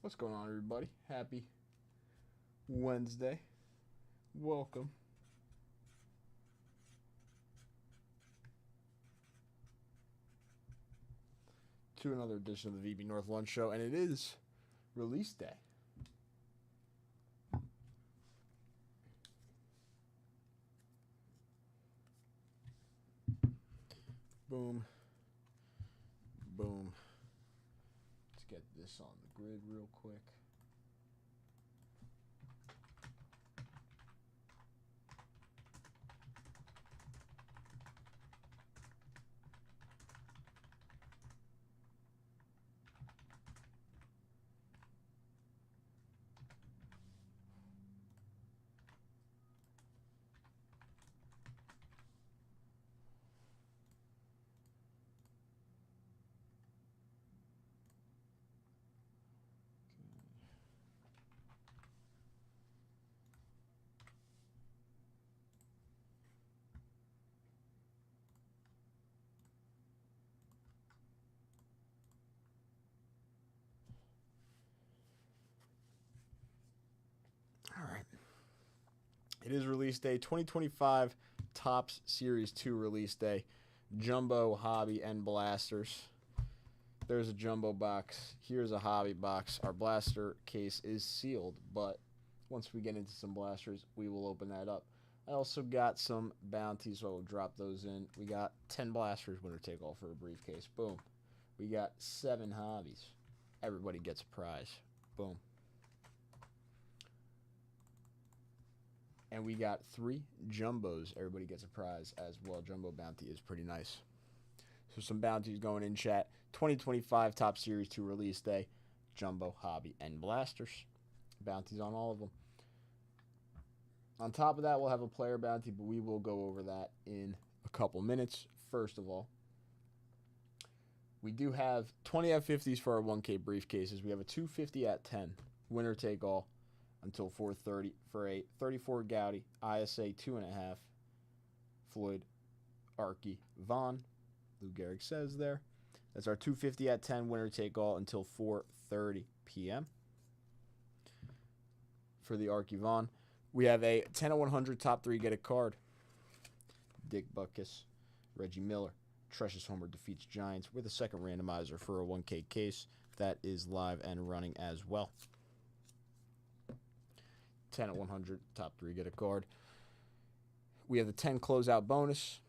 What's going on, everybody? Happy Wednesday. Welcome to another edition of the VB North Lunch Show, and it is release day. Boom. Boom. Let's get this on the grid real quick. All right. It is release day 2025 Topps Series 2 release day. Jumbo, Hobby, and Blasters. There's a jumbo box. Here's a hobby box. Our blaster case is sealed, but once we get into some blasters, we will open that up. I also got some bounties, so I will drop those in. We got 10 blasters, winner take all for a briefcase. Boom. We got 7 hobbies. Everybody gets a prize. Boom. And we got 3 jumbos. Everybody gets a prize as well. Jumbo bounty is pretty nice. So some bounties going in chat. 2025 Topps Series 2 release day. Jumbo, Hobby, and Blasters. Bounties on all of them. On top of that, we'll have a player bounty, but we will go over that in a couple minutes. First of all, we do have 20 at 50s for our 1K briefcases. We have a 250 at 10. Winner take all until 4:30 for a 34 Gowdy, ISA 2.5, Floyd, Archie, Vaughn. Lou Gehrig says there. That's our 250 at 10, winner take all until 4:30 p.m. For the Archie Vaughn. We have a 10 of 100 top 3 get a card. Dick Butkus, Reggie Miller, Trecious Homer defeats Giants with a second randomizer for a 1K case. That is live and running as well. 10 at 100, top 3 get a card. We have the 10 closeout bonus.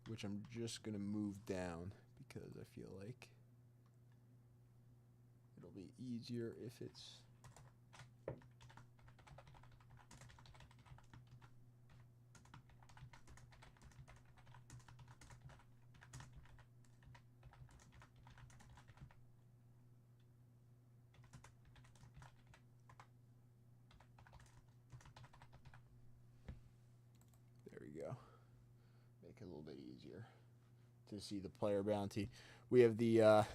Which I'm just going to move down because I feel like it'll be easier if it's... There we go. Make it a little bit easier to see the player bounty. We have the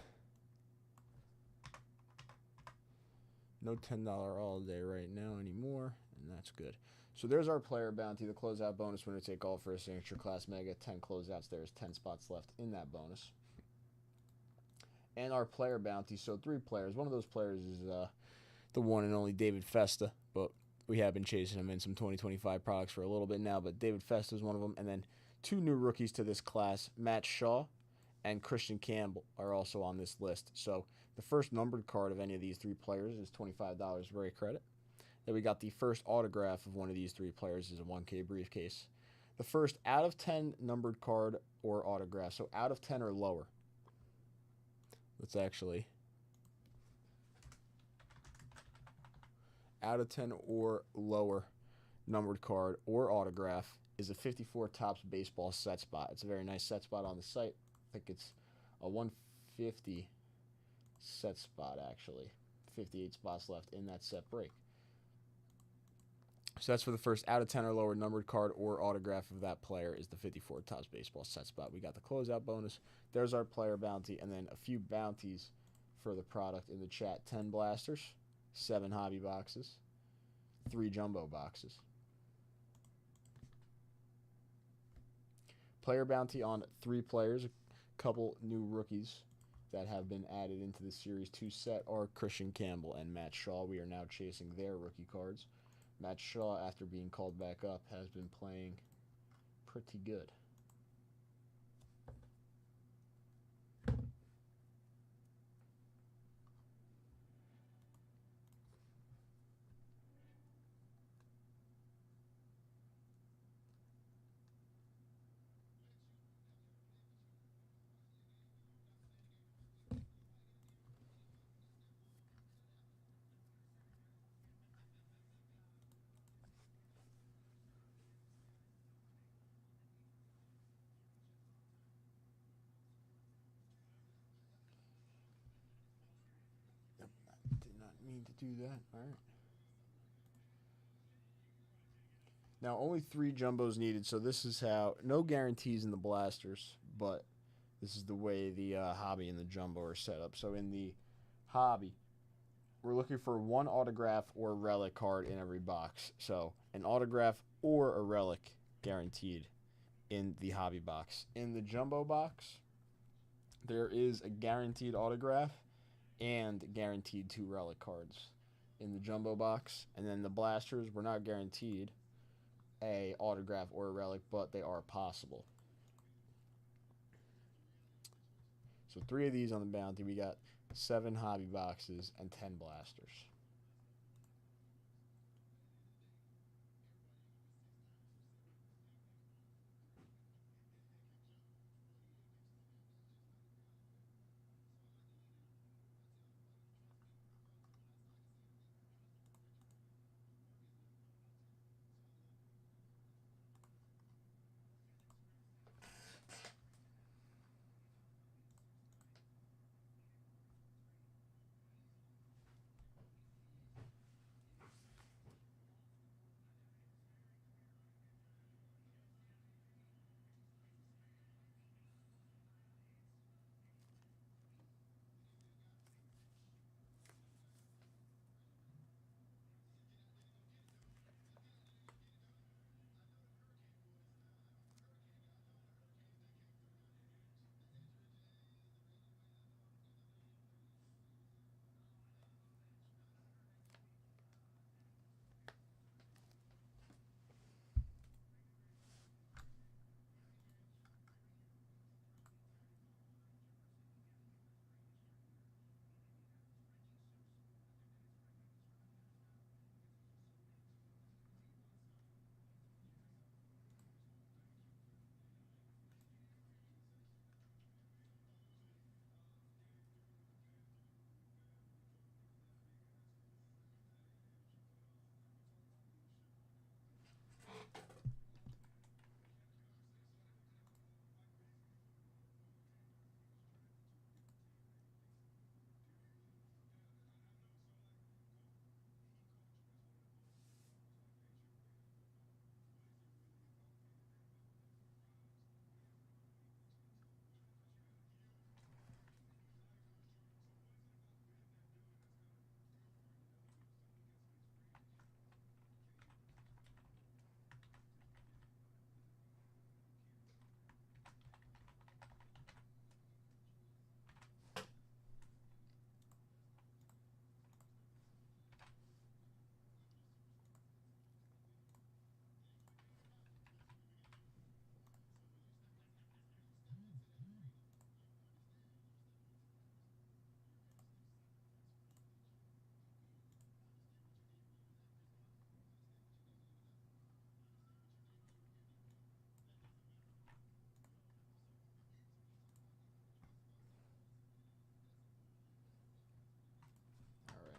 no $10 all day right now anymore, and that's good. So there's our player bounty, the closeout bonus, winner take all for a signature class mega. 10 closeouts. There's 10 spots left in that bonus. And our player bounty, so 3 players. One of those players is the one and only David Festa, but we have been chasing him in some 2025 products for a little bit now, but David Festa is one of them. And then 2 new rookies to this class, Matt Shaw and Christian Campbell, are also on this list. So the first numbered card of any of these 3 players is $25 Ray credit. Then we got the first autograph of one of these 3 players is a 1K briefcase. The first out of 10 numbered card or autograph, so out of 10 or lower. Let's actually... out of 10 or lower numbered card or autograph is a 54 Topps baseball set spot. It's a very nice set spot on the site. I think it's a 150 set spot, actually. 58 spots left in that set break. So that's for the first out of 10 or lower numbered card or autograph of that player is the 54 Topps baseball set spot. We got the closeout bonus. There's our player bounty, and then a few bounties for the product in the chat. 10 blasters, 7 hobby boxes, 3 jumbo boxes. Player bounty on 3 players. Couple new rookies that have been added into the Series 2 set are Christian Campbell and Matt Shaw. We are now chasing their rookie cards. Matt Shaw, after being called back up, has been playing pretty good. Did not mean to do that. All right. Now, only 3 jumbos needed, so this is how... No guarantees in the blasters, but this is the way the hobby and the jumbo are set up. So in the hobby, we're looking for 1 autograph or relic card in every box. So an autograph or a relic guaranteed in the hobby box. In the jumbo box, there is a guaranteed autograph and guaranteed 2 relic cards in the jumbo box. And then the blasters, we're not guaranteed a autograph or a relic, but they are possible. So 3 of these on the bounty. We got 7 hobby boxes and 10 blasters.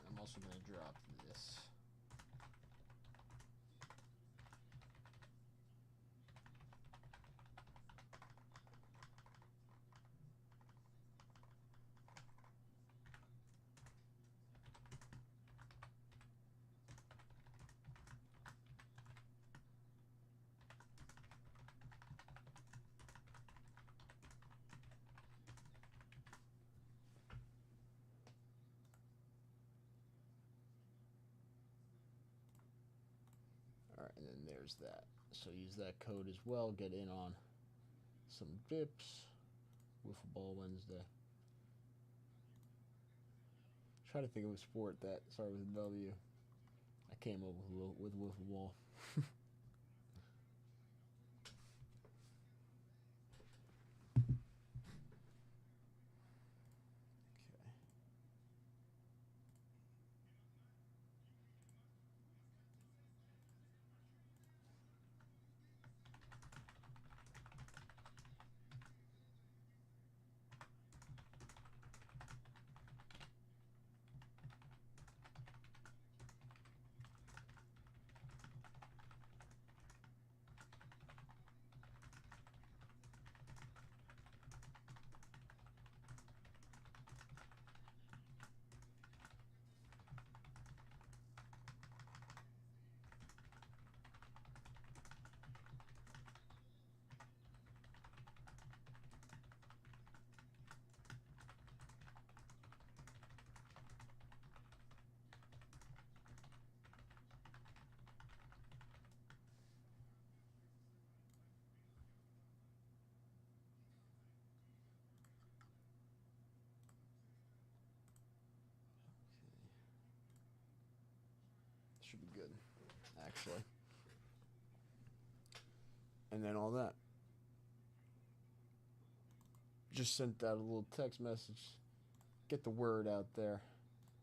I'm also going to drop this. Alright, and then there's that. So use that code as well. Get in on some dips. Wiffle Ball Wednesday. Try to think of a sport that started with a W. I came up with Wiffle Ball. Should be good, actually. And then all that. Just sent out a little text message. Get the word out there.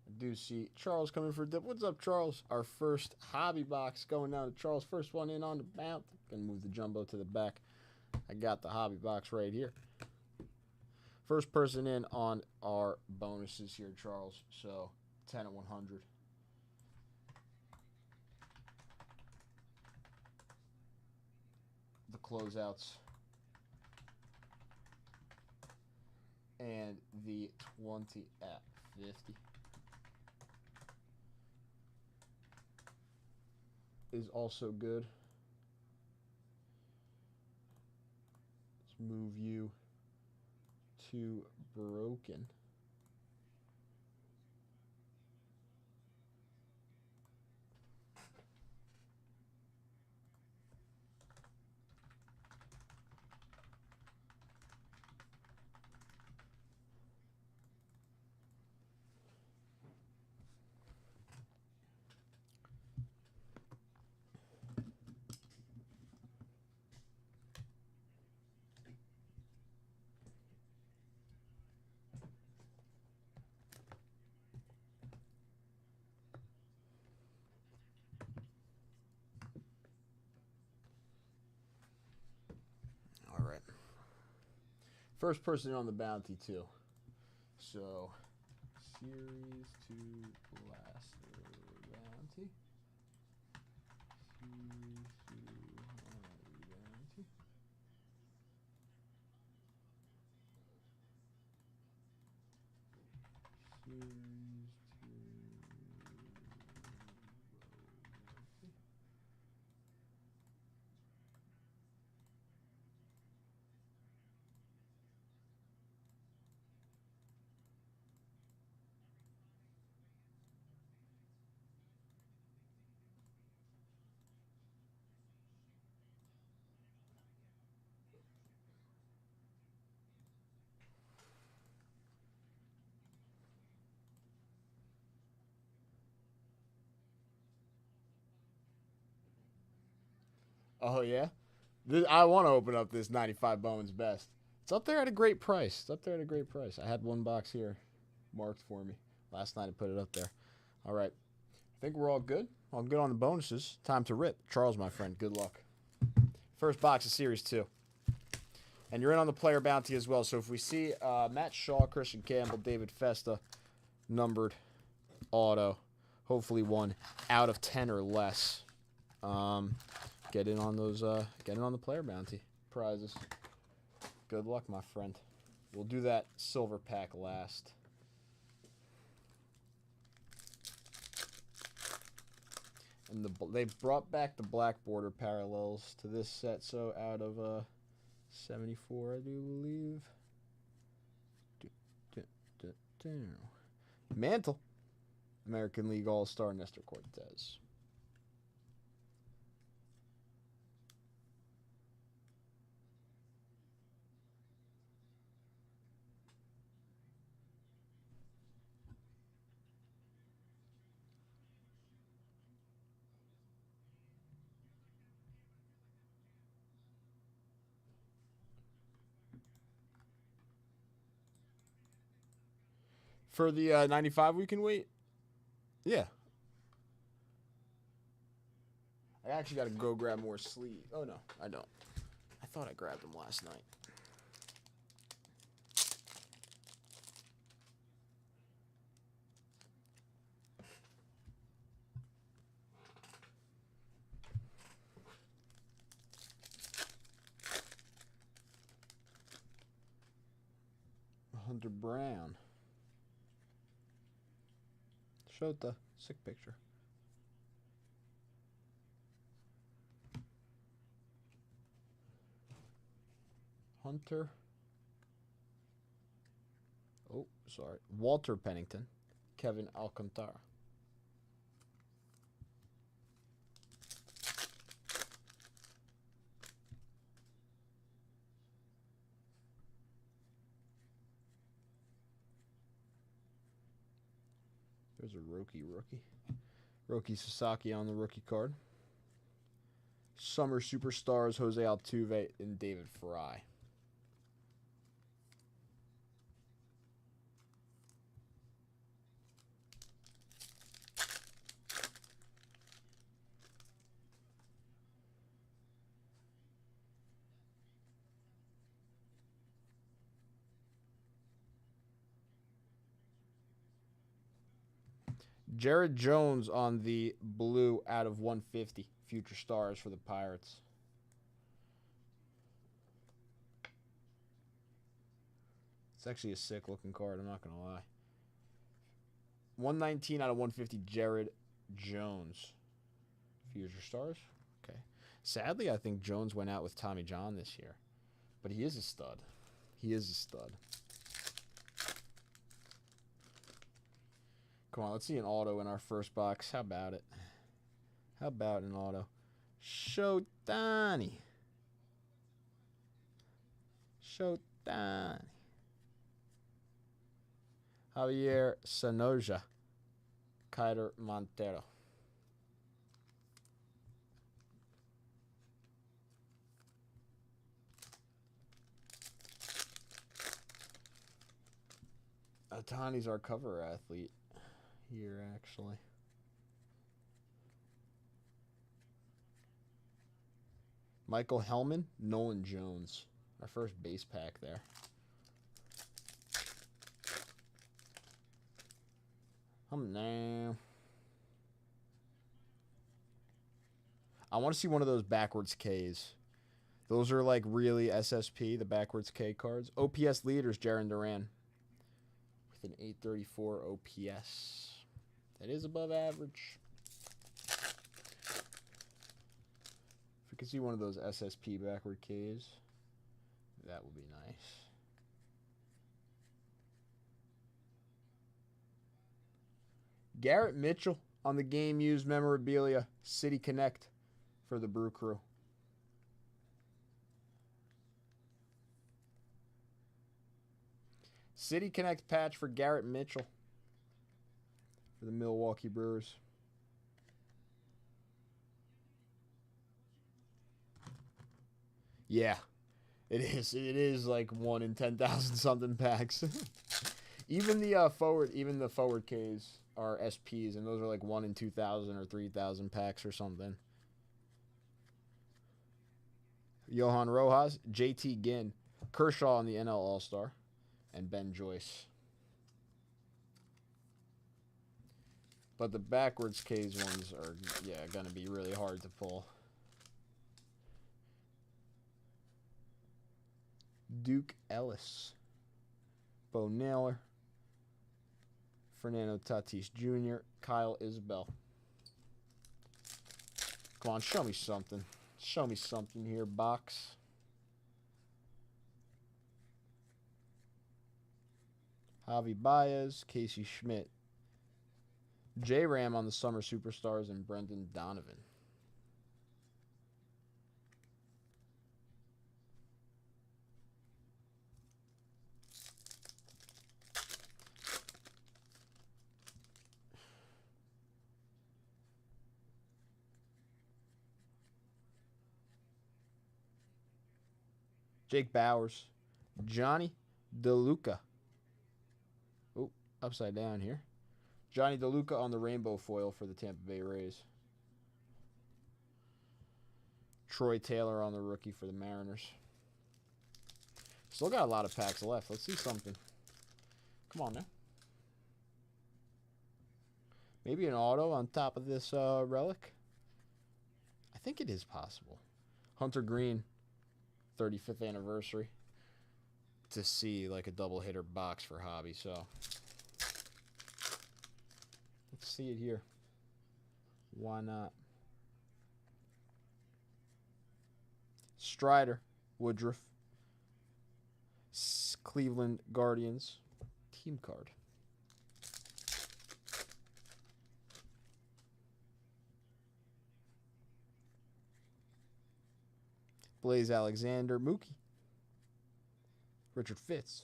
I do see Charles coming for a dip. What's up, Charles? Our first hobby box going down to Charles. First one in on the bounty. Gonna move the jumbo to the back. I got the hobby box right here. First person in on our bonuses here, Charles. So 10 at 100. The closeouts. And the 20 at 50 is also good. Let's move you to broken. All right. First person on the bounty, too. So, Series 2 Blaster Bounty. Series 2 Bounty. Series 2 Bounty. Oh, yeah? I want to open up this 95 Bowman's Best. It's up there at a great price. It's up there at a great price. I had one box here marked for me. Last night I put it up there. All right. I think we're all good. All good on the bonuses. Time to rip. Charles, my friend, good luck. First box of Series 2. And you're in on the player bounty as well. So if we see Matt Shaw, Christian Campbell, David Festa, numbered auto, hopefully one out of 10 or less. Get in on those. Get in on the player bounty prizes. Good luck, my friend. We'll do that silver pack last. And they brought back the black border parallels to this set. So out of 74, I do believe. Mantle, American League All-Star Nestor Cortez. For the 95, we can wait? Yeah. I actually got to go grab more sleeve. Oh, no, I don't. I thought I grabbed them last night. Hunter Brown. Shota. Sick picture. Hunter. Oh, sorry. Walter Pennington. Kevin Alcantara. There's a rookie. Roki Sasaki on the rookie card. Summer Superstars, Jose Altuve and David Fry. Jared Jones on the blue out of 150. Future Stars for the Pirates. It's actually a sick looking card, I'm not going to lie. 119 out of 150, Jared Jones. Future Stars? Okay. Sadly, I think Jones went out with Tommy John this year. But he is a stud. He is a stud. Come on, let's see an auto in our first box. How about it? How about an auto? Shotani. Javier Sanoja. Kaider Montero. Otani's our cover athlete here, actually. Michael Hellman, Nolan Jones. Our first base pack there. Now. I want to see one of those backwards Ks. Those are like really SSP, the backwards K cards. OPS leaders, Jarren Duran. With an 834 OPS. That is above average. If we could see one of those SSP backward Ks, that would be nice. Garrett Mitchell on the game used memorabilia. City Connect for the Brew Crew. City Connect patch for Garrett Mitchell for the Milwaukee Brewers. Yeah, it is. It is like 1 in 10,000 something packs. Even the forward Ks are SPs, and those are like 1 in 2,000 or 3,000 packs or something. Johan Rojas, JT Ginn, Kershaw on the NL All-Star, and Ben Joyce. But the backwards Ks ones are, going to be really hard to pull. Duke Ellis, Bo Naylor, Fernando Tatis Jr., Kyle Isbell. Come on, show me something. Show me something here, box. Javi Baez, Casey Schmidt. J-Ram on the Summer Superstars, and Brendan Donovan. Jake Bowers, Johnny DeLuca. Oh, upside down here. Johnny DeLuca on the rainbow foil for the Tampa Bay Rays. Troy Taylor on the rookie for the Mariners. Still got a lot of packs left. Let's see something. Come on now. Maybe an auto on top of this relic. I think it is possible. Hunter Green, 35th anniversary. To see like a double hitter box for hobby. So let's see it here. Why not? Strider, Woodruff, Cleveland Guardians, team card. Blaze Alexander, Mookie, Richard Fitz,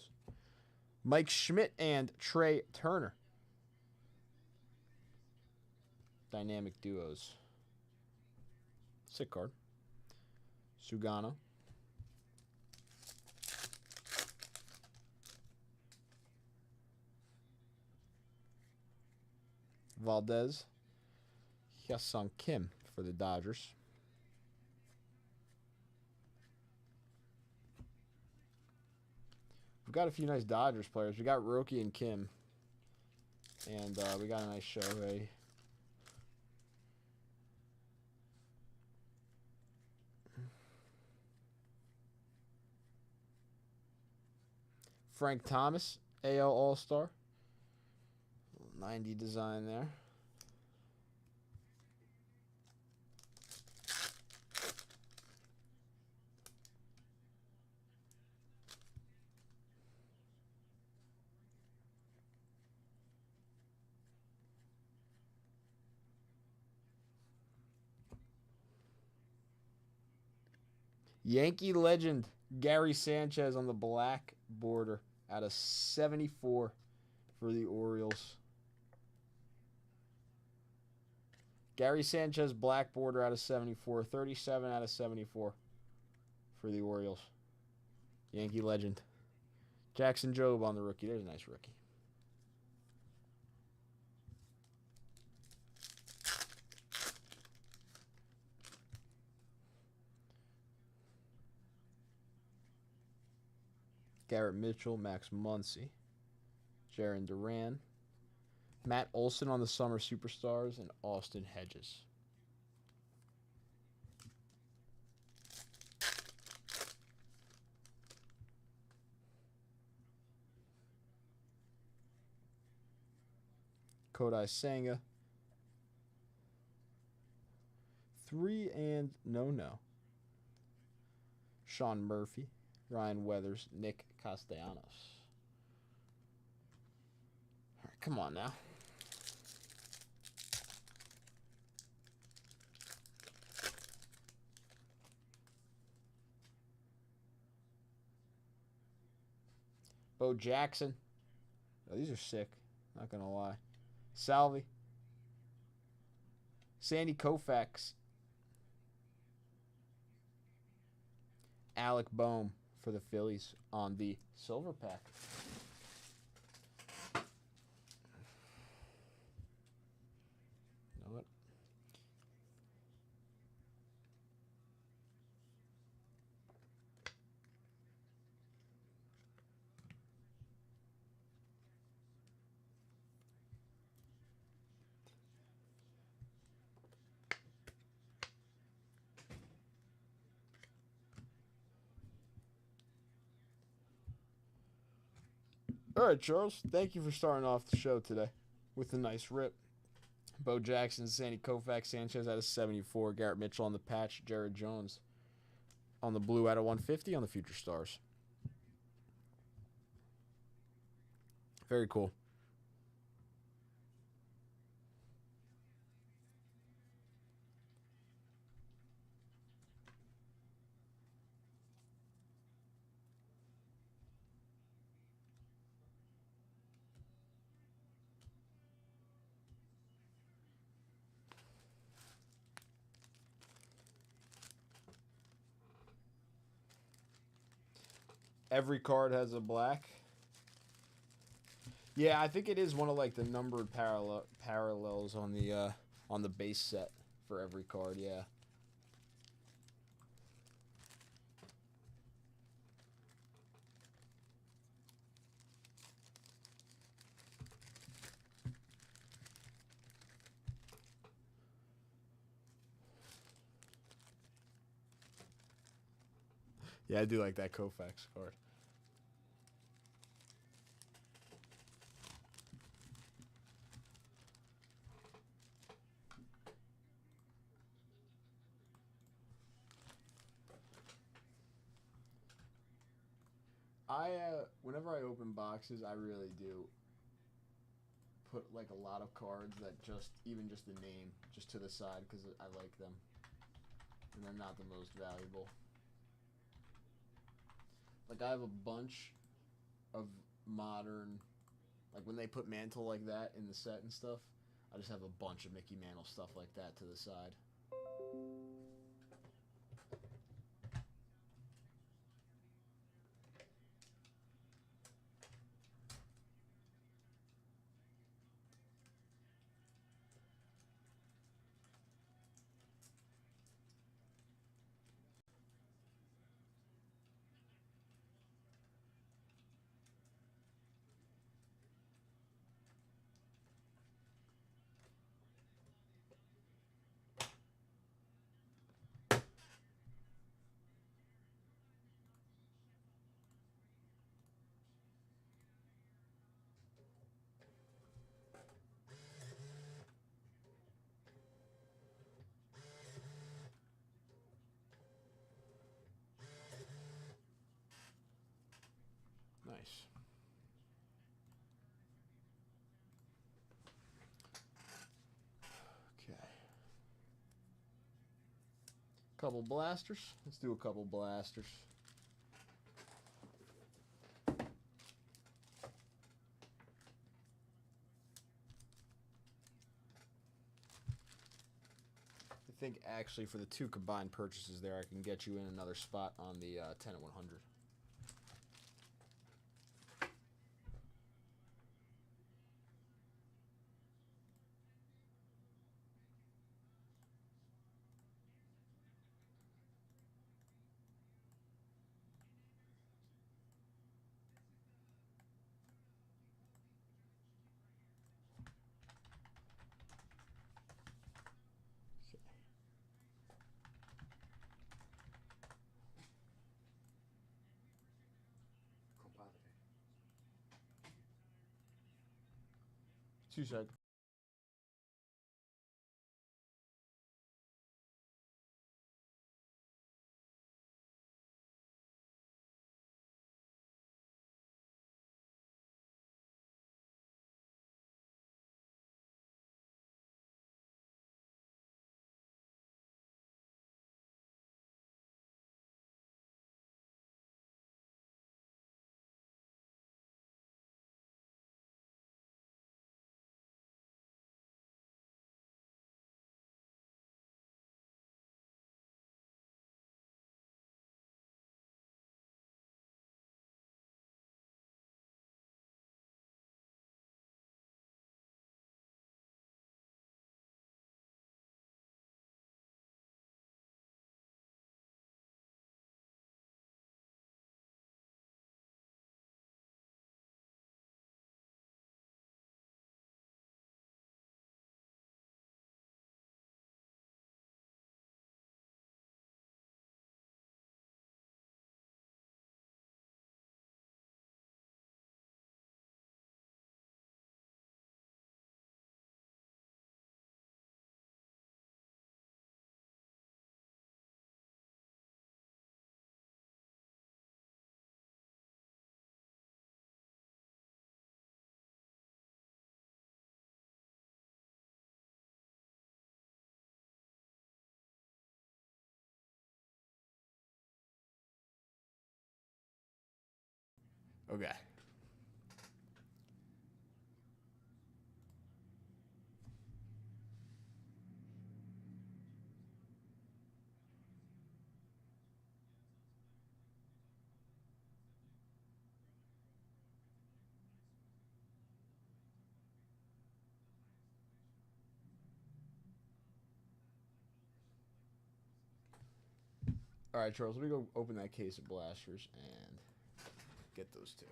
Mike Schmidt, and Trey Turner. Dynamic duos. Sick card. Sugano. Valdez. Hyesung Kim for the Dodgers. We've got a few nice Dodgers players. We got Roki and Kim. And we got a nice Shohei. Frank Thomas, AL All-Star. 90 design there. Yankee legend Gary Sanchez on the black border out of 74 for the Orioles. Gary Sanchez black border out of 74. 37 out of 74 for the Orioles. Yankee legend. Jackson Jobe on the rookie. There's a nice rookie. Garrett Mitchell, Max Muncy, Jarren Duran, Matt Olson on the Summer Superstars, and Austin Hedges. Kodai Senga. 3 and no. Sean Murphy, Ryan Weathers, Nick Castellanos. All right, come on now. Bo Jackson. Oh, these are sick. Not going to lie. Salvi. Sandy Koufax. Alec Boehm for the Phillies on the silver pack. You know what? All right, Charles. Thank you for starting off the show today with a nice rip. Bo Jackson, Sandy Koufax, Sanchez out of 74. Garrett Mitchell on the patch. Jared Jones on the blue out of 150 on the Future Stars. Very cool. Every card has a black. Yeah, I think it is one of like the numbered parallels on the base set for every card. Yeah. Yeah, I do like that Koufax card. Whenever I open boxes, I really do put like a lot of cards that even just the name just to the side because I like them and they're not the most valuable. Like I have a bunch of modern, like when they put Mantle like that in the set and stuff, I just have a bunch of Mickey Mantle stuff like that to the side. Nice. Okay. Couple blasters. Let's do a couple blasters. I think actually for the 2 combined purchases there, I can get you in another spot on the 10 at 100. Two seconds. Okay. All right, Charles, let me go open that case of blasters and get those two.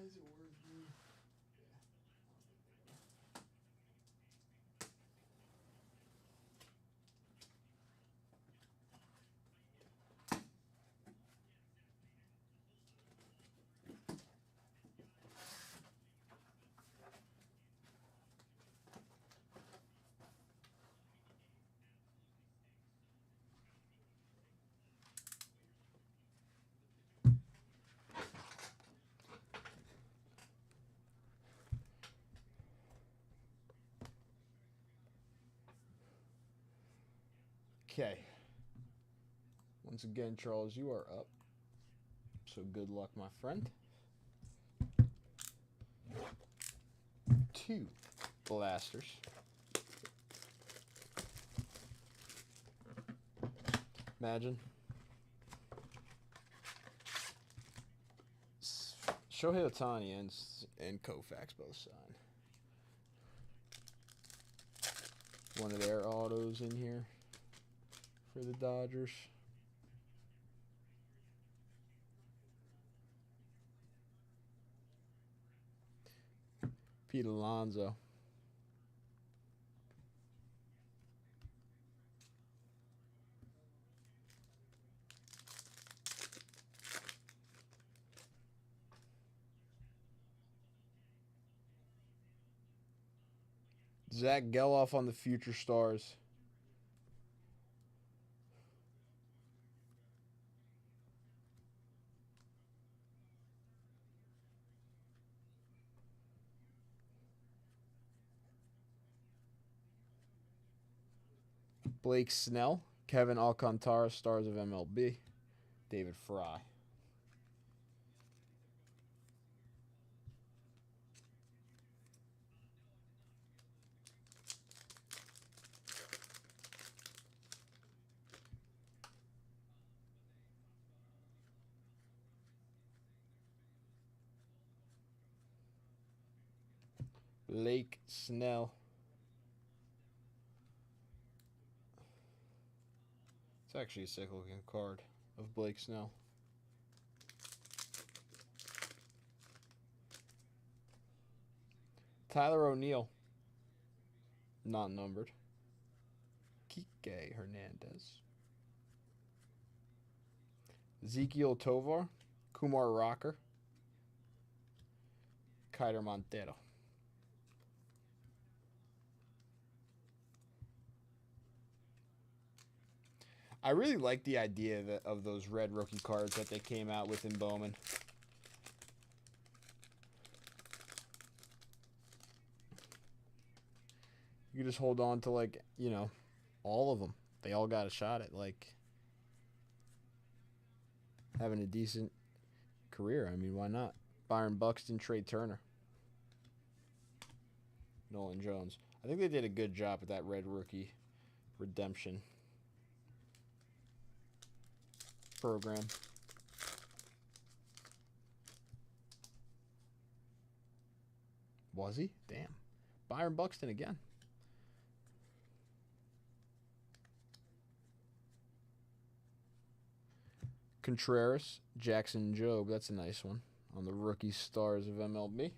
Is it worth me? Okay. Once again, Charles, you are up. So good luck, my friend. 2 blasters. Imagine. Shohei Ohtani and Koufax both signed. One of their autos in here for the Dodgers. Pete Alonso. Zach Geloff on the Future Stars. Blake Snell, Kevin Alcantara, Stars of MLB, David Fry. Blake Snell. It's actually a sick looking card of Blake Snell. Tyler O'Neill. Not numbered. Kike Hernandez. Ezequiel Tovar. Kumar Rocker. Kiter Montero. I really like the idea of those red rookie cards that they came out with in Bowman. You just hold on to, like, you know, all of them. They all got a shot at, like, having a decent career. I mean, why not? Byron Buxton, Trey Turner. Nolan Jones. I think they did a good job with that red rookie redemption program. Was he? Damn. Byron Buxton again. Contreras, Jackson Jobe. That's a nice one on the rookie Stars of MLB.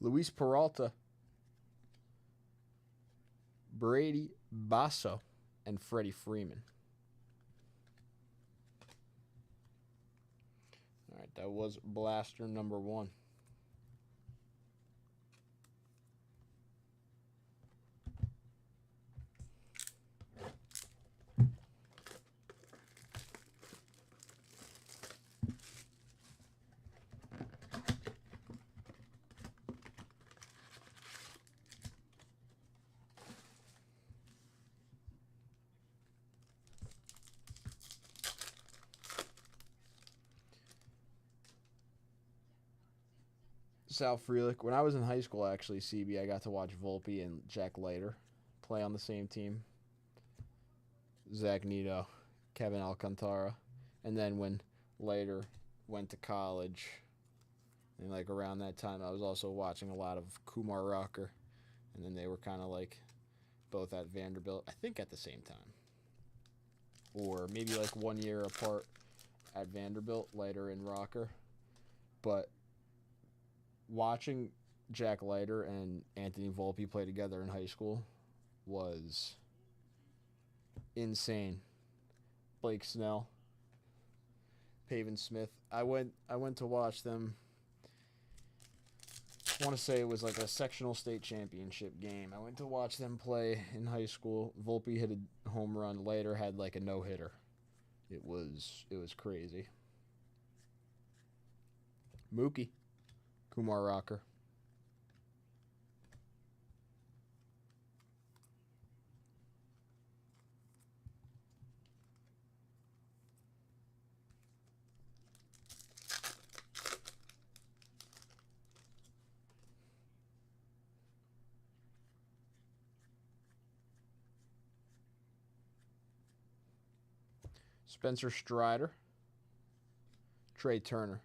Luis Peralta, Brady Basso, and Freddie Freeman. All right, that was blaster number 1. Sal Frelick. When I was in high school, actually, CB, I got to watch Volpe and Jack Leiter play on the same team. Zach Neto, Kevin Alcantara. And then when Leiter went to college, and like around that time, I was also watching a lot of Kumar Rocker. And then they were kind of like both at Vanderbilt, I think at the same time. Or maybe like 1 year apart at Vanderbilt, Leiter and Rocker. But watching Jack Leiter and Anthony Volpe play together in high school was insane. Blake Snell, Pavin Smith. I went to watch them. I want to say it was like a sectional state championship game. I went to watch them play in high school. Volpe hit a home run. Leiter had like a no-hitter. It was crazy. Mookie, Kumar Rocker. Spencer Strider, Trey Turner,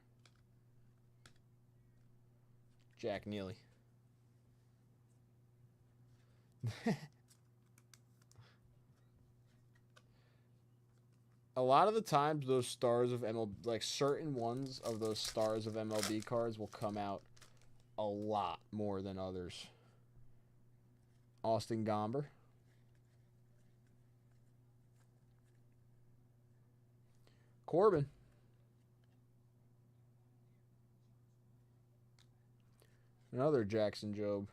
Jack Neely. A lot of the times those stars of MLB, like certain ones of those stars of MLB cards will come out a lot more than others. Austin Gomber. Corbin. Another Jackson Jobe.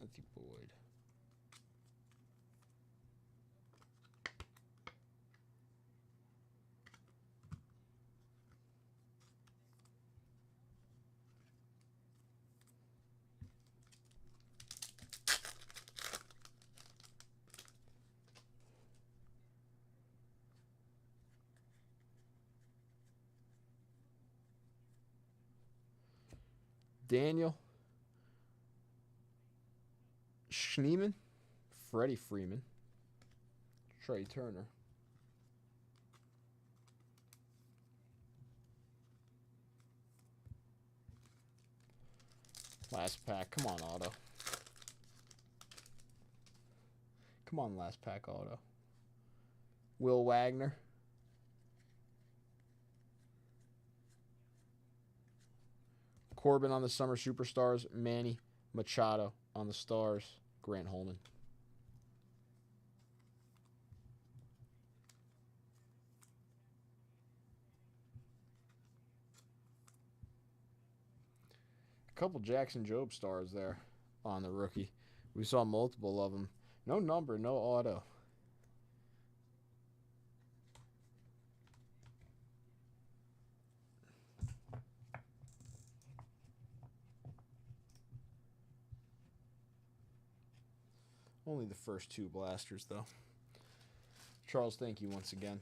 Matthew Boyd. Daniel Schneeman, Freddie Freeman, Trey Turner. Last pack. Come on, auto. Come on, last pack, auto. Will Wagner. Corbin on the Summer Superstars. Manny Machado on the Stars. Grant Holman. A couple Jackson Jobe stars there on the rookie. We saw multiple of them. No number, no auto. Only the first 2 blasters, though. Charles, thank you once again.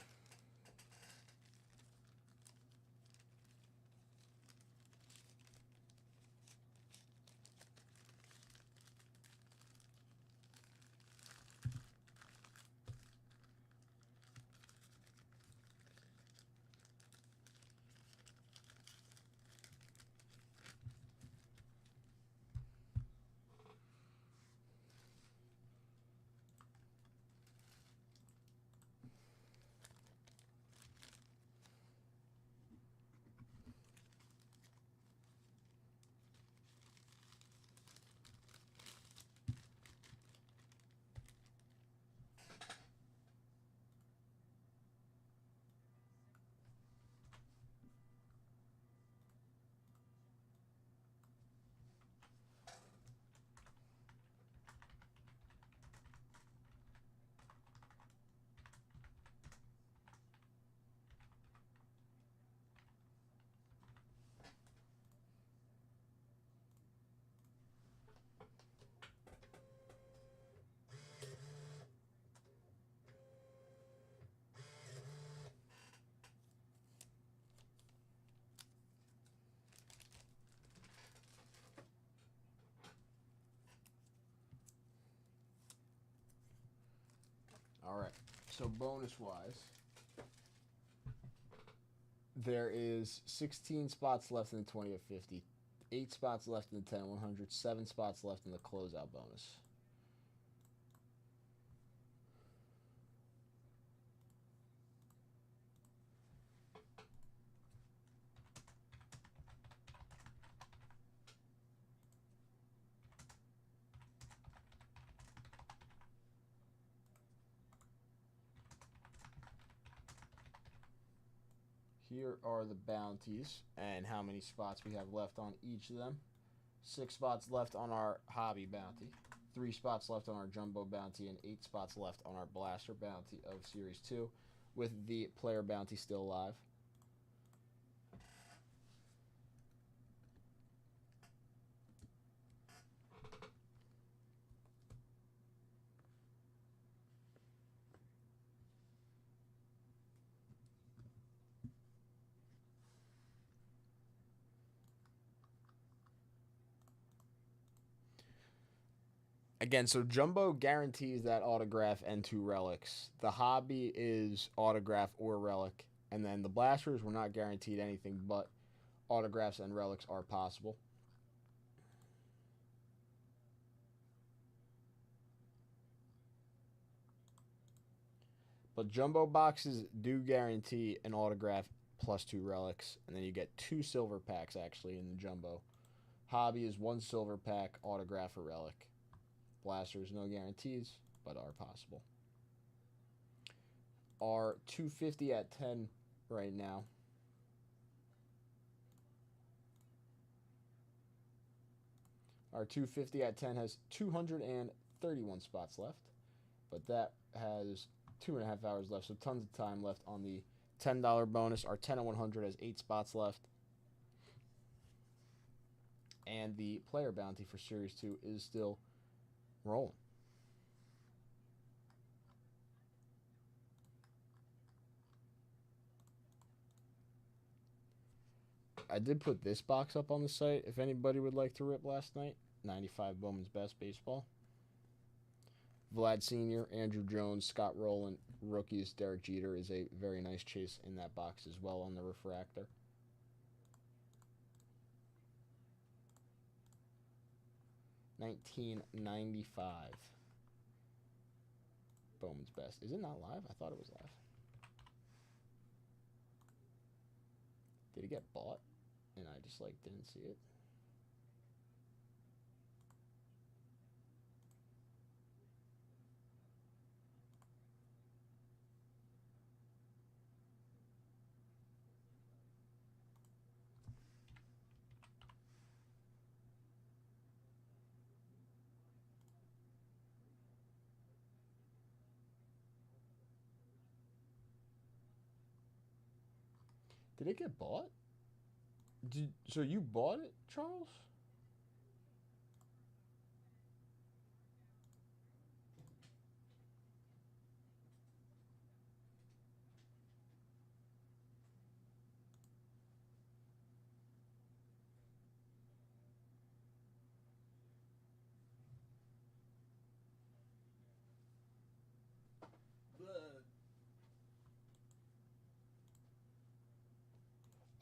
So bonus-wise, there is 16 spots left in the 20 of 50, 8 spots left in the 10 of 100, 7 spots left in the closeout bonus. Here are the bounties and how many spots we have left on each of them. 6 spots left on our hobby bounty, 3 spots left on our jumbo bounty, and 8 spots left on our blaster bounty of Series 2, with the player bounty still alive. Again, so Jumbo guarantees that autograph and 2 relics. The hobby is autograph or relic. And then the blasters were not guaranteed anything, but autographs and relics are possible. But Jumbo boxes do guarantee an autograph plus 2 relics. And then you get 2 silver packs, actually, in the Jumbo. Hobby is 1 silver pack, autograph or relic. Blasters, no guarantees, but are possible. Our 250 at 10 right now. Our 250 at 10 has 231 spots left, but that has 2.5 hours left, so tons of time left on the $10 bonus. Our 10 of 100 has 8 spots left. And the player bounty for Series 2 is still rolling. I did put this box up on the site if anybody would like to rip last night. 95 Bowman's Best Baseball. Vlad Sr., Andrew Jones, Scott Rowland, rookies. Derek Jeter is a very nice chase in that box as well on the refractor. $19.95. Bowman's Best. Is it not live? I thought it was live. Did it get bought? And I just didn't see it. Did it get bought? So you bought it, Charles?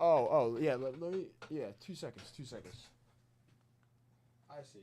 Oh, yeah, let me, 2 seconds, 2 seconds. I see.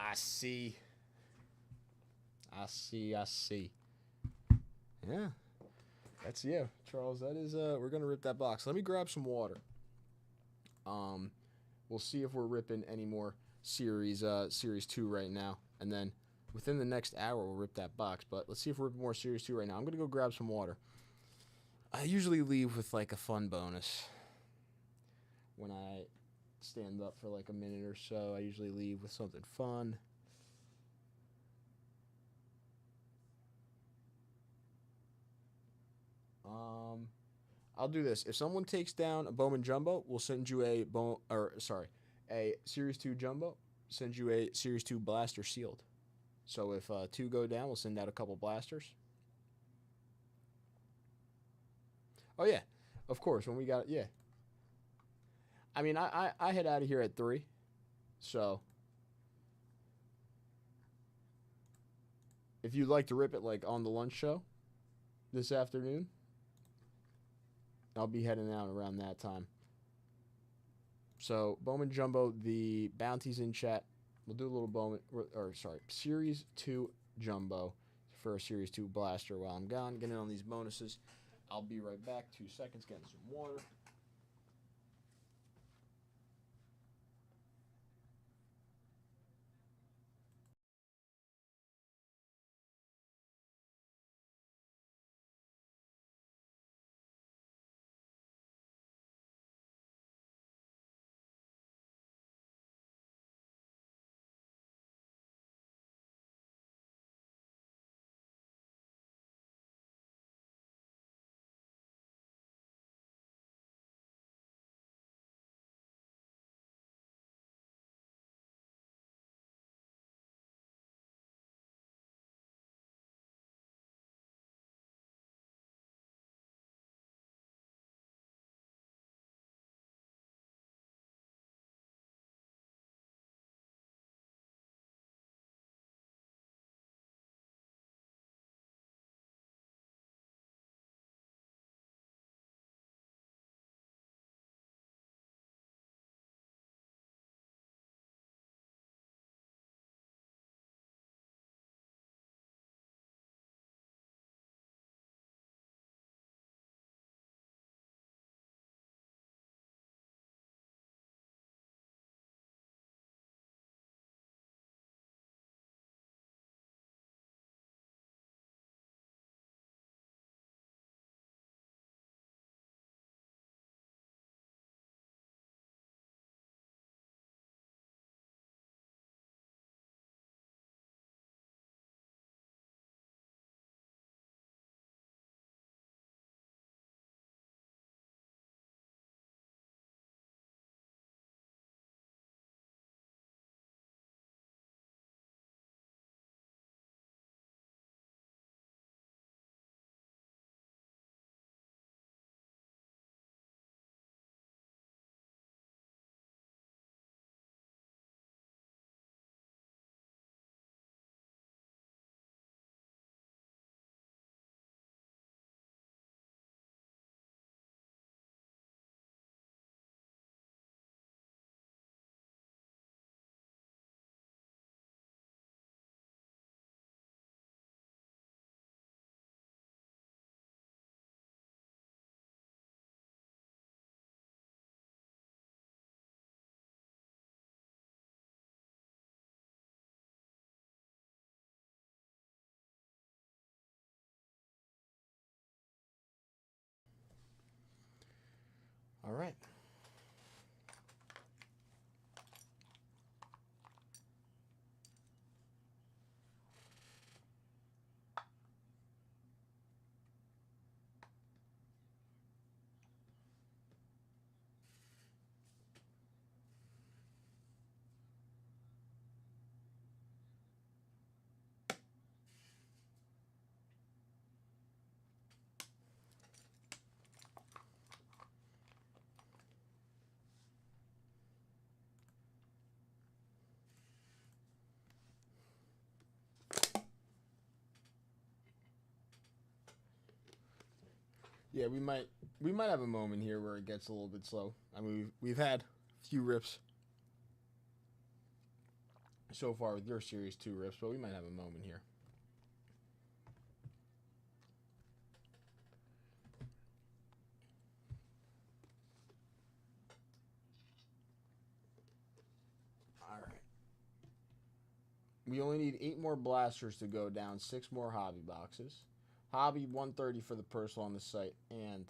I see. Yeah. That's, yeah, Charles, that is, we're going to rip that box. Let me grab some water. We'll see if we're ripping any more series 2 right now. And then within the next hour, we'll rip that box. But let's see if we're ripping more series 2 right now. I'm going to go grab some water. I usually leave with, like, a fun bonus when I stand up for, like, a minute or so. I usually leave with something fun. I'll do this. If someone takes down a Bowman Jumbo, we'll send you a Series 2 Jumbo. Send you a Series 2 Blaster sealed. So if 2 go down, we'll send out a couple blasters. Oh yeah, of course. When we got, yeah. I mean, I head out of here at 3, so if you'd like to rip it like on the lunch show this afternoon, I'll be heading out around that time. So Bowman Jumbo, the bounty's in chat. We'll do a little Bowman, Series 2 Jumbo for a Series 2 Blaster while I'm gone. Getting on these bonuses. I'll be right back. 2 seconds, getting some water. All right. Yeah, we might have a moment here where it gets a little bit slow. I mean, we've had a few rips. so far with your Series 2 rips, but we might have a moment here. All right. We only need 8 more blasters to go down, 6 more hobby boxes. Hobby 130 for the personal on the site, and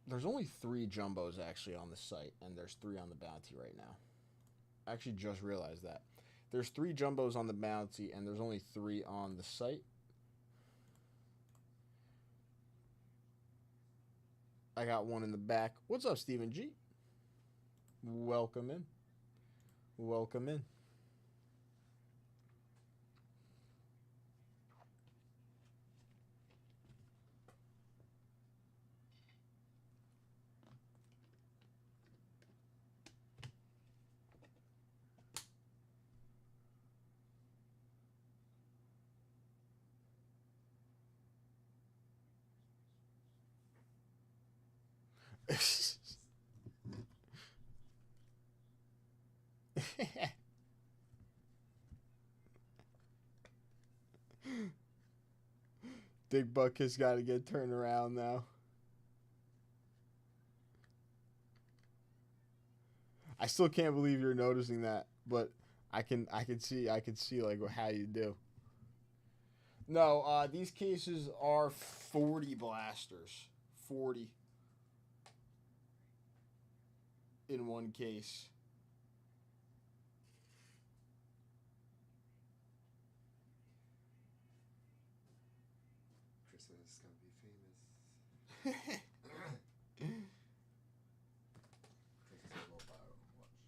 there's only 3 jumbos actually on the site, and there's 3 on the bounty right now. I actually just realized that. There's 3 jumbos on the bounty, and there's only 3 on the site. I got one in the back. What's up, Stephen G? Welcome in. Welcome in. Big Buck has got to get turned around now. I still can't believe you're noticing that, but I can see like how you do. No, these cases are 40 blasters. 40 in one case. Christmas is gonna be famous. Christmas will go viral. Watch.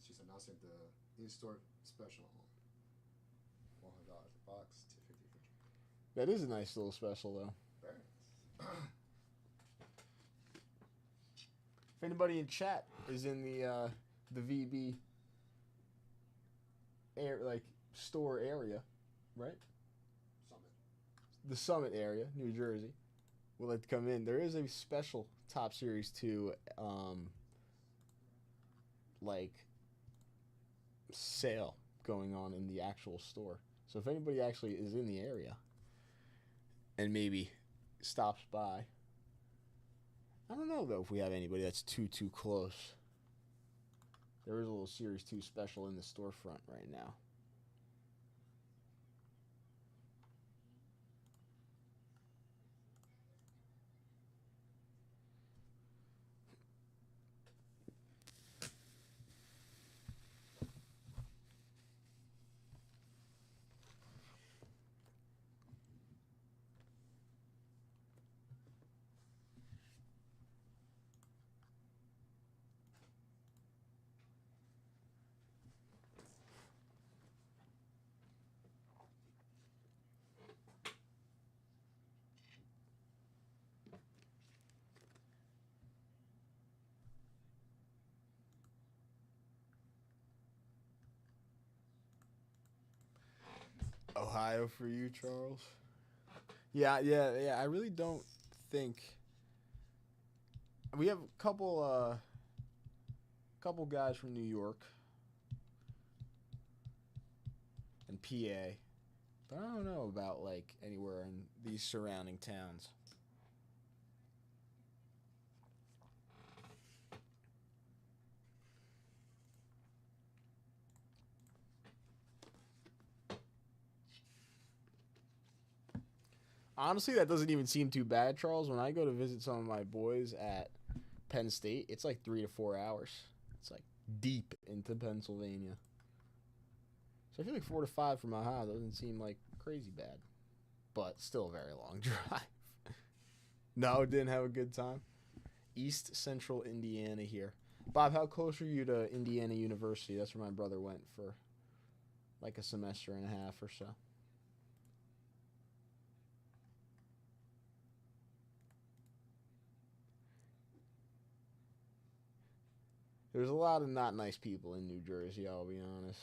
She's announcing the in-store special. $100 a box, $250 for. That is a nice little special, though. Very nice. If anybody in chat is in the VB store area, right? Summit. The Summit area, New Jersey, would like to come in. There is a special Top Series 2 sale going on in the actual store. So if anybody actually is in the area and maybe stops by, I don't know though if we have anybody that's too close. There is a little Series 2 special in the storefront right now. Ohio for you, Charles. Yeah. I really don't think we have a couple guys from New York and PA, but I don't know about like anywhere in these surrounding towns. Honestly, that doesn't even seem too bad, Charles. When I go to visit some of my boys at Penn State, it's like 3 to 4 hours. It's like deep into Pennsylvania. So I feel like 4 to 5 from my house doesn't seem like crazy bad. But still a very long drive. No, didn't have a good time. East Central Indiana here. Bob, how close are you to Indiana University? That's where my brother went for like a semester and a half or so. There's a lot of not nice people in New Jersey, I'll be honest.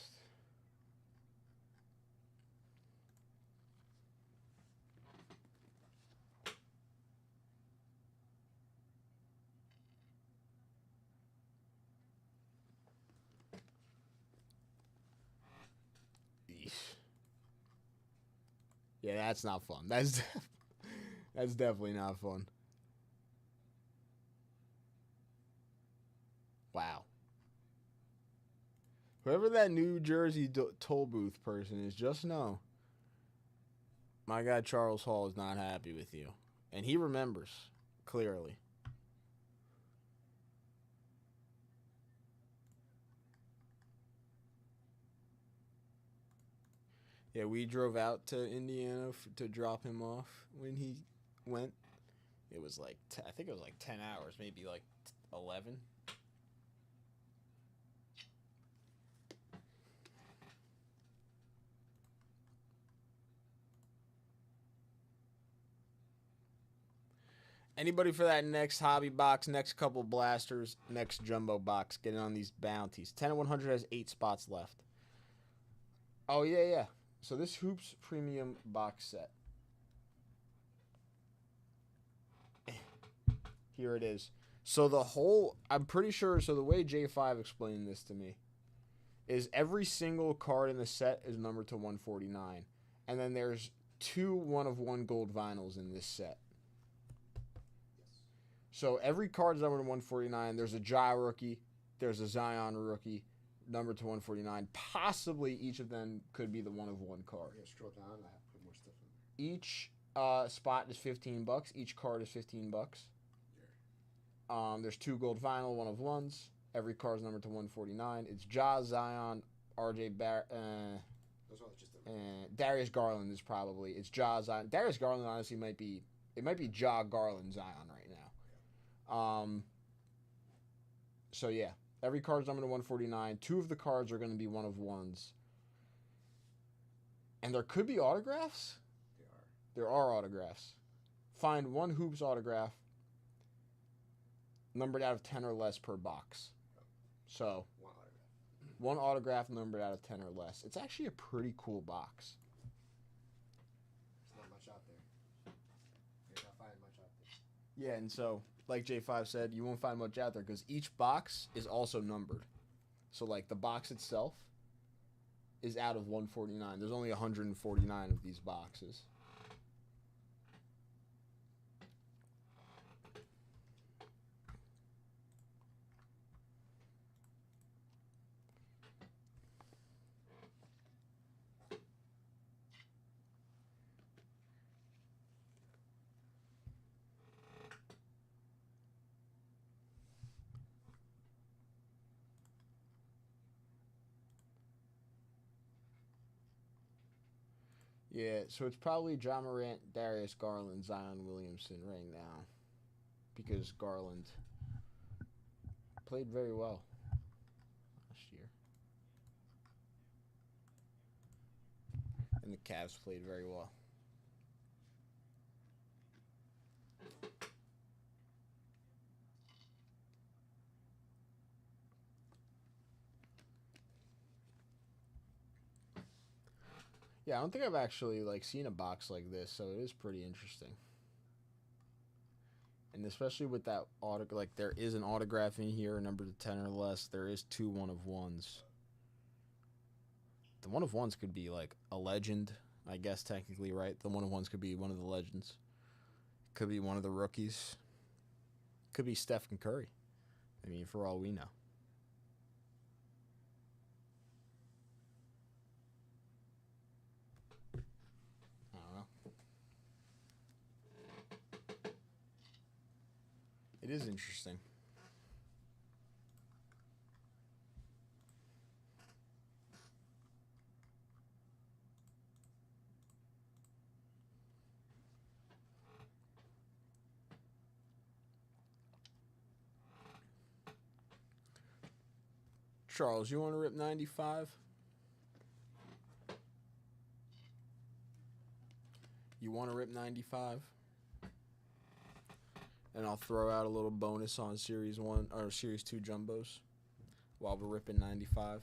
Yeah, that's not fun. That's definitely not fun. Wow. Whoever that New Jersey toll booth person is, just know my guy Charles Hall is not happy with you. And he remembers, clearly. Yeah, we drove out to Indiana to drop him off when he went. It was like, I think it was like 10 hours, maybe like 11. Anybody for that next hobby box, next couple blasters, next jumbo box, getting on these bounties. 10 and 100 has 8 spots left. Oh, yeah. So this Hoops Premium box set. Here it is. So the whole, I'm pretty sure, so the way J5 explained this to me is every single card in the set is numbered to 149. And then there's 2 1-of-1 gold vinyls in this set. So every card is numbered to 149. There's a Ja rookie. There's a Zion rookie numbered to 149. Possibly each of them could be the 1-of-1 card. Yeah, scroll down. I have to put more stuff in there. Each spot is $15. Each card is $15. There's 2 gold vinyl 1-of-1s. Every card is numbered to 149. It's Ja, Zion, RJ Barrett. Those are just Darius Garland is probably. It's Ja, Zion. Darius Garland honestly might be. It might be Ja, Garland, Zion right now. So yeah, every card is numbered to 149. 2 of the cards are going to be 1-of-1s. And there could be autographs? There are autographs. Find 1 Hoops autograph numbered out of 10 or less per box. So, 1 autograph numbered out of 10 or less. It's actually a pretty cool box. There's not much out there. You're not finding much out there. Yeah, and so, like J5 said, you won't find much out there because each box is also numbered. So, like, the box itself is out of 149. There's only 149 of these boxes. Yeah, so it's probably Ja Morant, Darius Garland, Zion Williamson right now. Because Garland played very well last year. And the Cavs played very well. Yeah, I don't think I've actually seen a box like this, so it is pretty interesting. And especially with that autograph, there is an autograph in here, numbered to 10 or less. There is 2 1-of-1s. The 1-of-1s could be a legend, I guess technically, right? The 1-of-1s could be one of the legends. Could be one of the rookies. Could be Stephen Curry. I mean, for all we know. It is interesting. Charles, you want to rip 95? You want to rip 95? And I'll throw out a little bonus on Series 1 or Series 2 jumbos while we're ripping 95.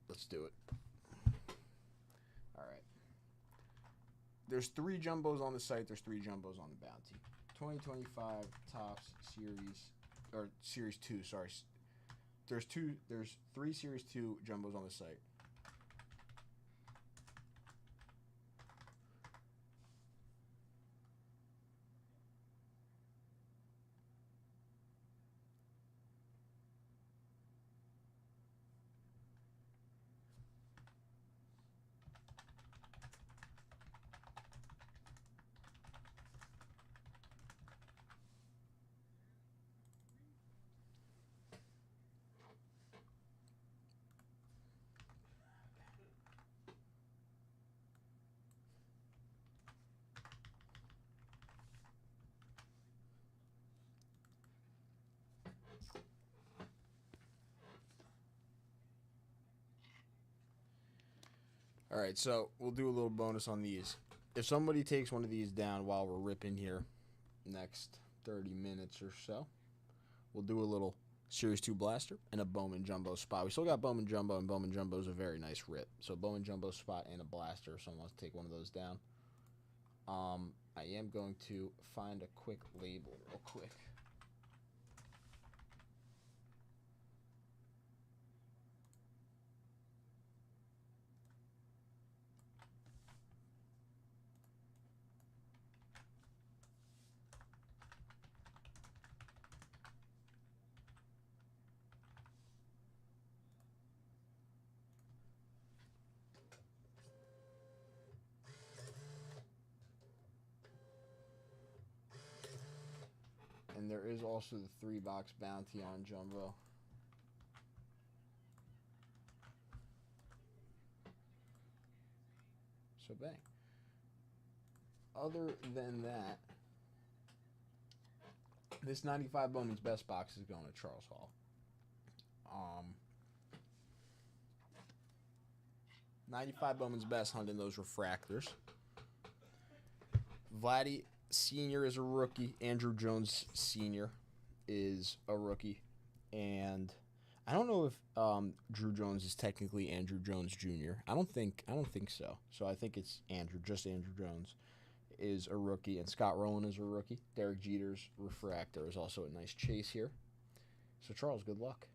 Let's do it. All right. there's 3 jumbos on the site. There's 3 jumbos on the bounty. 2025 Topps Series, or Series 2. Sorry, there's 3 Series 2 jumbos on the site. All right, so we'll do a little bonus on these. If somebody takes one of these down while we're ripping here, next 30 minutes or so, we'll do a little Series 2 blaster and a Bowman Jumbo spot. We still got Bowman Jumbo, and Bowman Jumbo is a very nice rip. So Bowman Jumbo spot and a blaster if someone wants to take one of those down. I am going to find a quick label real quick. And there is also the 3-box bounty on Jumbo. So bang. Other than that, this 95 Bowman's Best box is going to Charles Hall. 95 Bowman's Best hunting those refractors. Vladdy Sr. is a rookie. Andrew Jones Sr. is a rookie. And I don't know if Drew Jones is technically Andrew Jones Jr. I don't think so. So I think it's just Andrew Jones is a rookie, and Scott Rowland is a rookie. Derek Jeter's refractor is also a nice chase here. So Charles, good luck.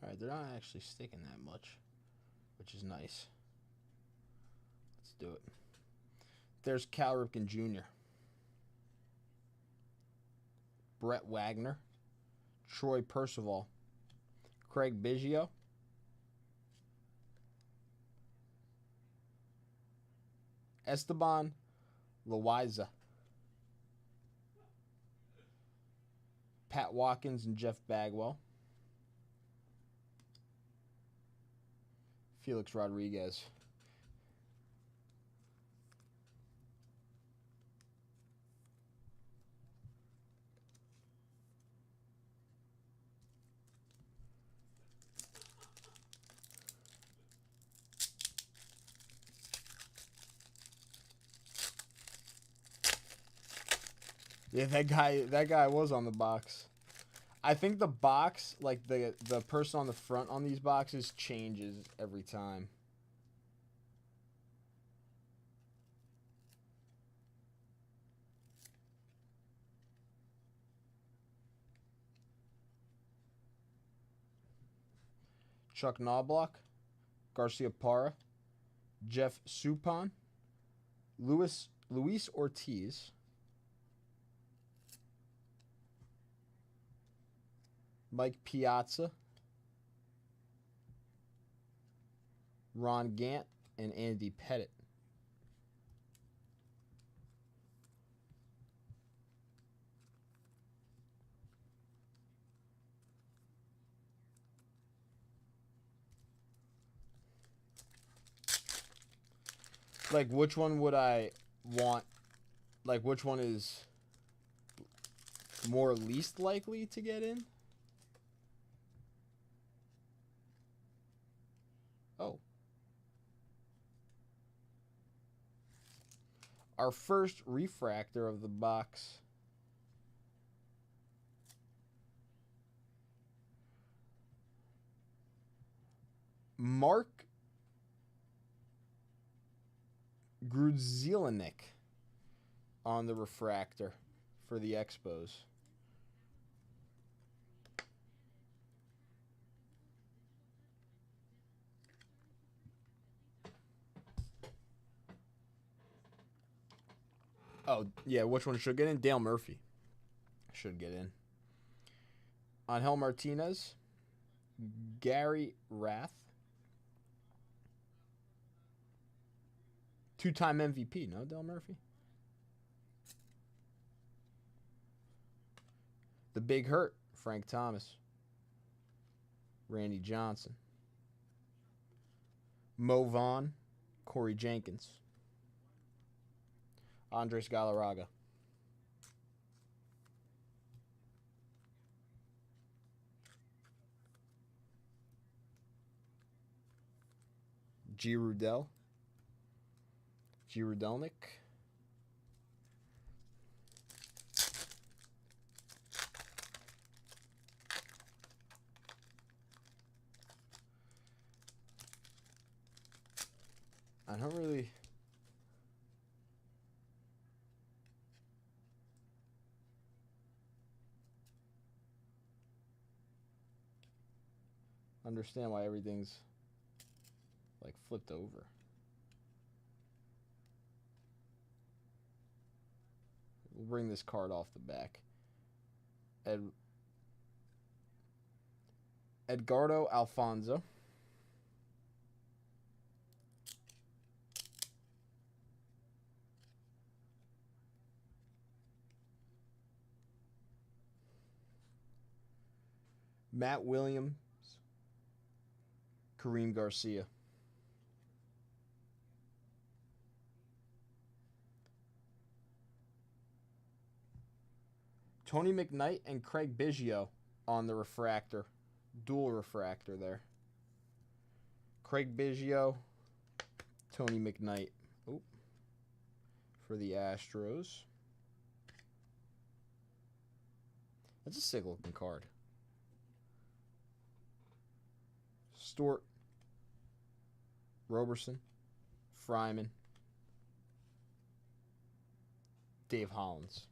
All right, they're not actually sticking that much, which is nice. Let's do it. There's Cal Ripken Jr., Brett Wagner, Troy Percival, Craig Biggio, Esteban Loaiza, Pat Watkins and Jeff Bagwell, Felix Rodriguez. Yeah, that guy was on the box. I think the box, like the person on the front on these boxes changes every time. Chuck Knobloch, Garcia Parra, Jeff Suppan, Luis Ortiz, Mike Piazza, Ron Gant, and Andy Pettit. Like, which one would I want? Like, which one is more least likely to get in? Oh. Our first refractor of the box. Mark Grudzielanek on the refractor for the Expos. Oh, yeah, which one should get in? Dale Murphy should get in. Angel Martinez, Gary Rath, two-time MVP, no, Dale Murphy? The Big Hurt, Frank Thomas, Randy Johnson, Mo Vaughn, Corey Jenkins, Andres Galarraga, G. Rudelnik, I don't really understand why everything's like flipped over. We'll bring this card off the back. Edgardo Alfonso, Matt Williams, Kareem Garcia, Tony McKnight and Craig Biggio on the refractor. Dual refractor there. Craig Biggio, Tony McKnight. Oh, for the Astros. That's a sick looking card. Stewart, Roberson, Fryman, Dave Hollins.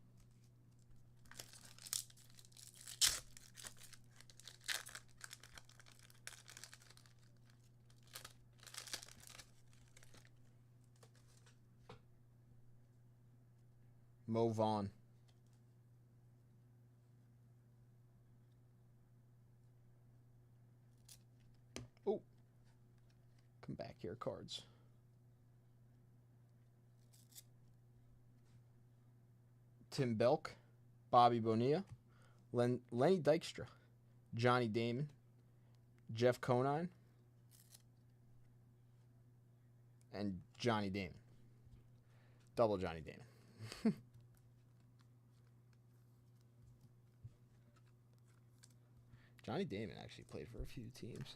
Mo Vaughn. Oh, come back here, cards. Tim Belk, Bobby Bonilla, Lenny Dykstra, Johnny Damon, Jeff Conine, and Johnny Damon. Double Johnny Damon. Johnny Damon actually played for a few teams.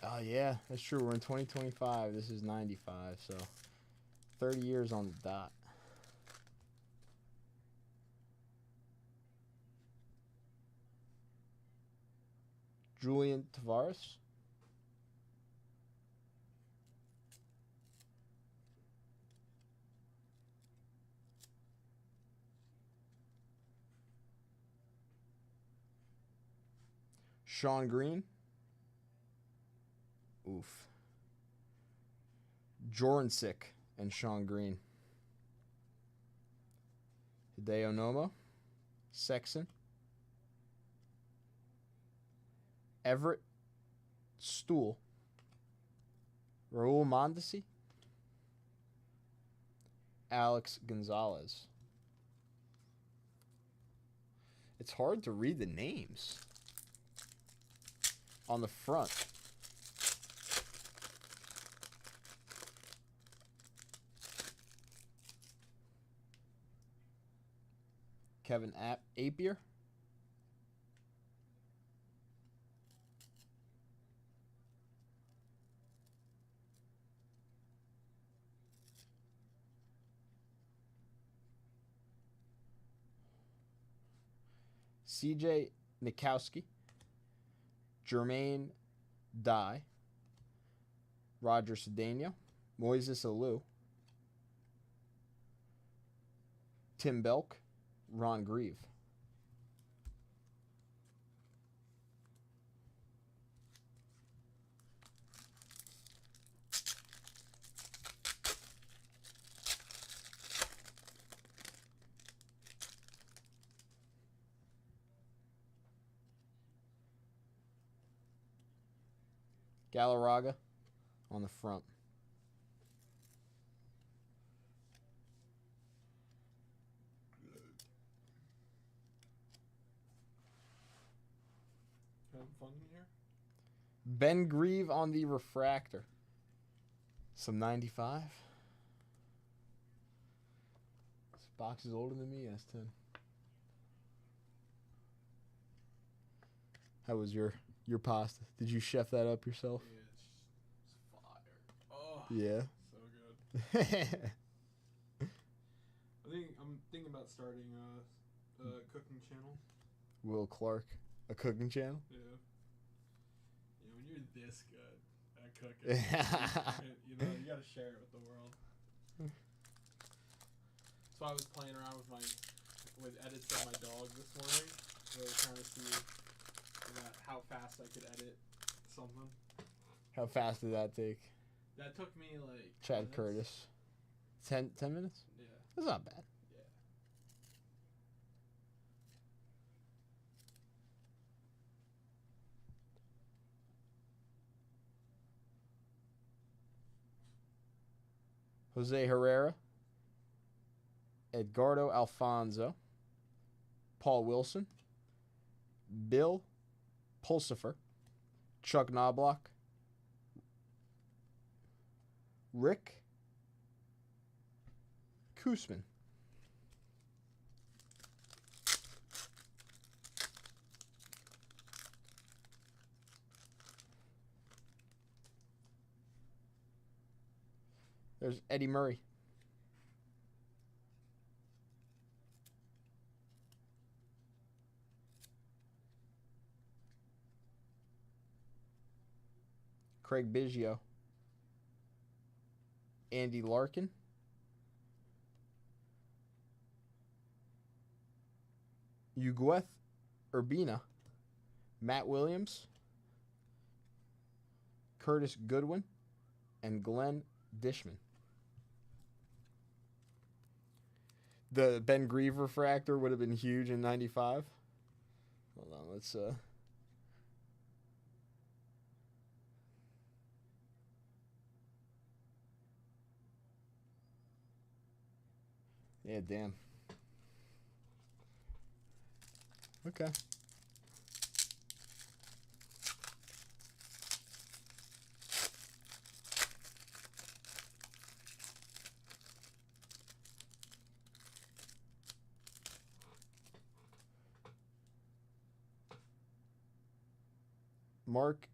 Oh, yeah, that's true. We're in 2025. This is 95, so 30 years on the dot. Julian Tavares. Sean Green. Oof. Jornsick and Sean Green. Hideo Nomo. Sexton. Everett. Stool. Raul Mondesi. Alex Gonzalez. It's hard to read the names on the front. Kevin Apier. CJ Nikowski. Jermaine Dye. Roger Cedeno. Moises Alou. Tim Belk. Ron Grieve. Galarraga on the front. Having fun in here? Ben Grieve on the refractor. Some 95. This box is older than me, S10. How was your pasta? Did you chef that up yourself? Yeah, it's fire. Oh, Yeah. so good. I'm thinking about starting a cooking channel. Will Clark, a cooking channel? Yeah. You know, when you're this good at cooking, you know, you gotta share it with the world. So I was playing around with edits of my dog this morning. Really trying to see how fast I could edit something. How fast did that take? That took me like Chad minutes. Curtis. 10 minutes? Yeah. That's not bad. Yeah. Jose Herrera. Edgardo Alfonso. Paul Wilson. Bill Pulsifer. Chuck Knobloch. Rick Koosman. There's Eddie Murray. Craig Biggio. Andy Larkin. Ugueth Urbina. Matt Williams. Curtis Goodwin. And Glenn Dishman. The Ben Grieve refractor would have been huge in 95. Hold on, let's yeah, damn. Okay. Mark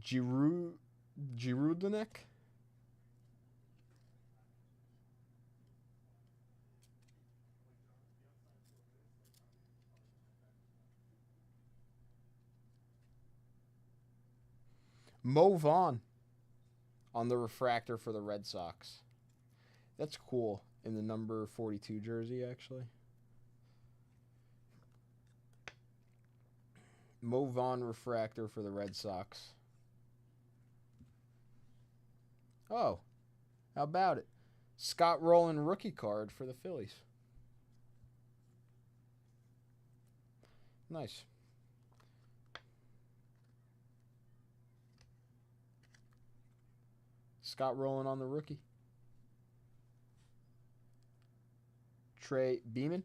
Giroudanek. Mo Vaughn on the refractor for the Red Sox. That's cool in the number 42 jersey, actually. Mo Vaughn refractor for the Red Sox. Oh, how about it? Scott Rowland rookie card for the Phillies. Nice. Scott Rowland on the rookie. Trey Beeman.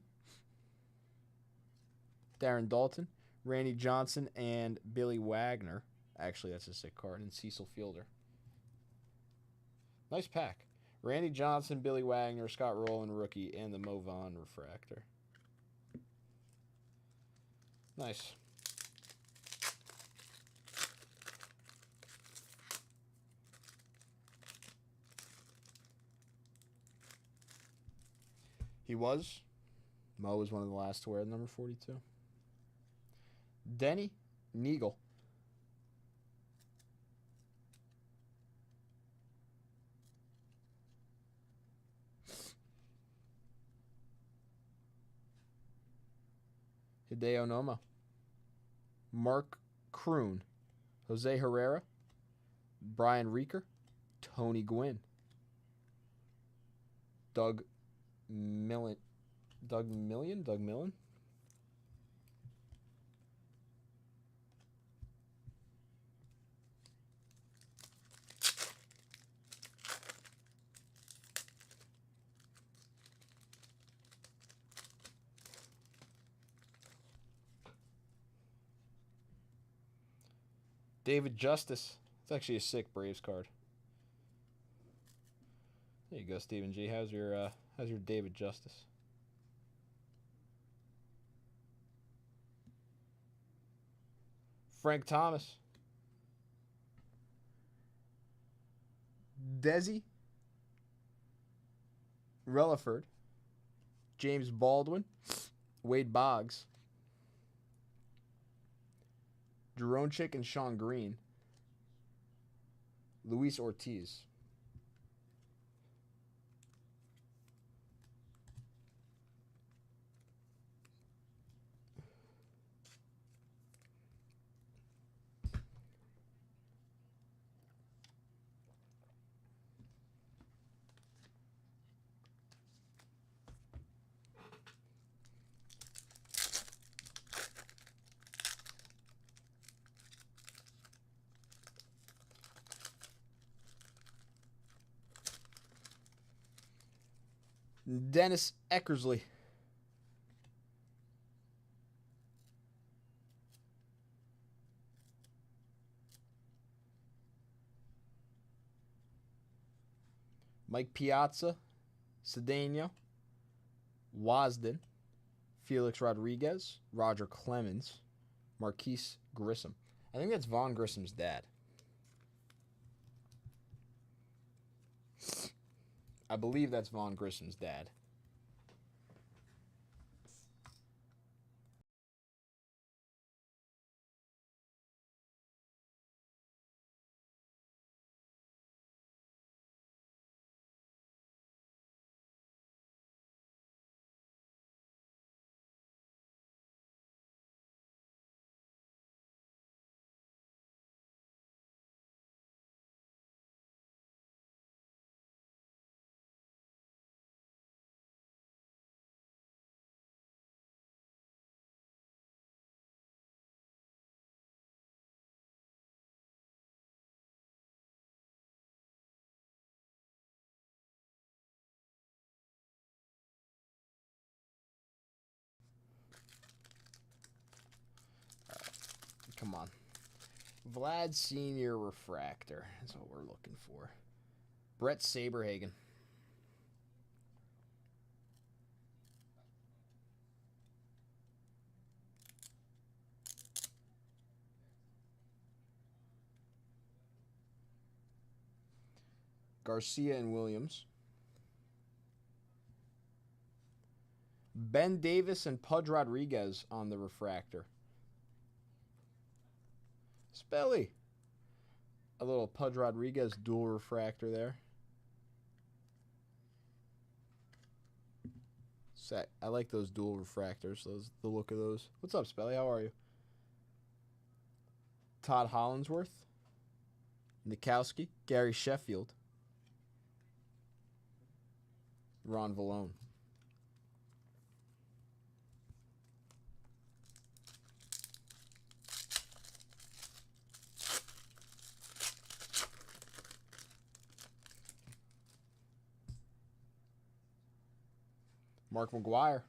Darren Dalton. Randy Johnson and Billy Wagner. Actually, that's a sick card. And Cecil Fielder. Nice pack. Randy Johnson, Billy Wagner, Scott Rowland rookie, and the Mo Vaughn refractor. Nice. He was. Mo was one of the last to wear the number 42. Denny Neagle. Hideo Nomo. Mark Kroon. Jose Herrera. Brian Reeker. Tony Gwynn. Doug Millen. Doug Millen? David Justice. It's actually a sick Braves card. There you go, Stephen G. How's your David Justice? Frank Thomas. Desi Relaford. James Baldwin. Wade Boggs. Jeronchik and Sean Green. Luis Ortiz. Dennis Eckersley. Mike Piazza. Cedeno. Wasden. Felix Rodriguez. Roger Clemens. Marquise Grissom. I think that's Vaughn Grissom's dad. I believe that's Vaughn Grissom's dad. Come on. Vlad Sr. Refractor. That's what we're looking for. Brett Saberhagen. Garcia and Williams. Ben Davis and Pudge Rodriguez on the refractor. Spelly. A little Pudge Rodriguez dual refractor there. I like those dual refractors. The look of those. What's up, Spelly? How are you? Todd Hollinsworth. Nikowski. Gary Sheffield. Ron Vallone. Mark McGuire.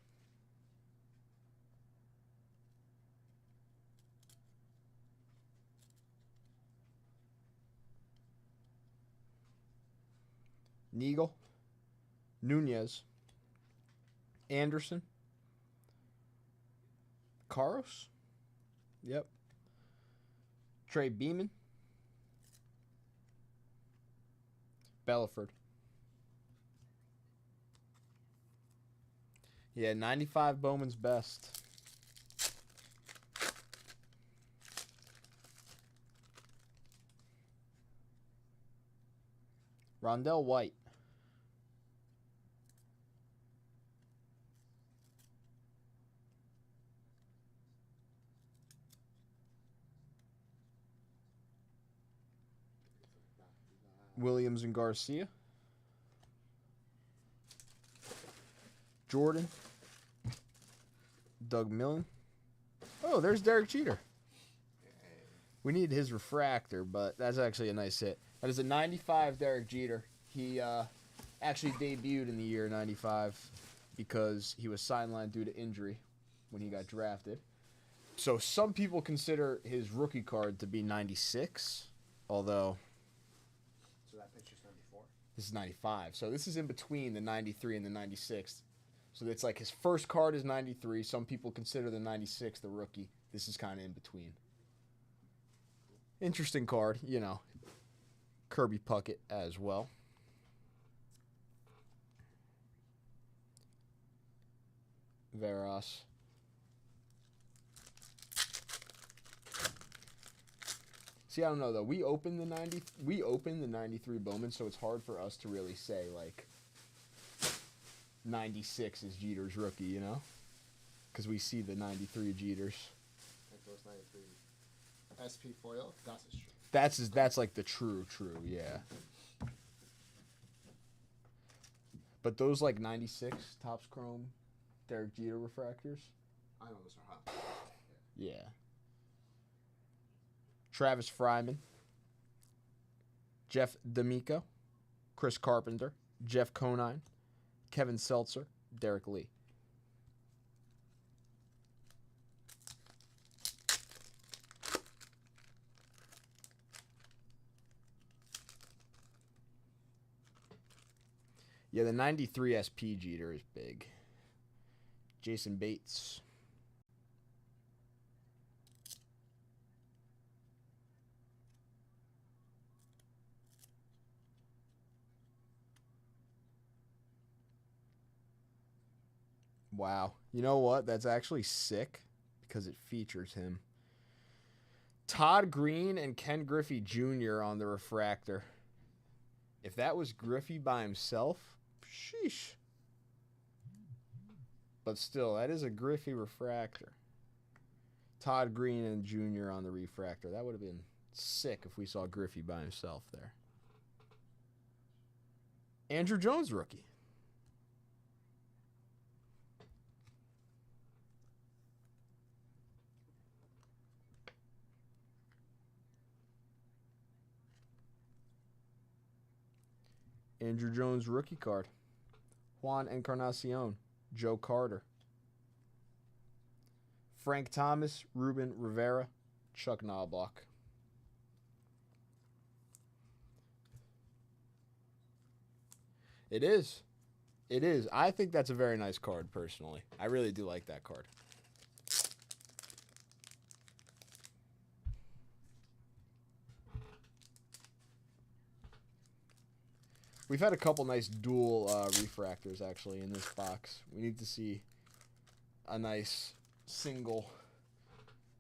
Neagle. Nunez. Anderson. Caros. Yep. Trey Beeman. Bellaford. Yeah, 95 Bowman's best. Rondell White. Williams and Garcia. Jordan. Doug Millen. Oh, there's Derek Jeter. We need his refractor, but that's actually a nice hit. That is a 95 Derek Jeter. He actually debuted in the year 95 because he was sidelined due to injury when he got drafted. So some people consider his rookie card to be 96, although... So that picture's 94? This is 95. So this is in between the 93 and the 96. So it's like his first card is 93. Some people consider the 96 the rookie. This is kind of in between. Interesting card, you know. Kirby Puckett as well. Veras. See, I don't know though. We opened the 93 Bowman, so it's hard for us to really say like 96 is Jeter's rookie, you know? Because we see the 93 Jeters. Like those 93 SP foil, that's his true. That's like the true, yeah. But those like 96 Topps Chrome Derek Jeter refractors. I know those are hot. Yeah. Travis Fryman. Jeff D'Amico. Chris Carpenter. Jeff Conine. Kevin Seltzer. Derek Lee. Yeah, the 93 SP Jeter is big. Jason Bates. Wow. You know what? That's actually sick because it features him. Todd Green and Ken Griffey Jr. on the refractor. If that was Griffey by himself, sheesh. But still, that is a Griffey refractor. Todd Green and Jr. on the refractor. That would have been sick if we saw Griffey by himself there. Andrew Jones rookie. Andrew Jones rookie card. Juan Encarnacion. Joe Carter. Frank Thomas. Ruben Rivera. Chuck Knobloch. It is. It is. I think that's a very nice card, personally. I really do like that card. We've had a couple nice dual refractors, actually, in this box. We need to see a nice single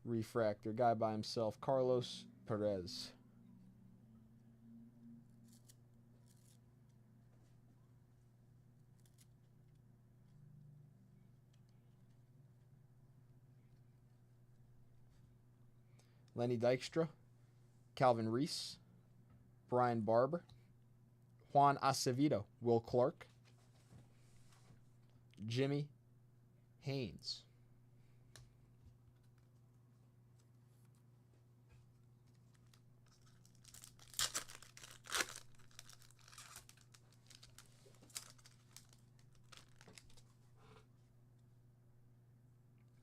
refractor. Guy by himself. Carlos Perez. Lenny Dykstra. Calvin Reese, Brian Barber, Juan Acevedo, Will Clark, Jimmy Haynes.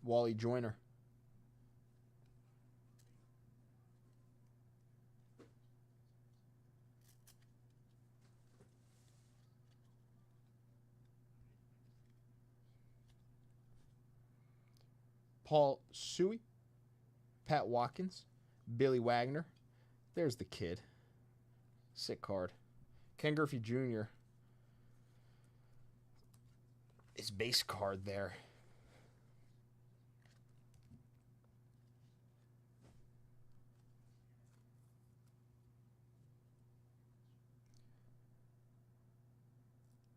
Wally Joyner. Paul Suey, Pat Watkins, Billy Wagner. There's the kid. Sick card. Ken Griffey Jr. His base card there.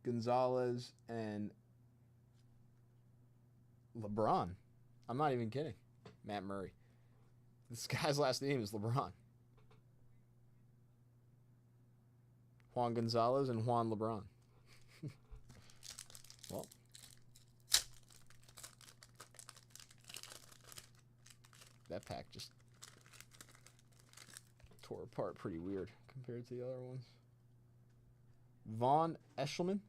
Gonzalez and LeBron. I'm not even kidding. Matt Murray. This guy's last name is LeBron. Juan Gonzalez and Juan LeBron. Well. That pack just tore apart pretty weird compared to the other ones. Vaughn Eshelman.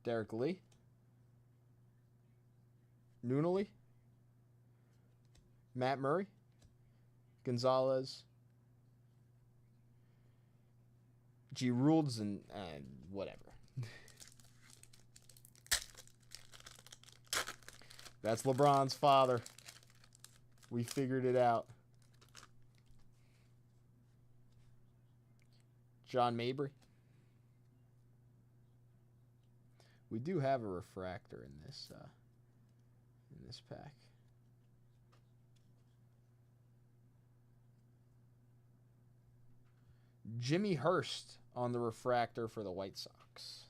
Derek Lee. Noonally. Matt Murray. Gonzalez. G. Rules and whatever. That's LeBron's father. We figured it out. John Mabry. We do have a refractor in this pack. Jimmy Hurst on the refractor for the White Sox.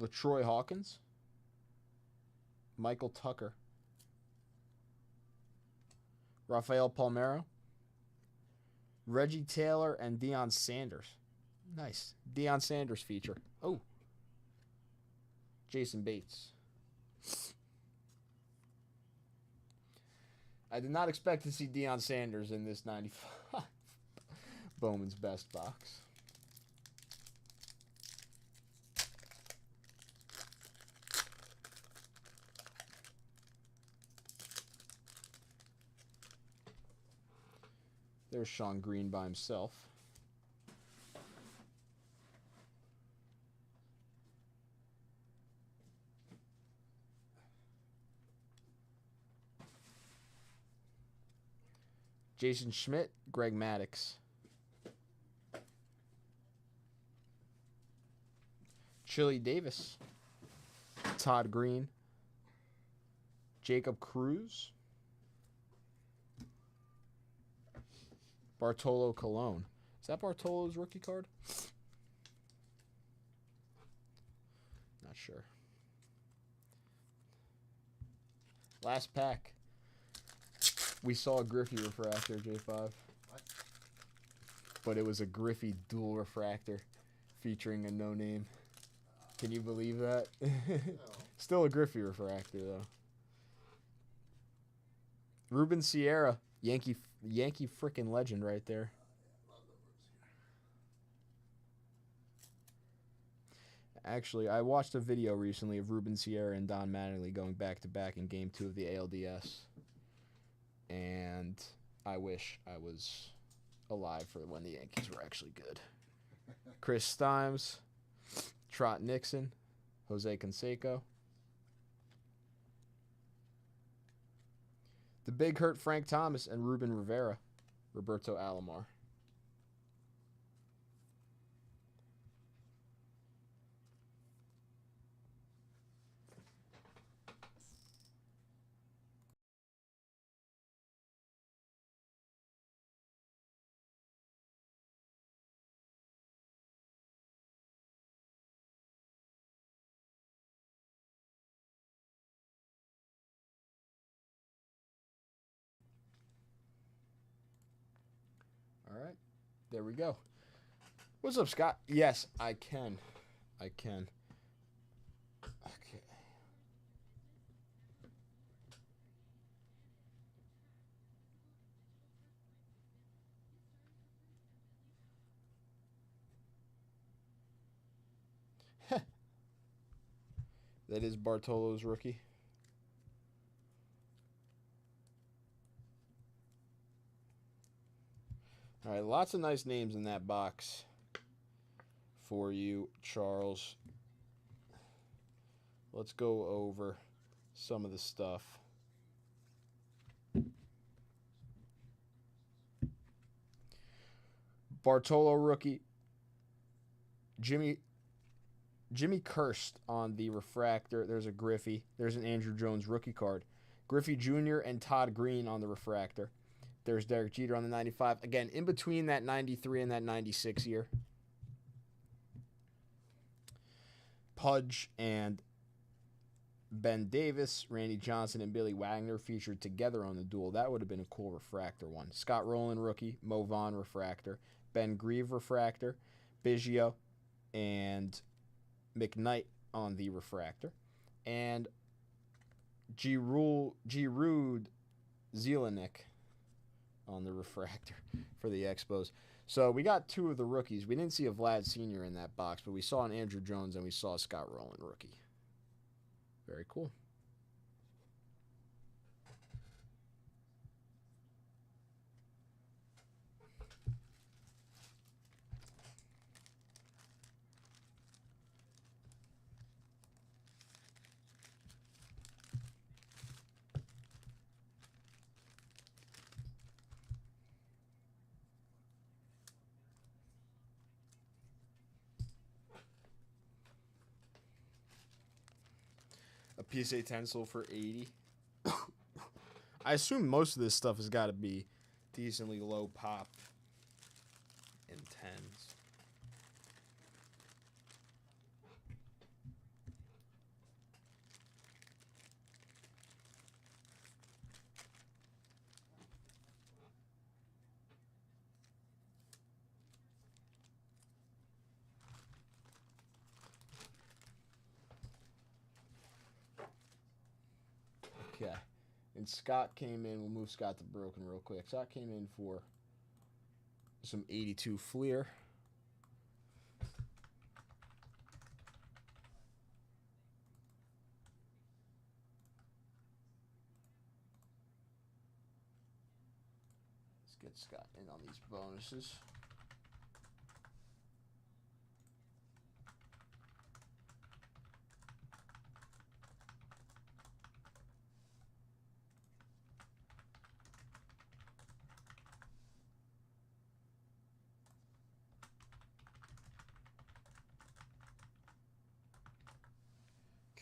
LaTroy Hawkins. Michael Tucker. Rafael Palmeiro. Reggie Taylor and Deion Sanders. Nice. Deion Sanders feature. Oh. Jason Bates. I did not expect to see Deion Sanders in this 95 Bowman's Best box. There's Sean Green by himself. Jason Schmidt, Greg Maddux. Chili Davis. Todd Green. Jacob Cruz. Bartolo Colon. Is that Bartolo's rookie card? Not sure. Last pack. We saw a Griffey refractor, J5. What? But it was a Griffey dual refractor featuring a no-name. Can you believe that? No. Still a Griffey refractor, though. Ruben Sierra, Yankee frickin' legend right there. Actually, I watched a video recently of Ruben Sierra and Don Mattingly going back-to-back in Game 2 of the ALDS. And I wish I was alive for when the Yankees were actually good. Chris Stimes, Trot Nixon, Jose Canseco. The Big Hurt Frank Thomas and Ruben Rivera, Roberto Alomar. There we go. What's up, Scott? Yes, I can. I can. Okay. That is Bartolo's rookie. All right, lots of nice names in that box for you, Charles. Let's go over some of the stuff. Bartolo rookie. Jimmy Kirst on the refractor. There's a Griffey. There's an Andrew Jones rookie card. Griffey Jr. and Todd Green on the refractor. There's Derek Jeter on the 95. Again, in between that 93 and that 96 year. Pudge and Ben Davis, Randy Johnson, and Billy Wagner featured together on the duel. That would have been a cool refractor one. Scott Rowland rookie. Mo Vaughn refractor. Ben Grieve refractor. Biggio and McKnight on the refractor. And Giroud Zelenik on the refractor for the Expos. So we got two of the rookies. We didn't see a Vlad Sr. in that box, but we saw an Andrew Jones and we saw a Scott Rowland rookie. Very cool. A PSA 10 sold for 80. I assume most of this stuff has got to be decently low pop in 10s. Okay. And Scott came in. We'll move Scott to broken real quick. Scott came in for some 82 Fleer. Let's get Scott in on these bonuses.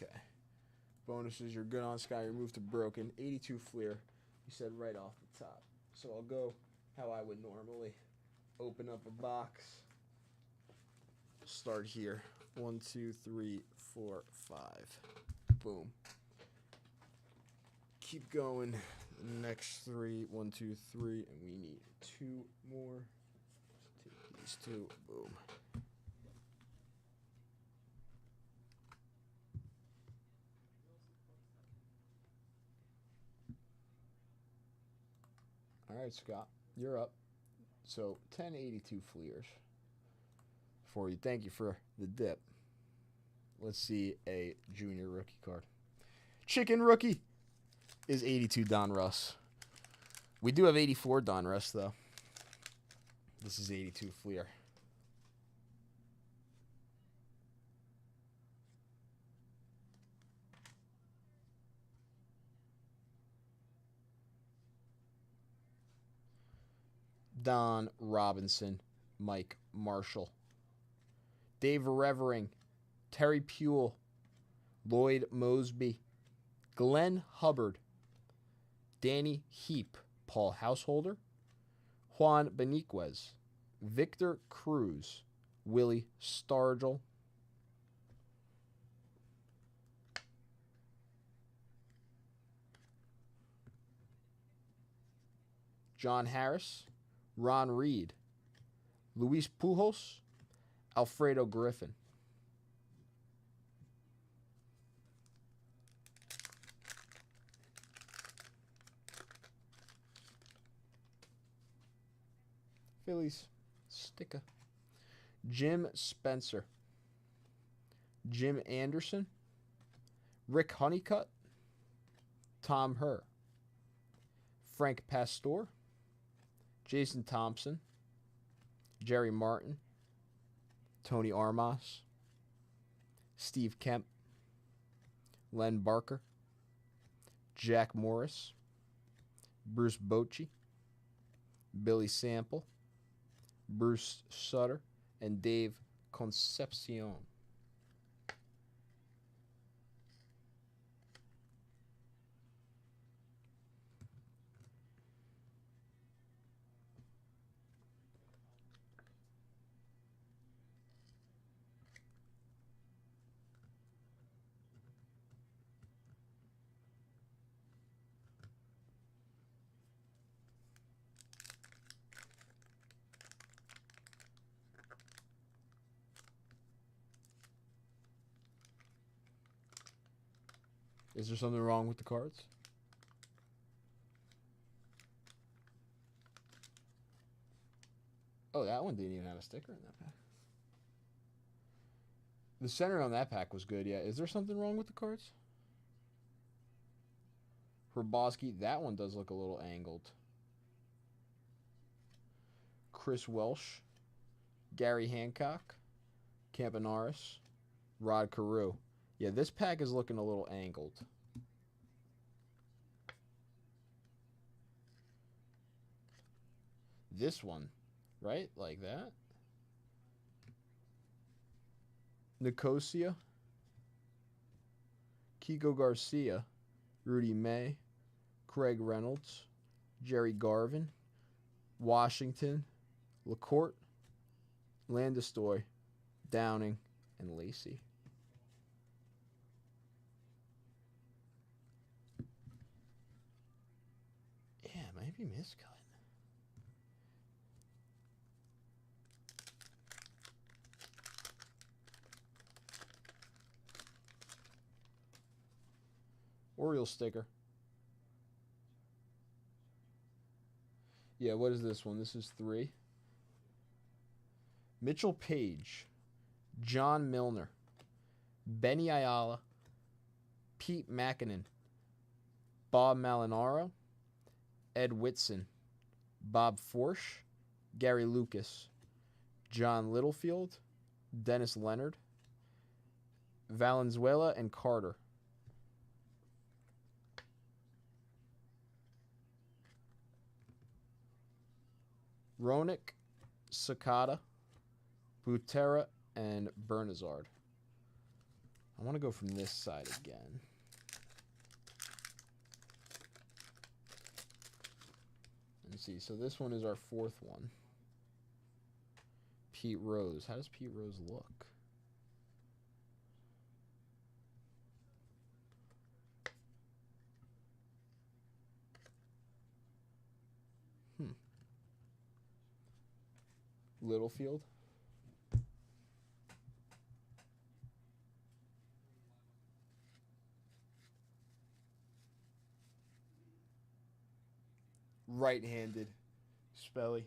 Okay. Bonuses, you're good on, Scott. You're moved to broken. 82 Fleer. You said right off the top. So I'll go how I would normally open up a box. Start here. 1, 2, 3, 4, 5. Boom. Keep going. Next 3. 1, 2, 3. And we need 2 more. Take these 2. Boom. All right, Scott, you're up. So 1082 Fleers for you. Thank you for the dip. Let's see a junior rookie card. Chicken rookie is 82 Don Russ. We do have 84 Don Russ, though. This is 82 Fleer. Don Robinson, Mike Marshall, Dave Revering, Terry Puel, Lloyd Mosby, Glenn Hubbard, Danny Heap, Paul Householder, Juan Beniquez, Victor Cruz, Willie Stargell, John Harris, Ron Reed, Luis Pujols, Alfredo Griffin. Phillies sticker. Jim Spencer, Jim Anderson, Rick Honeycutt, Tom Herr, Frank Pastor, Jason Thompson, Jerry Martin, Tony Armas, Steve Kemp, Len Barker, Jack Morris, Bruce Bochy, Billy Sample, Bruce Sutter, and Dave Concepcion. Is there something wrong with the cards? Oh, that one didn't even have a sticker in that pack. The center on that pack was good, yeah. Is there something wrong with the cards? Hrabosky, that one does look a little angled. Chris Welsh, Gary Hancock, Campanaris, Rod Carew. Yeah, this pack is looking a little angled. This one, right? Like that. Nicosia, Kiko Garcia, Rudy May, Craig Reynolds, Jerry Garvin, Washington, LaCourte, Landestoy, Downing, and Lacey. Yeah, it might be miscut. Orioles sticker. Yeah, what is this one? This is 3. Mitchell Page, John Milner, Benny Ayala, Pete Mackinnon, Bob Malinaro, Ed Whitson, Bob Forsch, Gary Lucas, John Littlefield, Dennis Leonard, Valenzuela, and Carter. Roenick, Sakata, Butera, and Bernazard. I want to go from this side again. Let's see. So this one is our 4th one. Pete Rose. How does Pete Rose look? Littlefield. Right-handed. Spelly.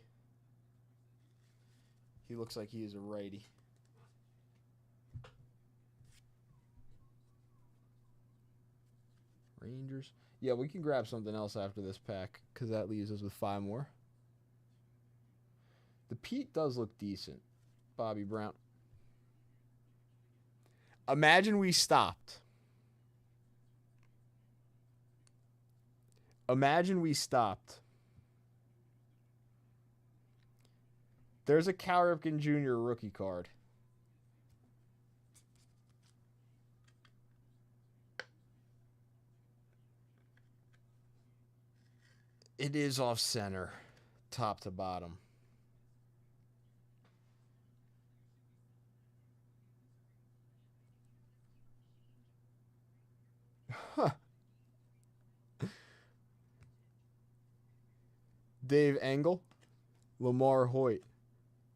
He looks like he is a righty. Rangers. Yeah, we can grab something else after this pack because that leaves us with 5 more. The Pete does look decent. Bobby Brown. Imagine we stopped. Imagine we stopped. There's a Cal Ripken Jr. rookie card. It is off center, top to bottom. Huh. Dave Engel, Lamar Hoyt,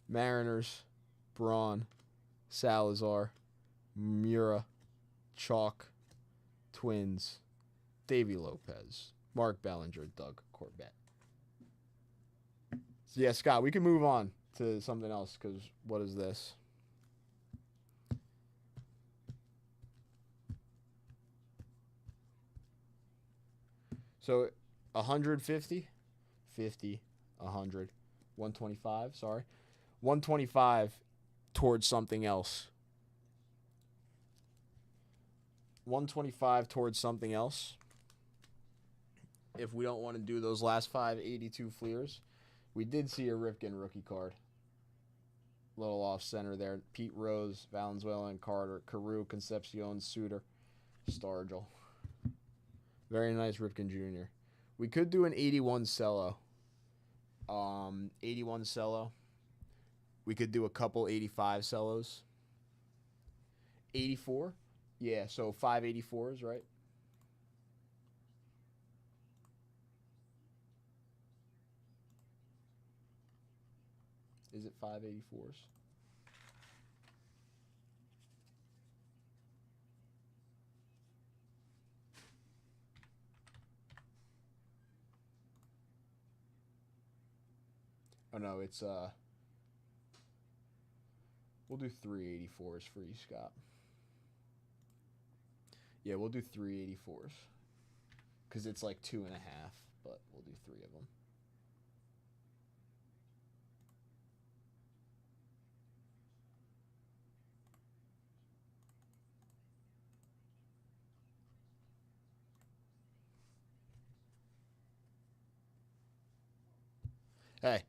Mariners, Braun, Salazar, Mura, Chalk, Twins, Davey Lopez, Mark Bellinger, Doug Corbett. So yeah, Scott, we can move on to something else because what is this? So 150, 50, 100, 125, sorry. 125 towards something else. 125 towards something else. If we don't want to do those last 5 82 Fleers, we did see a Ripken rookie card. Little off center there. Pete Rose, Valenzuela and Carter, Carew, Concepcion, Suter, Stargell. Very nice Ripken Jr. We could do an 81 cello. 81 cello. We could do a couple 85 cellos. 84? Yeah, so 5 84s, right? Is it 5 84s? Oh no, it's we'll do 3 84s for you, Scott. Yeah, we'll do 3 84s. Because it's like 2.5, but we'll do 3 of them. Hey,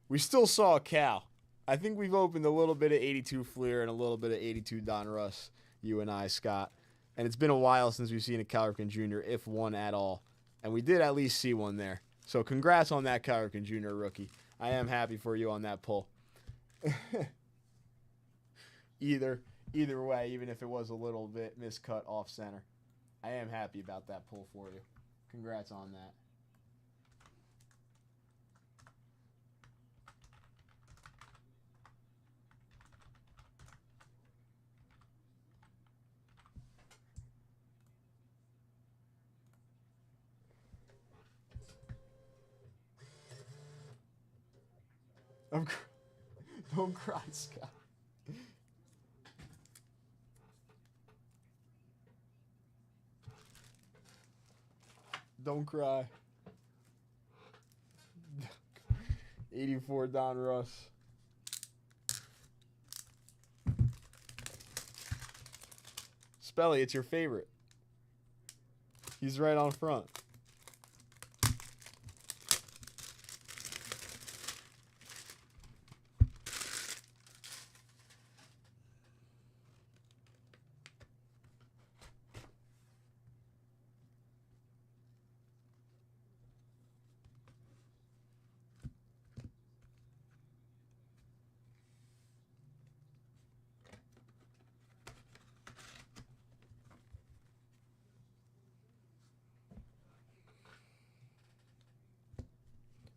we still saw a cow. I think we've opened a little bit of 82 Fleer and a little bit of 82 Don Russ, you and I, Scott. And it's been a while since we've seen a Cal Ripken Jr., if one at all. And we did at least see one there. So congrats on that Cal Ripken Jr. rookie. I am happy for you on that pull. Either way, even if it was a little bit miscut off center, I am happy about that pull for you. Congrats on that. Don't cry, Scott. Don't cry. 84 Don Russ. Spelly, it's your favorite. He's right on front.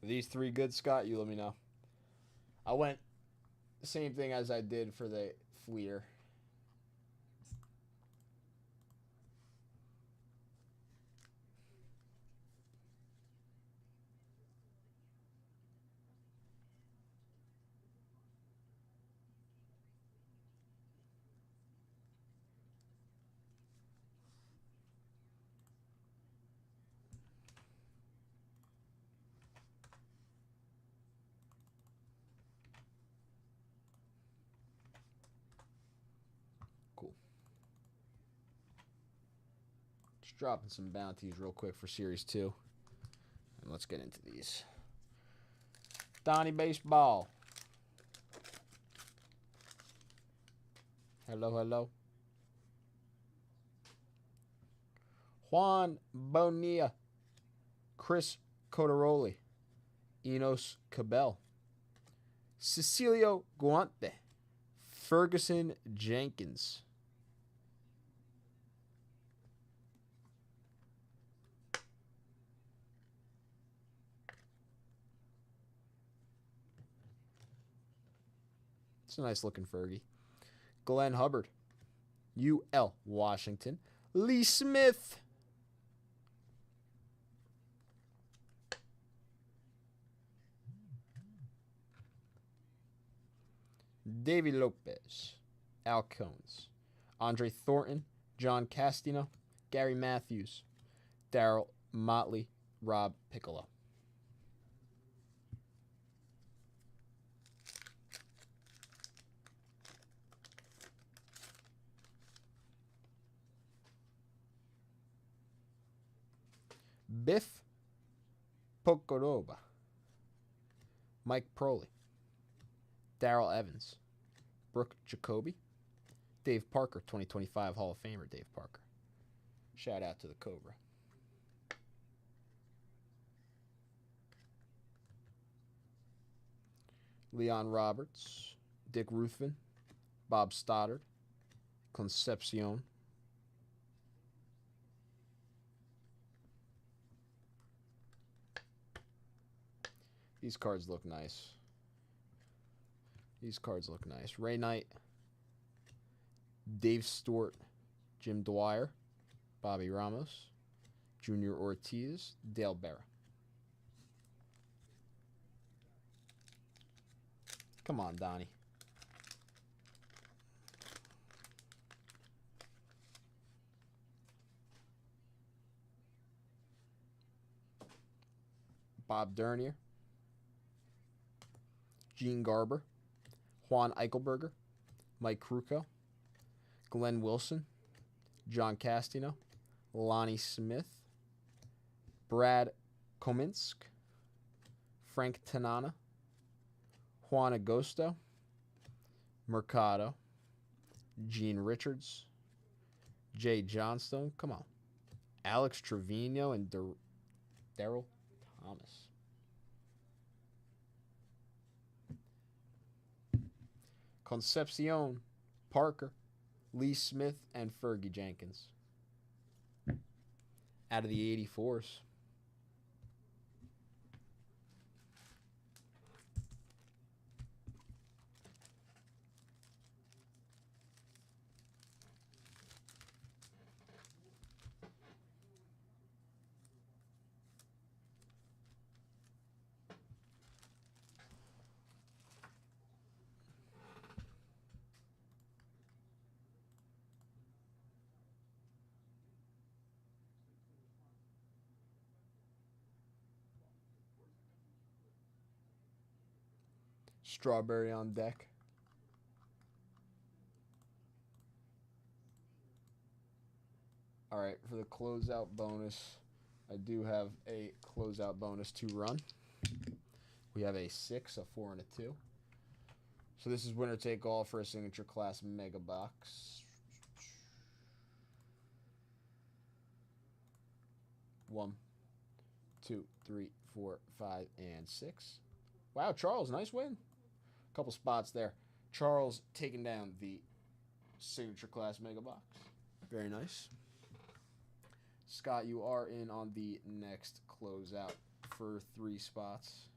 Are these 3 good, Scott? You let me know. I went the same thing as I did for the Fleer. Just dropping some bounties real quick for Series 2. And let's get into these. Donnie Baseball. Hello, hello. Juan Bonilla. Chris Cotaroli. Enos Cabell. Cecilio Guante. Ferguson Jenkins. It's a nice looking Fergie. Glenn Hubbard. UL Washington. Lee Smith. Davy Lopez. Al Cones. Andre Thornton. John Castino. Gary Matthews. Darryl Motley. Rob Piccolo. Biff Pocoroba. Mike Proley. Darrell Evans. Brooke Jacoby. Dave Parker, 2025 Hall of Famer Dave Parker. Shout out to the Cobra. Leon Roberts. Dick Ruthven. Bob Stoddard. Concepcion. These cards look nice. Ray Knight. Dave Stewart. Jim Dwyer. Bobby Ramos. Junior Ortiz. Dale Berra. Come on, Donnie. Bob Dernier. Gene Garber. Juan Eichelberger. Mike Krukow. Glenn Wilson. John Castino. Lonnie Smith. Brad Kominsk. Frank Tanana. Juan Agosto. Mercado. Gene Richards. Jay Johnstone. Come on. Alex Trevino and Daryl Thomas. Concepcion. Parker. Lee Smith and Fergie Jenkins. Out of the 84s. Strawberry on deck. All right, for the closeout bonus, I do have a closeout bonus to run. We have a 6, a 4, and a 2. So this is winner take all for a signature class mega box. 1, 2, 3, 4, 5, and 6. Wow, Charles, nice win. Couple spots there. Charles taking down the signature class mega box. Very nice. Scott, you are in on the next closeout for 3 spots.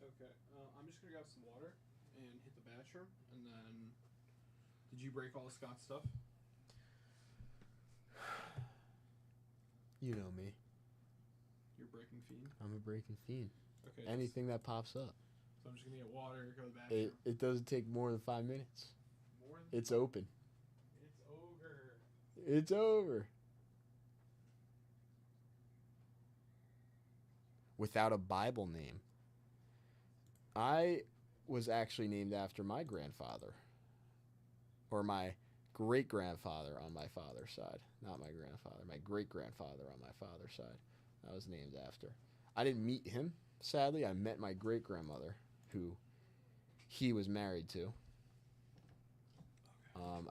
Okay. I'm just gonna grab some water and hit the bathroom, and then. Did you break all of Scott's stuff? You know me. You're a breaking fiend. I'm a breaking fiend. Okay. Anything that pops up. So I'm just gonna get water, go to the bathroom. It doesn't take more than 5 minutes. More than It's open. It's over. It's over. Without a Bible name. I was actually named after my grandfather. Or my great-grandfather on my father's side. Not my grandfather. My great-grandfather on my father's side. I was named after. I didn't meet him, sadly. I met my great-grandmother, who he was married to.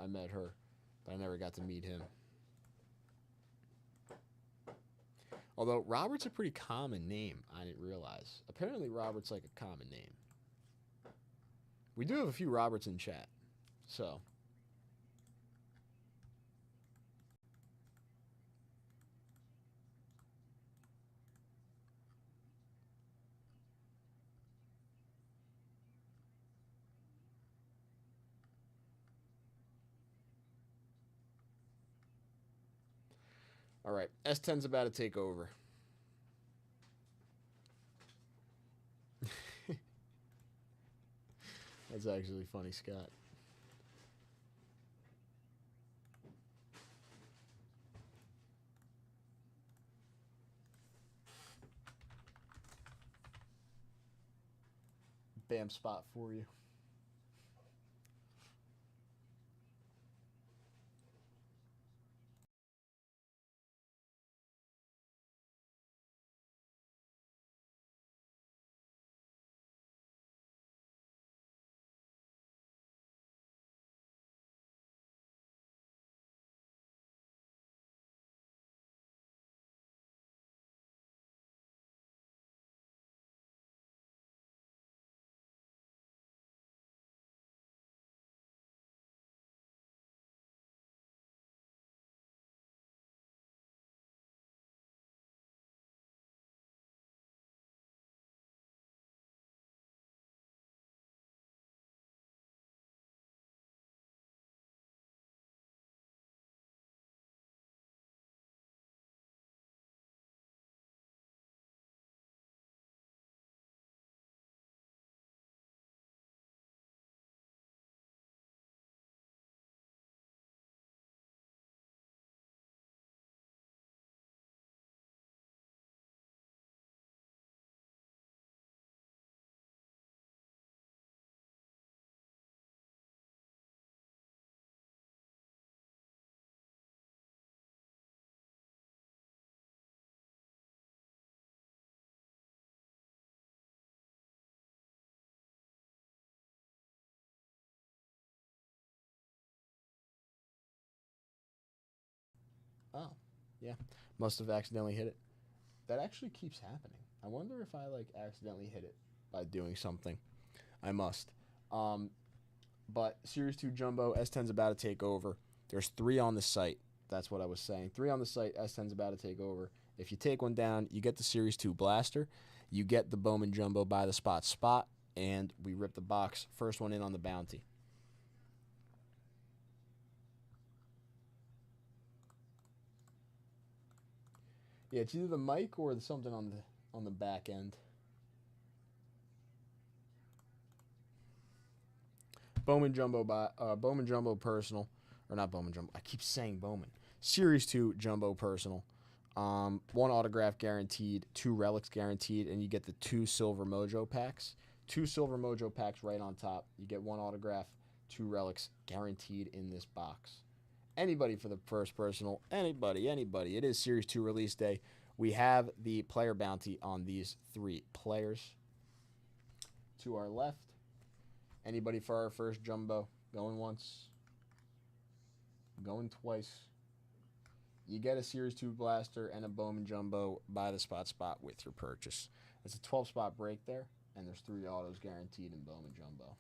I met her, but I never got to meet him. Although Robert's a pretty common name, I didn't realize. Apparently Robert's like a common name. We do have a few Roberts in chat, so... All right, S10's about to take over. That's actually funny, Scott. Bam spot for you. Oh, yeah. Must have accidentally hit it. That actually keeps happening. I wonder if I, like, accidentally hit it by doing something. I must. But Series 2 Jumbo, S10's about to take over. There's 3 on the site. That's what I was saying. 3 on the site, S10's about to take over. If you take one down, you get the Series 2 Blaster. You get the Bowman Jumbo by the spot, and we rip the box. First one in on the bounty. Yeah, it's either the mic or something on the back end. Bowman Jumbo Personal, or not Bowman Jumbo. I keep saying Bowman. Series 2 Jumbo Personal. 1 autograph guaranteed, 2 relics guaranteed, and you get the 2 Silver Mojo packs. 2 Silver Mojo packs right on top. You get 1 autograph, 2 relics guaranteed in this box. Anybody for the first personal. Anybody. It is Series 2 release day. We have the player bounty on these 3 players. To our left, anybody for our first jumbo? Going once. Going twice. You get a Series 2 Blaster and a Bowman Jumbo by the spot with your purchase. It's a 12-spot break there, and there's 3 autos guaranteed in Bowman Jumbo.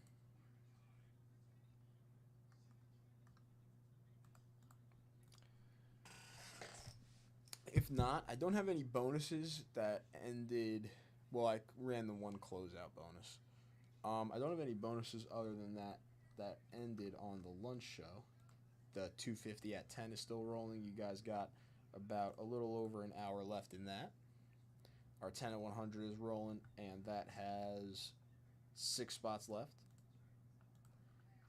If not, I don't have any bonuses that ended Well, I ran the one closeout bonus. I don't have any bonuses other than that ended on the lunch show. The 250 at 10 is still rolling. You guys got about a little over an hour left in that. Our 10 at 100 is rolling, and that has 6 spots left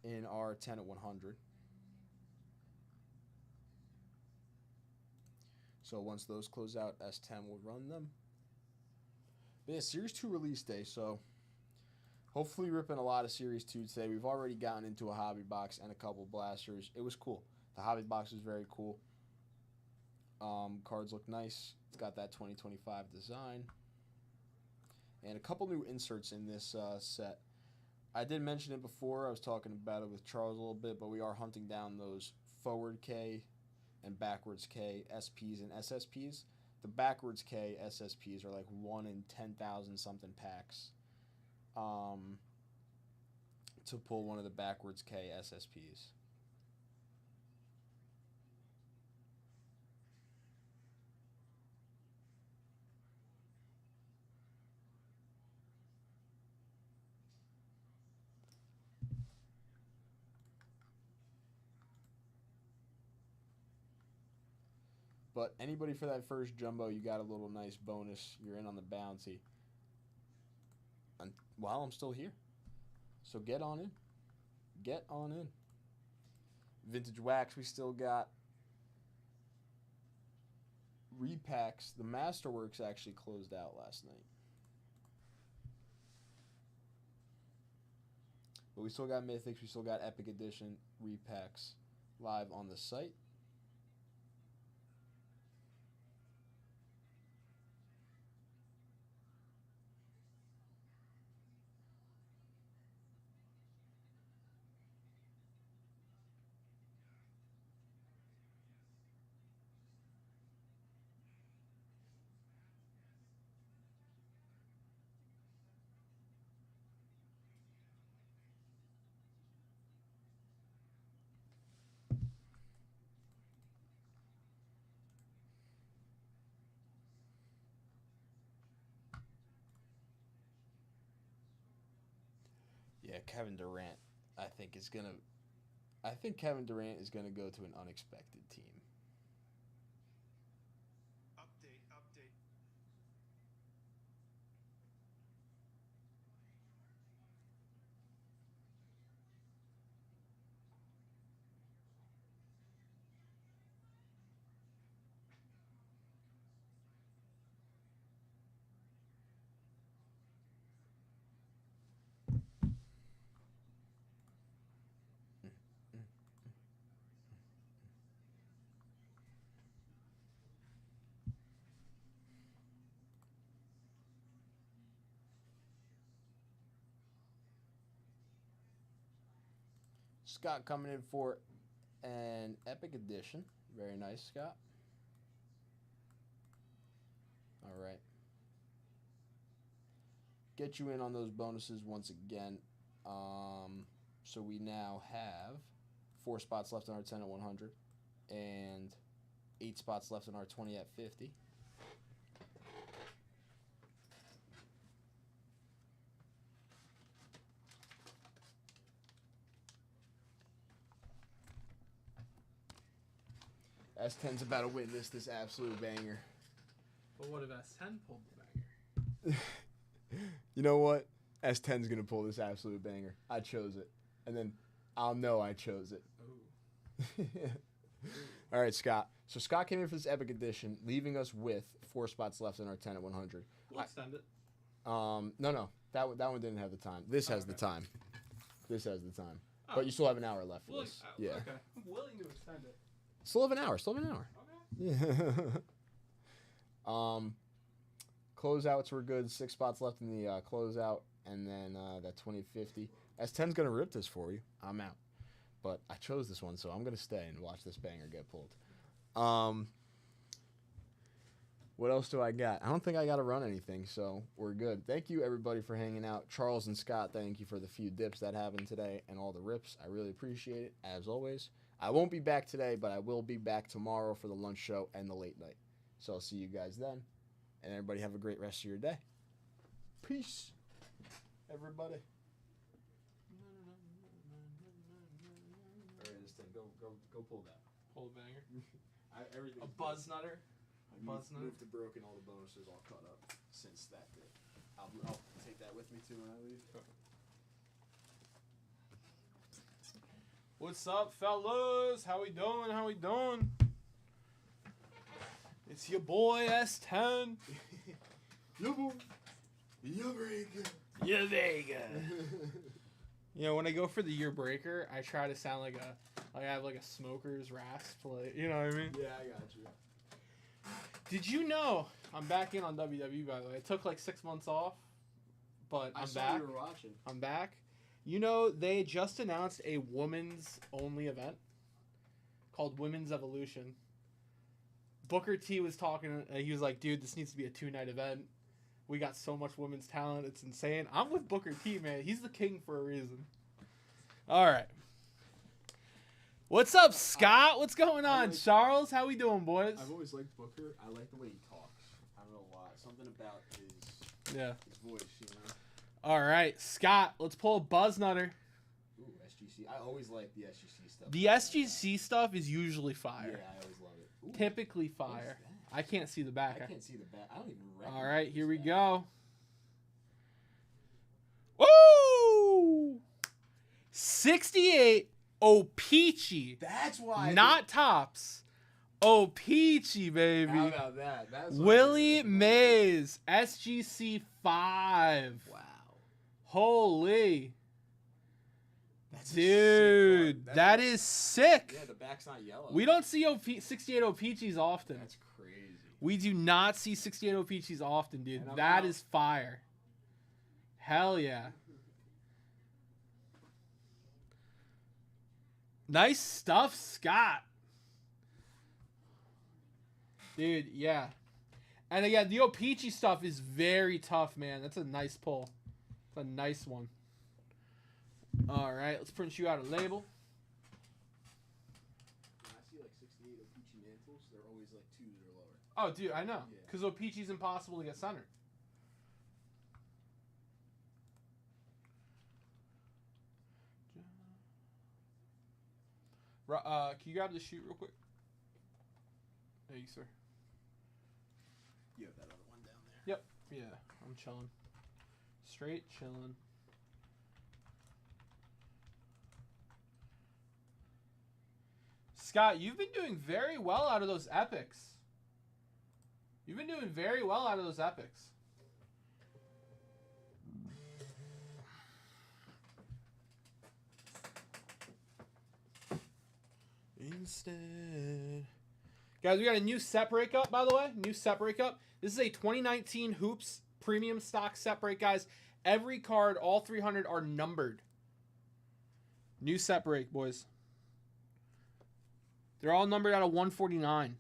in our 10 at 100. So once those close out, S10 will run them. But yeah, Series 2 release day, so hopefully ripping a lot of Series 2 today. We've already gotten into a hobby box and a couple blasters. It was cool. The hobby box was very cool. Cards look nice. It's got that 2025 design. And a couple new inserts in this set. I did mention it before. I was talking about it with Charles a little bit, but we are hunting down those forward K and backwards K SPs and SSPs. The backwards K SSPs are like 1 in 10,000 something packs to pull one of the backwards K SSPs. But anybody for that first jumbo, you got a little nice bonus. You're in on the bounty. And while I'm still here. So get on in. Get on in. Vintage Wax, we still got repacks. The Masterworks actually closed out last night. But we still got Mythics. We still got Epic Edition repacks live on the site. Yeah, Kevin Durant, I think Kevin Durant is gonna go to an unexpected team. Update. Scott coming in for an Epic Edition. Very nice, Scott. All right. Get you in on those bonuses once again. So we now have 4 spots left in our 10 at 100 and 8 spots left in our 20 at 50. S10's about to win this absolute banger. But what if S10 pulled the banger? You know what? S10's going to pull this absolute banger. I chose it. And then I'll know I chose it. Oh. All right, Scott. So Scott came in for this Epic Edition, leaving us with 4 spots left in our 10 at 100. We'll extend it. No. That one didn't have the time. This has the time. This has the time. Oh. But you still have an hour left for this. Yeah. Okay. I'm willing to extend it. Still have an hour. Okay. Yeah. Closeouts were good. 6 spots left in the closeout. And then that 2050. S10's going to rip this for you. I'm out. But I chose this one, so I'm going to stay and watch this banger get pulled. What else do I got? I don't think I got to run anything, so we're good. Thank you, everybody, for hanging out. Charles and Scott, thank you for the few dips that happened today and all the rips. I really appreciate it, as always. I won't be back today, but I will be back tomorrow for the lunch show and the late night. So I'll see you guys then. And everybody have a great rest of your day. Peace, everybody. All right, this thing. Go pull that. Pull the banger. Everything. A buzz nutter. Moved to broken. All the bonuses all caught up since that day. I'll take that with me too when I leave. What's up, fellas? How we doing? How we doing? It's your boy S10. Yo, boy. Yo, breaker. Yeah, Vega. You know, when I go for the year breaker, I try to sound like I have like a smoker's rasp. Like, you know what I mean? Yeah, I got you. Did you know I'm back in on WWE, by the way? I took like 6 months off, but I I'm saw back. you were watching. I'm back. You know, they just announced a women's only event called Women's Evolution. Booker T was talking, he was like, dude, this needs to be a 2-night event. We got so much women's talent. It's insane. I'm with Booker T, man. He's the king for a reason. All right. What's up, Scott? What's going on? Charles, how we doing, boys? I've always liked Booker. I like the way he talks. I don't know why. Something about his voice, you know? All right, Scott, let's pull a buzz nutter. Ooh, SGC. I always like the SGC stuff. The SGC stuff is usually fire. Yeah, I always love it. Ooh, Typically what is fire. that? I can't see the back. I can't see the back. I don't even recognize. All right, here we that. go. Woo! 68 O-Peachy. That's why. Not Tops. O-Peachy, baby. How about that? That's Willie Mays. SGC 5. Wow. Holy. That's Dude, that is sick. Yeah, the back's not yellow. We don't see 68 O-Peachy's often. That's crazy. We do not see 68 O-Peachy's often, dude. And I'm That out. is fire. Hell yeah. Nice stuff, Scott. Dude, yeah. And again, the O-Peachy stuff is very tough, man. That's a nice pull. It's a nice one. All right, let's print you out a label. When I see like 68 O-Peachy mantles, they're always like 2s or lower. Oh, dude, I know. Yeah. Because O-Peachy's impossible to get centered. Can you grab the sheet real quick? Thank you, sir. You have that other one down there. Yep. Yeah, I'm chilling. Straight chilling. Scott, you've been doing very well out of those epics. You've been doing very well out of those epics. Instead. Guys, we got a new set breakup, by the way. New set breakup. This is a 2019 Hoops premium stock set break, guys. Every card, all 300 are numbered. New set break, boys. They're all numbered out of 149.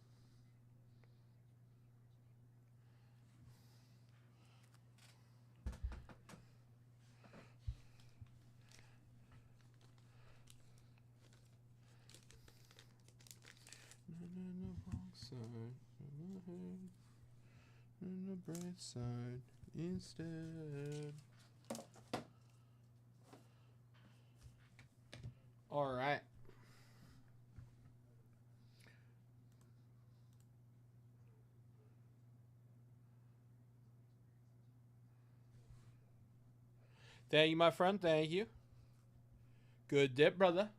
And the bright side instead. All right. Thank you, my friend. Thank you. Good dip, brother.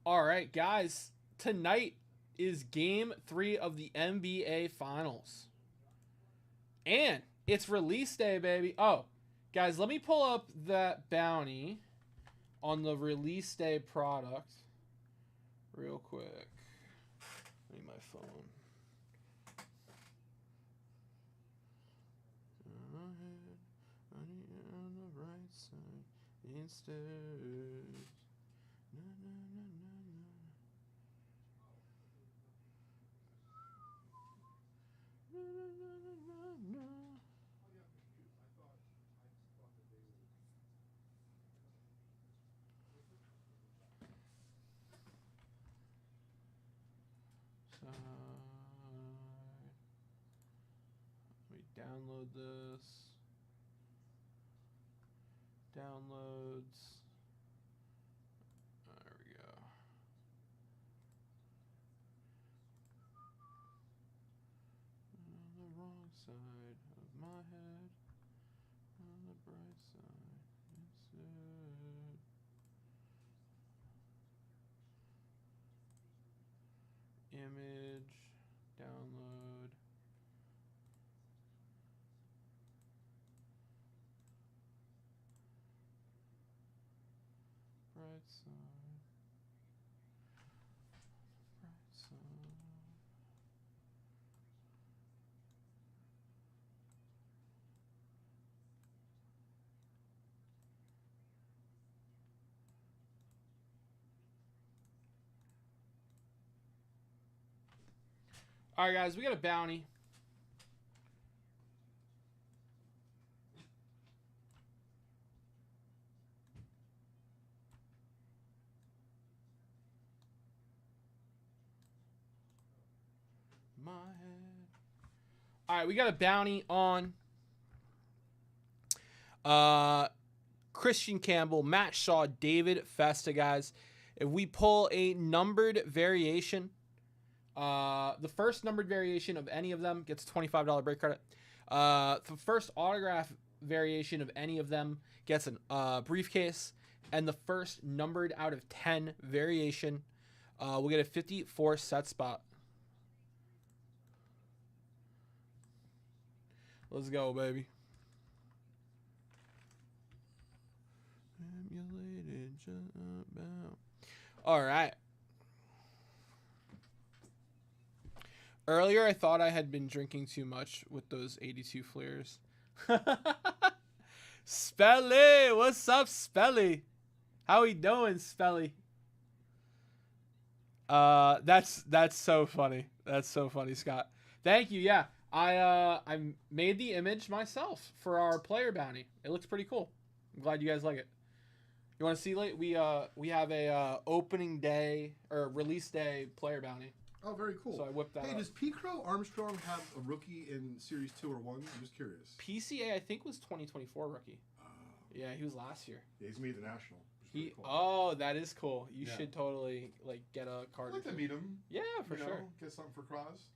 All right, guys. Tonight is Game 3 of the NBA Finals. And it's release day, baby. Oh, guys, let me pull up that bounty on the release day product real quick. I need my phone. On the right side instead. Na, na, na, na, na. Na, na, na, na, na. download this. Downloads. There we go. On the wrong side of my head. On the bright side instead. Image. Download. Bright side. Bright side. All right, guys, we got a bounty. My head. All right, we got a bounty on Christian Campbell, Matt Shaw, David Festa, guys. If we pull a numbered variation, the first numbered variation of any of them gets a $25 break credit. The first autograph variation of any of them gets a briefcase. And the first numbered out of 10 variation will get a 54 set spot. Let's go, baby. All right. Earlier, I thought I had been drinking too much with those 82 flares. Spelly, what's up, Spelly? How we doing, Spelly? That's so funny. That's so funny, Scott. Thank you. Yeah, I made the image myself for our player bounty. It looks pretty cool. I'm glad you guys like it. You want to see it? We have a opening day or release day player bounty. Oh, very cool. So I whipped that Hey, up. does P. Crow Armstrong have a rookie in Series 2 or 1? I'm just curious. PCA, I think, was 2024 rookie. Yeah, he was last year. Yeah, he's made the National. He Cool. Oh, that is cool. You Yeah. should totally get a card. I'd like to meet him. Yeah, for you know, sure. Get something for Cross.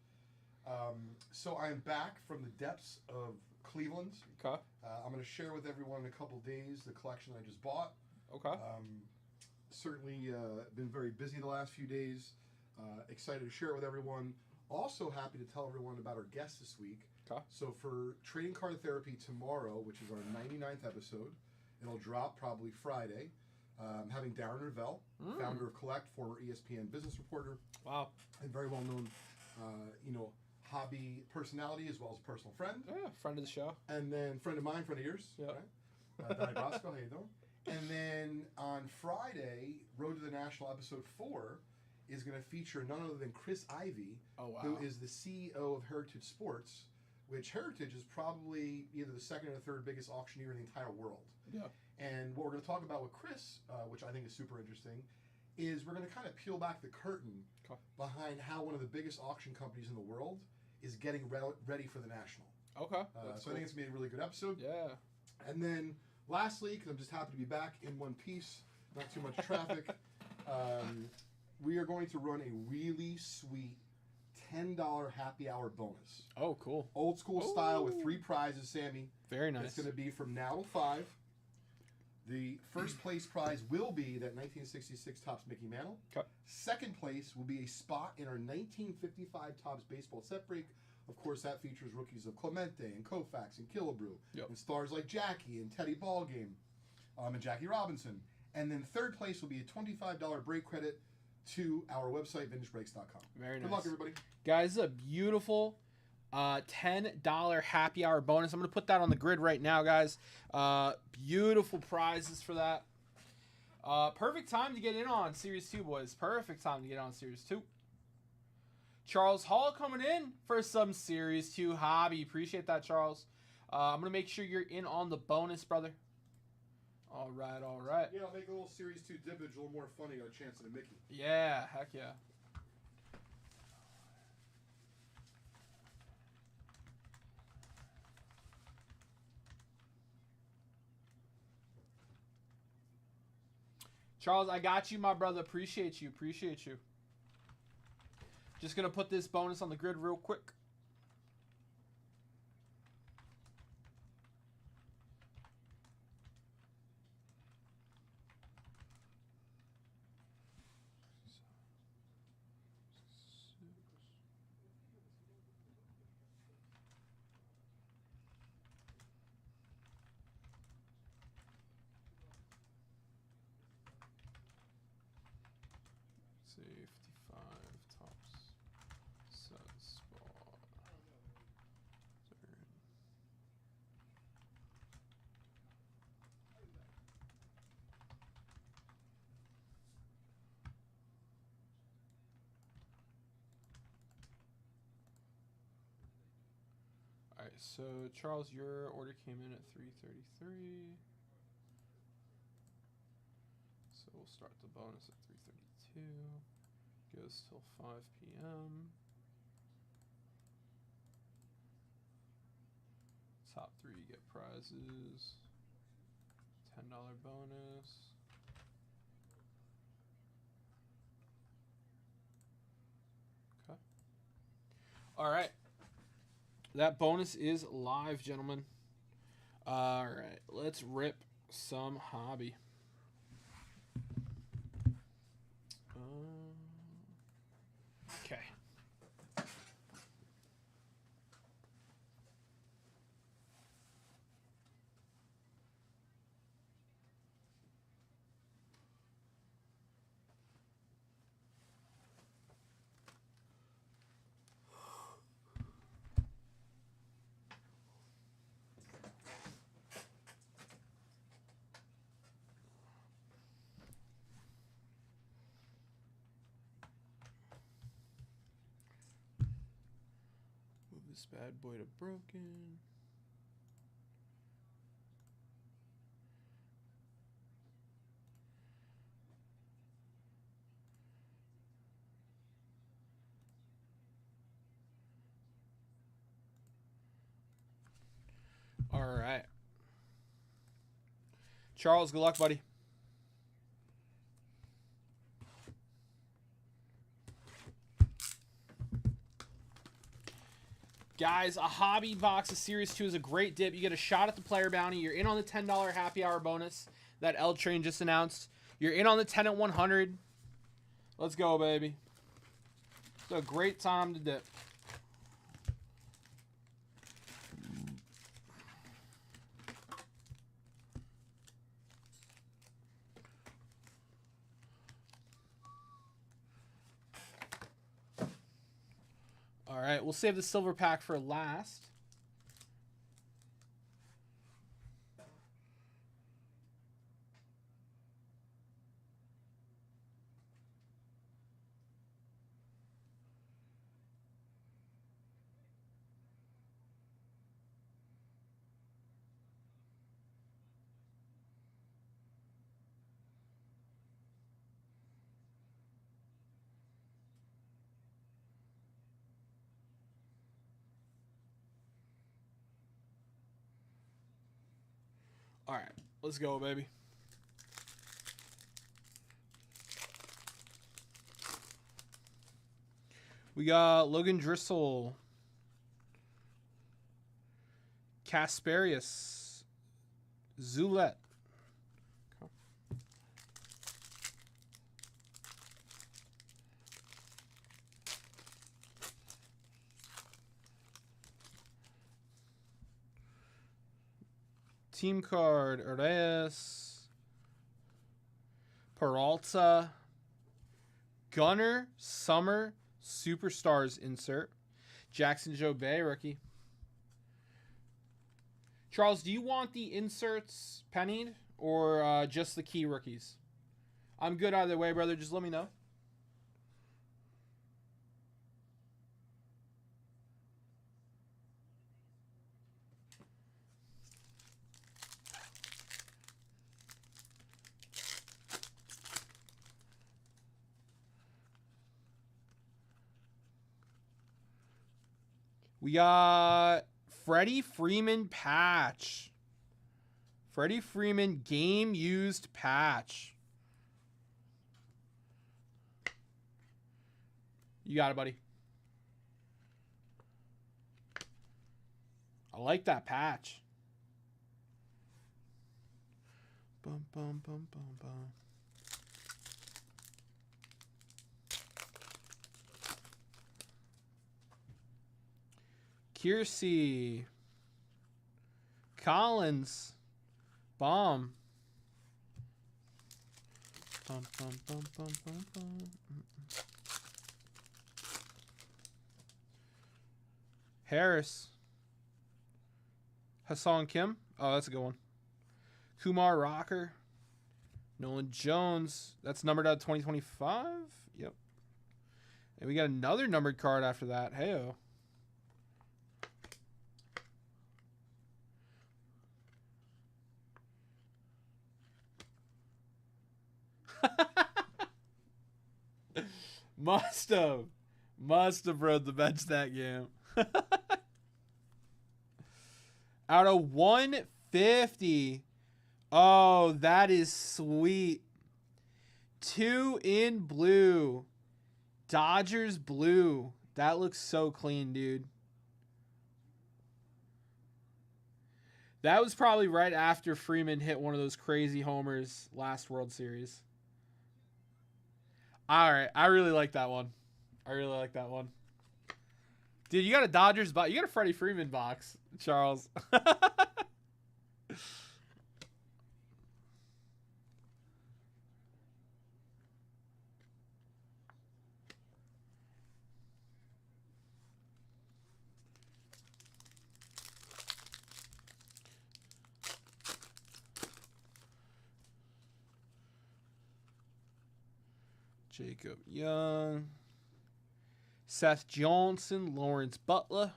So I'm back from the depths of Cleveland. Okay. I'm going to share with everyone in a couple days the collection I just bought. Okay. Certainly been very busy the last few days. Excited to share it with everyone. Also happy to tell everyone about our guest this week. Okay. So for Trading Card Therapy tomorrow, which is our 99th episode, it'll drop probably Friday. Having Darren Ravel, founder of Collect, former ESPN business reporter. Wow. And very well known, hobby personality as well as personal friend. Yeah, friend of the show. And then friend of mine, friend of yours. Yeah. Right? Donnie Brasco, how you doing? And then on Friday, Road to the National episode 4 is going to feature none other than Chris Ivey, who is the CEO of Heritage Sports, which Heritage is probably either the second or the third biggest auctioneer in the entire world. Yeah. And what we're going to talk about with Chris, which I think is super interesting, is we're going to kind of peel back the curtain behind how one of the biggest auction companies in the world is getting ready for the National. Okay. So I think it's going to be a really good episode. Yeah. And then lastly, because I'm just happy to be back in one piece, not too much traffic, we are going to run a really sweet $10 happy hour bonus. Oh, cool. Old school style with 3 prizes, Sammy. Very nice. It's going to be from now till 5. The first place prize will be that 1966 Topps Mickey Mantle. Okay. Second place will be a spot in our 1955 Topps Baseball Set Break. Of course, that features rookies of Clemente and Koufax and Killebrew, and stars like Jackie and Teddy Ballgame, and Jackie Robinson. And then third place will be a $25 break credit to our website, vintagebreaks.com. Very nice. Good luck, everybody. Guys, a beautiful $10 happy hour bonus. I'm going to put that on the grid right now, guys. Beautiful prizes for that. Perfect time to get in on Series 2, boys. Perfect time to get on Series 2. Charles Hall coming in for some Series 2 hobby. Appreciate that, Charles. I'm going to make sure you're in on the bonus, brother. All right, all right. Yeah, I'll make a little Series 2 dippage a little more funny. Got a chance at a Mickey. Yeah, heck yeah. Charles, I got you, my brother. Appreciate you. Appreciate you. Just going to put this bonus on the grid real quick. See, 55 tops. Set spot. Third. Alright, so Charles, your order came in at 333. So we'll start the bonus at 332. Goes till 5 p.m. Top 3 get prizes. $10 bonus. Okay. All right. That bonus is live, gentlemen. All right. Let's rip some hobby. Okay. Move this bad boy to broken. All right. Charles, good luck, buddy. Guys, a hobby box of Series 2 is a great dip. You get a shot at the player bounty. You're in on the $10 happy hour bonus that L Train just announced. You're in on the 10 at 100. Let's go, baby. It's a great time to dip. All right, we'll save the silver pack for last. All right, let's go, baby. We got Logan Driscoll, Kasperius, Zulette. Okay. Team card, Reyes, Peralta, Gunner, Summer, Superstars insert, Jackson Joe Bay, rookie. Charles, do you want the inserts pennied or just the key rookies? I'm good either way, brother. Just let me know. We got Freddie Freeman patch. Freddie Freeman game used patch. You got it, buddy. I like that patch. Bum, bum, bum, bum, bum. Kiersey. Collins. Bomb. Bum, bum, bum, bum, bum, bum. Harris. Hassan Kim. Oh, that's a good one. Kumar Rocker. Nolan Jones. That's numbered out 2025. Yep. And we got another numbered card after that. Heyo. Must have rode the bench that game. Out of 150. Oh, that is sweet. 2 in blue. Dodgers blue. That looks so clean, dude. That was probably right after Freeman hit one of those crazy homers last World Series. All right, I really like that one. Dude, you got a Dodgers box. You got a Freddie Freeman box, Charles. Jacob Young. Seth Johnson. Lawrence Butler.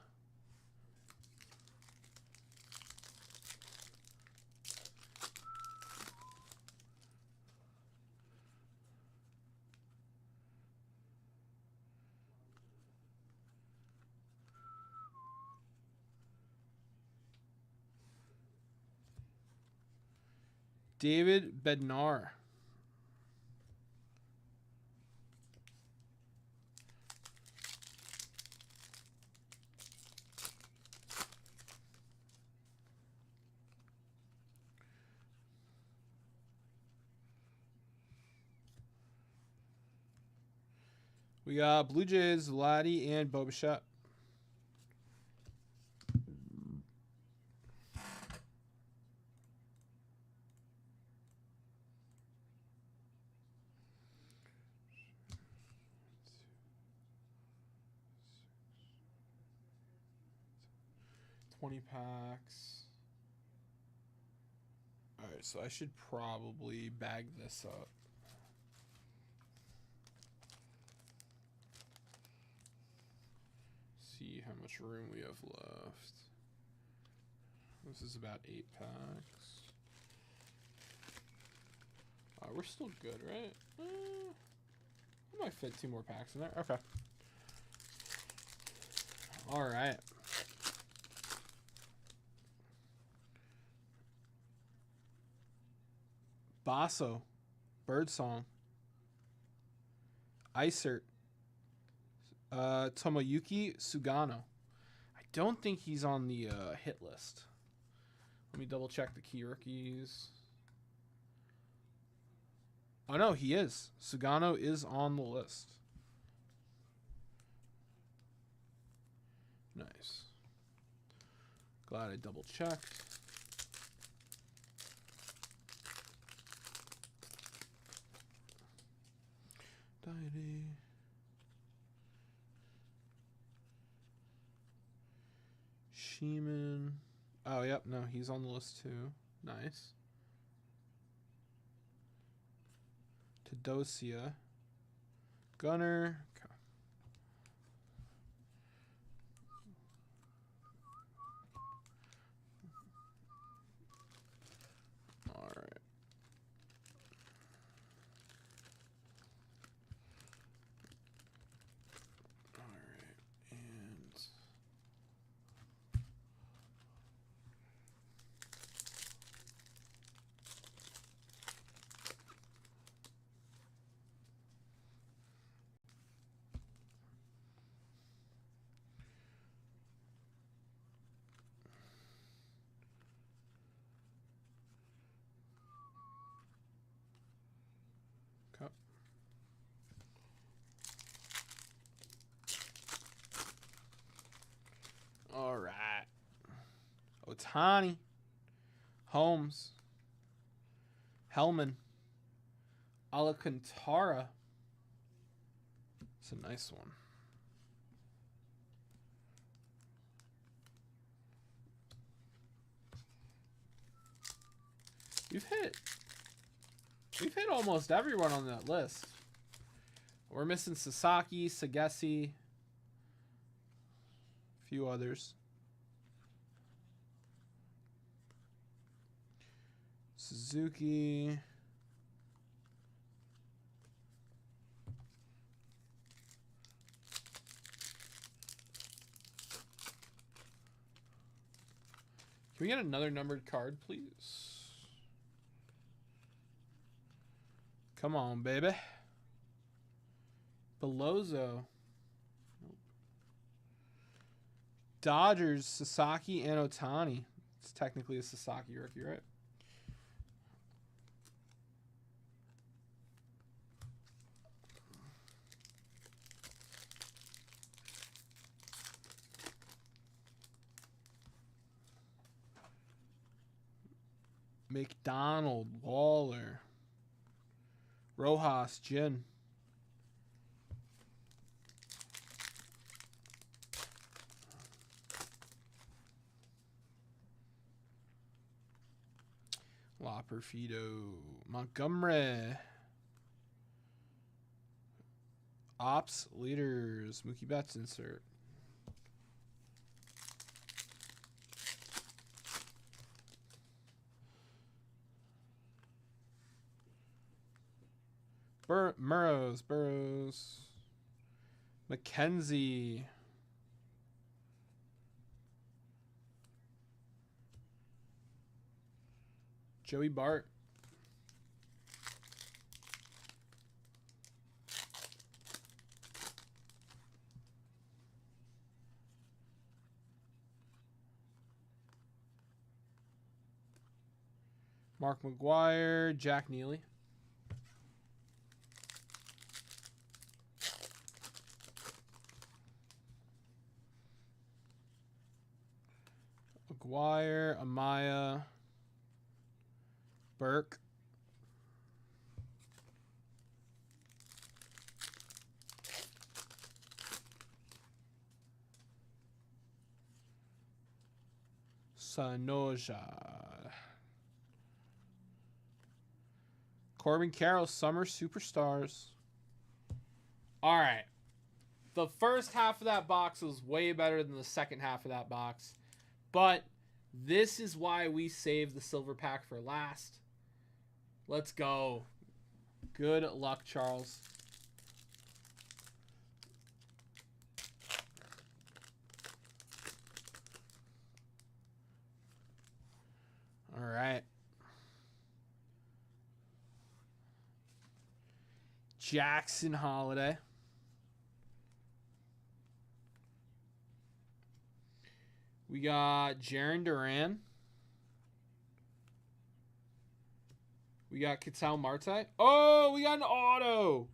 David Bednar. We got Blue Jays, Vladdy, and Bo Bichette. $20 packs. All right, so I should probably bag this up. See how much room we have left. This is about 8 packs. We're still good, right? I might fit 2 more packs in there. Okay. All right. Basso, Birdsong, Isert, Tomoyuki Sugano. I don't think he's on the hit list. Let me double check the key rookies. Oh no, he is. Sugano is on the list. Nice. Glad I double checked. Deity. Sheeman. Oh, yep. No, he's on the list too. Nice. Tedosia. Gunner. Okay. All right. Otani. Holmes. Hellman. Alcantara. It's a nice one. We've hit almost everyone on that list. We're missing Sasaki, Sagesi, a few others. Suzuki. Can we get another numbered card, please? Come on, baby. Belozzo. Nope. Dodgers, Sasaki, and Otani. It's technically a Sasaki rookie, right? McDonald, Waller, Rojas, Jin. Loperfido, Montgomery. Ops leaders, Mookie Betts insert. Burrows. McKenzie. Joey Bart. Mark McGuire, Jack Neely. McGuire, Amaya, Burke. Sanoja. Corbin Carroll, Summer Superstars. All right. The first half of that box was way better than the second half of that box. But this is why we saved the silver pack for last. Let's go. Good luck, Charles. All right. Jackson Holiday. We got Jarren Duran. We got Ketel Marte. Oh, we got an auto.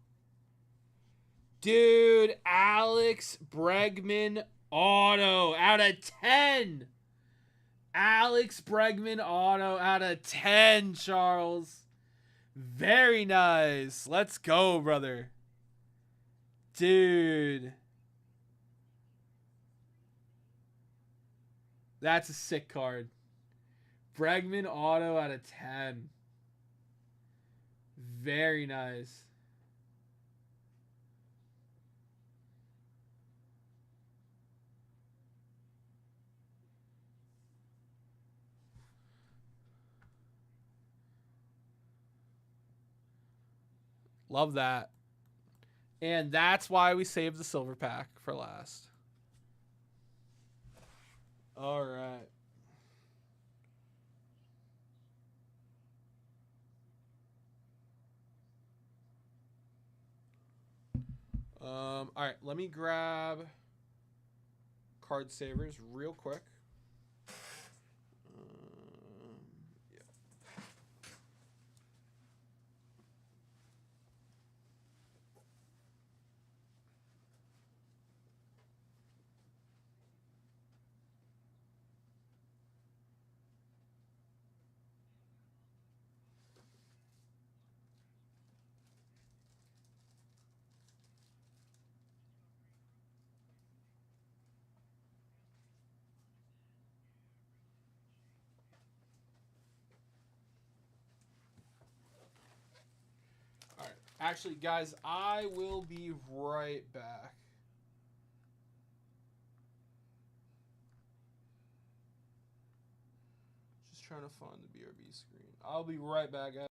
Dude, Alex Bregman auto out of 10. Alex Bregman auto out of 10, Charles. Very nice. Let's go, brother. Dude. That's a sick card. Bregman auto out of 10. Very nice. Love that. And that's why we saved the silver pack for last. All right. All right, let me grab card savers real quick. Yeah. Actually, guys, I will be right back. Just trying to find the BRB screen. I'll be right back, guys.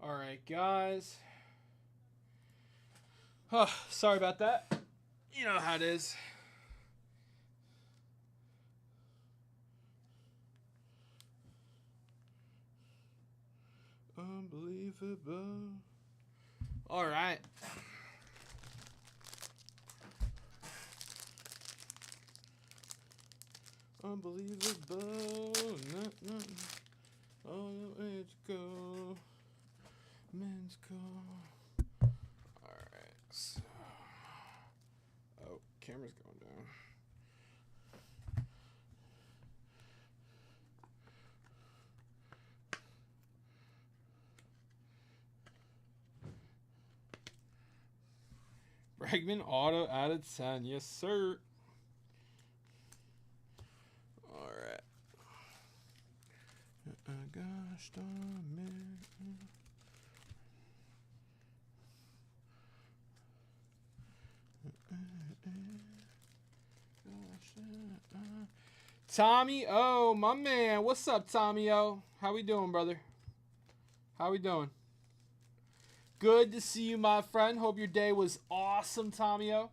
All right, guys. Oh, sorry about that. You know how it is. Unbelievable. All right. Unbelievable. Oh, let's go. Men's go. Alright. So. Oh, camera's going down. Bregman auto added 10. Yes, sir. Alright. Gosh darn it. Tommy O, my man. What's up, Tommy O? How we doing, brother? How we doing? Good to see you, my friend. Hope your day was awesome, Tommy O.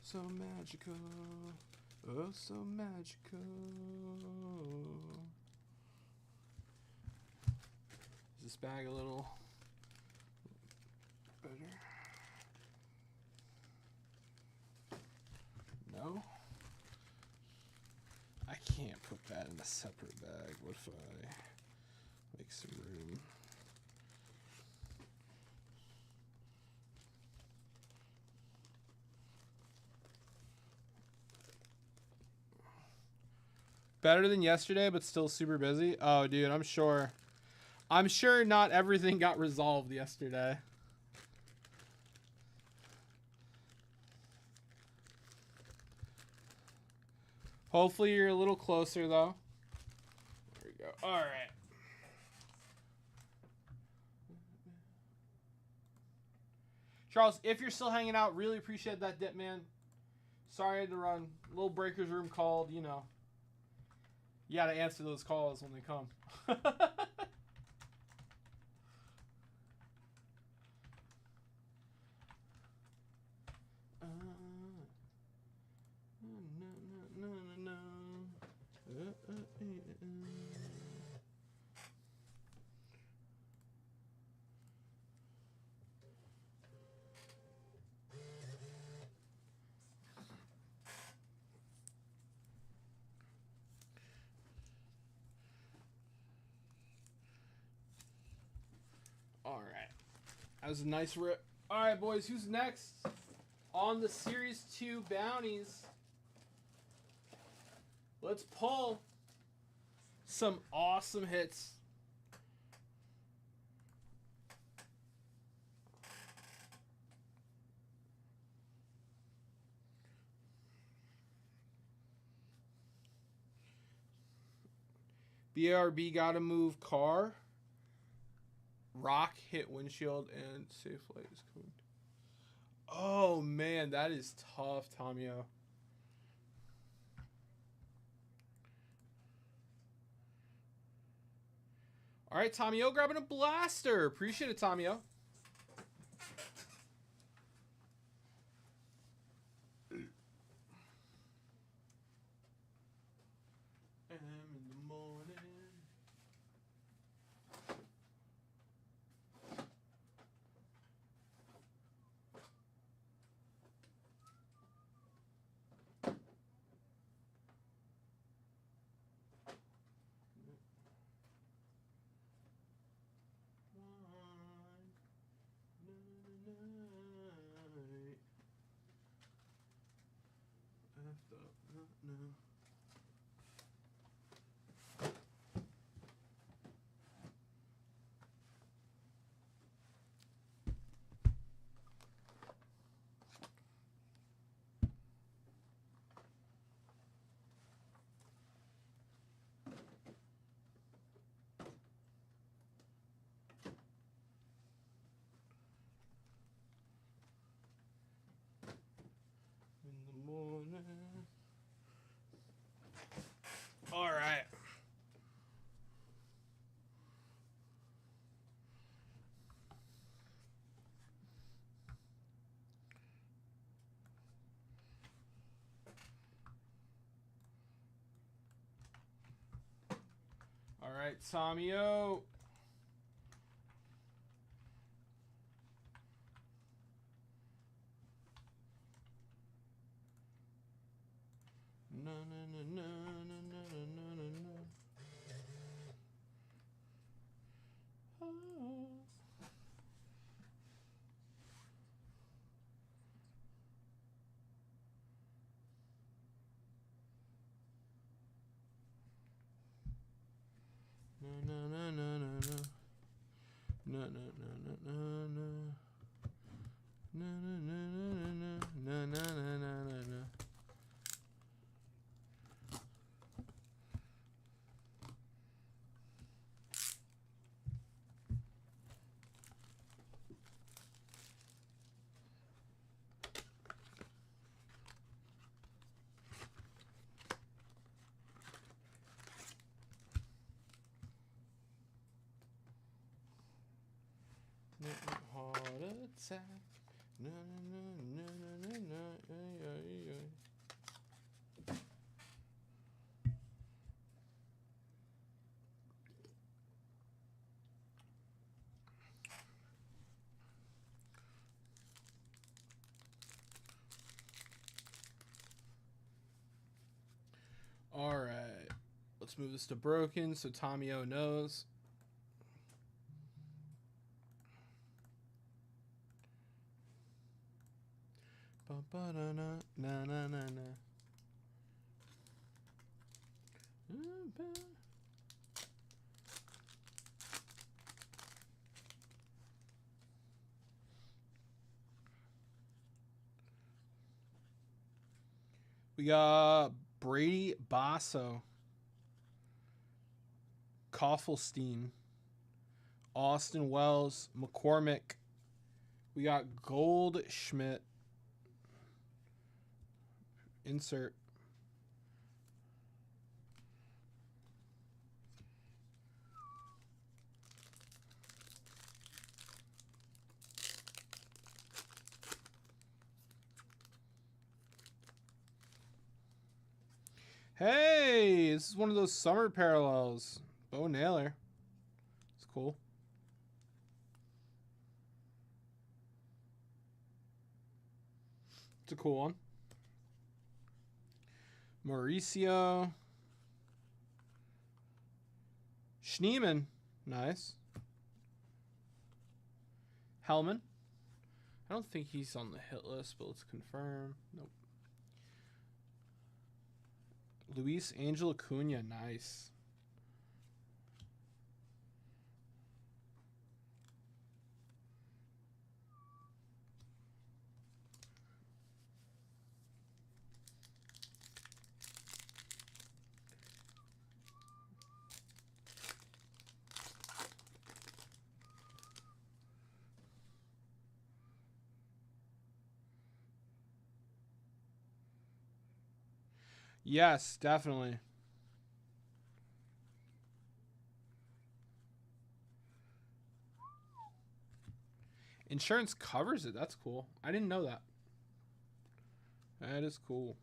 So magical. Oh, so magical. Is this bag a little better? No? I can't put that in a separate bag. What if I make some room? Better than yesterday, but still super busy. Oh, dude, I'm sure not everything got resolved yesterday. Hopefully you're a little closer, though. There we go. All right. Charles, if you're still hanging out, really appreciate that dip, man. Sorry I had to run. Little breakers room called, you know. You got to answer those calls when they come. All right. That was a nice rip. All right, boys. Who's next on the Series 2 bounties? Let's pull some awesome hits. BRB got to move car. Rock hit windshield and safe light is coming. Oh, man, that is tough, Tomio. All right, Tomio grabbing a blaster. Appreciate it, Tomio. In the morning. In the morning. right, Tommy O. No, no, no, no, no, no, no, no, no. Oh. No, no, no, no, no, no. No, no, no, no, no, no. No, no, no, no, no, no, no, no, no, no. Heart attack. No, no, no, no, no, no, ay, ay, ay. All right, let's move this to broken so Tommy O knows. Ba-ba-da-na-na-na-na. We got Brady Basso, Koffelstein, Austin Wells, McCormick. We got Goldschmidt. Insert. Hey, this is one of those summer parallels. Bo Naylor. It's cool. It's a cool one. Mauricio. Schneemann. Nice. Hellman. I don't think he's on the hit list, but let's confirm. Nope. Luis Angel Acuna. Nice. Yes, definitely. Insurance covers it. That's cool. I didn't know that. That is cool.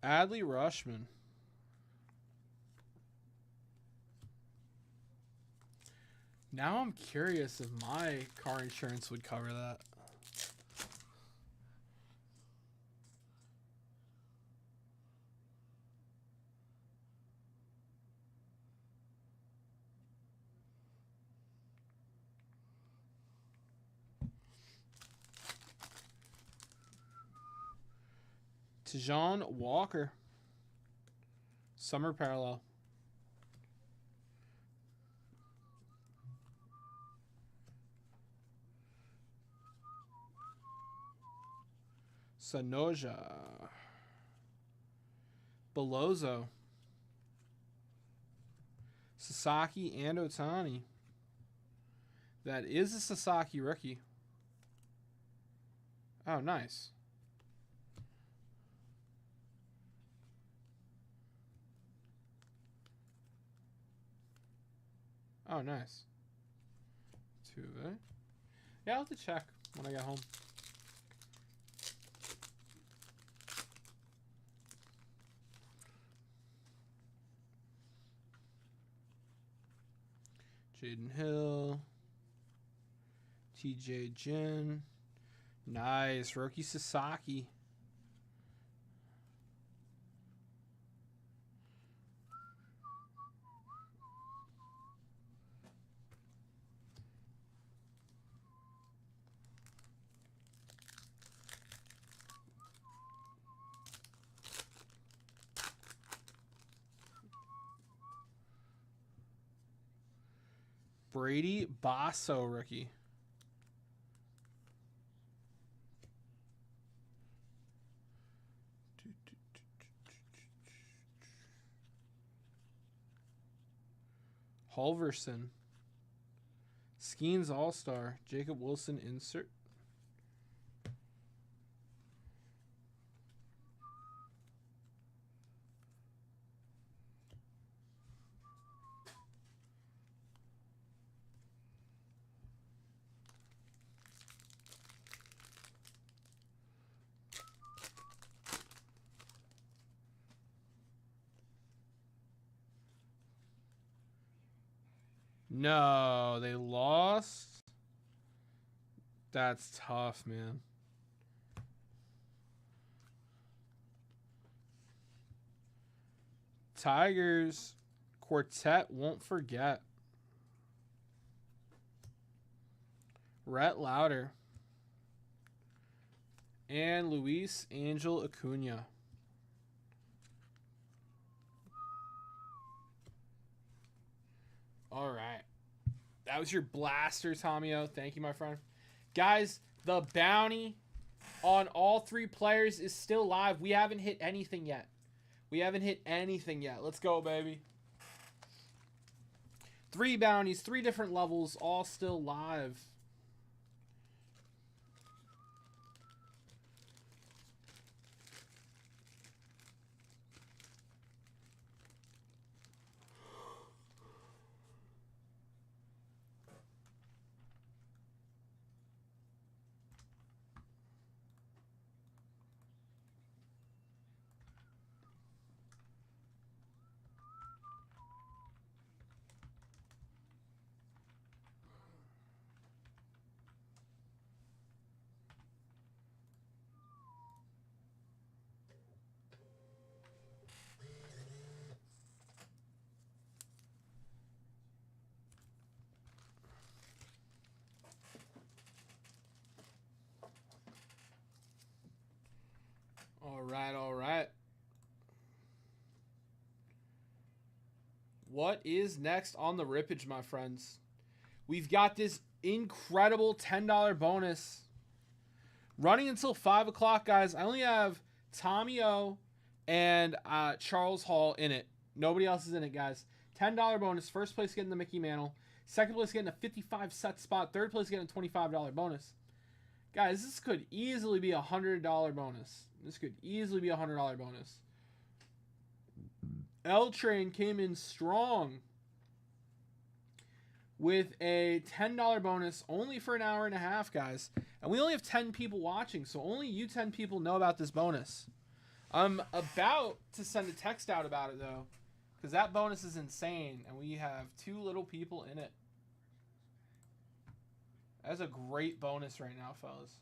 Adley Rushman. Now I'm curious if my car insurance would cover that. Tejon Walker. Summer parallel. Sanoja. Belozo. Sasaki and Otani. That is a Sasaki rookie. Oh, nice. Oh, nice. Two, eh? Yeah, I'll have to check when I get home. Jaden Hill. TJ Jin. Nice. Roki Sasaki. Brady Basso rookie. Halverson. Skeens All-Star. Jacob Wilson insert. No, they lost. That's tough, man. Tigers quartet won't forget. Rhett Lauder. And Luis Angel Acuna. All right. That was your blaster, Tomio. Thank you, my friend. Guys, the bounty on all 3 players is still live. We haven't hit anything yet. Let's go, baby. 3 bounties, 3 different levels, all still live. All right. What is next on the rippage, my friends? We've got this incredible $10 bonus running until 5 o'clock, guys. I only have Tommy O and Charles Hall in it. Nobody else is in it, guys. $10 bonus. First place getting the Mickey Mantle. Second place getting a 55 set spot. Third place getting a $25 bonus. Guys, this could easily be a $100 bonus. L Train came in strong with a $10 bonus only for an hour and a half, guys. And we only have 10 people watching, so only you 10 people know about this bonus. I'm about to send a text out about it, though, because that bonus is insane, and we have 2 little people in it. That's a great bonus right now, fellas.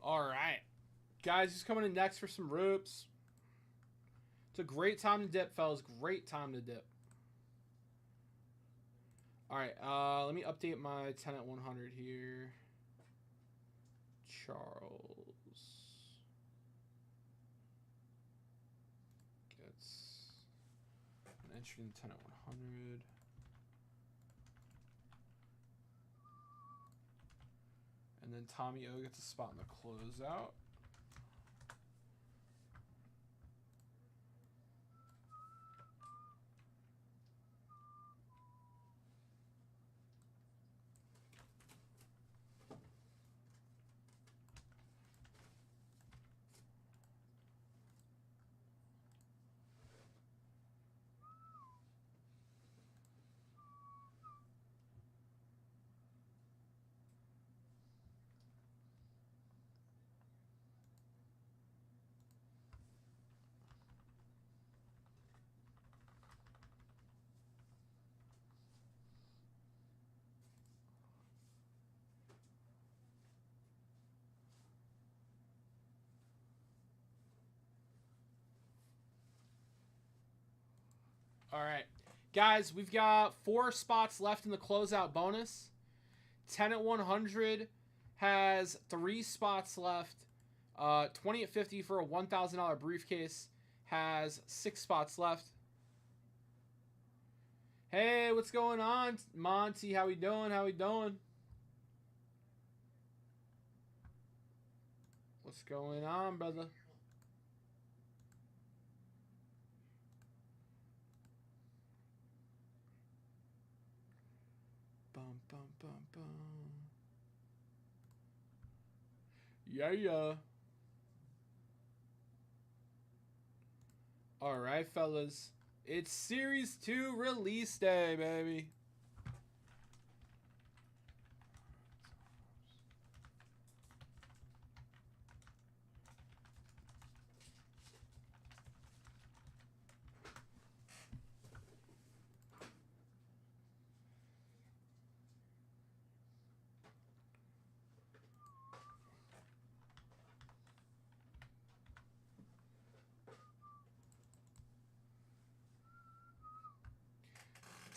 All right. Guys, who's coming in next for some ropes? It's a great time to dip, fellas. Great time to dip. All right, let me update my 10 at 100 here. Charles gets an entry in 10 at 100. And then Tommy O gets a spot in the closeout. All right. Guys, we've got 4 spots left in the closeout bonus. 10 at 100 has 3 spots left. 20 at 50 for a $1,000 briefcase has 6 spots left. Hey, what's going on, Monty? How we doing? How we doing? What's going on, brother? Bum, bum, bum, bum. Yeah. All right, fellas. It's Series 2 release day, baby.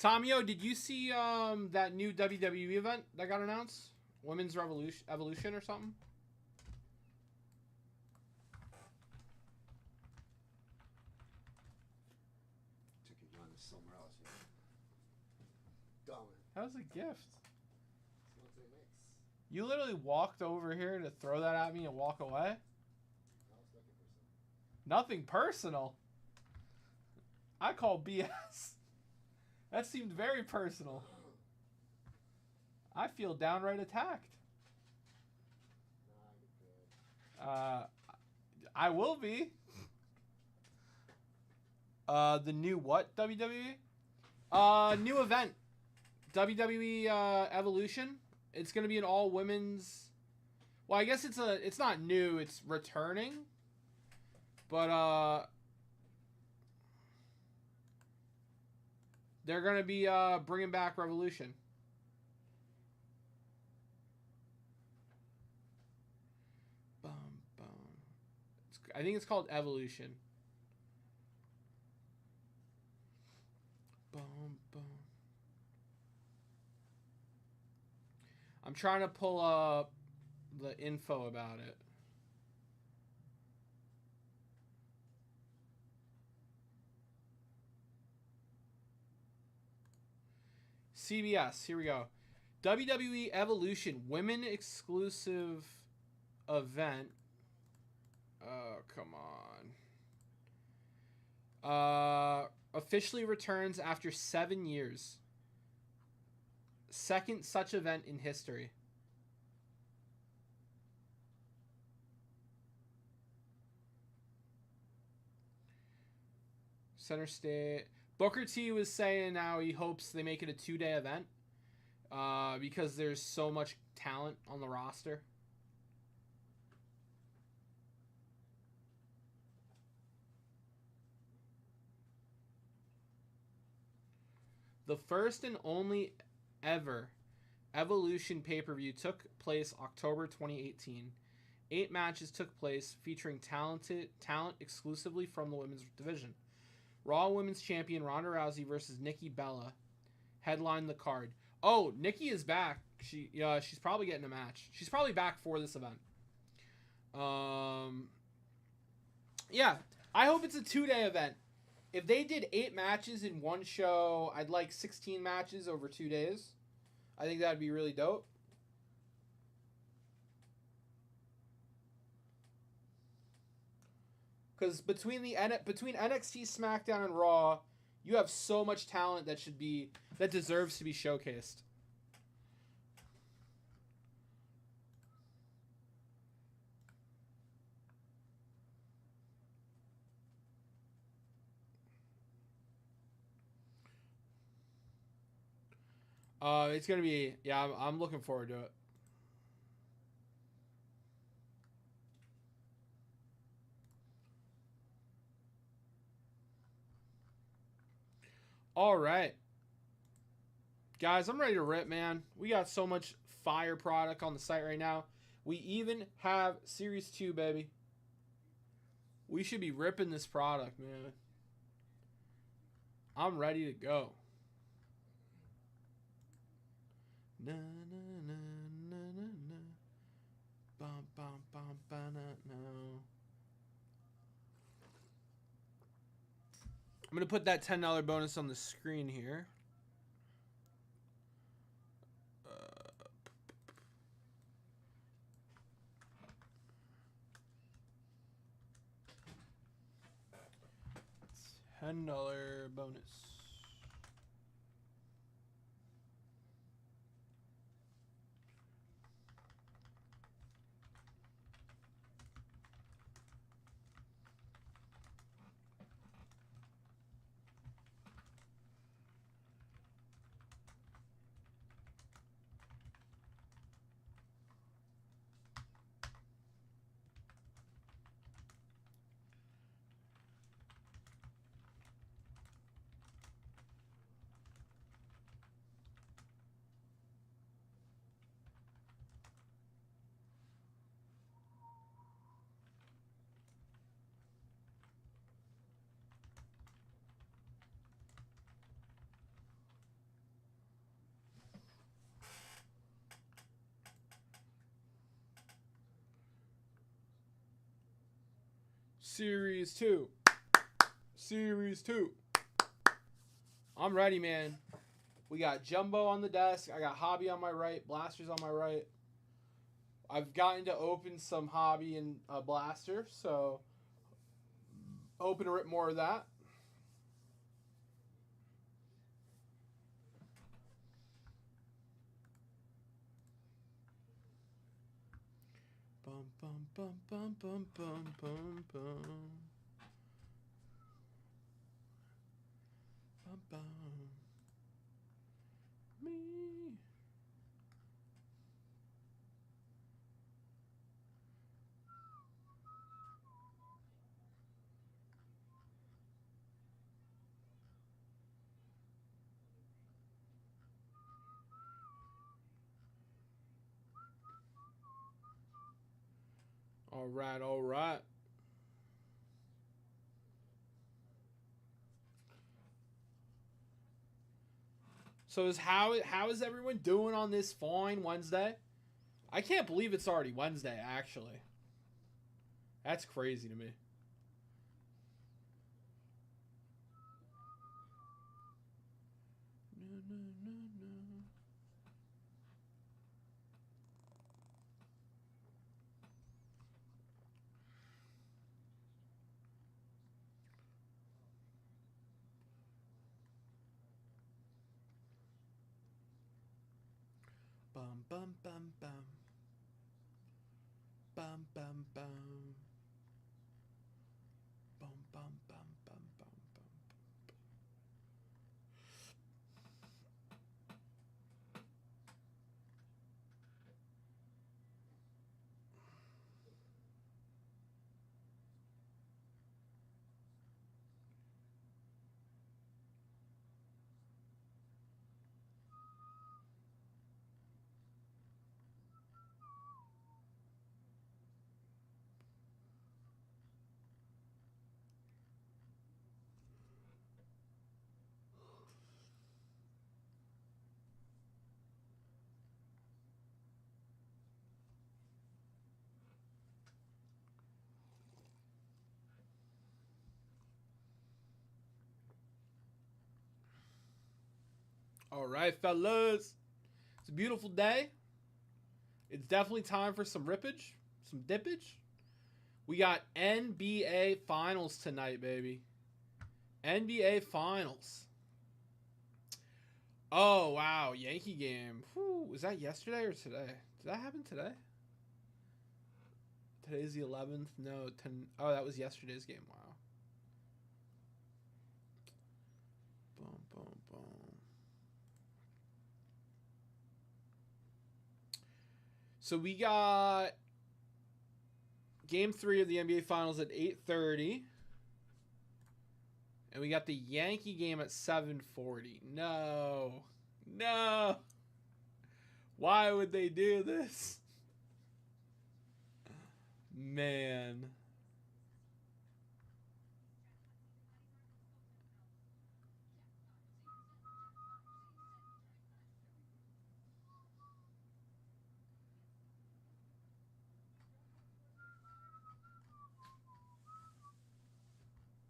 Tomio, did you see that new WWE event that got announced? Women's Evolution or something? Took it on somewhere else. Yeah. Dumb. That was a gift. It's what's it mix. You literally walked over here to throw that at me and walk away? I was looking for something. Nothing personal. I call BS. That seemed very personal. I feel downright attacked. Nah, you're good. I will be. The new what, WWE? New event. WWE Evolution. It's gonna be an all women's. Well, I guess it's not new. It's returning. But they're gonna be bringing back Revolution. Bum, bum. I think it's called Evolution. Bum, bum. I'm trying to pull up the info about it. CBS, here we go. WWE Evolution Women Exclusive Event. Oh, come on. Officially returns after 7 years. Second such event in history. Center State. Booker T was saying now he hopes they make it a 2-day event because there's so much talent on the roster. The first and only ever Evolution pay-per-view took place October 2018. 8 matches took place featuring talent exclusively from the women's division. Raw Women's Champion Ronda Rousey versus Nikki Bella. Headline the card. Oh, Nikki is back. She's probably getting a match. She's probably back for this event. Yeah, I hope it's a 2-day event. If they did 8 matches in one show, I'd like 16 matches over 2 days. I think that'd be really dope. Because between NXT, SmackDown, and Raw, you have so much talent that deserves to be showcased. It's gonna be, yeah. I'm looking forward to it. All right, guys, I'm ready to rip, man. We got so much fire product on the site right now. We even have Series 2, baby. We should be ripping this product, man. I'm ready to go. Na na na na na na. Bum bum bum ba na na. I'm gonna put that $10 bonus on the screen here. $10 bonus. Series 2. Series 2. I'm ready, man. We got Jumbo on the desk. I got Hobby on my right. Blasters on my right. I've gotten to open some Hobby and Blaster, so hoping to rip more of that. Bum bum bum bum bum bum bum bum. Bum bum. Me. All right, all right. So how is everyone doing on this fine Wednesday? I can't believe it's already Wednesday, actually. That's crazy to me. Bum bum bum bum. Bum bum bum. Bum bum bum bum bum bum. All right, fellas. It's a beautiful day. It's definitely time for some rippage, some dippage. We got NBA Finals tonight, baby. NBA Finals. Oh, wow. Yankee game. Whew. Was that yesterday or today? Did that happen today? Today's the 11th. No, 10. Oh, that was yesterday's game. Wow. Boom, boom, boom. So we got Game 3 of the NBA Finals at 8:30. And we got the Yankee game at 7:40. No. No. Why would they do this? Man.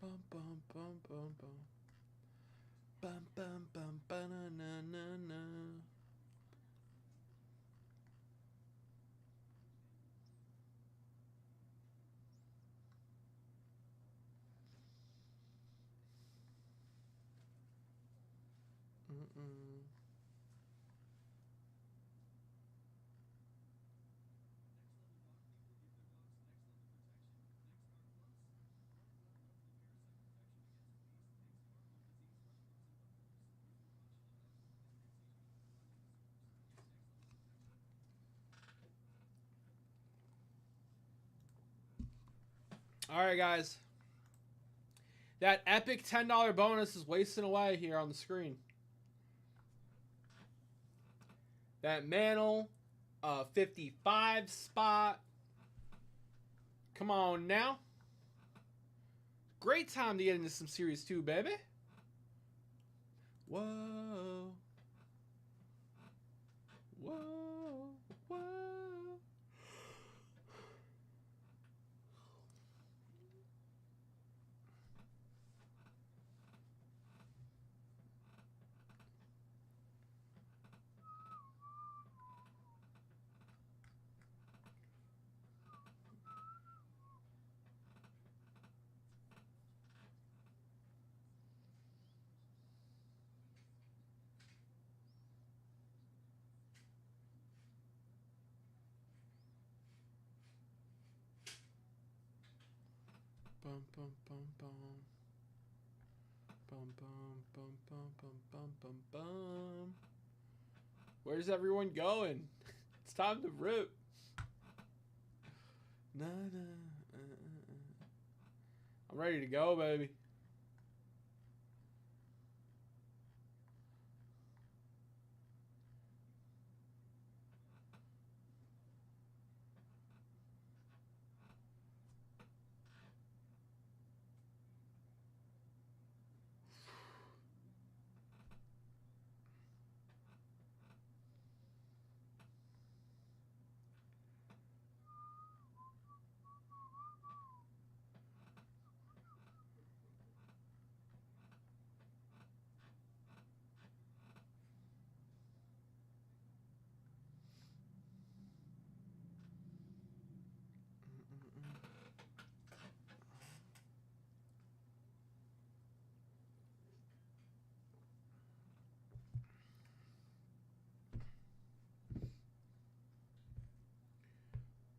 Bum bum bum bum bum. Bum bum bum ba na na na na. All right, guys. That epic $10 bonus is wasting away here on the screen. That Mantle 55 spot. Come on now. Great time to get into some Series 2, baby. Whoa. Whoa. Whoa. Bum bum bum bum. Bum bum bum bum bum bum bum bum. Where's everyone going? It's time to rip. Nah, nah, I'm ready to go, baby.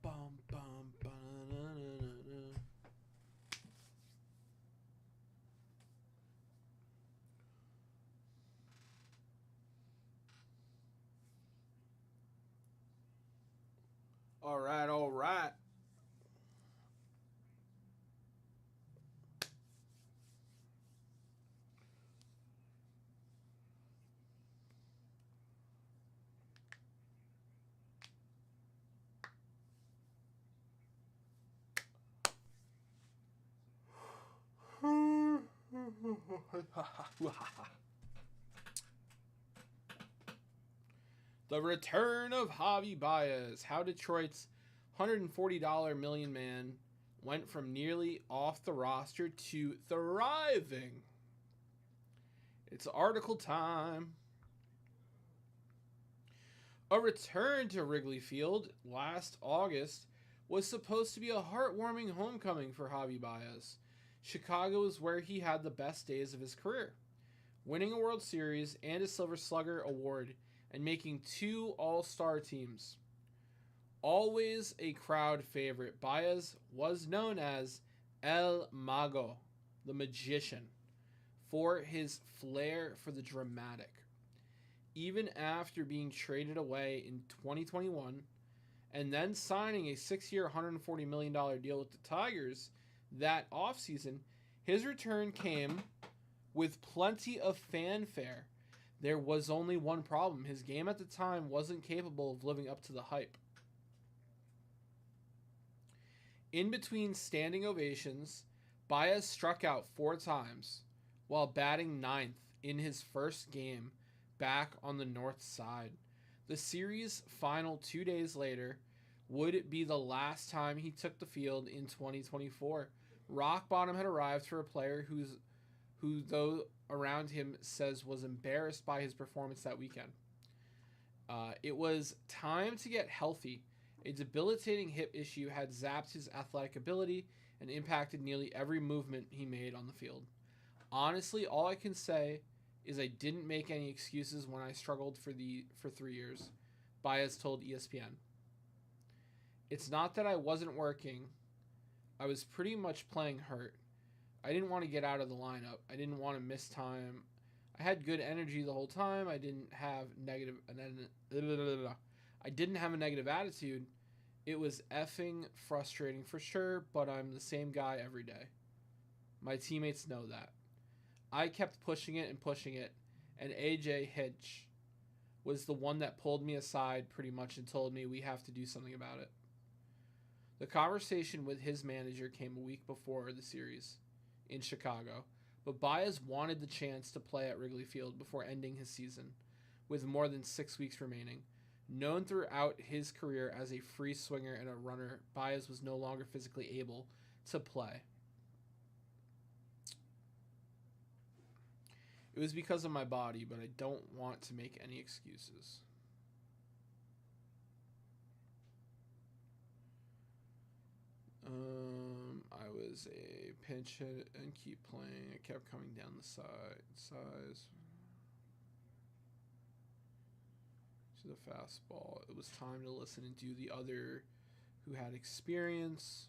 Bum bum ba-na-na-na-na. All right, all right. The return of Javi Baez. How Detroit's $140 million man went from nearly off the roster to thriving. It's article time. A return to Wrigley Field last August was supposed to be a heartwarming homecoming for Javi Baez. Chicago is where he had the best days of his career, winning a World Series and a Silver Slugger award and making 2 All-Star teams. Always a crowd favorite, Baez was known as El Mago, the magician, for his flair for the dramatic. Even after being traded away in 2021 and then signing a 6-year, $140 million deal with the Tigers that offseason, his return came with plenty of fanfare. There was only one problem. His game at the time wasn't capable of living up to the hype. In between standing ovations, Baez struck out 4 times while batting 9th in his first game back on the north side. The series final 2 days later would be the last time he took the field in 2024. Rock bottom had arrived for a player who though around him says was embarrassed by his performance that weekend. It was time to get healthy. A debilitating hip issue had zapped his athletic ability and impacted nearly every movement he made on the field. Honestly, all I can say is I didn't make any excuses when I struggled for 3 years, Baez told ESPN. It's not that I wasn't working. I was pretty much playing hurt. I didn't want to get out of the lineup. I didn't want to miss time. I had good energy the whole time. I didn't have a negative attitude. It was effing frustrating for sure, but I'm the same guy every day. My teammates know that. I kept pushing it, and AJ Hitch was the one that pulled me aside pretty much and told me we have to do something about it. The conversation with his manager came a week before the series in Chicago, but Baez wanted the chance to play at Wrigley Field before ending his season, with more than 6 weeks remaining. Known throughout his career as a free swinger and a runner, Baez was no longer physically able to play. It was because of my body, but I don't want to make any excuses. I was a pinch hit and keep playing. I kept coming down the size to the fastball. It was time to listen and do the other who had experience.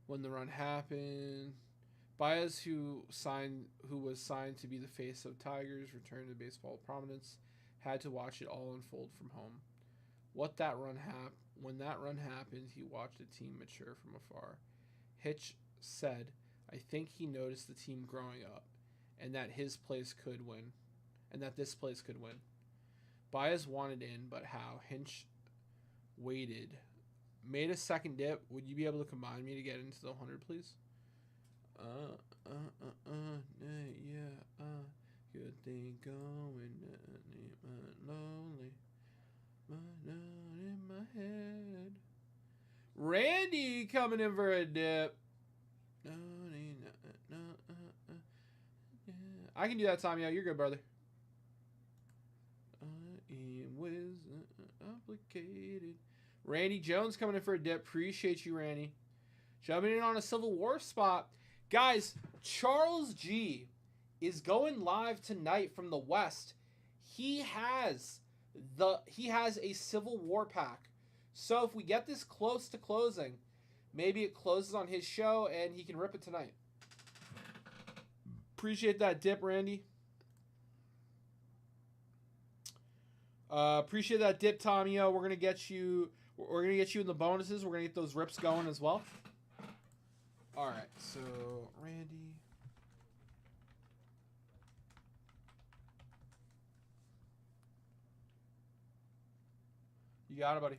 When the run happened, Baez, who was signed to be the face of Tigers, returned to baseball prominence, had to watch it all unfold from home. When that run happened, he watched the team mature from afar. Hitch said, "I think he noticed the team growing up, and that this place could win. Baez wanted in, but how? Hinch waited. Made a second dip. Would you be able to combine me to get into the 100, please? Good thing going, lonely, but not in my head. Randy coming in for a dip. I can do that, Tommy. You're good, brother. I am complicated. Randy Jones coming in for a dip. Appreciate you, Randy. Jumping in on a Civil War spot. Guys, Charles G is going live tonight from the West. He has a Civil War pack. So if we get this close to closing, maybe it closes on his show and he can rip it tonight. Appreciate that dip, Randy. Appreciate that dip, Tomio. We're gonna get you in the bonuses. We're gonna get those rips going as well. All right, so Randy. You got it, buddy.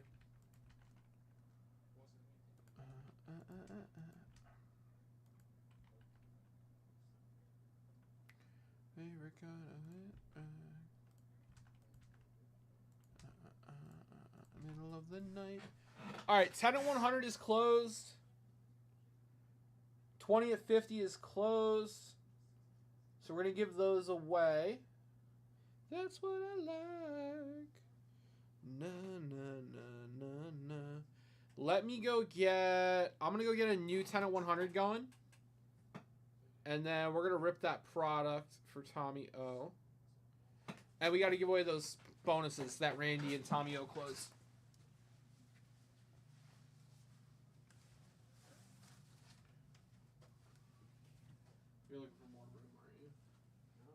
Middle of the night. All right, 10 at 100 is closed. 20 at 50 is closed. So we're going to give those away. That's what I like. Na, na, na, na, na. Let me go get... I'm going to go get a new 10 at 100 going. And then we're going to rip that product for Tommy O. And we got to give away those bonuses that Randy and Tommy O closed. You're looking for more room, aren't you? No?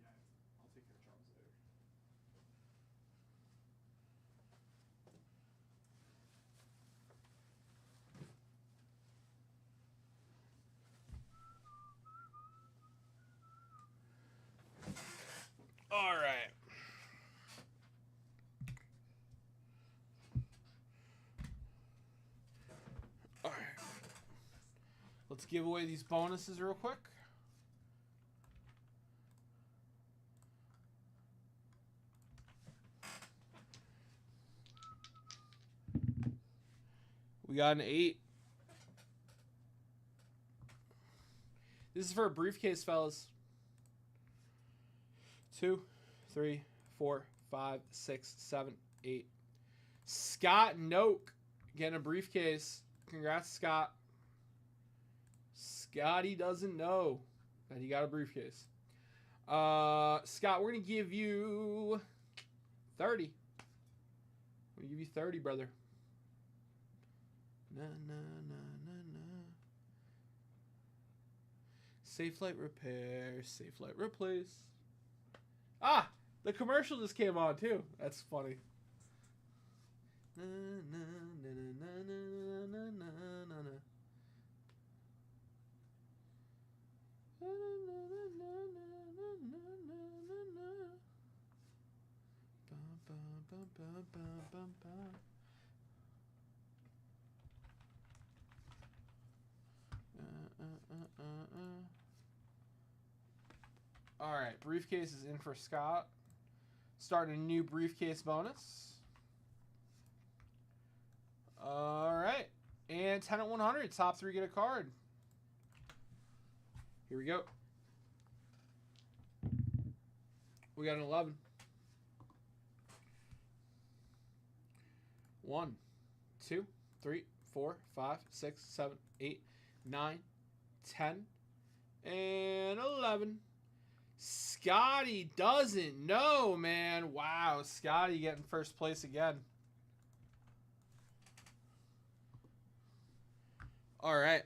I'll take care of Charles later. All right. All right. Let's give away these bonuses real quick. We got an 8. This is for a briefcase, fellas. 2, 3, 4, 5, 6, 7, 8. Scott Noak getting a briefcase. Congrats, Scott. Scotty doesn't know that he got a briefcase. Scott, we're going to give you 30. We're going to give you 30, brother. Na, na, na, na, na. Safe light repair. Safe light replace. Ah! The commercial just came on, too. That's funny. Na, na, na, na, na, na, na, na, na. All right, briefcase is in for Scott. Starting a new briefcase bonus. All right, and 10 at 100. Top 3 get a card. Here we go. We got an 11. 1, 2, 3, 4, 5, 6, 7, 8, 9, 10, and 11. Scotty doesn't know, man. Wow, Scotty getting first place again. All right.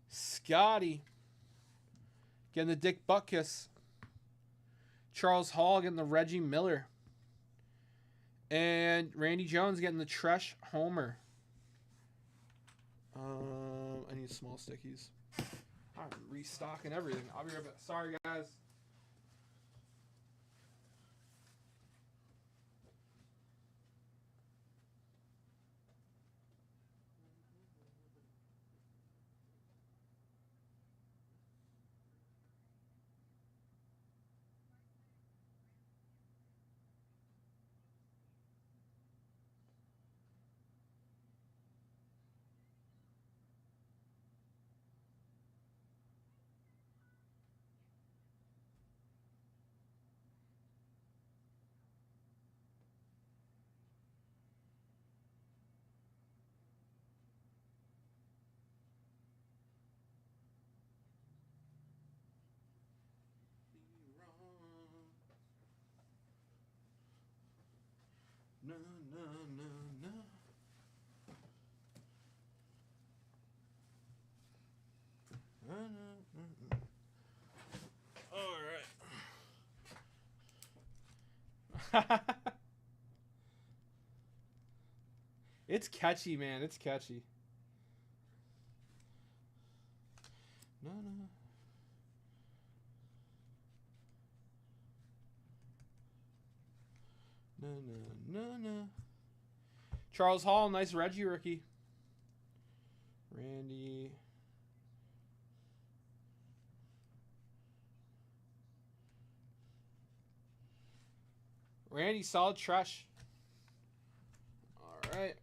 Scotty getting the Dick Butkus. Charles Hall getting the Reggie Miller. And Randy Jones getting the Tresh Homer. I need small stickies. I'm restocking everything. I'll be right back. Sorry, guys. It's catchy, man. It's catchy. No, no. No, no, no, no. Charles Hall, nice Reggie rookie. Randy. Randy, solid trash. All right.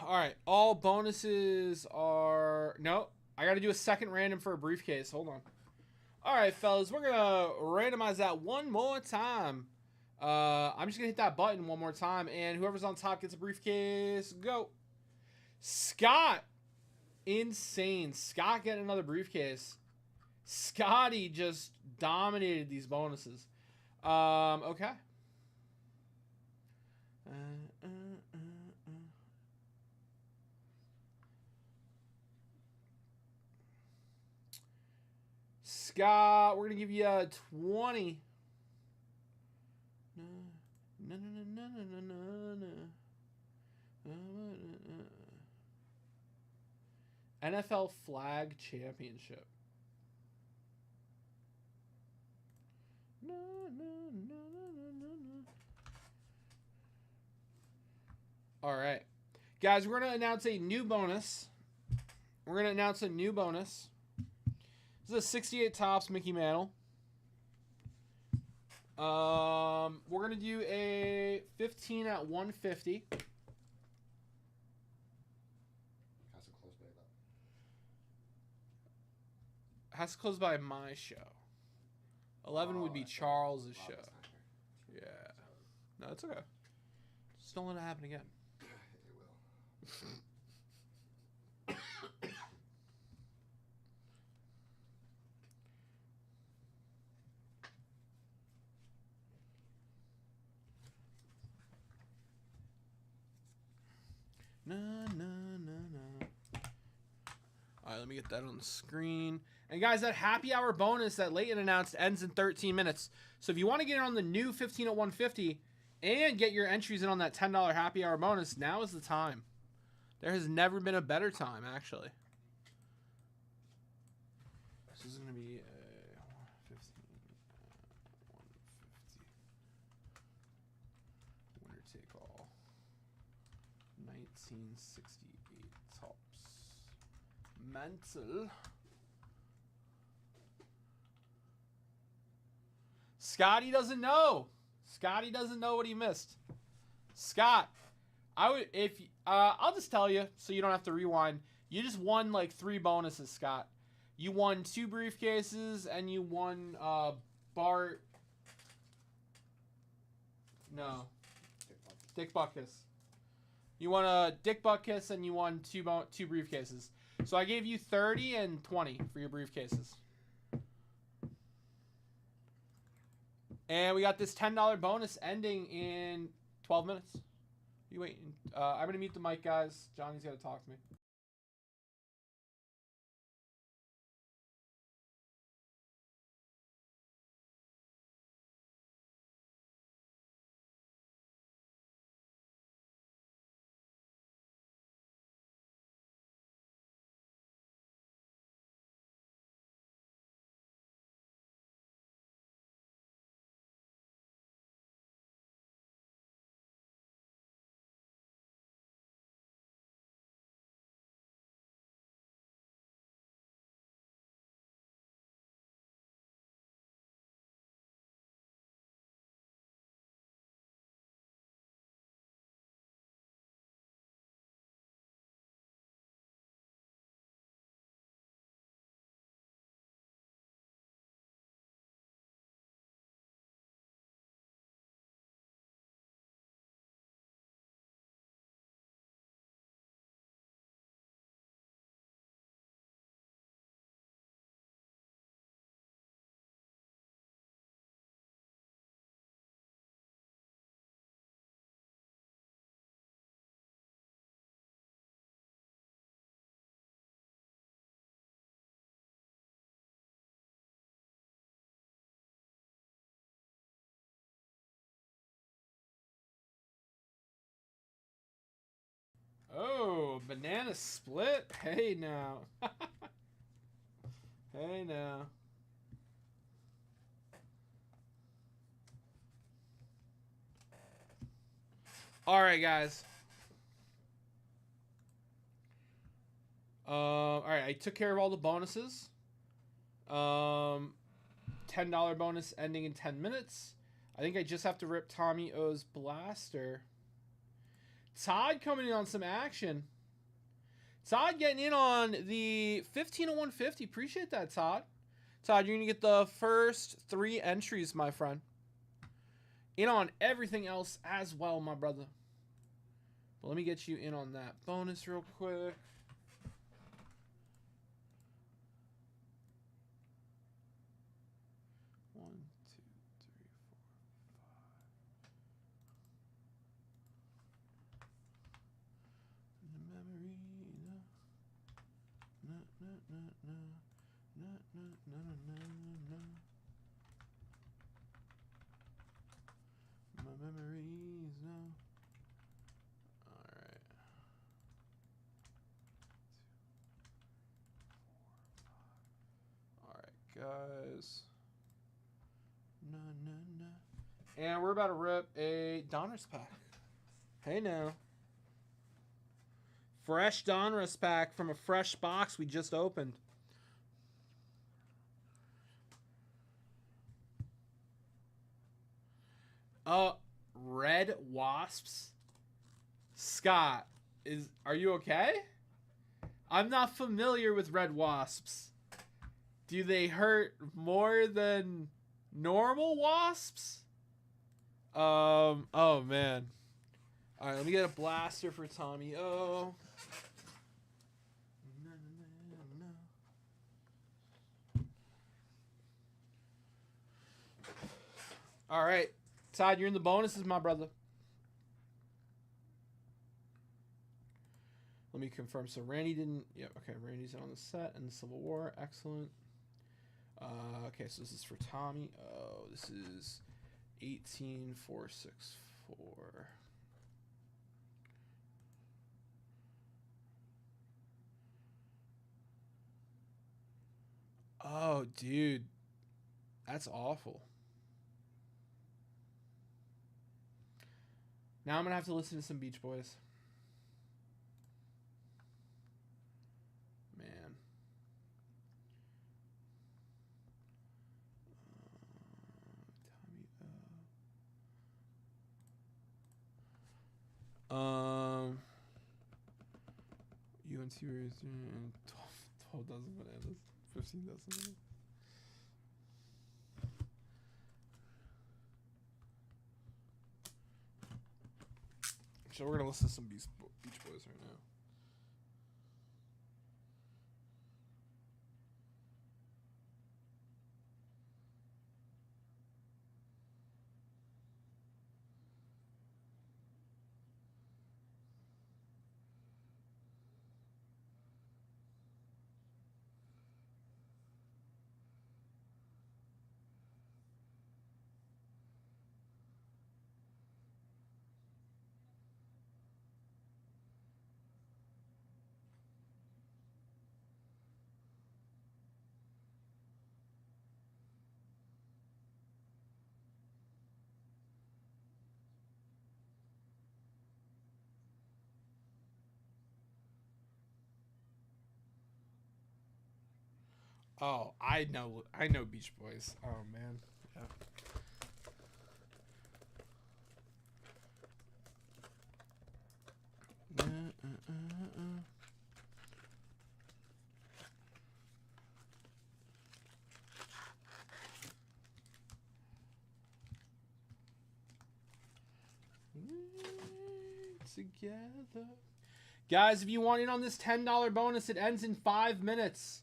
All right. All bonuses are... No. I got to do a second random for a briefcase. Hold on. All right, fellas. We're going to randomize that one more time. I'm just going to hit that button one more time. And whoever's on top gets a briefcase. Go. Scott. Insane. Scott getting another briefcase. Scotty just dominated these bonuses. Okay. Scott, we're going to give you a 20. NFL Flag Championship. All right. Guys, we're going to announce a new bonus. We're going to announce a new bonus. This is a 68 Topps Mickey Mantle. We're going to do a 15 at 150. Has to close by my show. 11 would be Charles' show. Yeah. No, it's okay. Just don't let it happen again. It will. No, no, no, no. All right, let me get that on the screen. And guys, that happy hour bonus that Leighton announced ends in 13 minutes. So if you want to get on the new 15 at 150 and get your entries in on that $10 happy hour bonus, now is the time. There has never been a better time, actually. This is going to be a 15 150 winner take all. 1968 Topps. Mantle. Scotty doesn't know. Scotty doesn't know what he missed. Scott, I'll just tell you so you don't have to rewind. You just won like 3 bonuses, Scott. You won 2 briefcases and you won Bart. No. Dick Buckus. You won a Dick Buckus and you won 2 briefcases. So I gave you 30 and 20 for your briefcases. And we got this $10 bonus ending in 12 minutes. You wait. I'm going to mute the mic, guys. Johnny's got to talk to me. Oh, banana split. Hey now. Hey now. All right, guys. All right, I took care of all the bonuses. $10 bonus ending in 10 minutes. I think I just have to rip Tommy O's blaster. Todd coming in on some action. Todd getting in on the 15 to 150. Appreciate that, Todd. Todd, you're going to get the first 3 entries, my friend. In on everything else as well, my brother. But let me get you in on that bonus real quick. My memories now. Alright. 2, 4, 5. Alright, guys. And we're about to rip a Donruss pack. Hey now. Fresh Donruss pack from a fresh box we just opened. Red Wasps. Scott, are you okay? I'm not familiar with Red Wasps. Do they hurt more than normal wasps? Oh man. All right, let me get a blaster for Tommy. Oh. All right. Todd, you're in the bonuses, my brother. Let me confirm. So Randy didn't... Yeah, okay. Randy's on the set in the Civil War. Excellent. Okay, so this is for Tommy. Oh, this is 18464. Oh, dude. That's awful. Now I'm going to have to listen to some Beach Boys. Man. UNC Warriors 12 dozen bananas. 15 dozen bananas. So we're gonna listen to some Beach Boys right now. Oh, I know Beach Boys. Oh man, yeah. Together. Guys, if you want in on this $10 bonus, it ends in 5 minutes.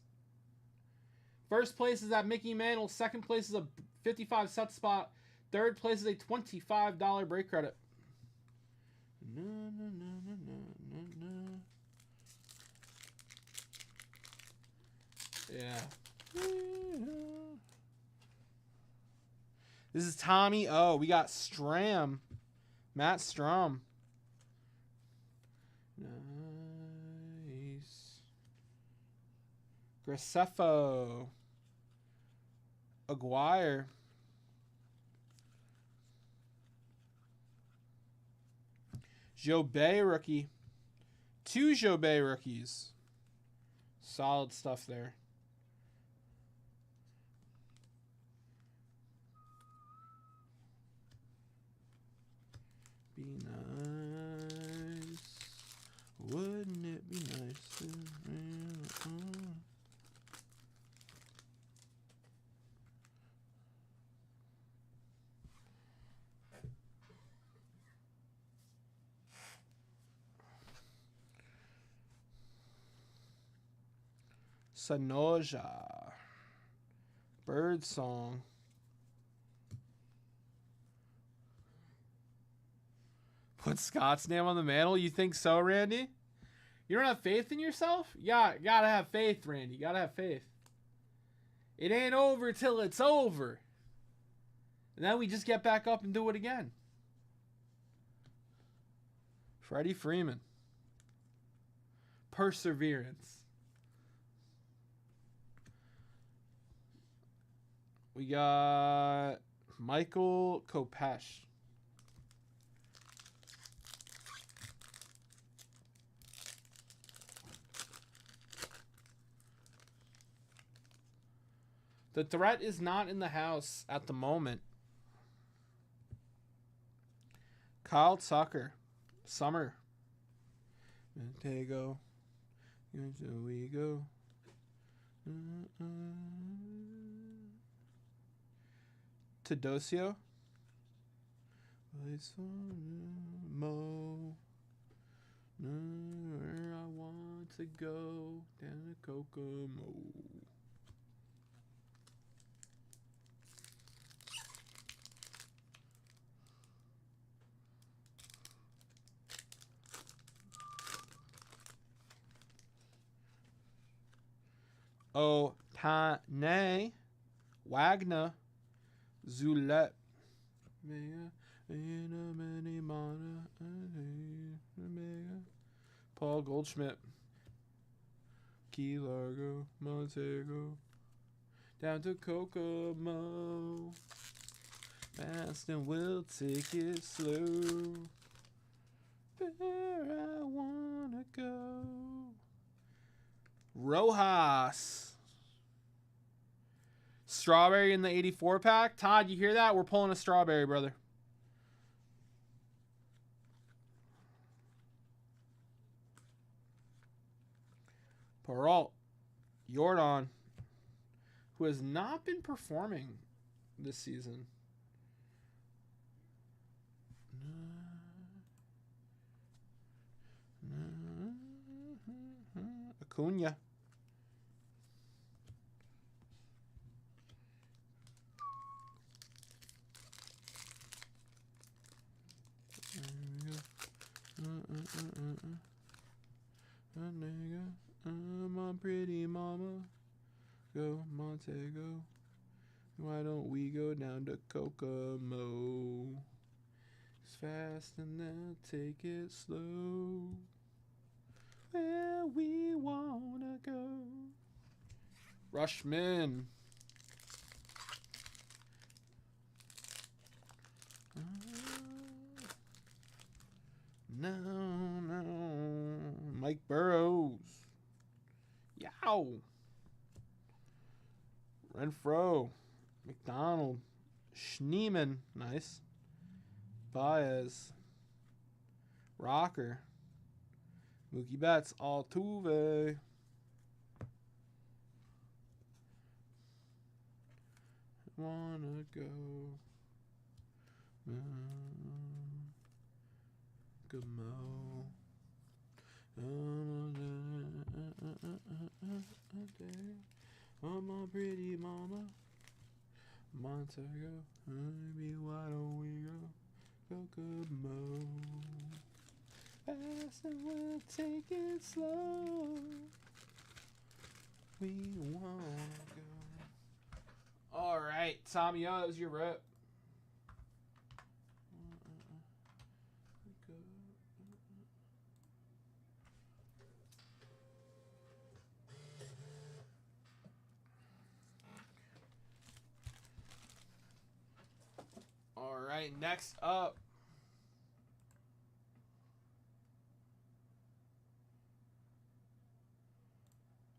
First place is at Mickey Mantle. Second place is a 55 set spot. Third place is a $25 break credit. Yeah. This is Tommy. Oh, we got Stram. Matt Strom. Nice. Graceffo. Aguirre. Jobay rookie. 2 Jobay rookies. Solid stuff there. Be nice. Wouldn't it be nice to Sanoja. Bird Song. Put Scott's name on the mantle? You think so, Randy? You don't have faith in yourself? Yeah, gotta have faith, Randy. Gotta have faith. It ain't over till it's over. And then we just get back up and do it again. Freddie Freeman. Perseverance. We got Michael Kopesh. The threat is not in the house at the moment. Kyle Tucker. Summer. Montego. Here we go. Teodosio. Mo. Where I want to go. Down to Kokomo. Otane, Wagner, Zulette, Paul Goldschmidt, Key Largo, Montego, down to Kokomo, Aston will take it slow, where I wanna go. Rojas. Strawberry in the 84 pack. Todd, you hear that? We're pulling a strawberry, brother. Peralt. Jordan. Who has not been performing this season. Acuna. My pretty mama, go Montego. Why don't we go down to Kokomo? It's fast and they'll take it slow. Where we wanna go. Rushman. No. Mike Burrows. Yow. Renfro. McDonald. Schneeman. Nice. Baez. Rocker. Mookie Betts. Altuve. Wanna go. Gamo. Oh, my pretty mama. Montego. Baby, why don't we go? Kokomo. Fast and we'll take it slow. We wanna go. All right, Tommy, that was your rep. right, next up.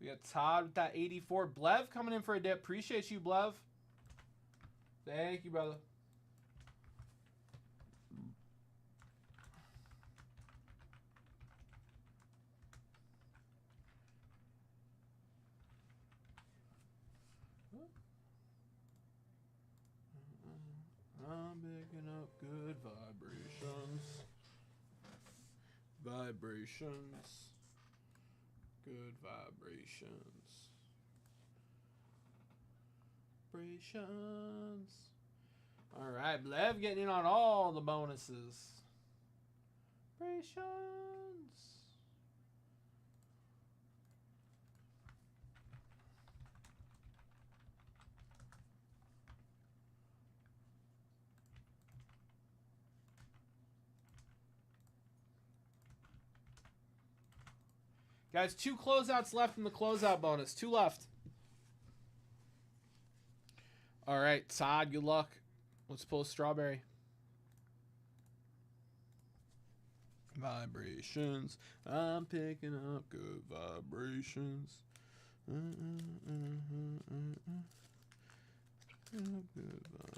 We got Todd with that 84. Blev coming in for a dip. Appreciate you, Blev. Thank you, brother. I'm picking up good vibrations. Vibrations. Good vibrations. Vibrations. All right, Blev getting in on all the bonuses. Vibrations. Guys, 2 closeouts left in the closeout bonus. 2 left. All right, Todd, good luck. Let's pull a strawberry. Vibrations. I'm picking up good vibrations. Good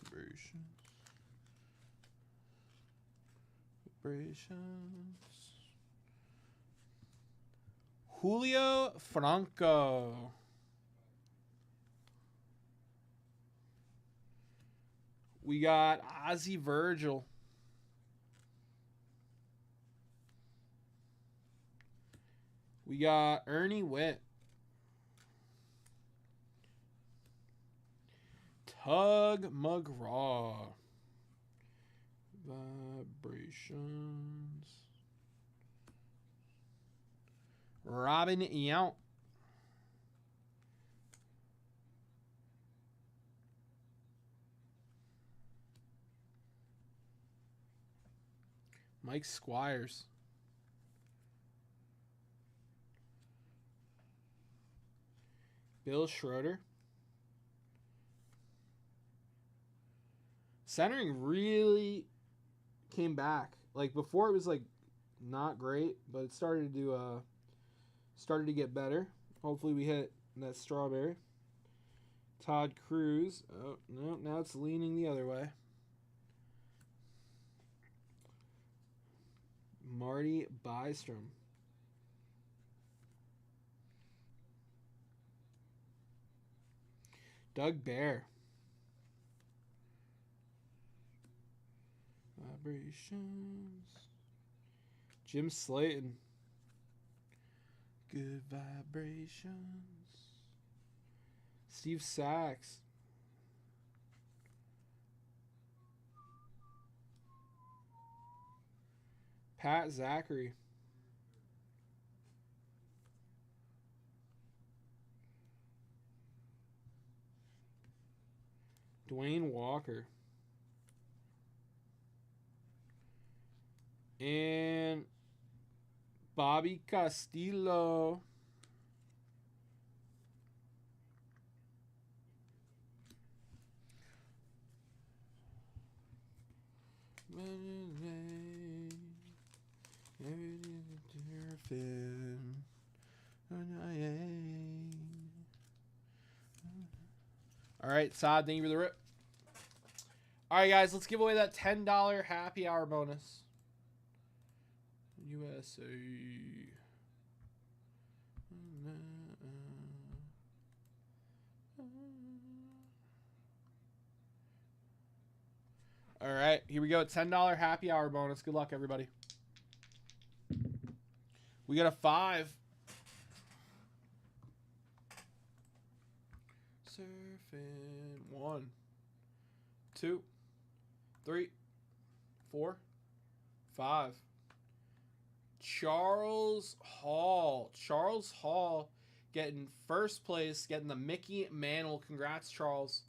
vibrations. Vibrations. Julio Franco. We got Ozzie Virgil. We got Ernie Witt. Tug McGraw. Vibrations. Robin Yount. Mike Squires. Bill Schroeder. Centering really came back. Like before it was like not great, but it started to get better. Hopefully we hit that strawberry. Todd Cruz. Oh, no, now it's leaning the other way. Marty Bystrom. Doug Bear. Vibrations. Jim Slayton. Good vibrations. Steve Sachs. Pat Zachary. Dwayne Walker. And Bobby Castillo. All right, Saad, thank you for the rip. All right, guys, let's give away that $10 happy hour bonus. USA. All right, here we go. $10 happy hour bonus. Good luck, everybody. We got a 5. Surfing. 1, 2, 3, 4, 5. Charles Hall. Charles Hall getting first place, getting the Mickey Mantle. Congrats, Charles.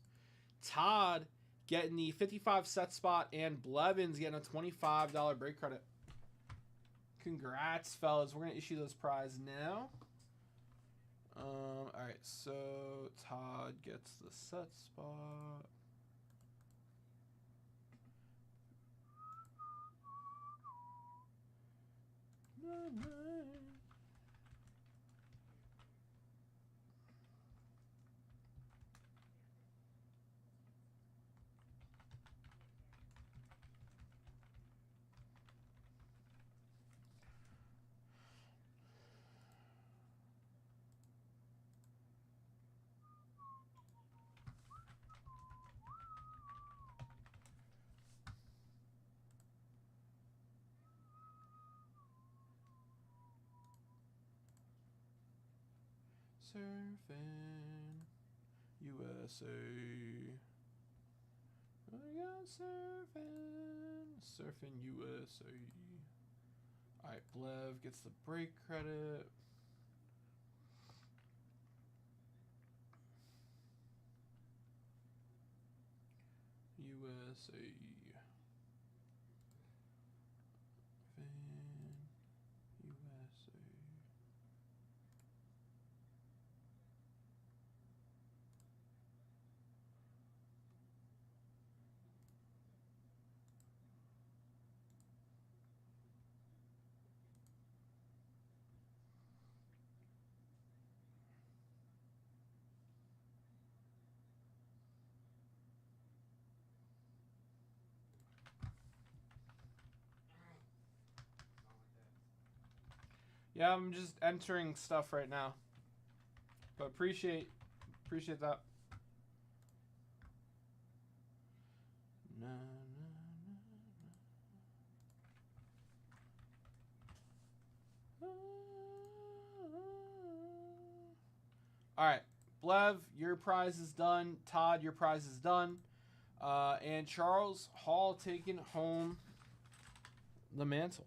Todd getting the 55 set spot, and Blevins getting a $25 break credit. Congrats, fellas. We're going to issue those prizes now. All right, so Todd gets the set spot. Surfing USA. I got surfing. Surfing USA. Alright, Blev gets the break credit. USA. Fan USA. Yeah, I'm just entering stuff right now. But appreciate that. Na, na, na, na. All right, Blev, your prize is done. Todd, your prize is done. And Charles Hall taking home the mantle.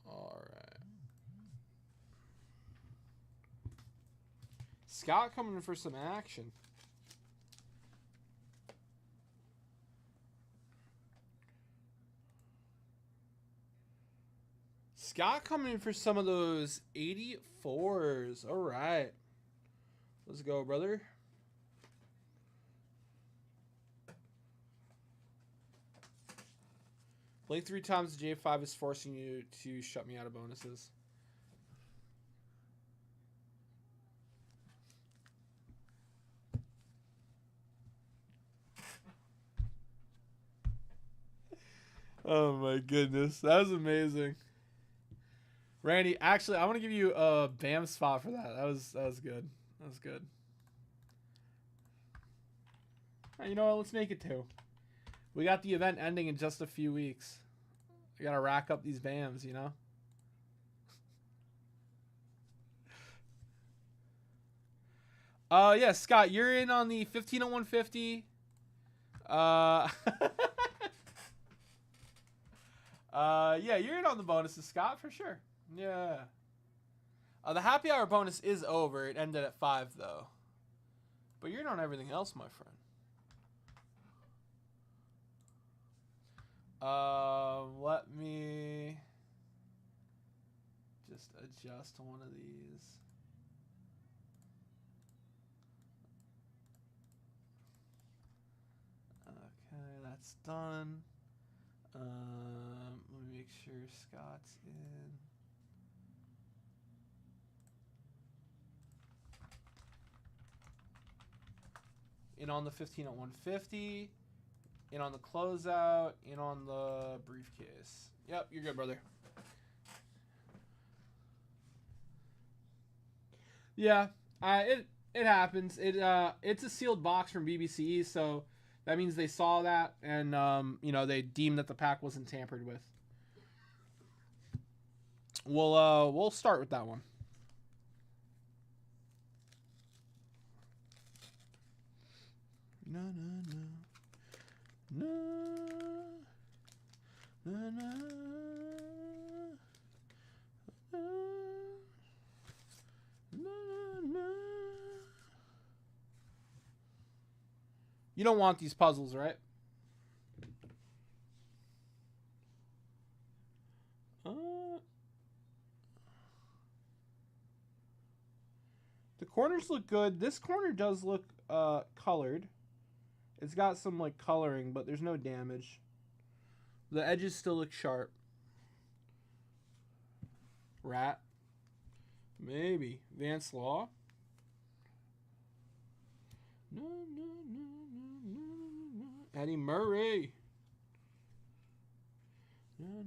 All right. Scott coming in for some action. Scott coming in for some of those 84s. All right. Let's go, brother. Blink 3 times the J5 is forcing you to shut me out of bonuses. Oh my goodness. That was amazing. Randy, actually, I want to give you a BAM spot for that. That was good. That was good. All right, you know what? Let's make it 2. We got the event ending in just a few weeks. We got to rack up these BAMs, you know? Yeah, Scott, you're in on the 15 at 150. Yeah, you're in on the bonuses, Scott, for sure. Yeah. The happy hour bonus is over. It ended at 5, though. But you're in on everything else, my friend. Let me just adjust one of these. Okay, that's done. Let me make sure Scott's in on the 15 at 150. In on the closeout, in on the briefcase. Yep, you're good, brother. Yeah, it happens. It's a sealed box from BBCE, so that means they saw that and you know, they deemed that the pack wasn't tampered with. We'll start with that one. No, no, no. No, no, no, no, no, no. You don't want these puzzles, right? The corners look good. This corner does look colored. It's got some like coloring, but there's no damage. The edges still look sharp. Rat. Maybe. Vance Law. No. Eddie Murray. No.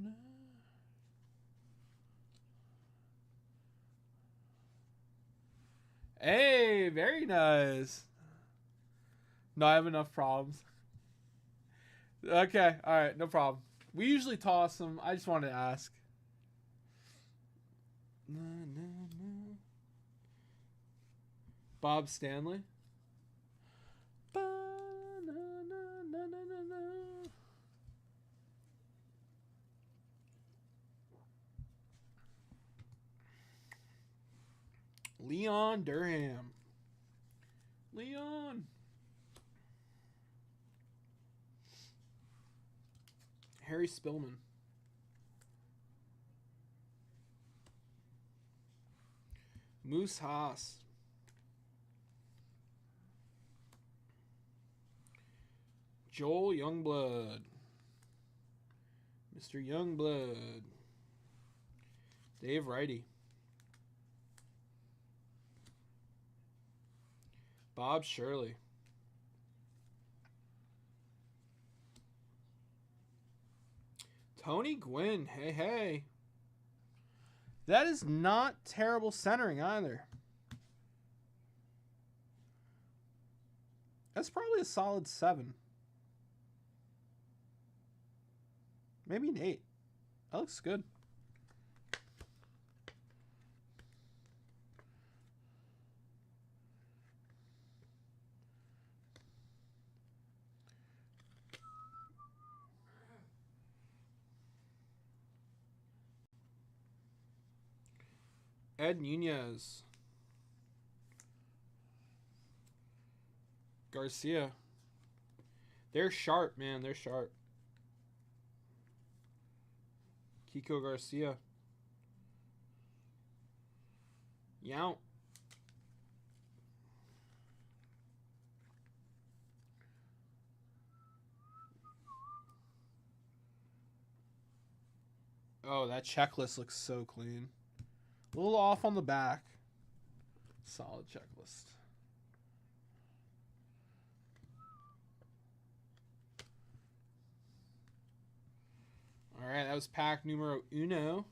Hey, very nice. No, I have enough problems. Okay, all right, no problem. We usually toss them. I just wanted to ask. Bob Stanley. Leon Durham. Leon. Harry Spillman. Moose Haas. Joel Youngblood. Mr. Youngblood. Dave Righty. Bob Shirley. Tony Gwynn. Hey. That is not terrible centering either. That's probably a solid 7. Maybe an 8. That looks good. Ed Nunez. Garcia. They're sharp, man. They're sharp. Kiko Garcia. Yount. Oh, that checklist looks so clean. A little off on the back. Solid checklist. All right, that was pack numero uno.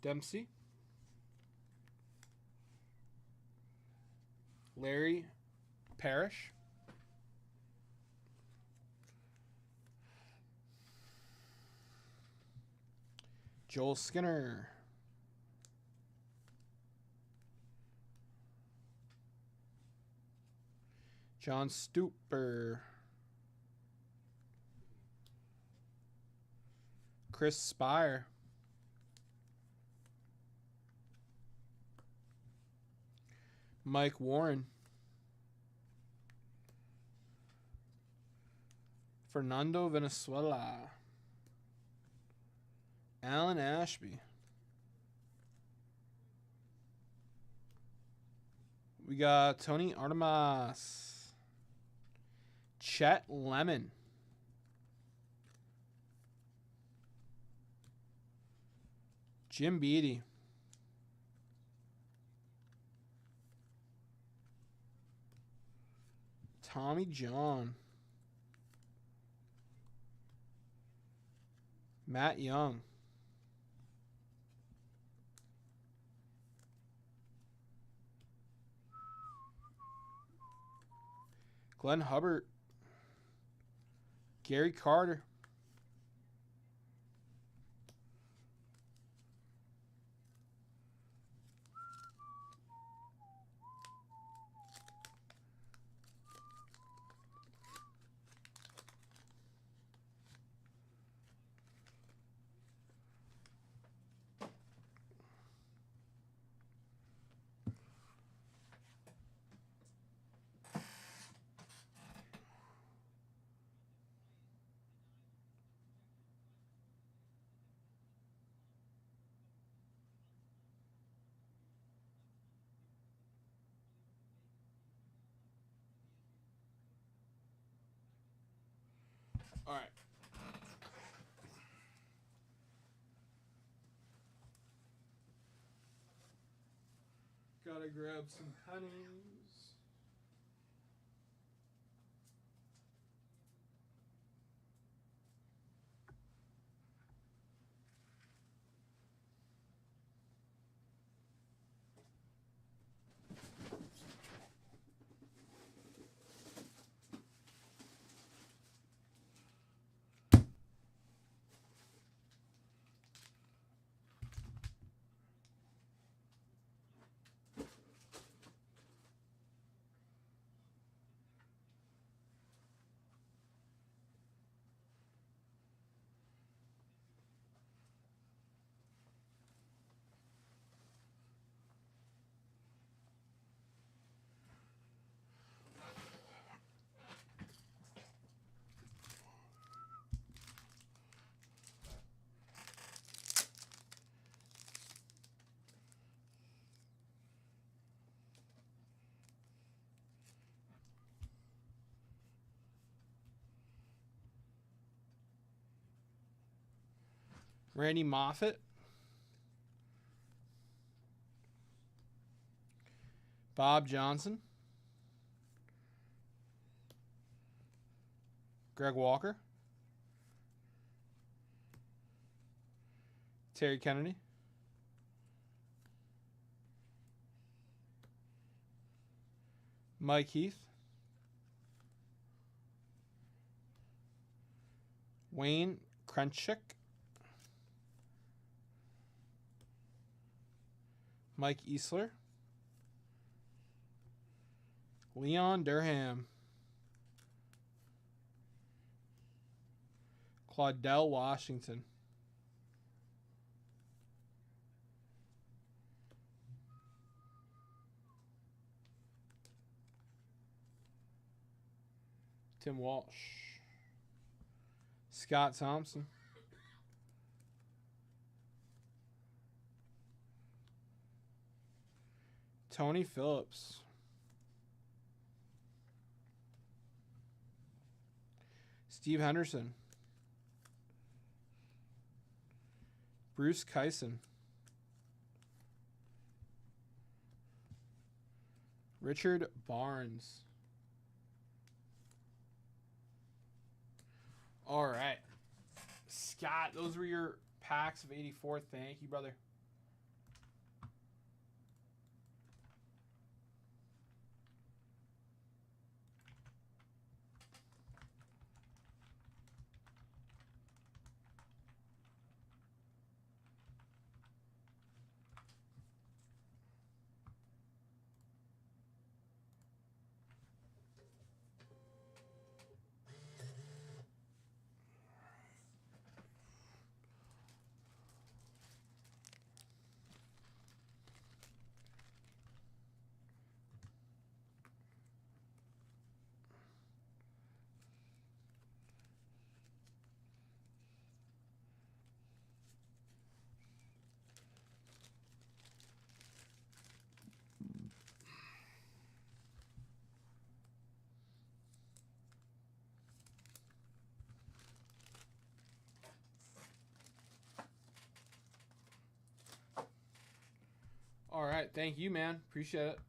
Dempsey. Larry Parrish. Joel Skinner. John Stooper. Chris Spire. Mike Warren. Fernando Venezuela. Alan Ashby. We got Tony Artemas. Chet Lemon. Jim Beattie. Tommy John. Matt Young. Glenn Hubbard. Gary Carter. All right. Gotta grab some pennies. Randy Moffat. Bob Johnson. Greg Walker. Terry Kennedy. Mike Heath. Wayne Krenchik. Mike Easler. Leon Durham. Claudell Washington. Tim Walsh. Scott Thompson. Tony Phillips. Steve Henderson. Bruce Kyson. Richard Barnes. All right. Scott, those were your packs of 84. Thank you, brother. All right. Thank you, man. Appreciate it.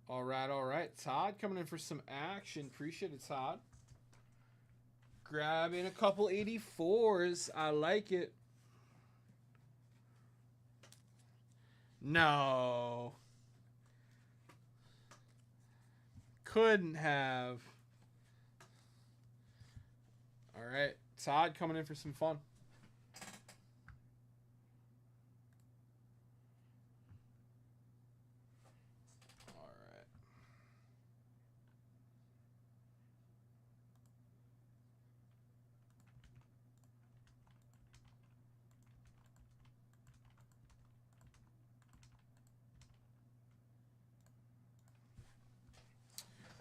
All right. All right. Todd coming in for some action. Appreciate it, Todd. Grabbing a couple 84s. I like it. No. Couldn't have. All right. Todd coming in for some fun.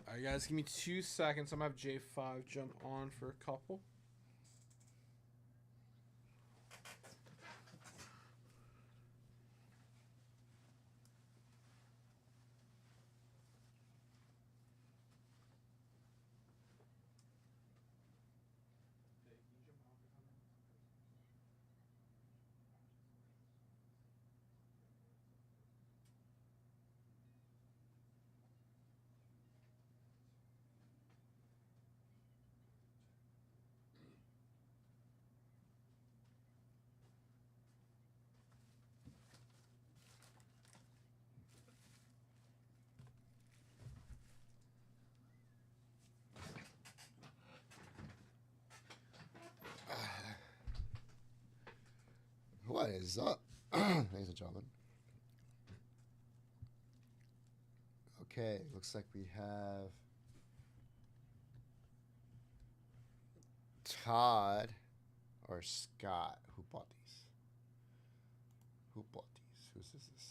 All right, guys, give me 2 seconds. I'm going to have J5 jump on for a couple. What is up, ladies and gentlemen? Okay, looks like we have Todd or Scott. Who bought these? Who bought these? Who's this?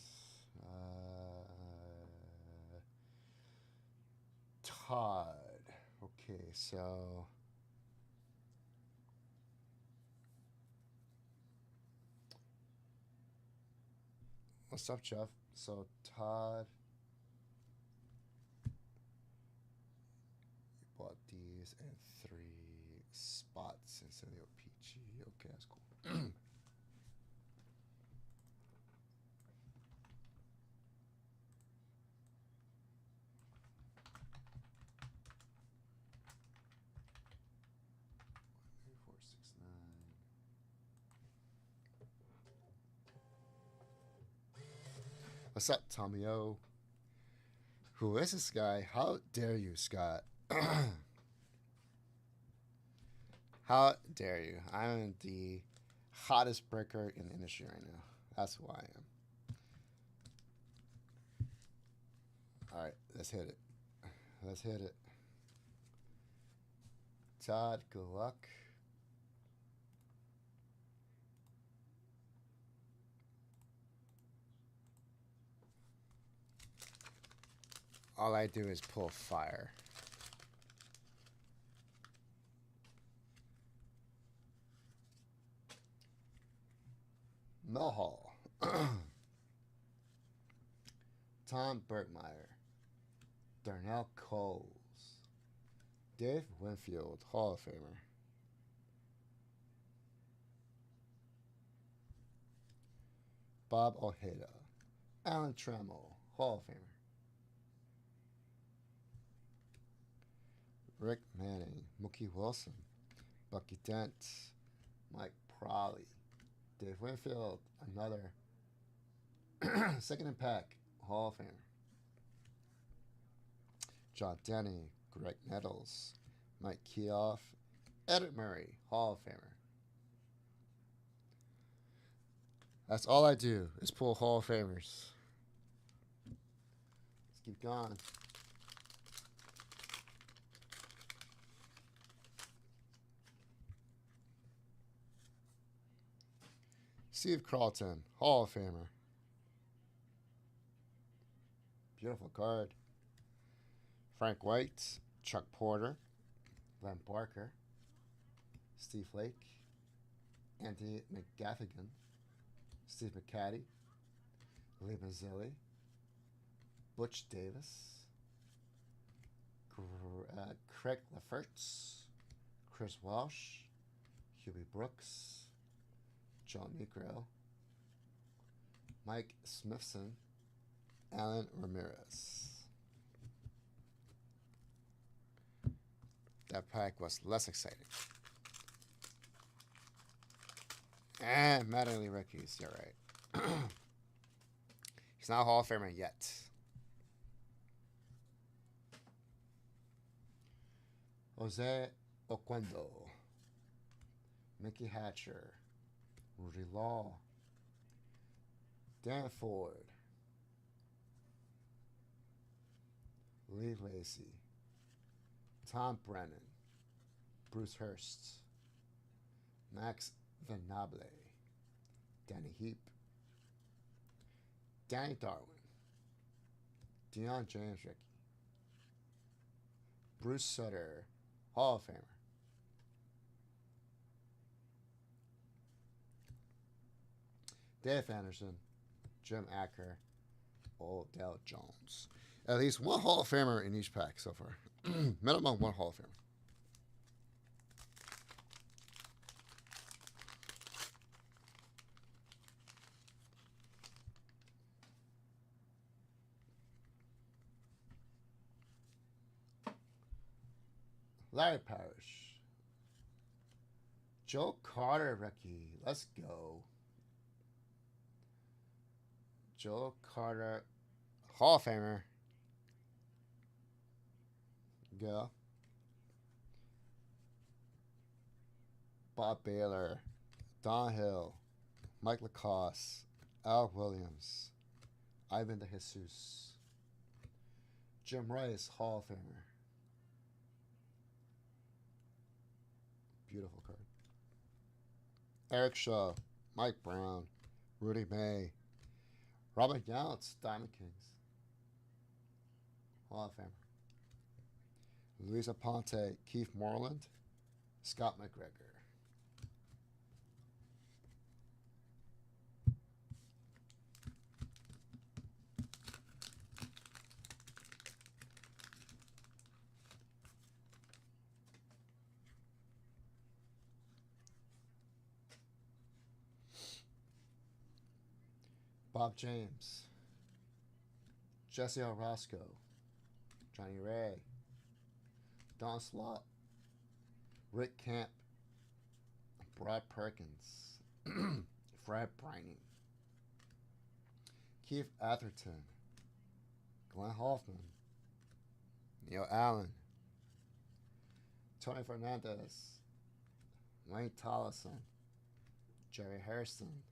Todd. Okay, so what's up, Jeff? So Todd, you bought these and 3 spots instead of PG. Okay, that's cool. 4, 6, 9. What's up, Tommy O? Who is this guy? How dare you, Scott? How dare you? I'm the hottest breaker in the industry right now. That's who I am. All right, let's hit it. Let's hit it. Todd, good luck. All I do is pull fire. Millhall. Tom Bergmeyer. Darnell Coles. Dave Winfield, Hall of Famer. Bob Ojeda. Alan Trammell, Hall of Famer. Rick Manning, Mookie Wilson, Bucky Dent, Mike Prawley, Dave Winfield, another second impact Hall of Famer. John Denny, Greg Nettles, Mike Keough, Edward Murray, Hall of Famer. That's all I do is pull Hall of Famers. Let's keep going. Steve Carlton, Hall of Famer. Beautiful card. Frank White, Chuck Porter, Len Barker, Steve Lake, Anthony McGaffigan, Steve McCaddy, Lee Mazzilli, Butch Davis, Craig Lefferts, Chris Walsh, Hubie Brooks, John Negro, Mike Smithson, Alan Ramirez. That pack was less exciting. And Mattingly rookies, you're right. He's not a Hall of Famer yet. Jose Oquendo, Mickey Hatcher, Rudy Law, Dan Ford, Lee Lacy, Tom Brennan, Bruce Hurst, Max Venable, Danny Heap, Danny Darwin, Deion James Rickey, Bruce Sutter, Hall of Famer, Dave Anderson, Jim Acker, Odell Jones. At least one Hall of Famer in each pack so far. Minimum one Hall of Famer. Larry Parrish. Joe Carter rookie. Let's go. Joe Carter, Hall of Famer. Go. Bob Baylor, Don Hill, Mike Lacoste, Al Williams, Ivan De Jesus, Jim Rice, Hall of Famer. Beautiful card. Eric Shaw, Mike Brown, Rudy May, Robert Younts, Diamond Kings, Hall of Famer. Luisa Ponte, Keith Moreland, Scott McGregor. Bob James, Jesse Orozco, Johnny Ray, Don Slott, Rick Camp, Brad Perkins, Fred Brining, Keith Atherton, Glenn Hoffman, Neil Allen, Tony Fernandez, Wayne Tollison, Jerry Harrison,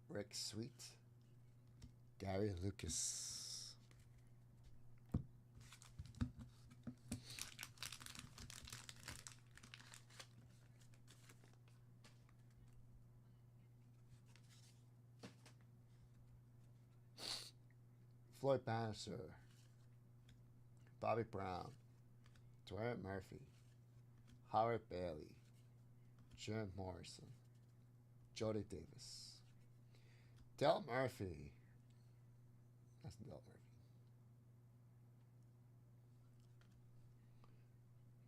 Rick Sweet, Gary Lucas. Floyd Bannister, Bobby Brown, Dwight Murphy, Howard Bailey, Jim Morrison, Jody Davis, Del Murphy. That's Del Murphy.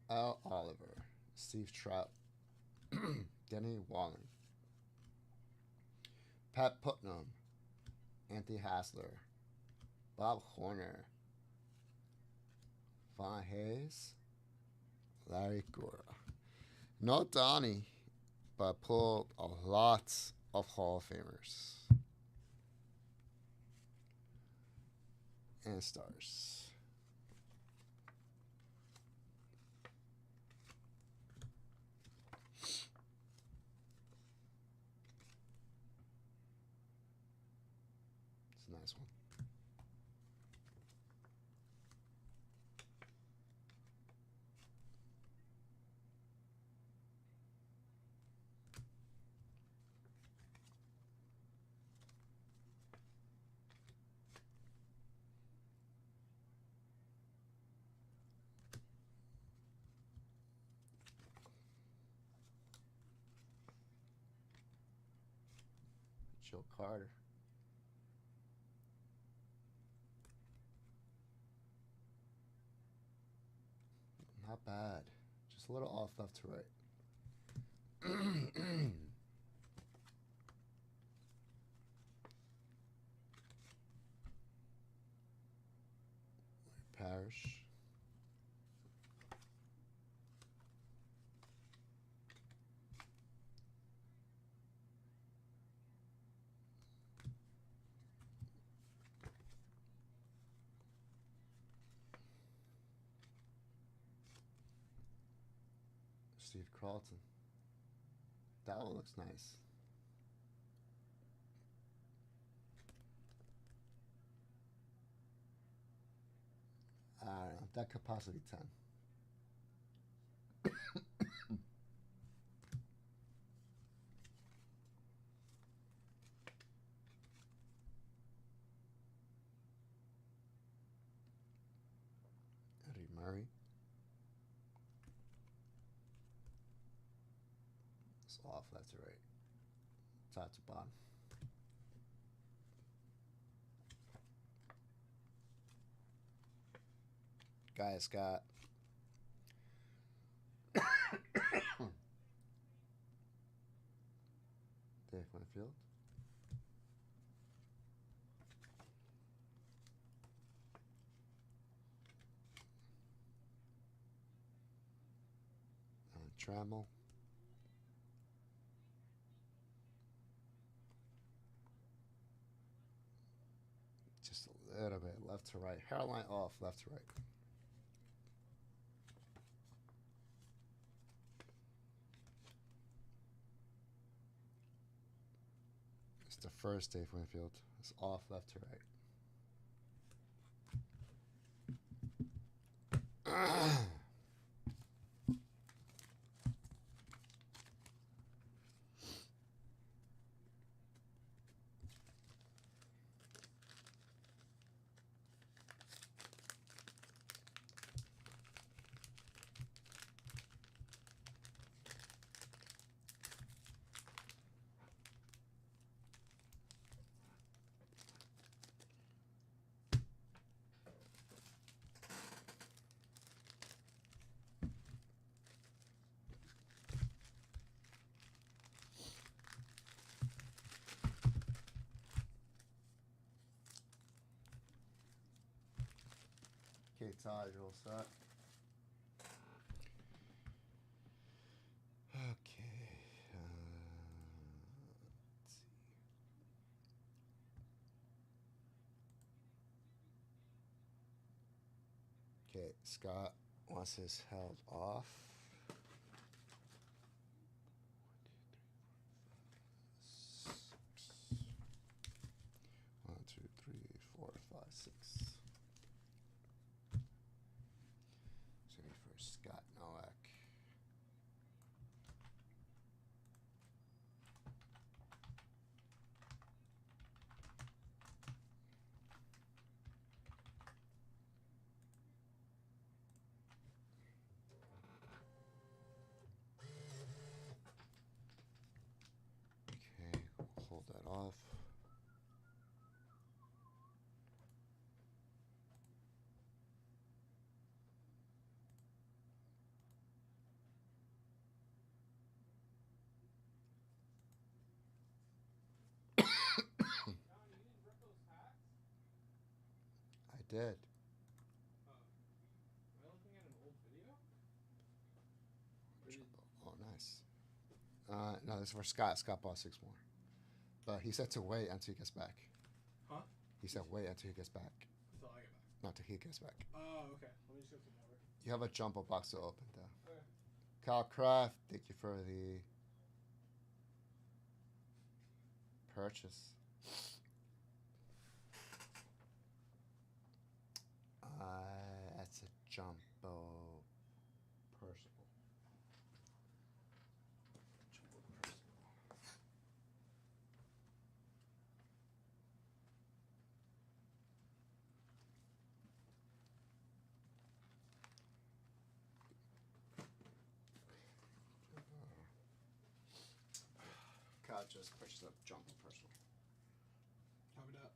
Al Oliver, Steve Trout, Denny Wallen, Pat Putnam, Anthony Hassler, Bob Horner, Von Hayes, Larry Gora. No Donnie, but pulled a lot of Hall of Famers and stars. It's a nice one. Joe Carter. Not bad. Just a little off left to right. Parrish. Steve Carlton. That one looks nice. I don't know. That could possibly be 10. Eddie Murray. It's off left to right. Top to bottom. Guy Scott. Dave Winfield. Trammell. Just a little bit left to right. Hairline off, left to right. It's the first Dave Winfield. It's off left to right. Okay, Todd, you're all set. Okay. Let's see. Okay, Scott wants his held off. 1, 2, 3, 4, 5, 6. So for Scott Nowak. Okay, we'll hold that off. I did. Am I looking at an old video? Oh, nice. No, this is for Scott. Scott bought 6 more. But he said to wait until he gets back. Huh? He said wait until he gets back. Until I get back. Not until he gets back. Oh, okay. Let me just go to the number. You have a jumbo box to open, though. Okay. Kyle Kraft, thank you for the purchase. That's a jumbo personal. Jumbo personal. Kyle just purchased a jumbo personal. Copy that.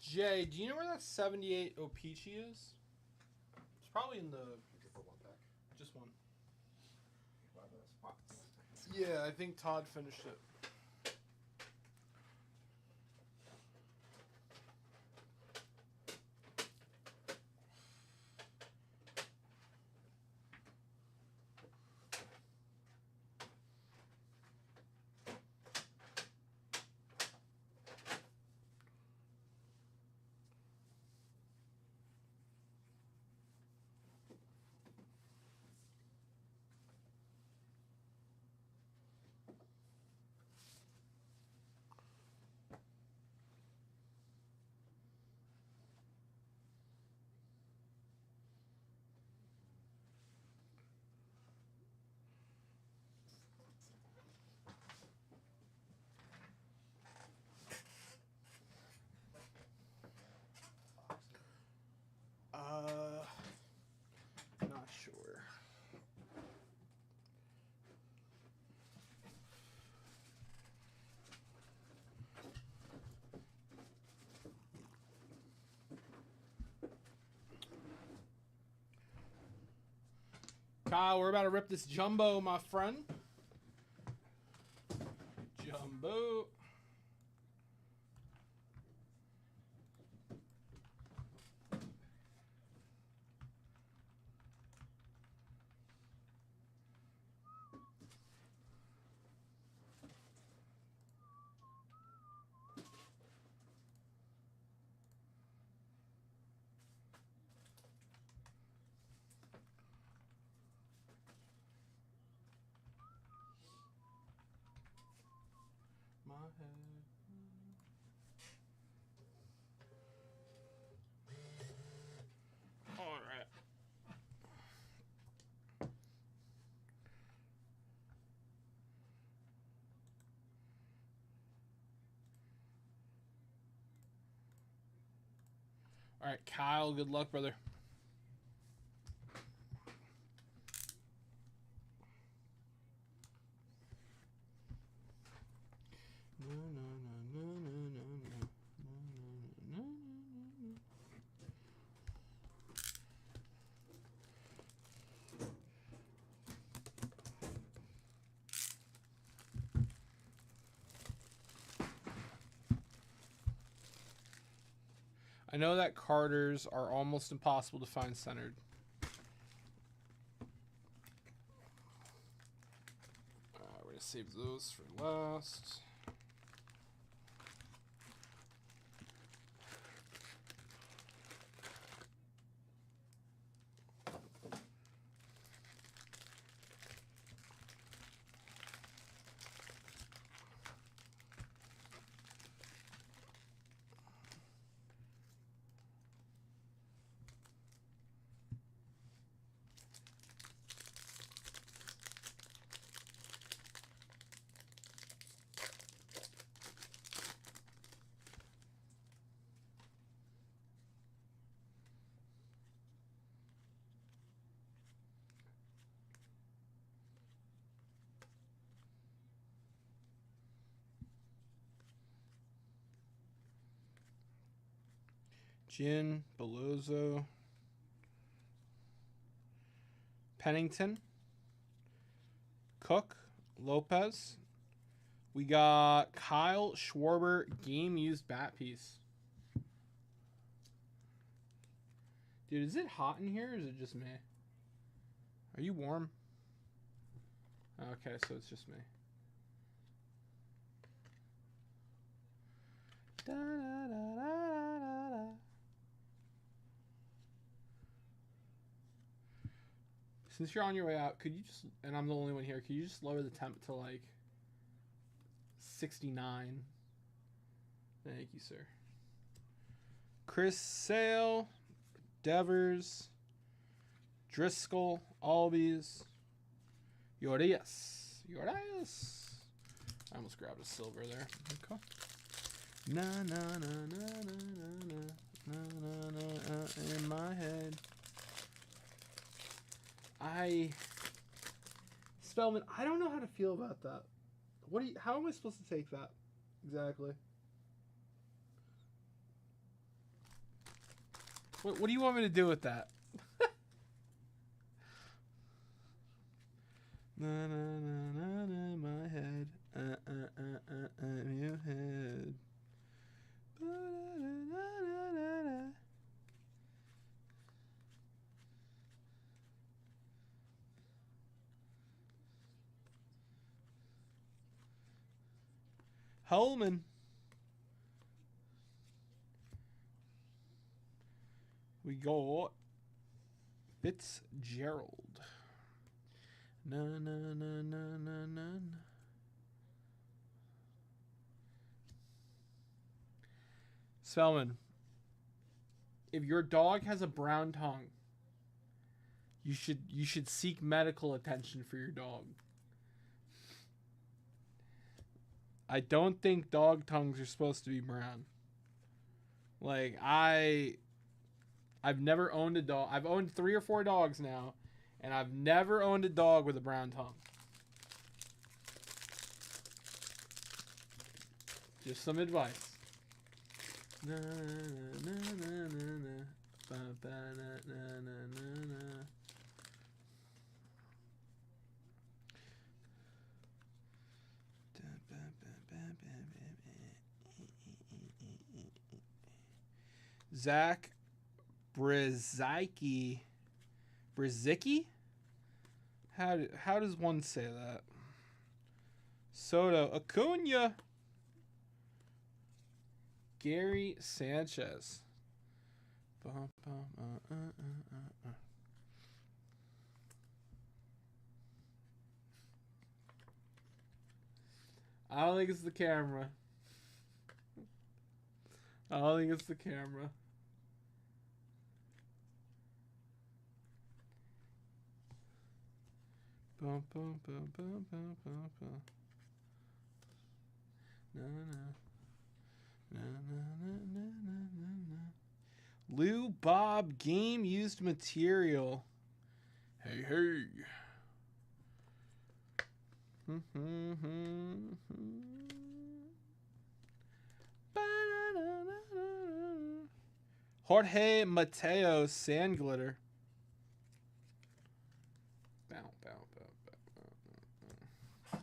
Jay, do you know where that 78 O-Pee-Chee is? It's probably in the Okay, for 1 pack. just one. One of those spots. Yeah, I think Todd finished it. Not sure. Kyle, we're about to rip this jumbo, my friend. Jumbo. head. All right. All right, Kyle, good luck, brother. I know that Carters are almost impossible to find centered. We're going to save those for last. Gin, Belozzo, Pennington, Cook, Lopez. We got Kyle Schwarber, game used bat piece. Dude, is it hot in here or is it just me? Are you warm? Okay, so it's just me. Da, da, da, da, da, da. Since you're on your way out, could you just, and I'm the only one here, could you just lower the temp to like 69? Thank you, sir. Chris Sale, Devers, Driscoll, Albies, Urias. I almost grabbed a silver there. Okay. Na na na na na na na na na in my head. Spellman, I don't know how to feel about that. How am I supposed to take that exactly? What do you want me to do with that? Na na na na na my head. In your head. Holman. We got Fitzgerald. Na na na na na na. Spellman, if your dog has a brown tongue, you should seek medical attention for your dog. I don't think dog tongues are supposed to be brown. Like, I've never owned a dog. I've owned 3 or 4 dogs now, and I've never owned a dog with a brown tongue. Just some advice. Na, na, na, na, na. Ba, ba, na, na, na, na. Zach Brzezicki. How does one say that? Soto Acuna. Gary Sanchez. I don't think it's the camera. I don't think it's the camera. Bum, bum, bum, bum, bum, bum, bum. Na, na. Na, na, na, na, na, na, na. Lou Bob game used material. Hey, hey. Jorge Mateo sand glitter. Bow, bow, bow, bow, bow, bow.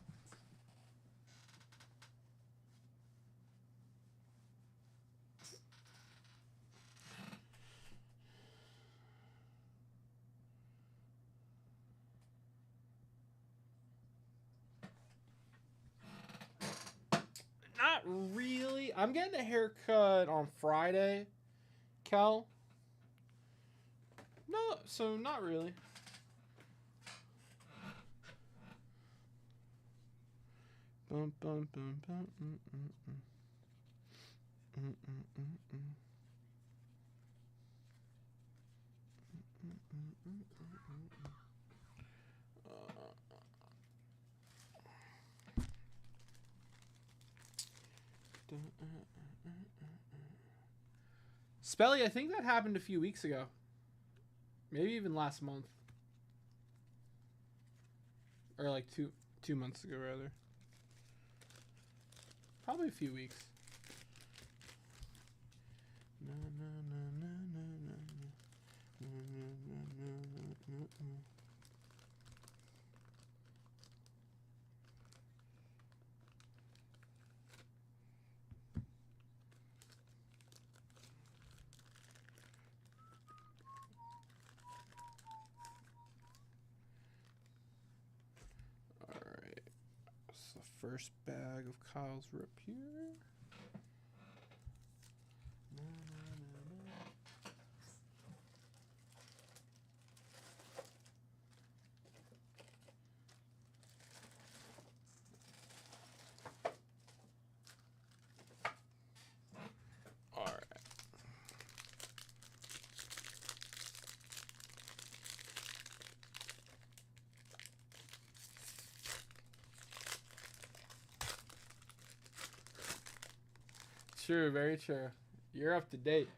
Not really. I'm getting a haircut on Friday, Cal. No, so not really. Bum, bum, bum, bum, Spelly, I think that happened a few weeks ago. Maybe even last month. Or like two months ago, rather. Probably a few weeks. Alright. That's the first bag of Kyle's rip here. Alright. True, very true. You're up to date.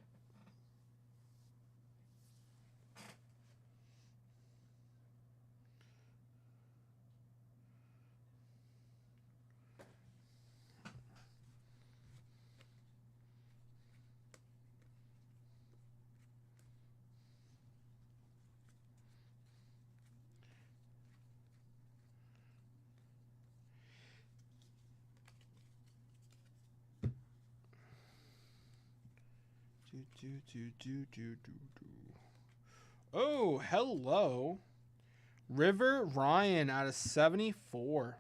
Oh, hello. River Ryan out of 74.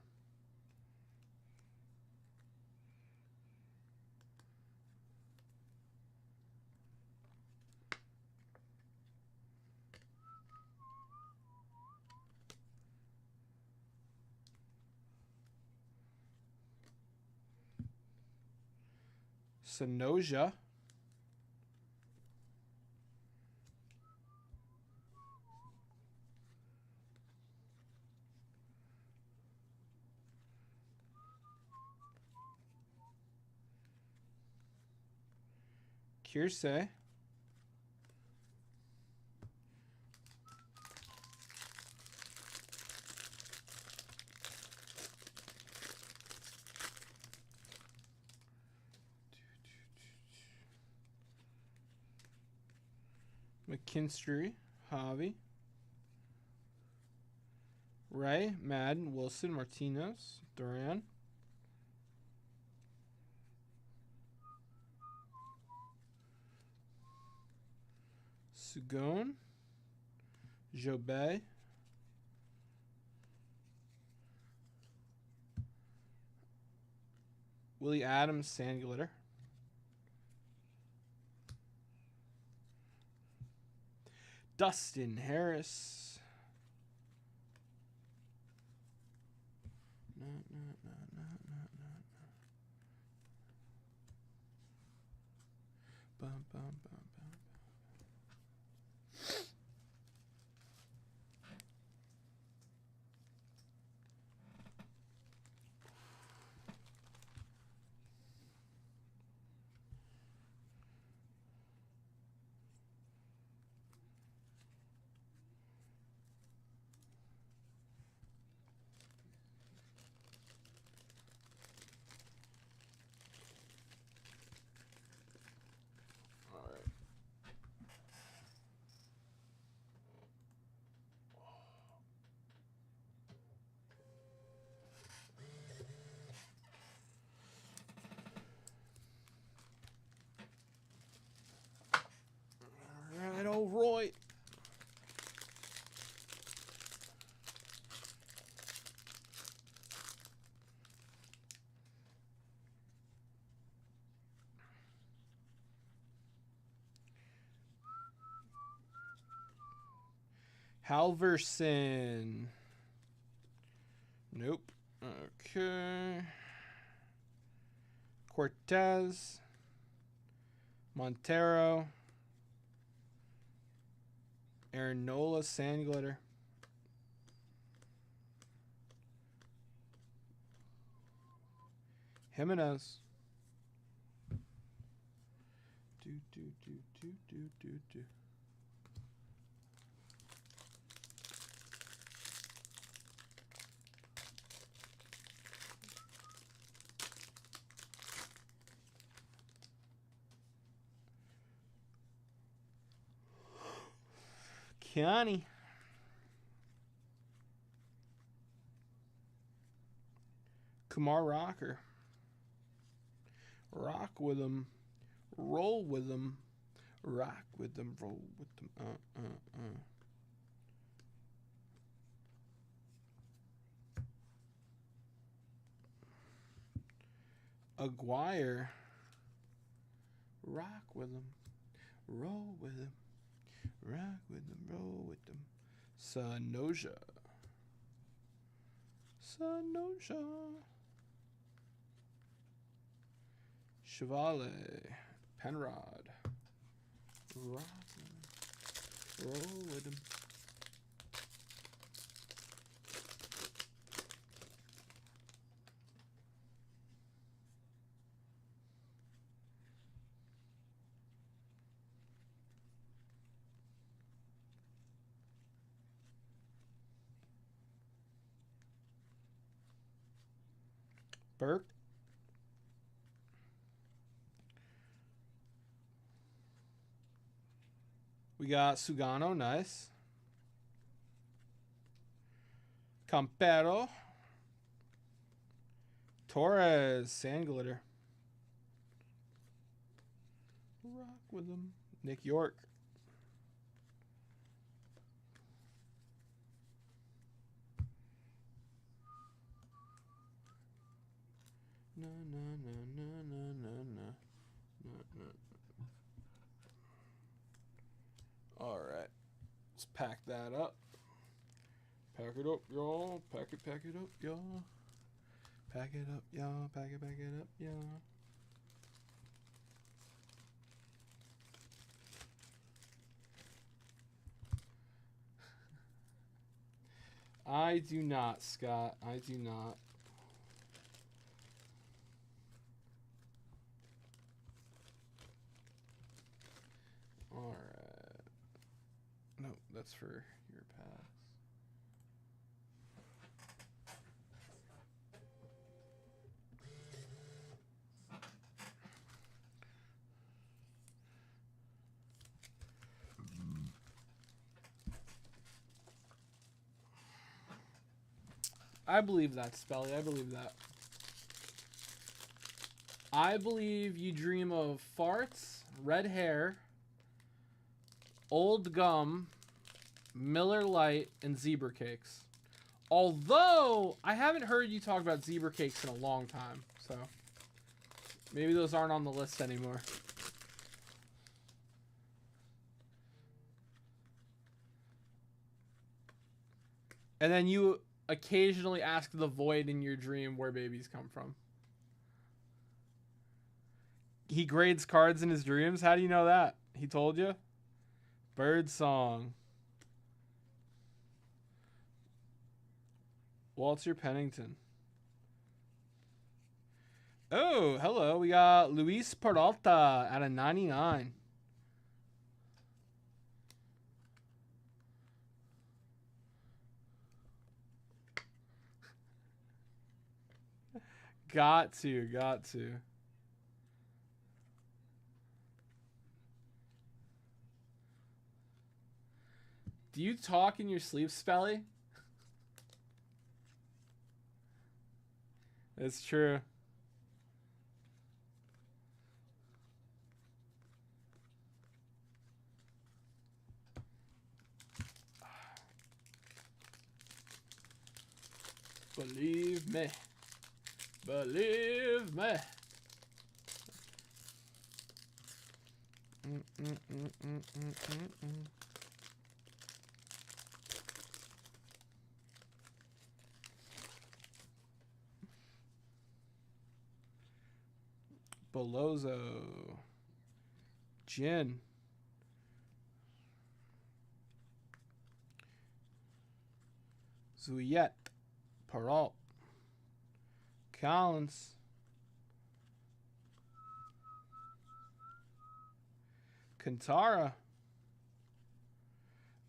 Sonoja. Kiersey. McKinstry. Javi. Ray. Madden. Wilson. Martinez. Duran. Sugon. Jobet. Willie Adams, sand glitter. Dustin Harris. All right, old Roy. Halverson. Nope. Okay. Cortez. Montero. Arenola Sandglitter. Jimenez. Do. Keani. Kumar Rocker. Rock with him. Roll with him. Rock with them. Roll with them. Aguirre. Rock with him. Roll with him. Rock with them. Roll with them. Sanoja. Chevalier. Penrod. Rock with him. Roll with him. Burke. We got Sugano, nice. Campero. Torres, Sandglitter. Rock with him. Nick York. No. All right, let's pack that up. Pack it up, y'all. Pack it up, y'all. Pack it up, y'all. Pack it up, y'all. I do not, Scott. I do not. All right. No, that's for your pass. I believe that, Spelly. I believe that. I believe you dream of farts, red hair, old gum, Miller Lite, and zebra cakes. Although, I haven't heard you talk about zebra cakes in a long time. So, maybe those aren't on the list anymore. And then you occasionally ask the void in your dream where babies come from. he grades cards in his dreams. How do you know that? He told you? Bird song. Walter Pennington. Oh, hello. We got Luis Peralta at a 99. Got to. Do you talk in your sleep, Spelly? It's true. Believe me. Believe me. Belozo. Jin. Zuyet. Peralt. Collins. Kantara.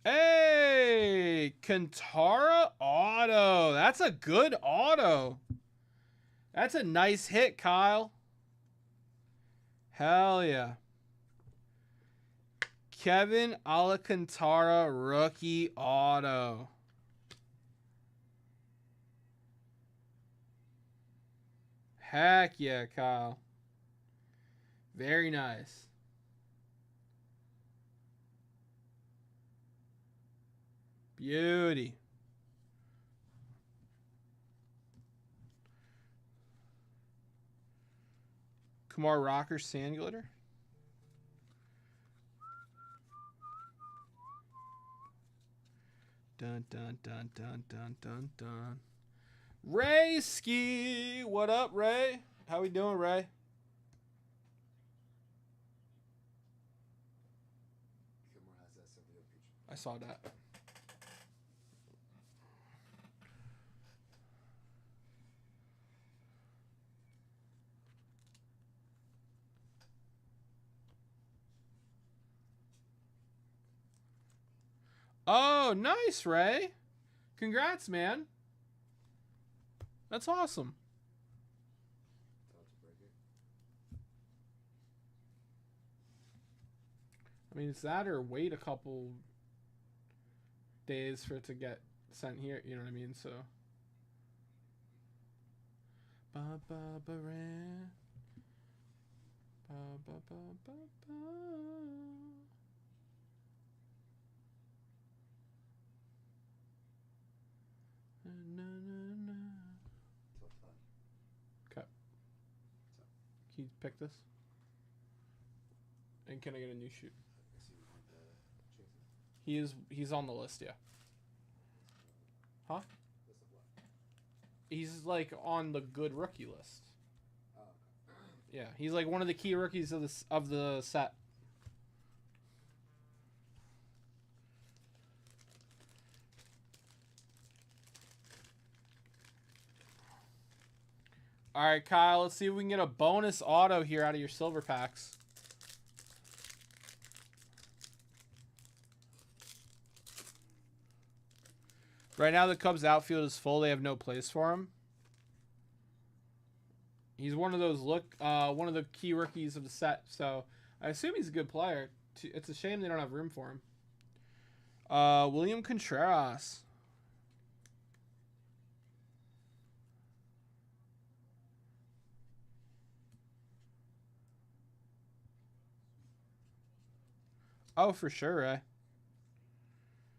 Hey! Kantara auto. That's a good auto. That's a nice hit, Kyle. Hell yeah. Kevin Alcantara rookie auto. Heck yeah, Kyle. Very nice. Beauty. Kumar Rocker Sand Glitter. Dun dun dun dun dun dun dun. Ray Ski, what up, Ray? How we doing, Ray? I saw that. Oh, nice, Ray. Congrats, man. That's awesome. I mean, it's that or wait a couple days for it to get sent here. You know what I mean? So. Ba ba ba ra. Ba ba ba ba ba. Na, na, na. Okay. Can you pick this? And can I get a new shoot? He's on the list, yeah. Huh? He's like on the good rookie list. Yeah, he's like one of the key rookies of the set. All right, Kyle, let's see if we can get a bonus auto here out of your silver packs. Right now, the Cubs outfield is full. They have no place for him. He's one of those one of the key rookies of the set, so I assume he's a good player. It's a shame they don't have room for him. William Contreras. Oh, for sure, eh?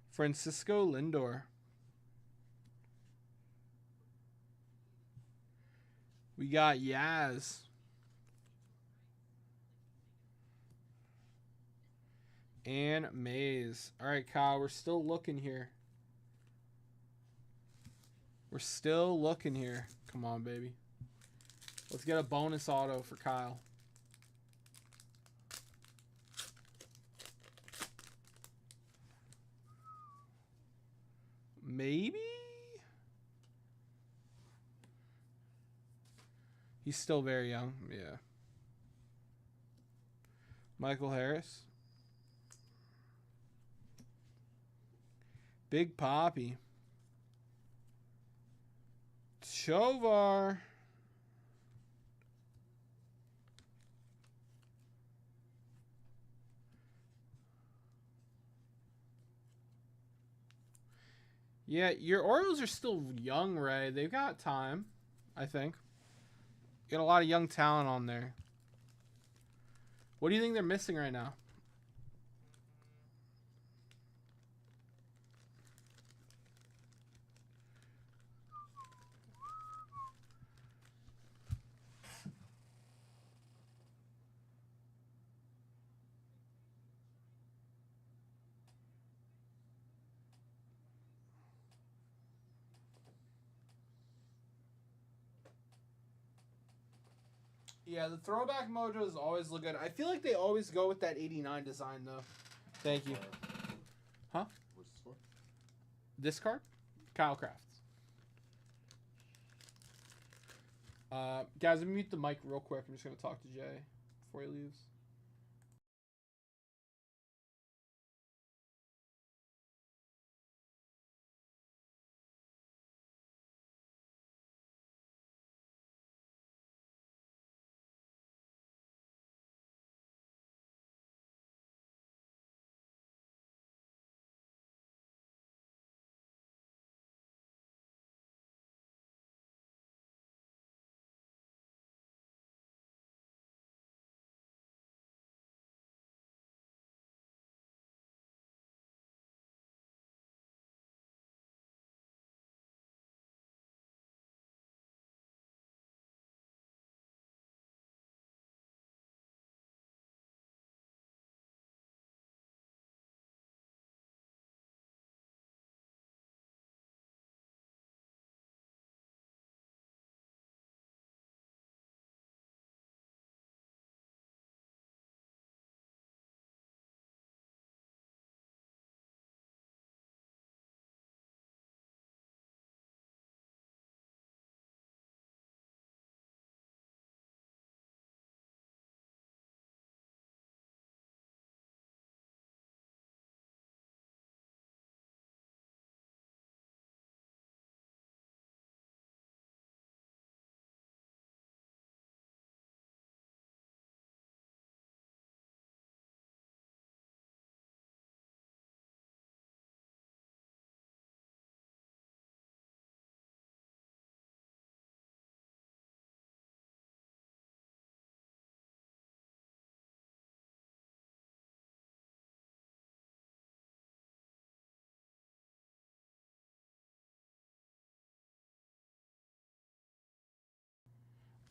Francisco Lindor. We got Yaz. And Mays. All right, Kyle, we're still looking here. We're still looking here. Come on, baby. Let's get a bonus auto for Kyle. Maybe? He's still very young. Yeah. Michael Harris. Big Poppy. Chovar. Yeah, your Orioles are still young, Ray. They've got time, I think. Got a lot of young talent on there. What do you think they're missing right now? Yeah, the throwback mojos always look good. I feel like they always go with that 89 design, though. Thank you. Huh? What's the score? This card? Kyle Crafts. Guys, let me mute the mic real quick. I'm just going to talk to Jay before he leaves.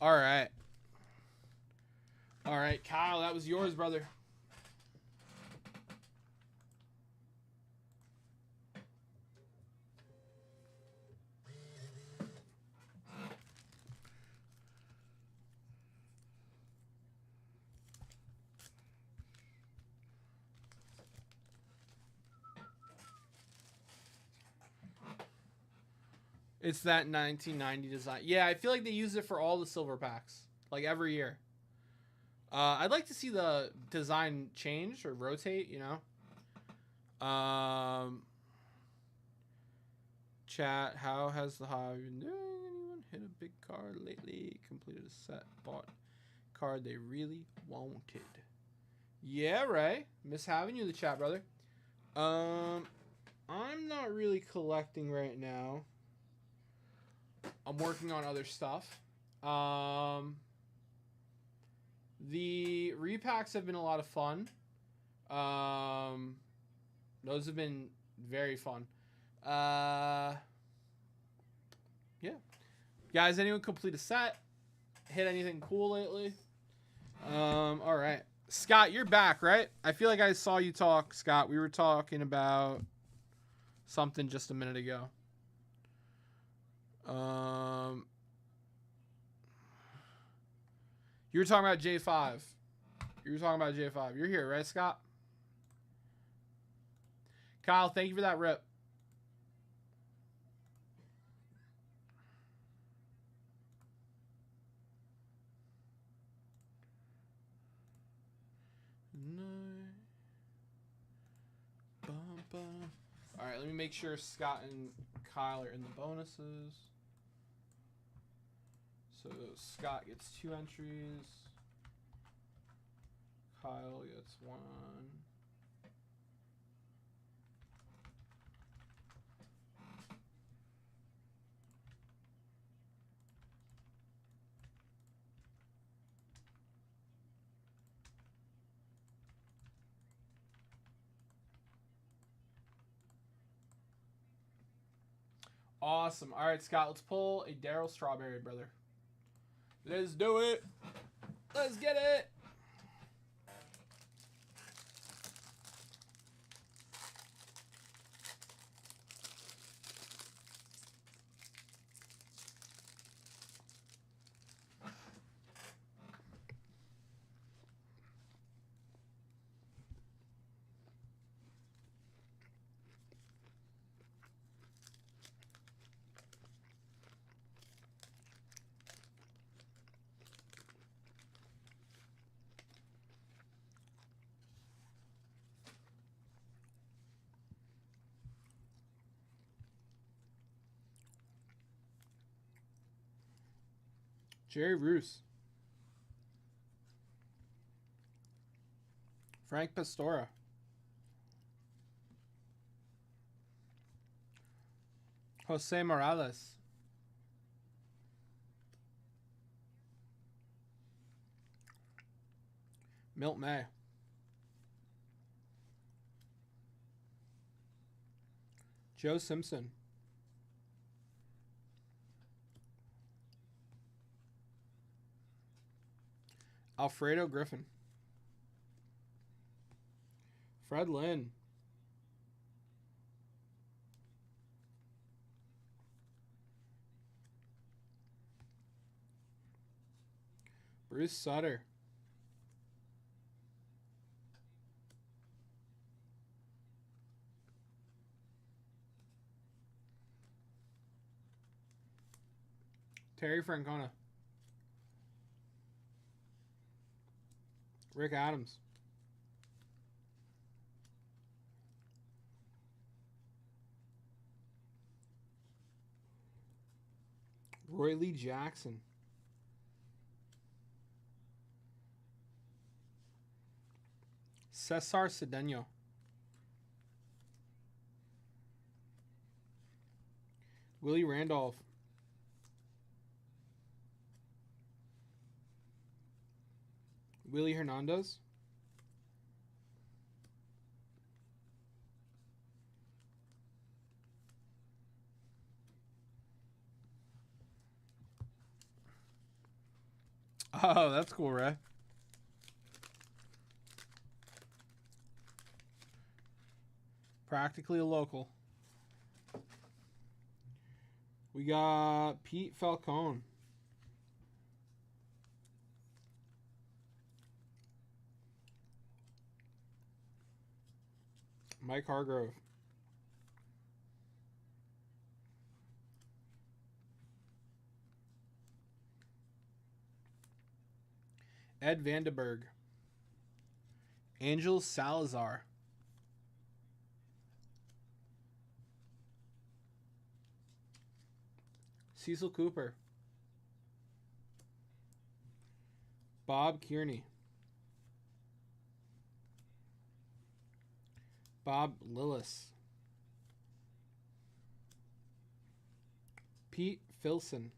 All right. All right, Kyle, that was yours, brother. It's that 1990 design. Yeah, I feel like they use it for all the silver packs, like every year. I'd like to see the design change or rotate, you know. Chat, how has the hobby been doing? Anyone hit a big card lately? Completed a set, bought card they really wanted. Yeah, Ray. Miss having you in the chat, brother. I'm not really collecting right now. I'm working on other stuff. The repacks have been a lot of fun. Those have been very fun. Yeah. Guys, anyone complete a set? Hit anything cool lately? All right. Scott, you're back, right? I feel like I saw you talk, Scott. We were talking about something just a minute ago. You were talking about J5. You're here, right, Scott? Kyle, thank you for that rip. All right, let me make sure Scott and Kyle are in the bonuses. So Scott gets 2 entries. Kyle gets 1. Awesome. All right, Scott, let's pull a Daryl Strawberry, brother. Let's do it. Let's get it. Jerry Roos. Frank Pastora. Jose Morales. Milt May. Joe Simpson. Alfredo Griffin. Fred Lynn. Bruce Sutter. Terry Francona. Rick Adams. Roy Lee Jackson. Cesar Cedeno. Willie Randolph. Willie Hernandez. Oh, that's cool, Ray. Practically a local. We got Pete Falcone. Mike Hargrove. Ed Vandenberg. Angel Salazar. Cecil Cooper. Bob Kearney. Bob Lillis. Pete Filson.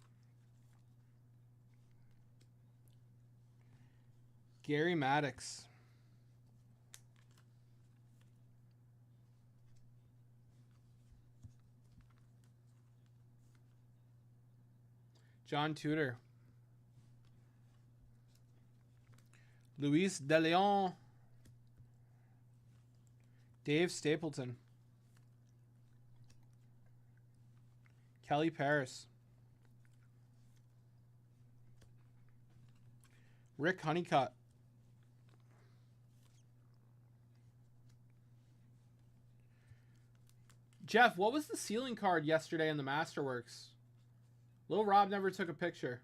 Gary Maddox. John Tudor. Luis De Leon. Dave Stapleton. Kelly Paris. Rick Honeycutt. Jeff, what was the ceiling card yesterday in the Masterworks? Lil Rob never took a picture.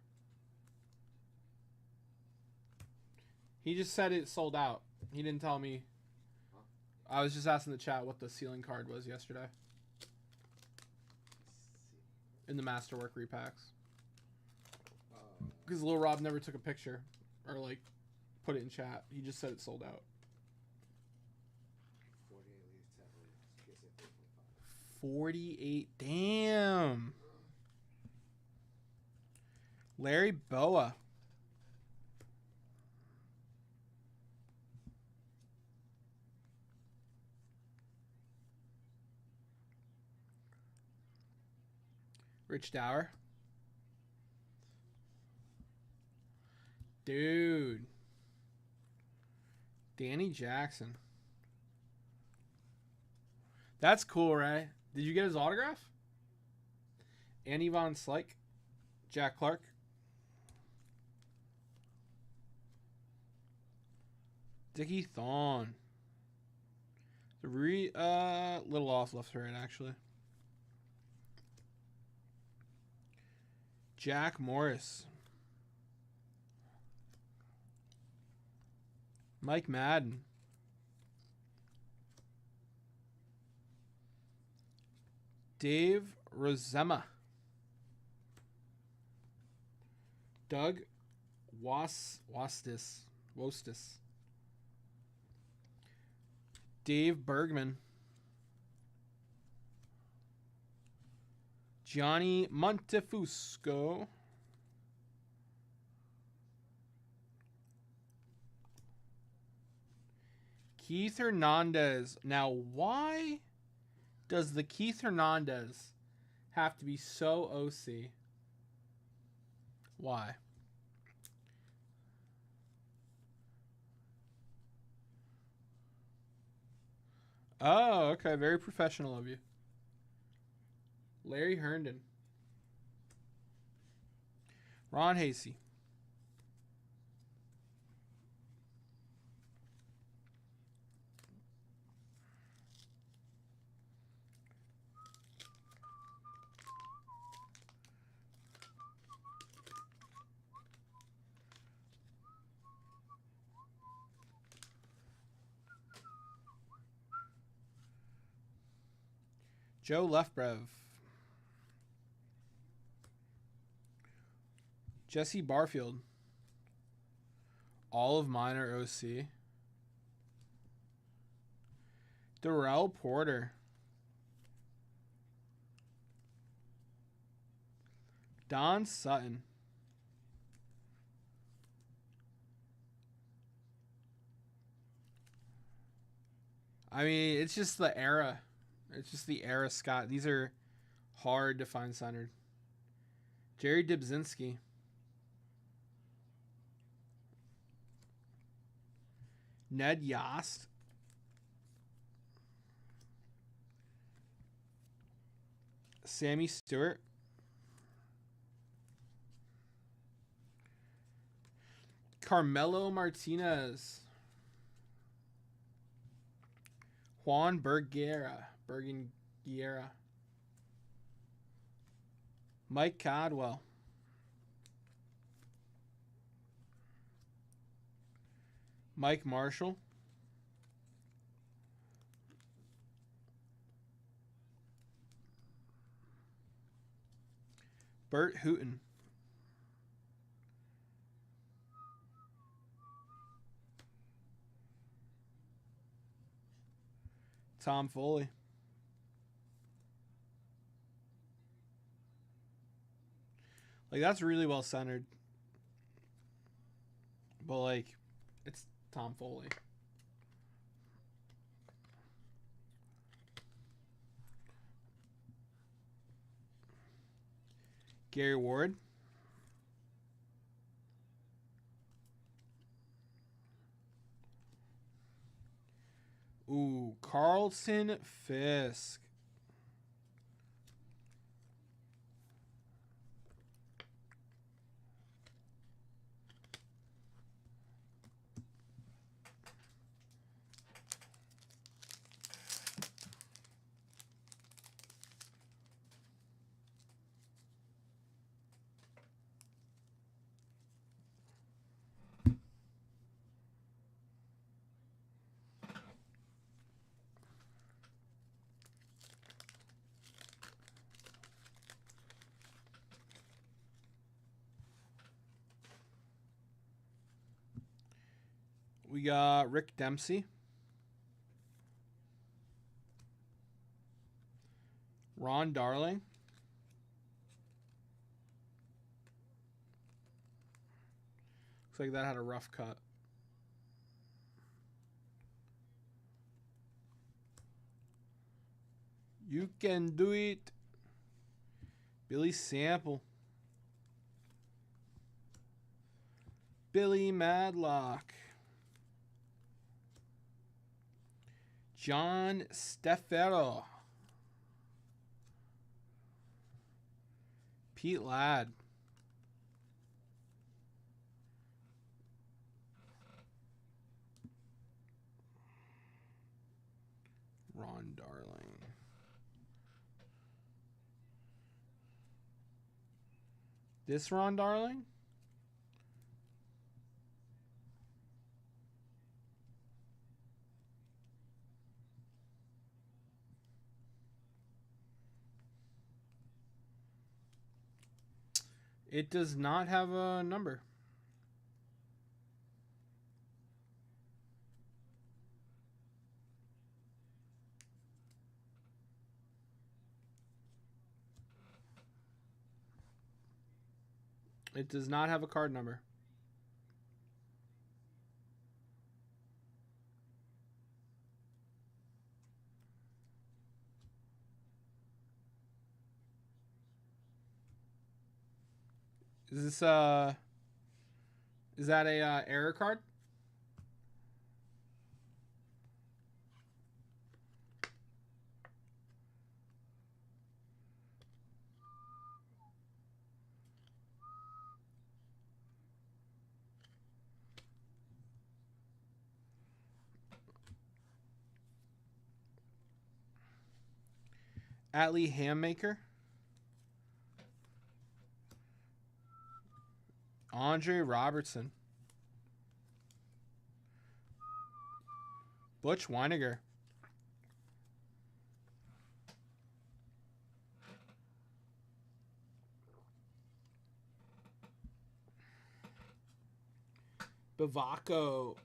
He just said it sold out. He didn't tell me. I was just asking the chat what the ceiling card was yesterday. In the Masterwork repacks. Because Lil Rob never took a picture. Or, like, put it in chat. He just said it sold out. 48. Damn. Larry Boa. Rich Dower. Dude. Danny Jackson. That's cool, right? Did you get his autograph? Annie Von Slyke. Jack Clark. Dickie Thon. Little off left to right, actually. Jack Morris. Mike Madden. Dave Rozema. Doug Wostis. Dave Bergman. Johnny Montefusco. Keith Hernandez. Now, why does the Keith Hernandez have to be so OC? Why? Oh, okay. Very professional of you. Larry Herndon. Ron Hasey. Joe Lefbrev. Jesse Barfield. All of mine are OC. Darrell Porter. Don Sutton. I mean, it's just the era. It's just the era, Scott. These are hard to find centered. Jerry Dibzinski. Ned Yost. Sammy Stewart. Carmelo Martinez. Juan Berguera. Mike Codwell. Mike Marshall. Bert Hooton. Tom Foley. Like, that's really well centered. But, like, it's Tom Foley. Gary Ward. Ooh, Carlton Fisk. We got Rick Dempsey. Ron Darling. Looks like that had a rough cut. You can do it. Billy Sample. Billy Madlock. John Steffero. Pete Ladd. Ron Darling. This Ron Darling? It does not have a number. It does not have a card number. Is this is that a error card? Atlee Hammaker. Andre Robertson. Butch Weiniger. Bavaku.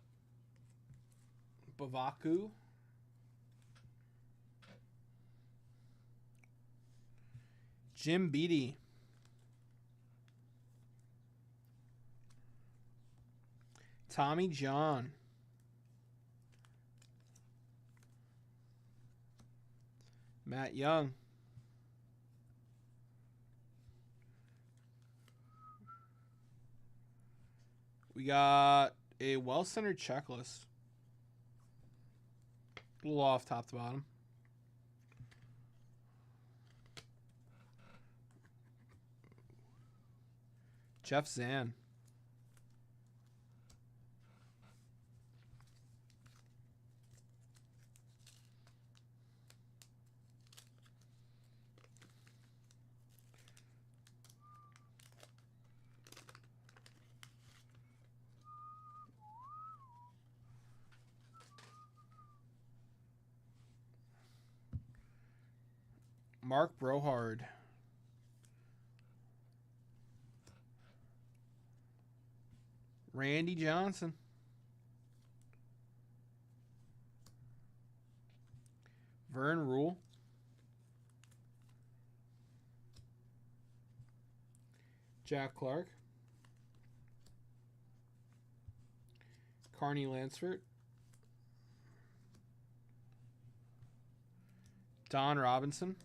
Jim Beattie. Tommy John. Matt Young. We got a well-centered checklist. A little off top to bottom. Jeff Zahn. Mark Brohard. Randy Johnson. Vern Rule. Jack Clark. Carney Lansford. Don Robinson.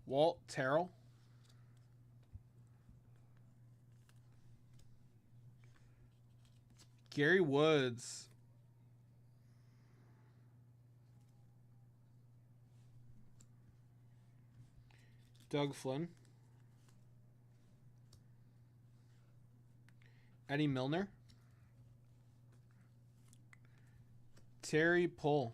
Walt Terrell. Gary Woods. Doug Flynn. Eddie Milner. Terry Pull.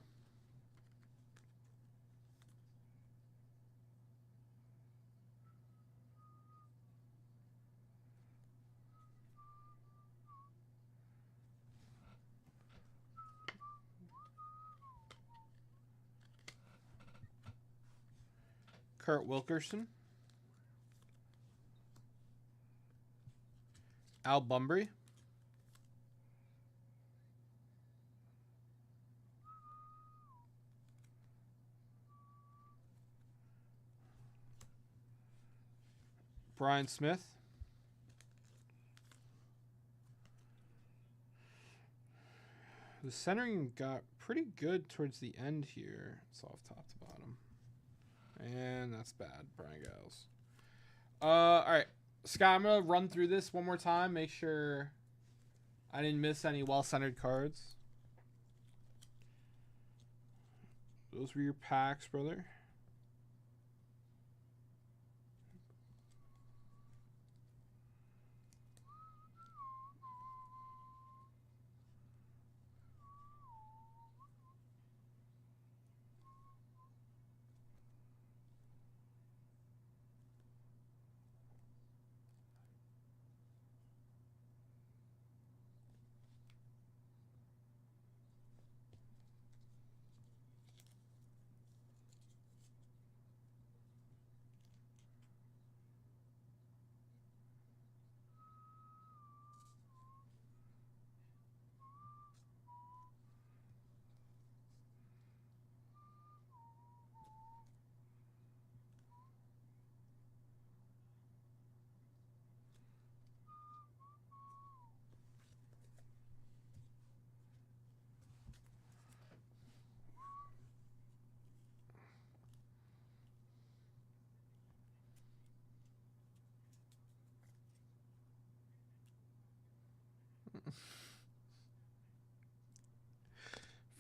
Kurt Wilkerson. Al Bunbury. Brian Smith. The centering got pretty good towards the end here. It's off top to bottom. And that's bad, Brian Giles. All right. Scott, I'm going to run through this one more time. Make sure I didn't miss any well-centered cards. Those were your packs, brother.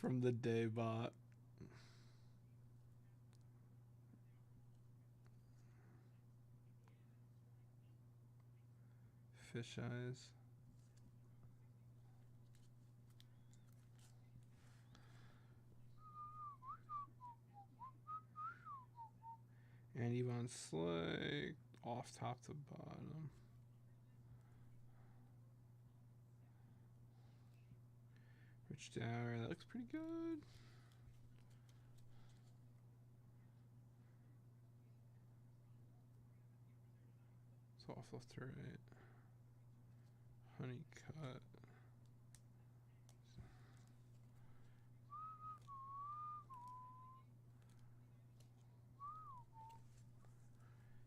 From the day bot. Fish eyes. And Yvonne Slick, off top to bottom. Rich Dower, that looks pretty good. It's off left to right. Honeycut.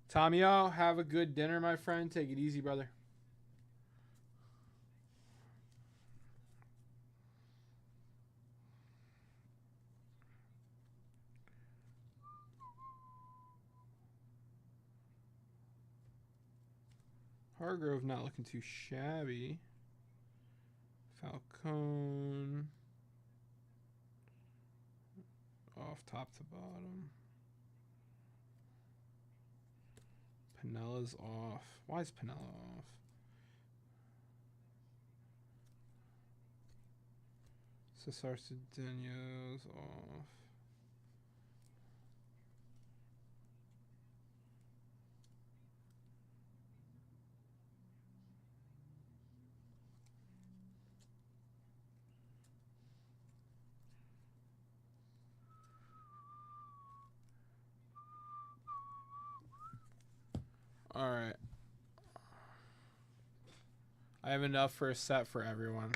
Tommy-O, have a good dinner, my friend. Take it easy, brother. Hargrove not looking too shabby. Falcone. Off top to bottom. Pinella's off. Why is Pinella off? Cesar Cedeno's off. All right. I have enough for a set for everyone.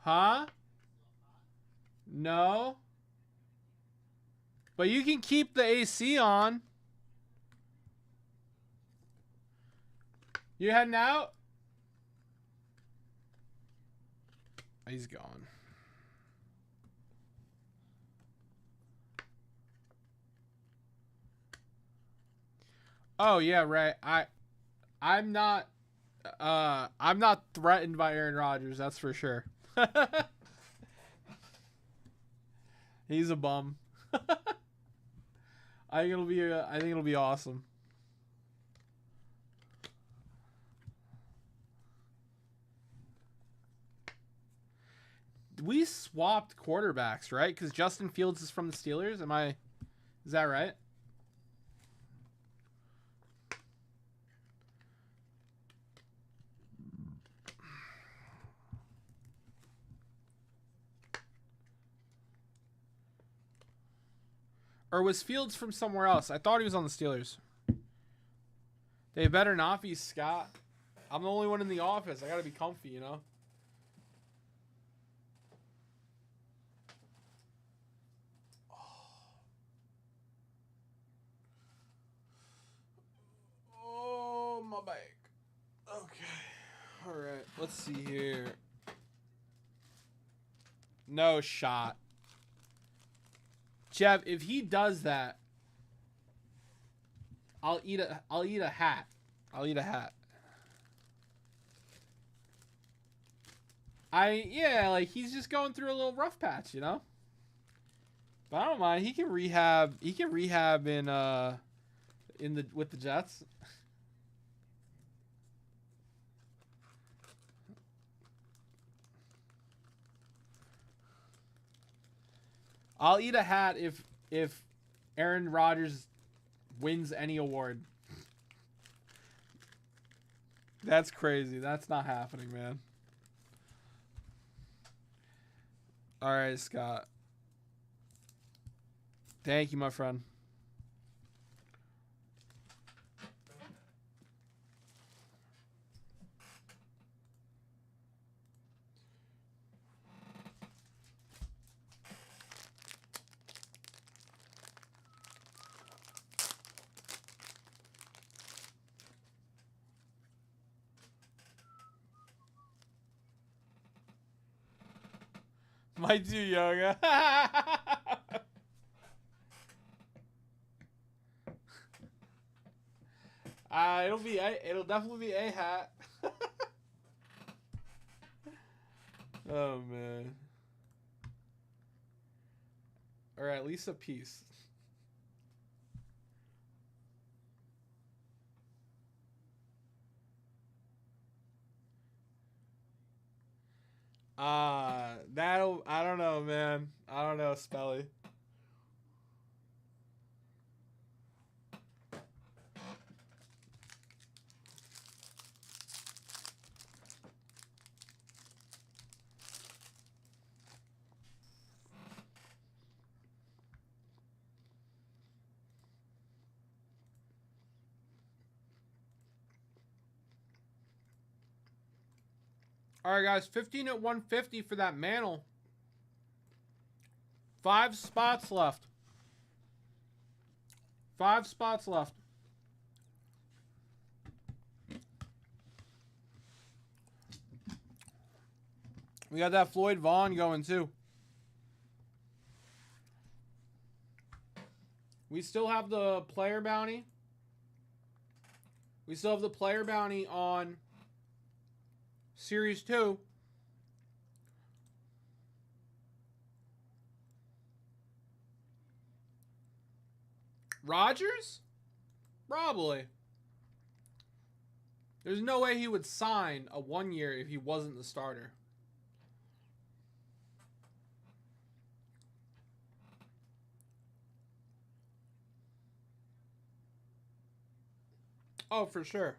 Huh? No. But you can keep the AC on. You heading out? He's gone. Oh yeah, right. I'm not threatened by Aaron Rodgers, that's for sure. He's a bum. I think it'll be awesome. We swapped quarterbacks, right? Because Justin Fields is from the Steelers. Is that right? Or was Fields from somewhere else? I thought he was on the Steelers. They better not be, Scott. I'm the only one in the office. I got to be comfy, you know? Oh, my back. Okay. All right. Let's see here. No shot. Jeff, if he does that, I'll eat a hat. I'll eat a hat. Like he's just going through a little rough patch, you know? But I don't mind. He can rehab in with the Jets. I'll eat a hat if Aaron Rodgers wins any award. That's crazy. That's not happening, man. All right, Scott. Thank you, my friend. Might do yoga. It'll definitely be a hat. Oh man. Or at least a piece. I don't know, man. I don't know, Spelly. All right, guys, 15 at 150 for that mantle. 5 spots left. 5 spots left. We got that Floyd Vaughn going, too. We still have the player bounty. We still have the player bounty on Series 2. Rodgers? Probably. There's no way he would sign a 1 year if he wasn't the starter. Oh, for sure.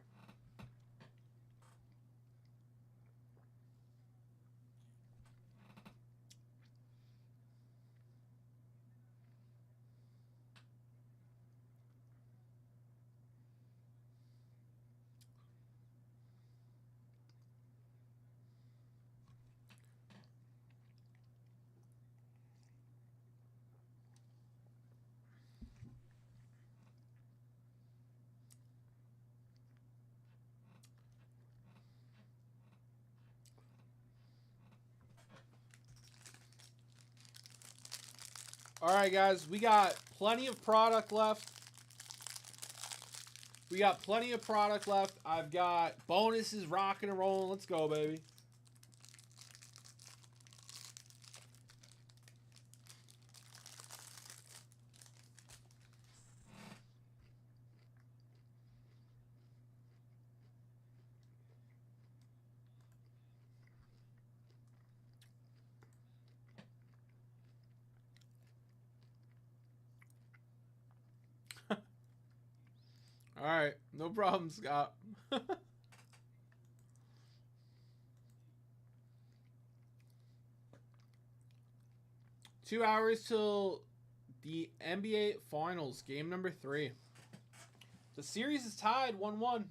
All right, guys, we got plenty of product left. I've got bonuses rocking and rolling. Let's go, baby. All right, no problem, Scott. 2 hours till The NBA Finals, game number 3. The series is tied 1-1.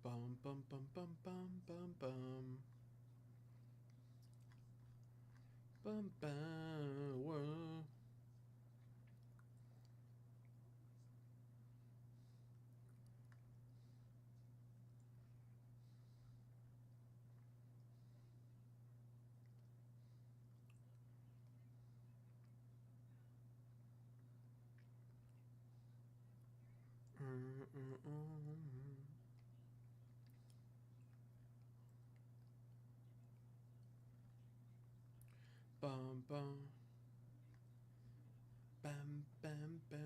Bum bum bum bum bum bum bum. Bum bum. Whoa. Bum bum. Bam bam bam.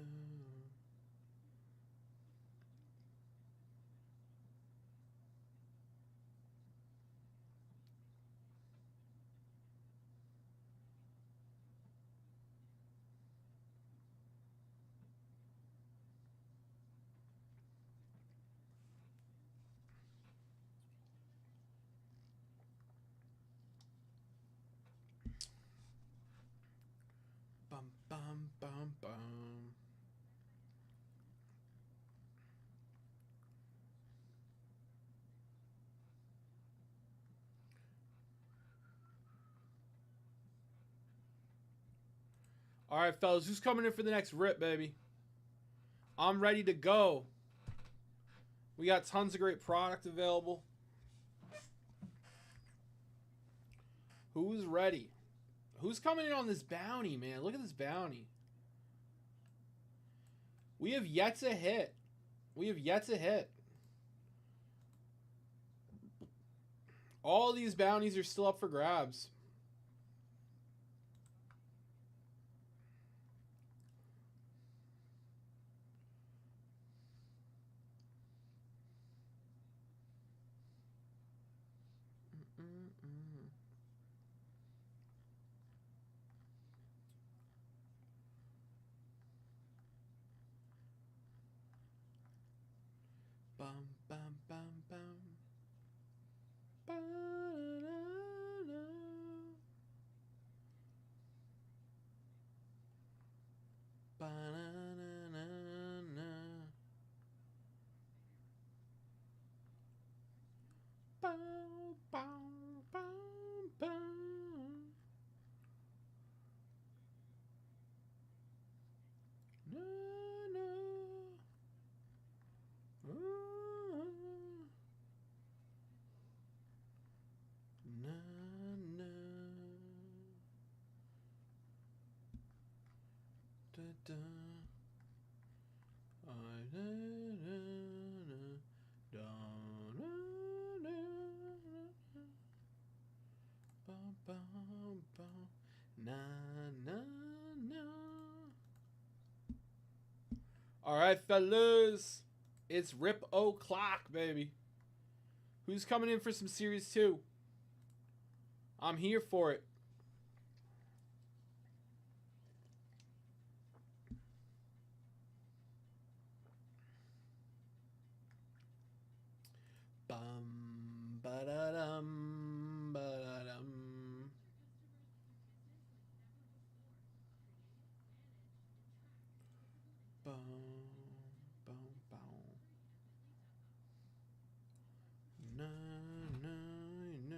Bum bum bum bum. All right, fellas, who's coming in for the next rip, baby? I'm ready to go. We got tons of great product available. Who's ready? Who's coming in on this bounty, man? Look at this bounty. We have yet to hit. We have yet to hit. All these bounties are still up for grabs. Bum bum bum bum. Ba-da-da-da. Ba-na-na-na-na. Bow, bow, bow, bow. Na, na. Ah. Na, na. Da, da. Da, da, da. Da, da, da. Bum, bum, bum. Na, na, na. All right, fellas. It's Rip O'Clock, baby. Who's coming in for some Series 2? I'm here for it. Bum, ba-da-dum, ba-da-dum. Bum, bum, bum. Na, na, na.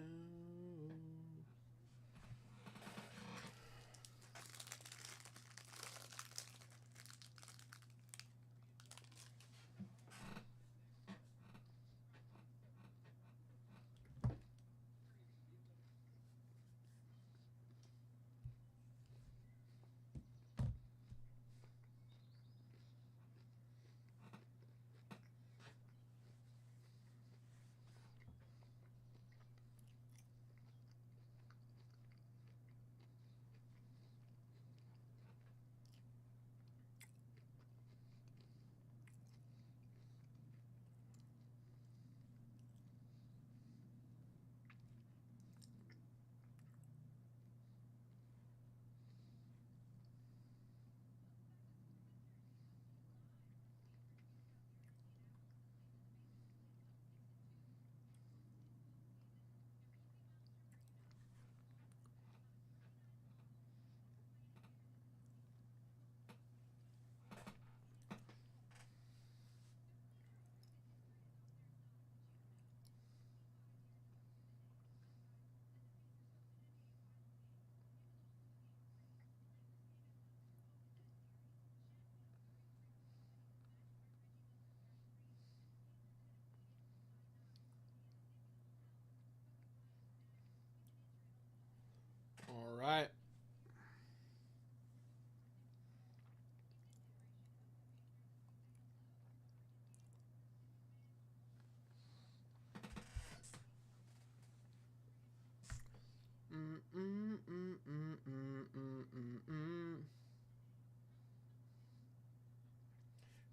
right.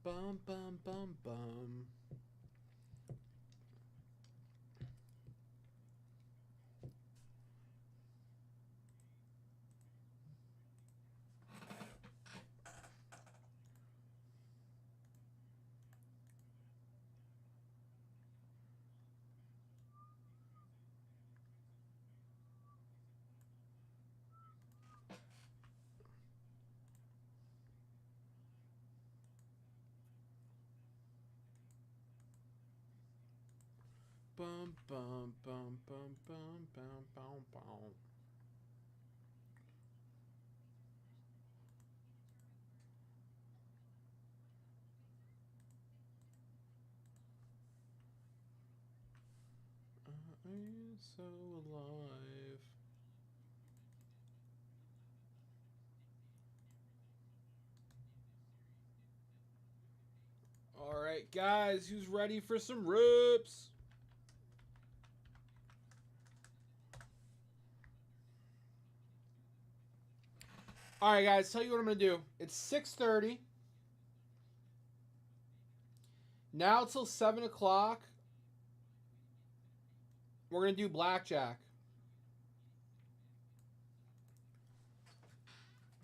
Bum bum bum bum. Bum bum bum bum bum bum bum bum. I'm so alive. All right, guys, who's ready for some rips? All right, guys, tell you what I'm gonna do. It's 6:30. Now till 7 o'clock, we're gonna do blackjack.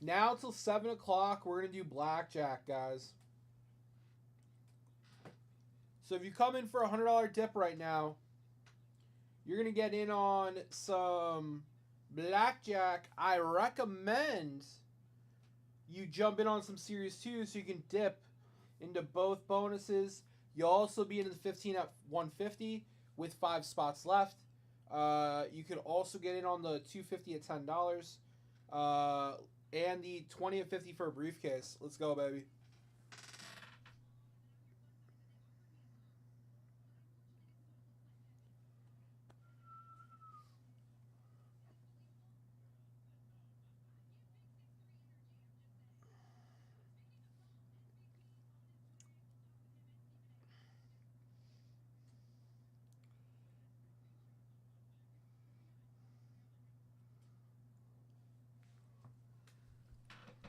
Now till 7 o'clock, we're gonna do blackjack, guys. So if you come in for a $100 dip right now, you're gonna get in on some blackjack. I recommend you jump in on some Series 2 so you can dip into both bonuses. You'll also be into the 15 at 150 with 5 spots left. You could also get in on the 250 at $10 and the 20 at 50 for a briefcase. Let's go, baby.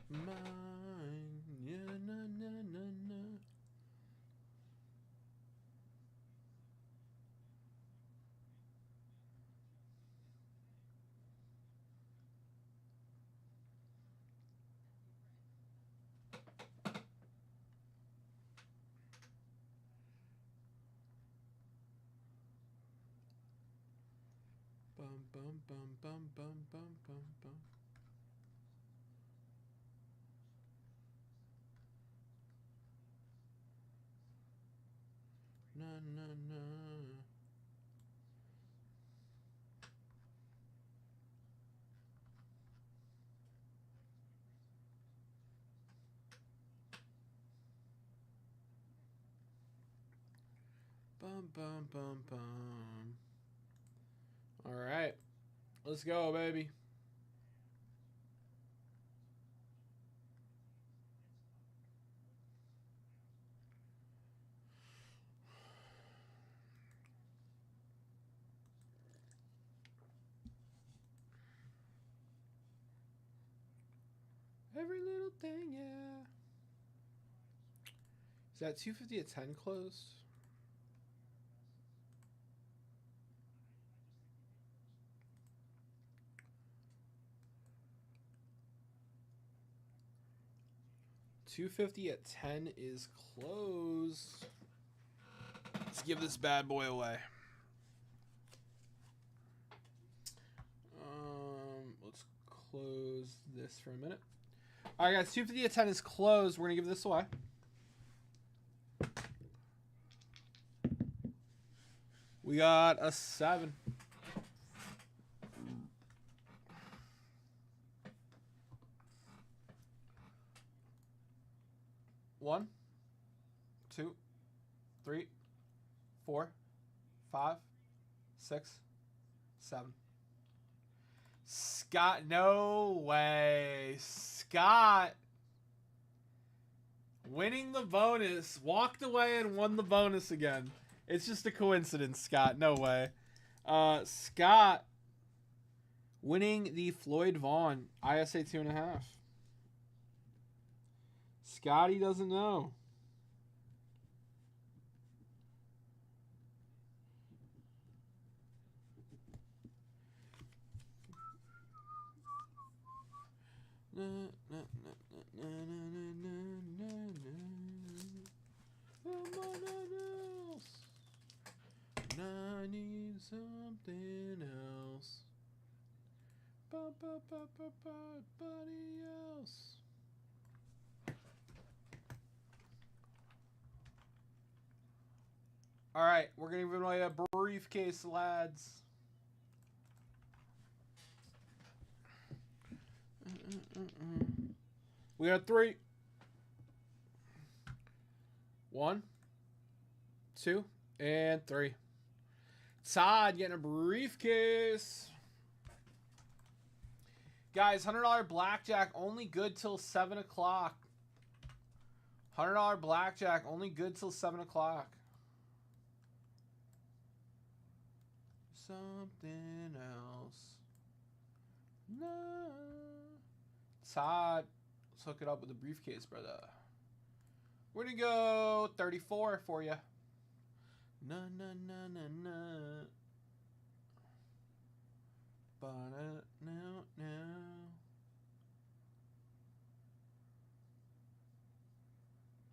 Mine, yeah, na na na na. Bum bum bum bum bum bum bum bum. Na na na. Bum bum bum bum. All right, let's go, baby. Every little thing, yeah. Is that 250 at 10 closed? $250 at 10 is closed. Let's give this bad boy away. Let's close this for a minute. All right, guys, 250 at 10 is closed. We're gonna give this away. We got a 7. One, 2, 3, 4, 5, 6, 7. Scott, no way. Scott winning the bonus. Walked away and won the bonus again. It's just a coincidence, Scott. No way. Scott winning the Floyd Vaughn ISA 2.5. Scotty doesn't know. I need something else. Buddy else. All right, we're gonna give away a briefcase, lads. We got 3. 1, 2, and 3. Todd getting a briefcase. Guys, $100 blackjack only good till 7 o'clock. $100 blackjack only good till 7 o'clock. Something else. No. Todd, let's hook it up with the briefcase, brother. We're gonna go 34 for you. No. But no.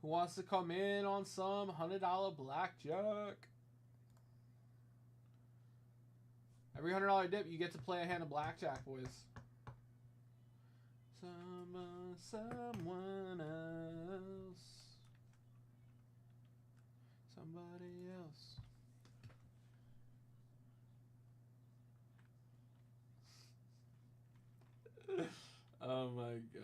Who wants to come in on some $100 blackjack? Every $100 dip, you get to play a hand of blackjack, boys. Someone else. Somebody else. Oh my God.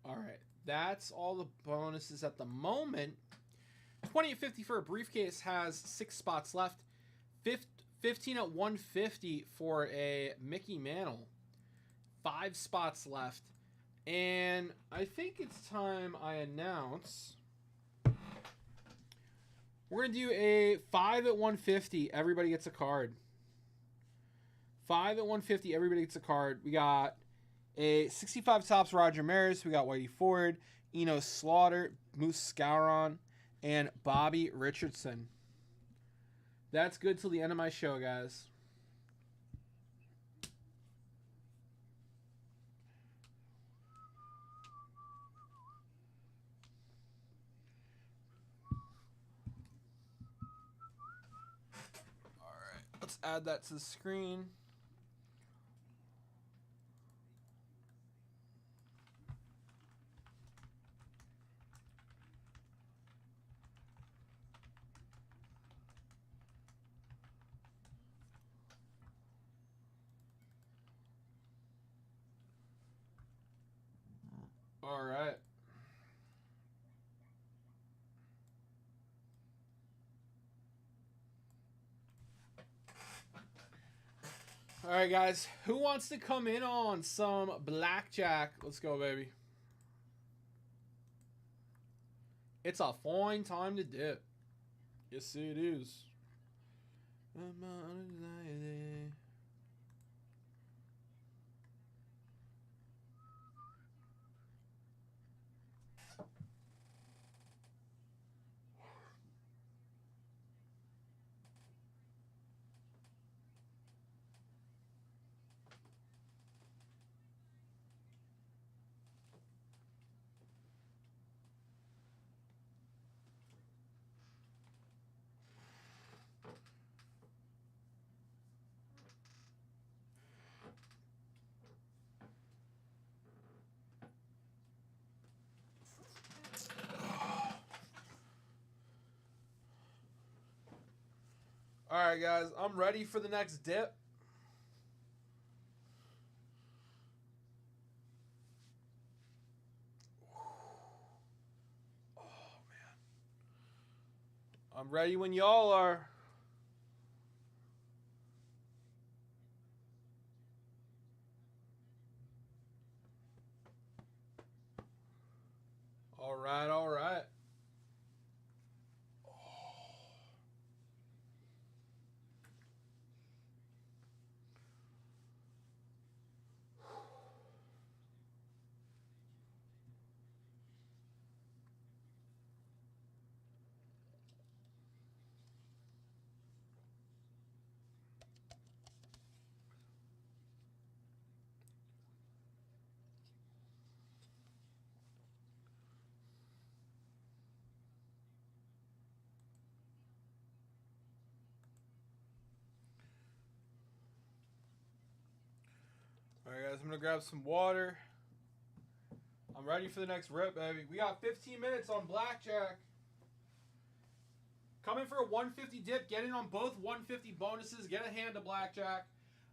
All right, that's all the bonuses at the moment. 2850 for a briefcase has 6 spots left. 15 at 150 for a Mickey Mantle. 5 spots left. And I think it's time I announce. We're going to do a 5 at 150. Everybody gets a card. 5 at 150. Everybody gets a card. We got a 65 tops Roger Maris. We got Whitey Ford, Eno Slaughter, Moose Scouron, and Bobby Richardson. That's good till the end of my show, guys. All right, let's add that to the screen. All right. All right, guys. Who wants to come in on some blackjack? Let's go, baby. It's a fine time to dip. Yes, it is. All right, guys, I'm ready for the next dip. Oh, man. I'm ready when y'all are. All right, all right. All right, guys, I'm going to grab some water. I'm ready for the next rip, baby. We got 15 minutes on blackjack. Coming for a 150 dip. Get in on both 150 bonuses. Get a hand of blackjack.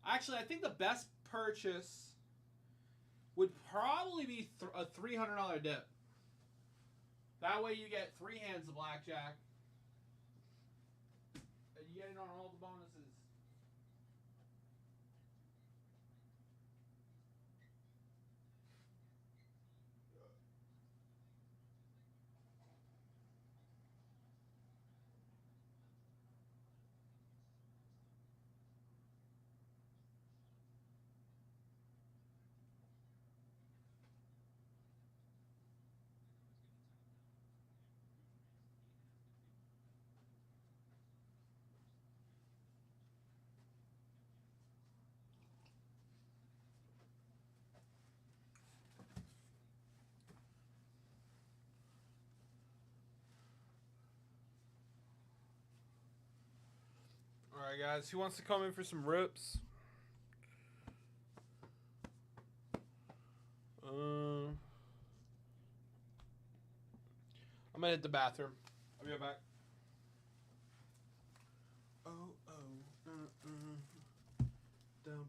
Actually, I think the best purchase would probably be a $300 dip. That way you get 3 hands of blackjack. And you get in on all the bonuses. Alright, guys, who wants to come in for some rips? I'm gonna hit the bathroom. I'll be right back. Dump.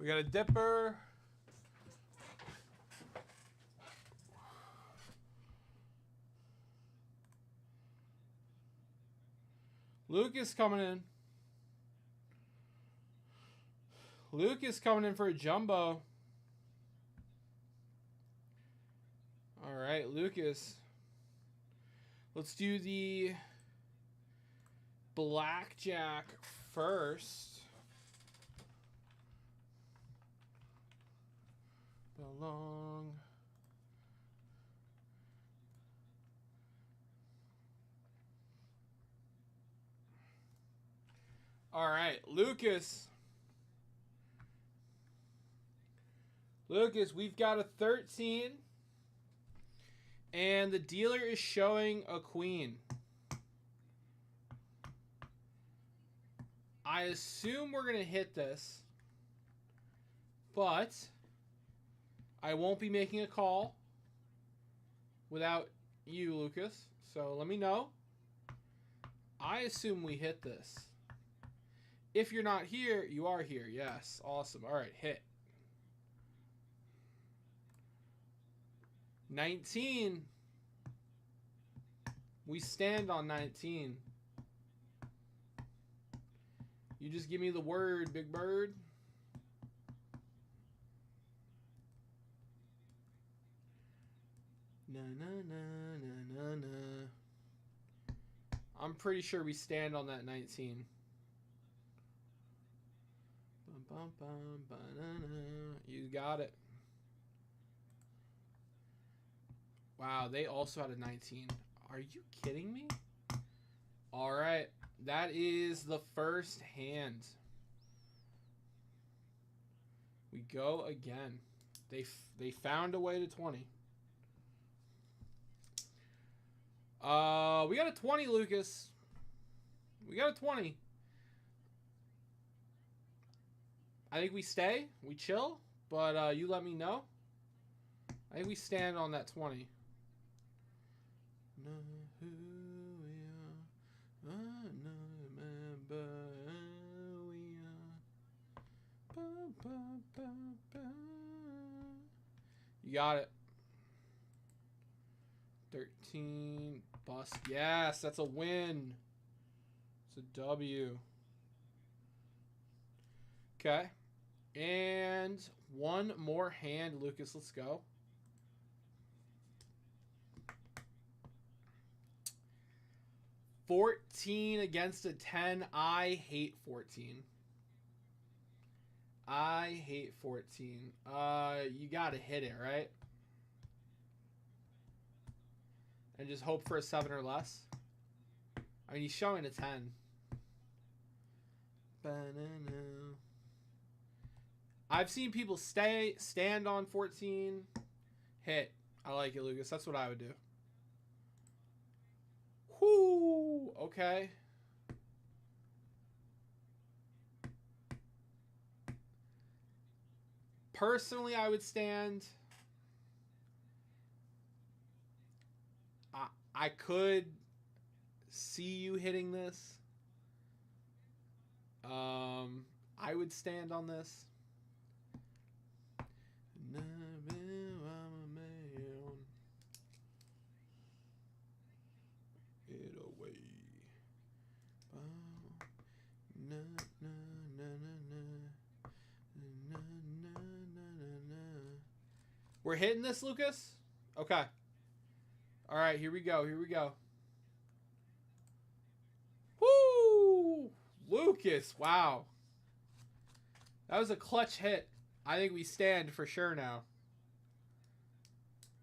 We got a dipper. Lucas coming in. Lucas coming in for a jumbo. All right, Lucas. Let's do the blackjack first. Belong. All right, Lucas. Lucas, we've got a 13. And the dealer is showing a queen. I assume we're going to hit this. But I won't be making a call without you, Lucas. So let me know. I assume we hit this. If you're not here, you are here. Yes. Awesome. All right. Hit. 19. We stand on 19. You just give me the word, Big Bird. Na na na na na na. I'm pretty sure we stand on that 19. Bum, bum, bum, banana. You got it. Wow, they also had a 19. Are you kidding me? All right, that is the first hand. We go again. They found a way to 20. We got a 20, Lucas. We got a 20. I think we stay. We chill. But you let me know. I think we stand on that 20. Know who we are. I remember who we are. Ba, ba, ba, ba. You got it. 13 bust. Yes, that's a win. It's a W. Okay. And one more hand, Lucas. Let's go. $14 against a 10. I hate 14. I hate 14. You gotta hit it, right? And just hope for a 7 or less. I mean, he's showing a 10. Banana. I've seen people stand on 14. Hit. I like it, Lucas. That's what I would do. Whoo! Okay. Personally, I would stand. I could see you hitting this. I would stand on this. It away. We're hitting this, Lucas? Okay. All right, here we go. Here we go. Woo! Lucas, wow. That was a clutch hit. I think we stand for sure now.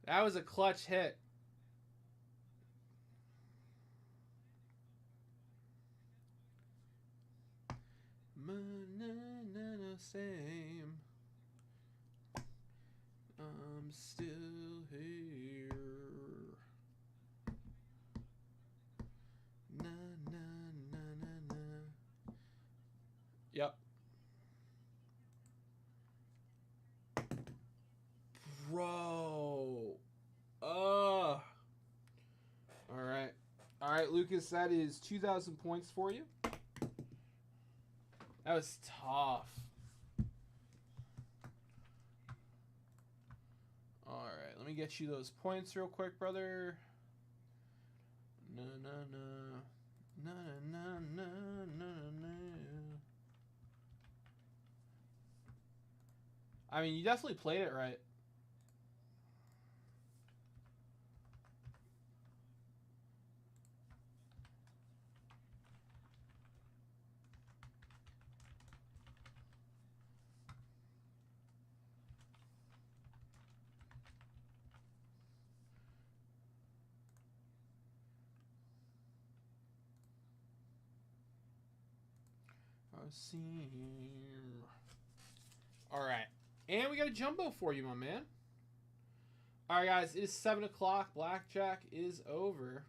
That was a clutch hit. Same. I'm still here. Na na na na na. Yep. Bro. All right. All right, Lucas, that is 2,000 points for you. That was tough. me get you those points real quick, brother. Na na na. Na na na na na. I mean, you definitely played it right. All right. And we got a jumbo for you, my man. All right, guys. It is 7 o'clock. Blackjack is over.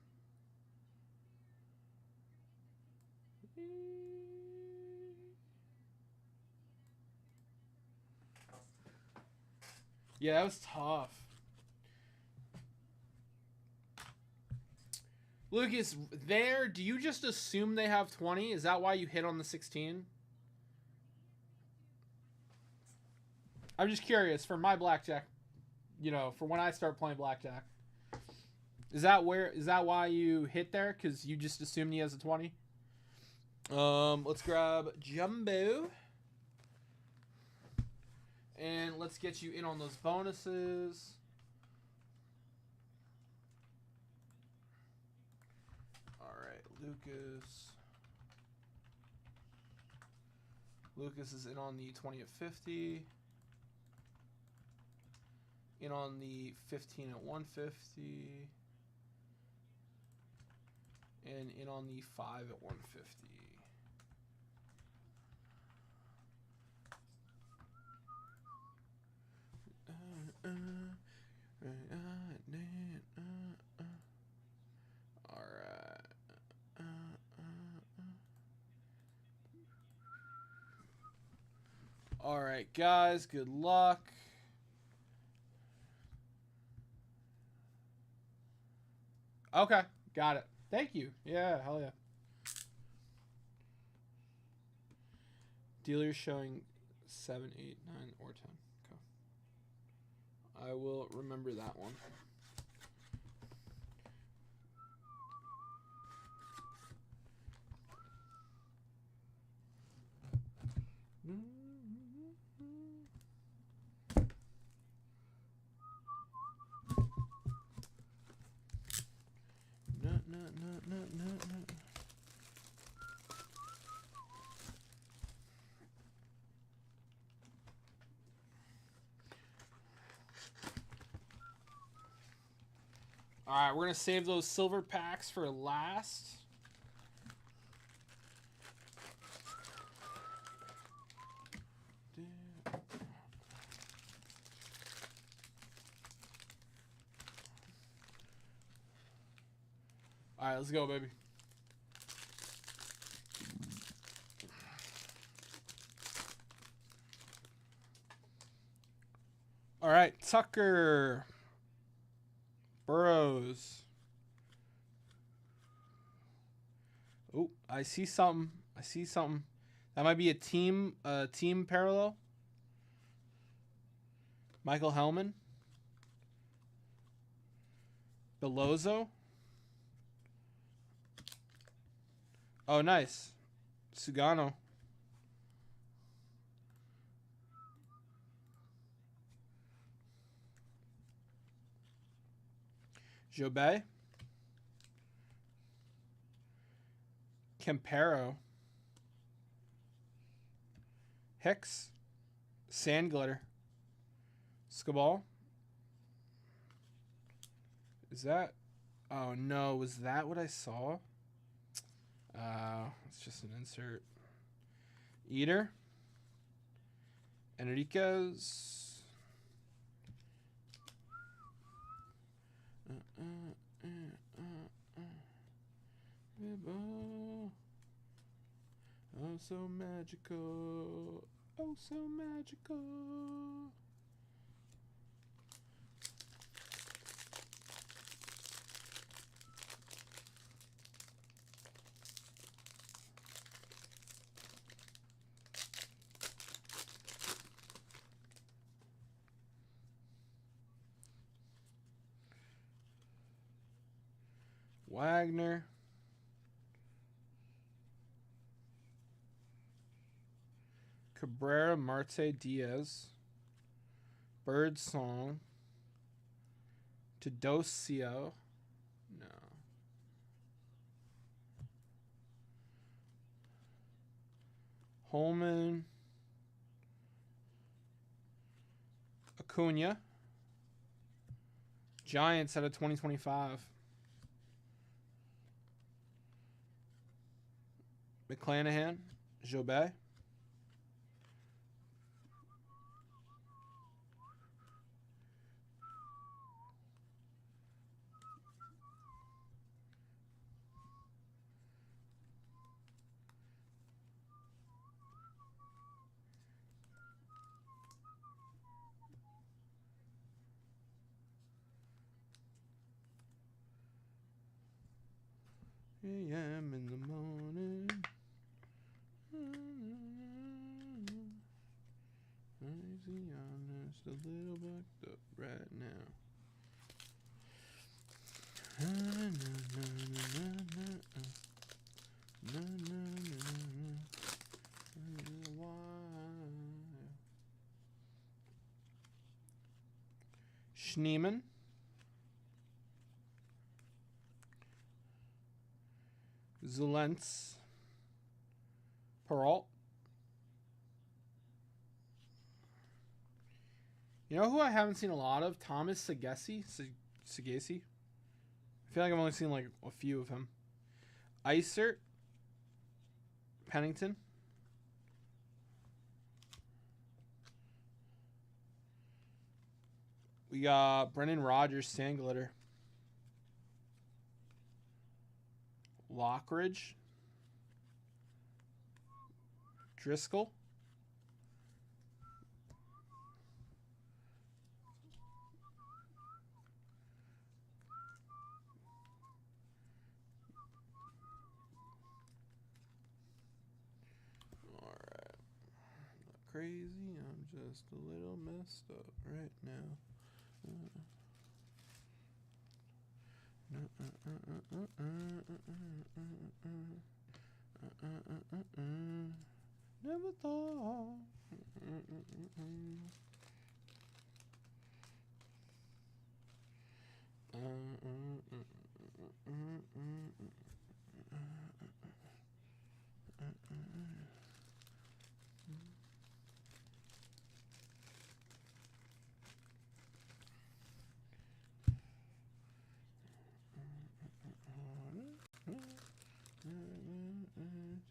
Yeah, that was tough. Lucas, there, do you just assume they have 20? Is that why you hit on the 16? I'm just curious for my blackjack, you know, for when I start playing blackjack. Is that why you hit there? Because you just assumed he has a 20? Let's grab Jumbo. And let's get you in on those bonuses. Lucas is in on the 20 at 50. In on the 15 at 150. And in on the 5 at 150. All right, guys, good luck. Okay, got it. Thank you. Yeah, hell yeah. Dealers showing 7, 8, 9, or 10. Okay. I will remember that one. No. All right, we're going to save those silver packs for last. All right, let's go, baby. All right, Tucker. Burrows. Oh, I see something. That might be a team parallel. Michael Hellman. Belozo. Oh, nice. Sugano. Jobet. Campero. Hicks. Sandglitter. Scabal. Is that... Oh, no. Was that what I saw? It's just an insert. Eater. Enriquez. Oh, so magical. Oh, so magical. Wagner. Cabrera, Marte, Diaz. Bird Song. Teodosio. No. Holman. Acuna. Giants out of 2025. McClanahan. Jobet. AM in the morning. Easy honest, a little backed up right now. Schneemann. Zulentz. Peralt. You know who I haven't seen a lot of? Thomas Sagesi. Sagesi. I feel like I've only seen like a few of him. Isert. Pennington. We got Brendan Rodgers, Sandglitter. Lockridge. Driscoll. Alright. Not crazy, I'm just a little messed up right now. Never thought.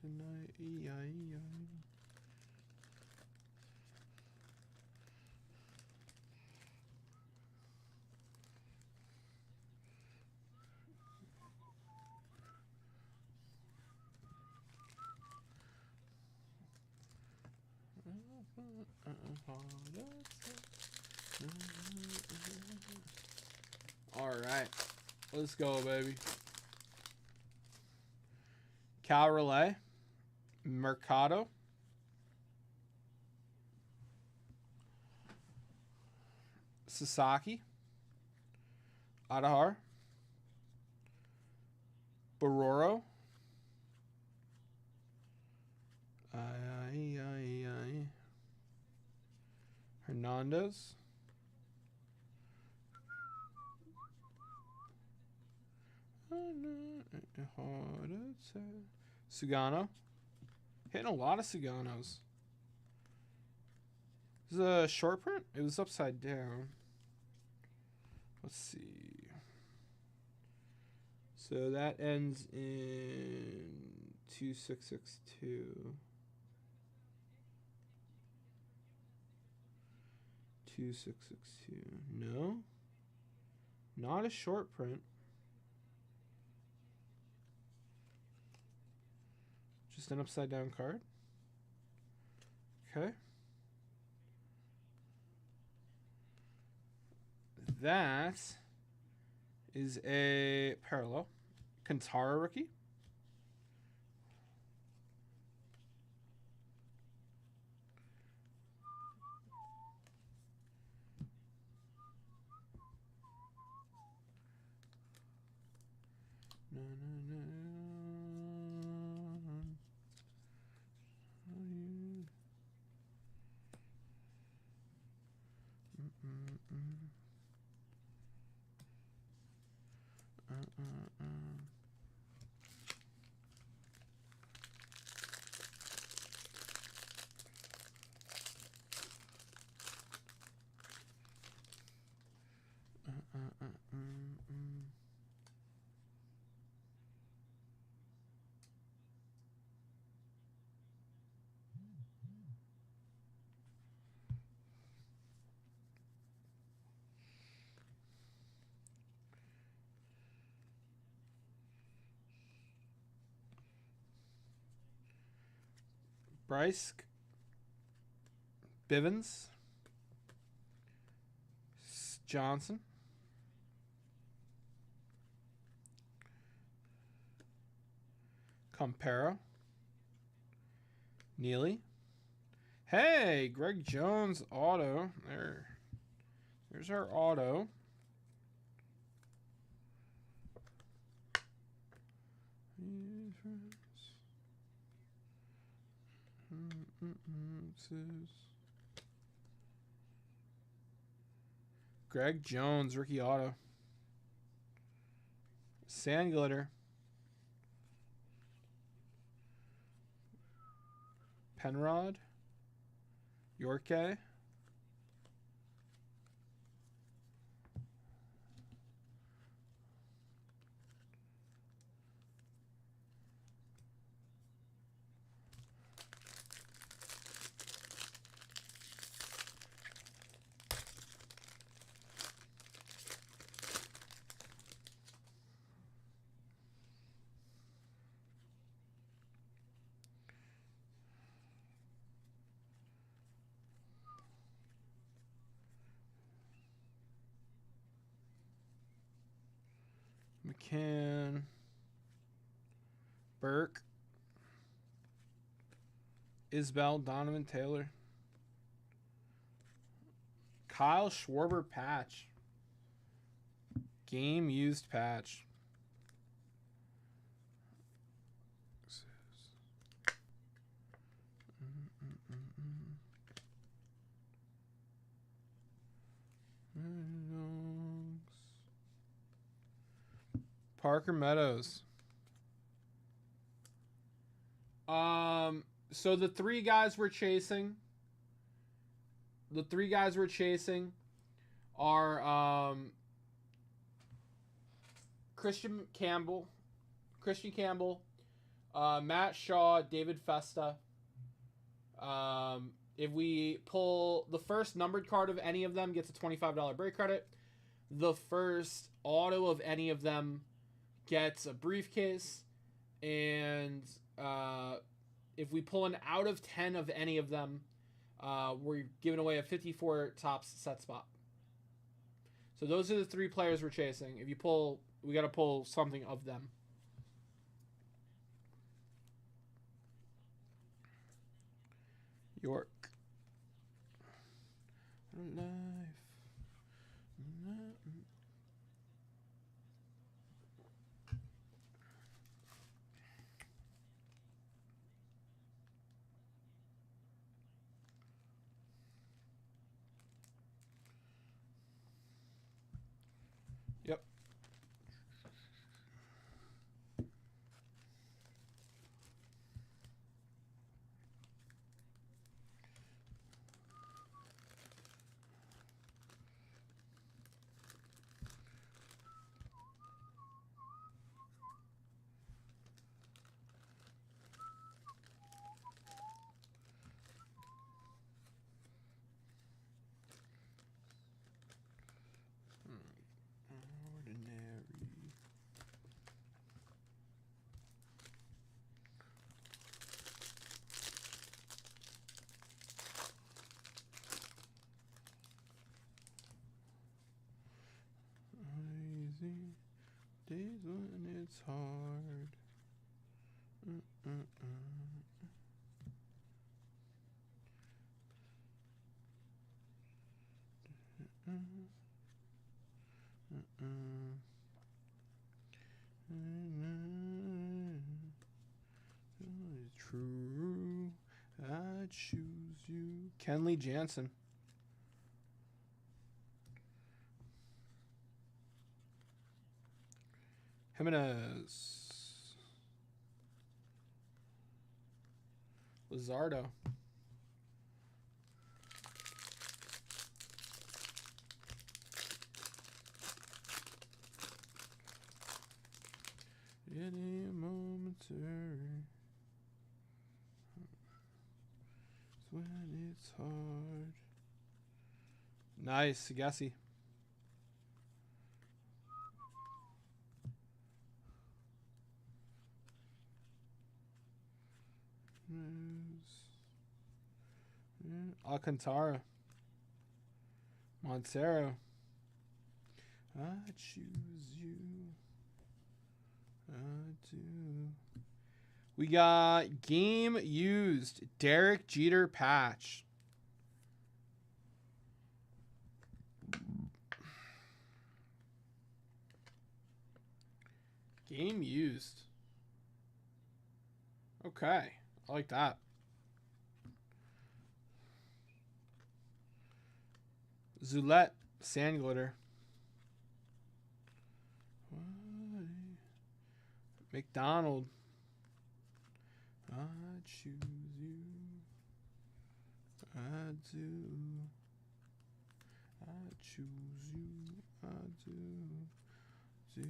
Tonight, all right, let's go, baby. Cal Relay, Mercado, Sasaki, Adahar, Baroro, Hernandez, Sugano. Hitting a lot of Suganos. This is a short print? It was upside down. Let's see. So that ends in 2662. 2662. No. Not a short print. Just an upside down card. Okay. That is a parallel. Kantara rookie. Na, na, na. Bryce Bivens, Johnson, Campero, Neely. Hey, Greg Jones auto. There's our auto. Greg Jones, rookie auto. Sand glitter. Penrod. Yorke. McCann. Burke. Isbell. Donovan Taylor. Kyle Schwarber patch. Game used patch. Parker Meadows. So the three guys we're chasing are Christian Campbell, Matt Shaw, David Festa. If we pull the first numbered card of any of them gets a $25 break credit. The first auto of any of them gets a briefcase. And if we pull an out of 10 of any of them, we're giving away a 54 tops set spot. So those are the three players we're chasing. If you pull, we got to pull something of them. York. Life. Yep. Ordinary. Easy days when it's hard. choose you. Kenley Jansen. Jimenez. Lizardo. Any momentary. It's when it's hard. Nice, Gassi. Alcantara. Montero. I choose you. I do. We got game used. Derek Jeter patch. Game used. Okay. I like that. Zulette, Sand Glitter. McDonald. I choose you. I do. I choose you. I do. Do.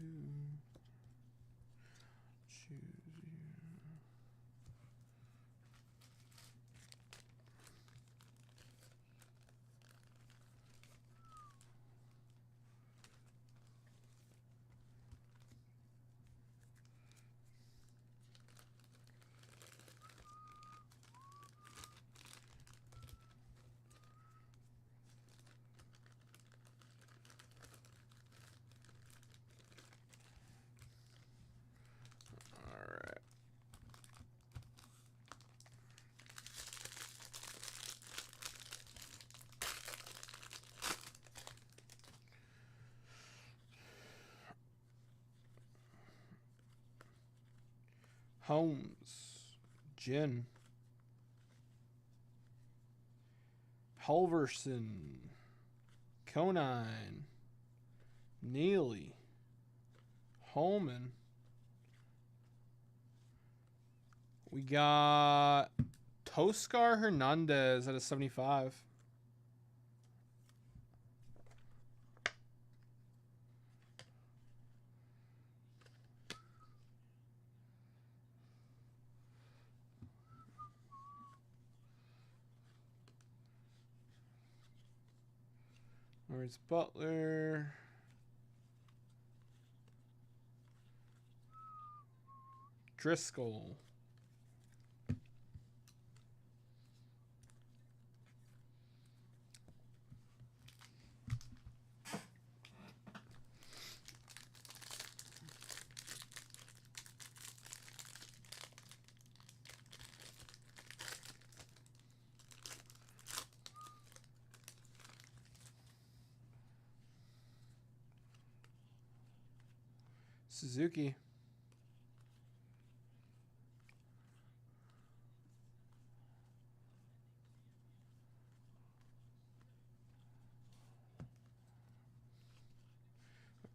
Choose you. Holmes, Jen, Halverson, Conine, Neely, Holman. We got Toscar Hernandez at a 75. Lawrence Butler. Driscoll. Suzuki.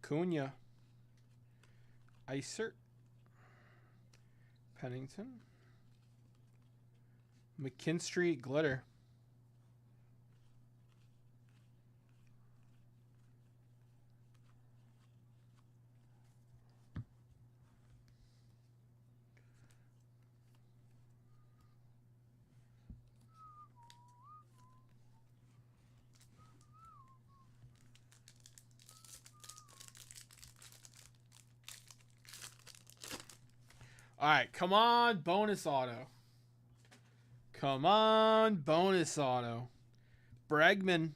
Acuna. Icer. Pennington. McKinstry Glitter. All right, come on, bonus auto. Come on, bonus auto. Bregman.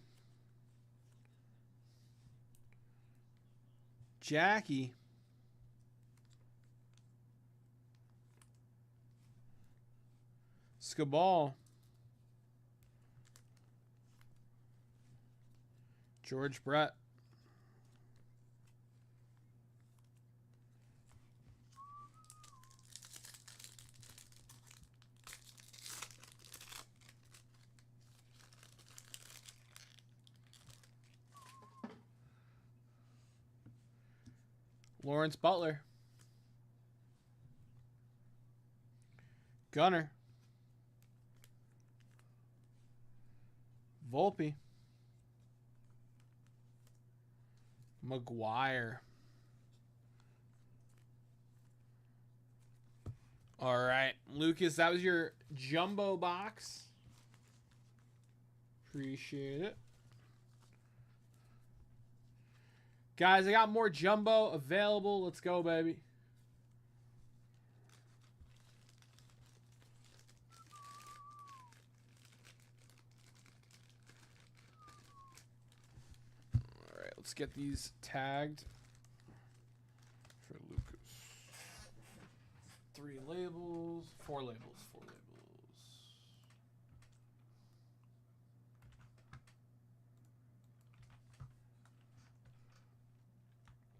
Jackie. Scaball. George Brett. Lawrence Butler. Gunner. Volpe. McGuire. All right, Lucas, that was your jumbo box. Appreciate it. Guys, I got more jumbo available. Let's go, baby. All right, let's get these tagged for Lucas. 3 labels, 4 labels, 4 labels.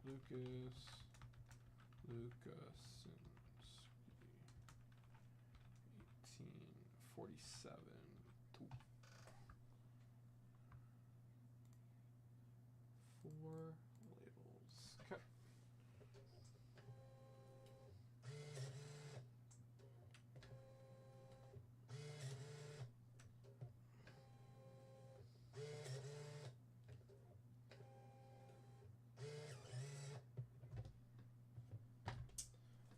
Lucas, Sinsky, 1847. 4 labels. Okay.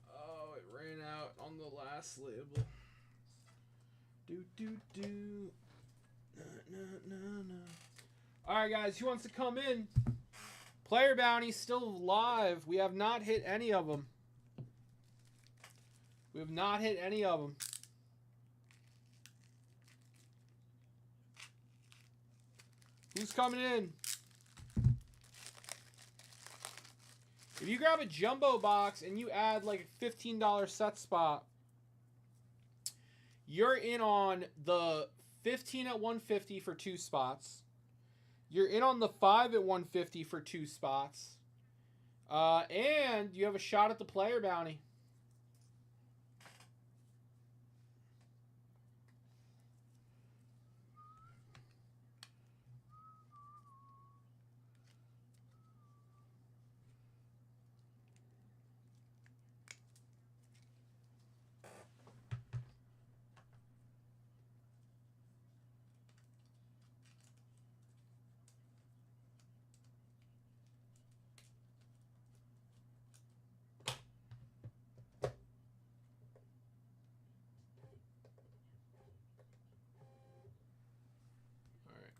Oh, it ran out on the last label. Do. No. All right, guys, who wants to come in? Player bounty still live. We have not hit any of them. We have not hit any of them. Who's coming in? If you grab a jumbo box and you add like a $15 set spot, you're in on the 15 at 150 for 2 spots. You're in on the 5 at 150 for 2 spots. And you have a shot at the player bounty.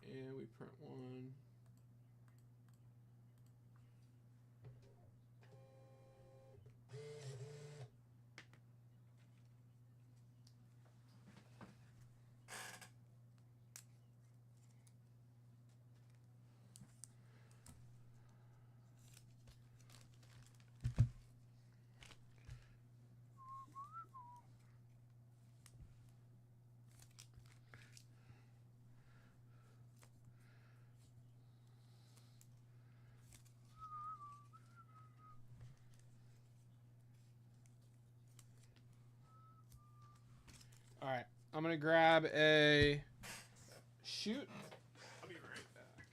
And we print 1. All right, I'm gonna grab a shoot. I'll be right back.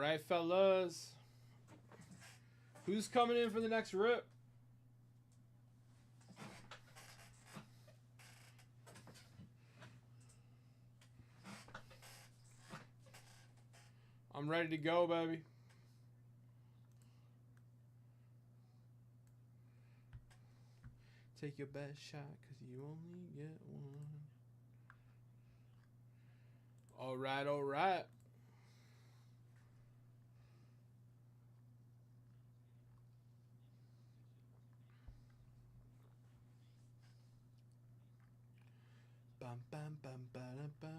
right, fellas. Who's coming in for the next rip? I'm ready to go, baby. Take your best shot, because you only get one. All right, all right. Bam, bam, bam, bam, bam.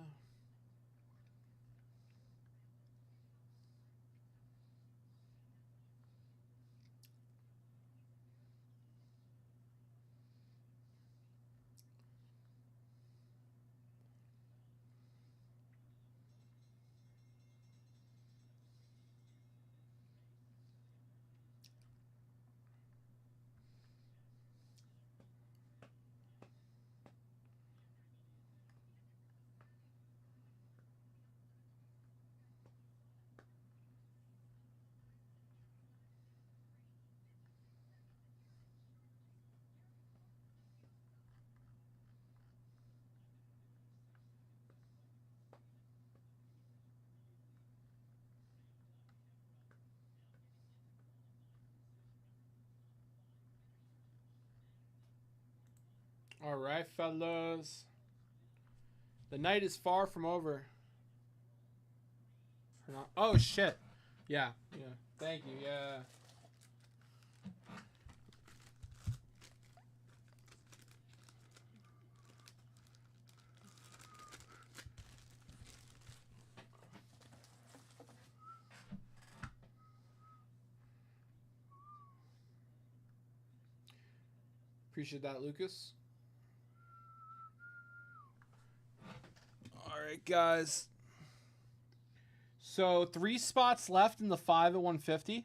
All right, fellas. The night is far from over. Oh, shit. Yeah, yeah. Thank you, yeah. Appreciate that, Lucas. All right, guys. So 3 spots left in the 5 at 150.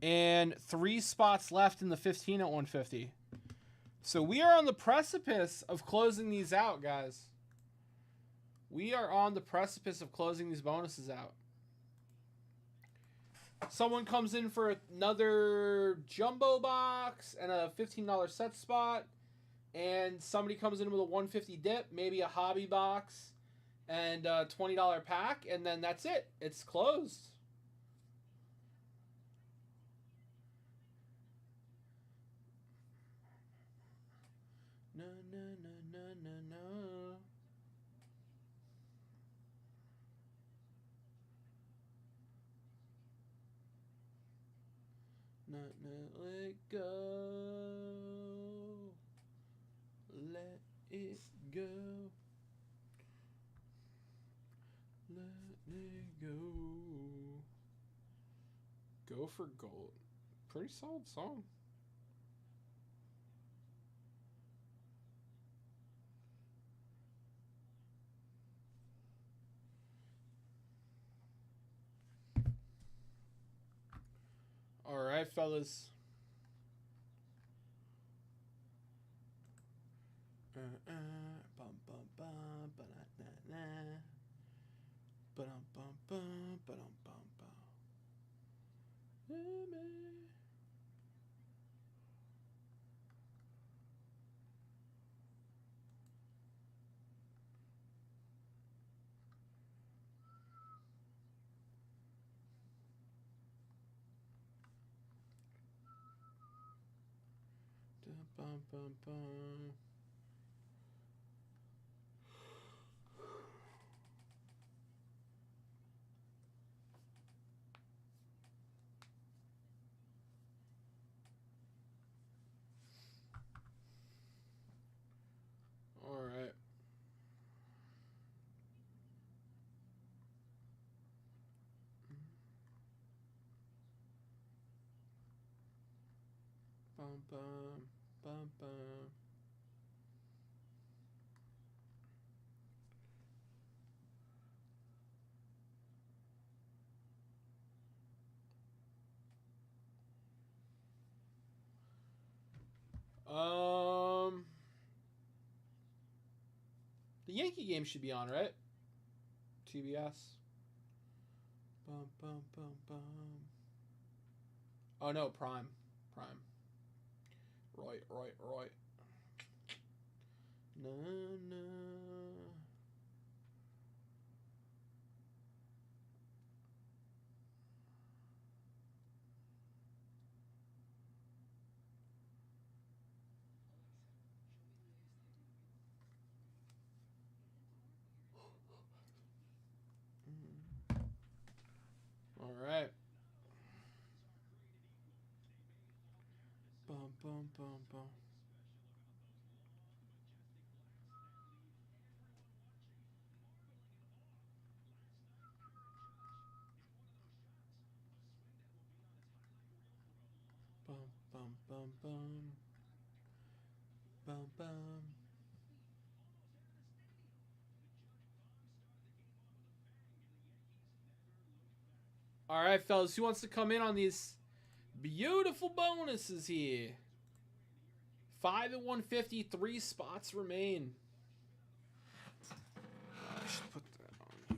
And 3 spots left in the 15 at 150. So we are on the precipice of closing these out, guys. We are on the precipice of closing these bonuses out. Someone comes in for another jumbo box and a $15 set spot. And somebody comes in with a 150 dip, maybe a hobby box, and a $20 pack. And then that's it. It's closed. No, no, no, no, no, no. Not let go. Let it go. Let it go. Go for gold. Pretty solid song. All right, fellas. Bum bum bum ba na na na. Bum bum bum bum bum bum. Bum bum bum. All right. Bum bum bum bum. The Yankee game should be on, right? TBS. Bum, bum, bum, bum. Oh no, Prime. Right. No. All right. Bum, bum, bum, bum. Bum, bum, bum, bum. Bum, bum. All right, fellas, who wants to come in on these beautiful bonuses here? 5 at 150, 3 spots remain. I should put that on here.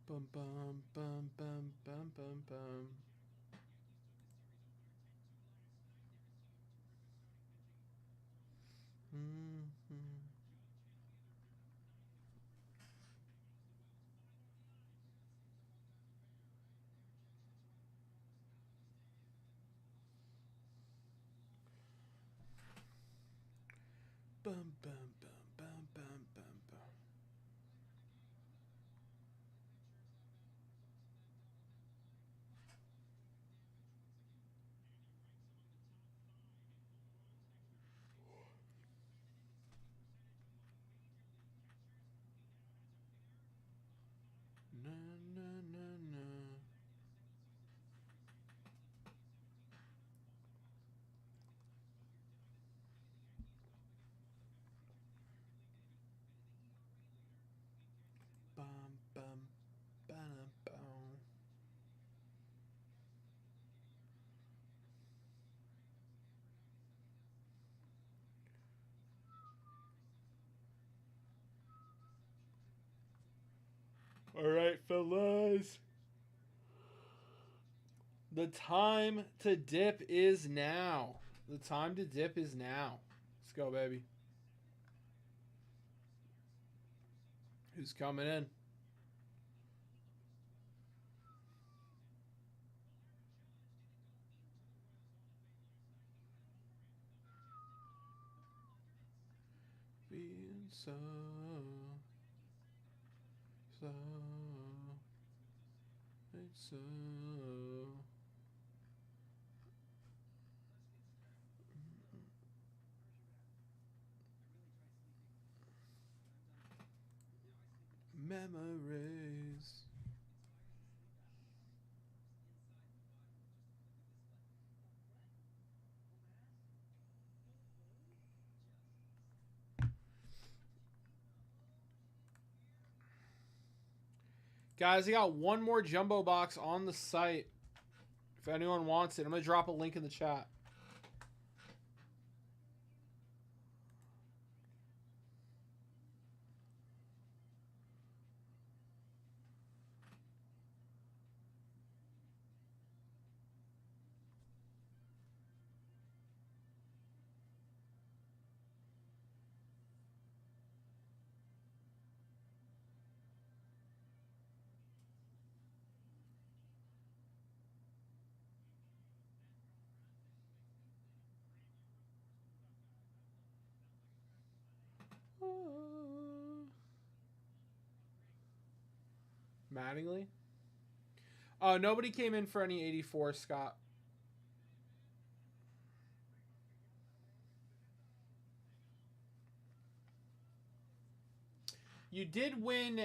Bum, bum, bum, bum, bum, bum, bum. Mm-hmm. Bum, bum, bum, bum, bum, bum, bum. Na, na, na, na. Bum, bum, bum, bum. All right, fellas. The time to dip is now. The time to dip is now. Let's go, baby. Who's coming in? Being so it's so memories. Guys, I got one more jumbo box on the site. If anyone wants it, I'm going to drop a link in the chat. Mattingly? Oh, nobody came in for any 84, Scott. You did win.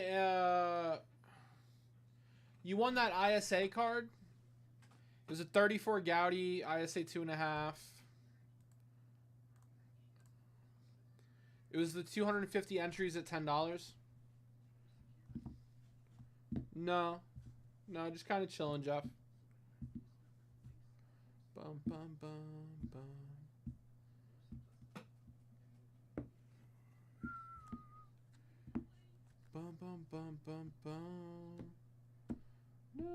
You won that ISA card. It was a 34 Gaudy ISA 2.5. It was the 250 entries at $10. No, just kind of chilling, Jeff. Bum bum bum bum. Bum bum bum bum bum. No.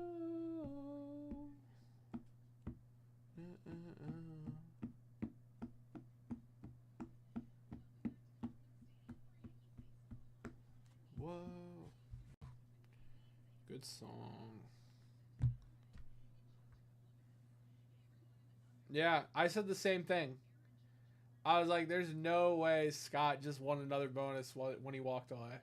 Whoa. Good song. Yeah, I said the same thing. I was like, there's no way Scott just won another bonus when he walked away.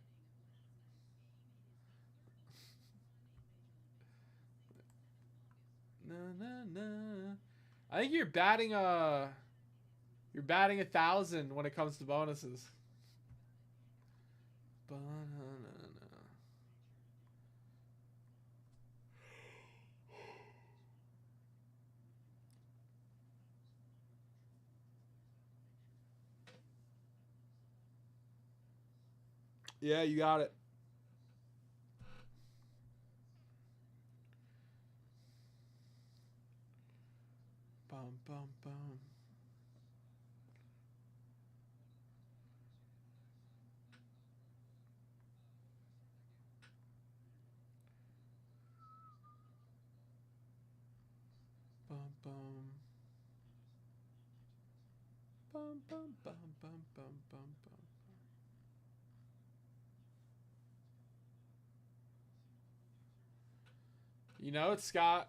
I think you're batting 1,000 when it comes to bonuses. Yeah, you got it. Bum bum bum. Bum bum. Bum bum bum bum bum bum bum. You know it, Scott.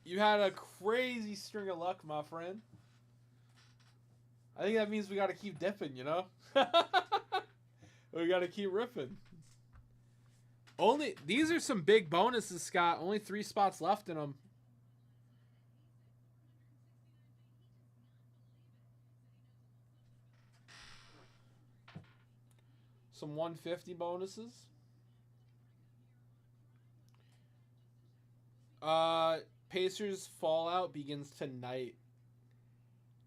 You had a crazy string of luck, my friend. I think that means we got to keep dipping, you know? We got to keep ripping. These are some big bonuses, Scott. Only 3 spots left in them. Some 150 bonuses. Pacers Fallout begins tonight.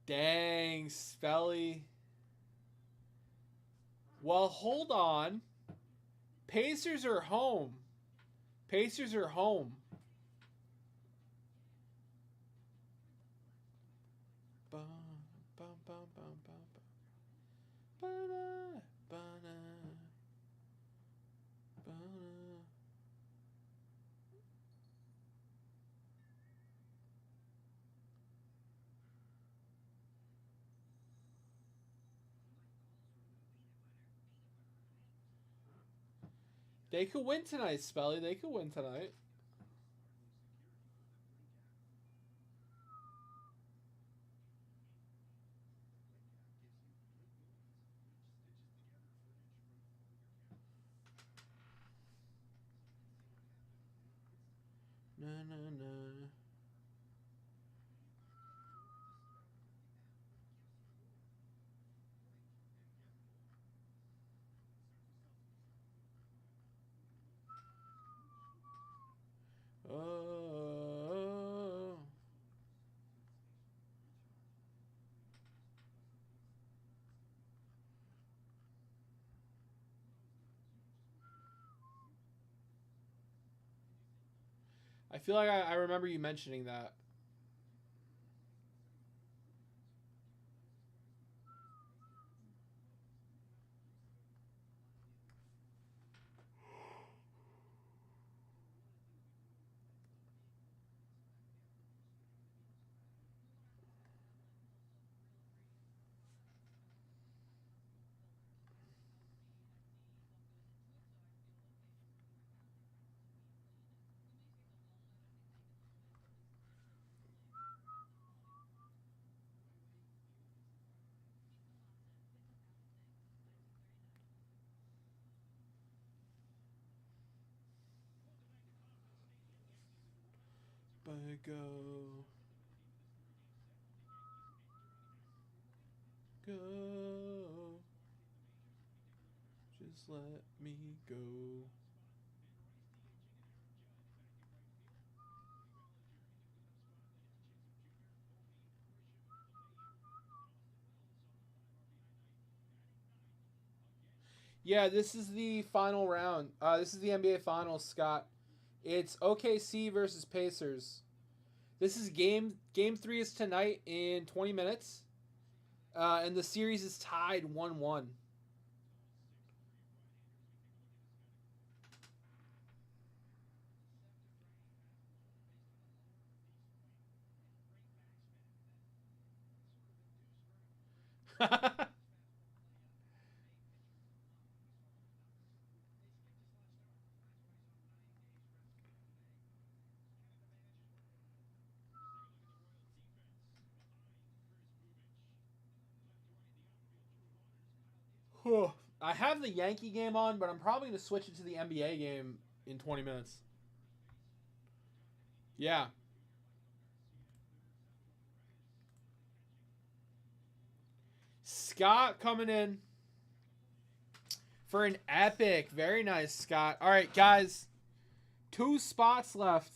Dang, Spelly. Well, hold on. Pacers are home. Pacers are home. Bum, bum, bum, bum, bum, bum. Ba-da, ba-da, ba-da. They could win tonight, Spelly. They could win tonight. Na na na. Oh. I feel like I remember you mentioning that. I go. Go. Just let me go. Yeah, this is the final round. This is the NBA Finals, Scott. It's OKC versus Pacers. This is game 3 is tonight in 20 minutes. And the series is tied 1-1. I have the Yankee game on, but I'm probably going to switch it to the NBA game in 20 minutes. Yeah. Scott coming in for an epic. Very nice, Scott. All right, guys. 2 spots left.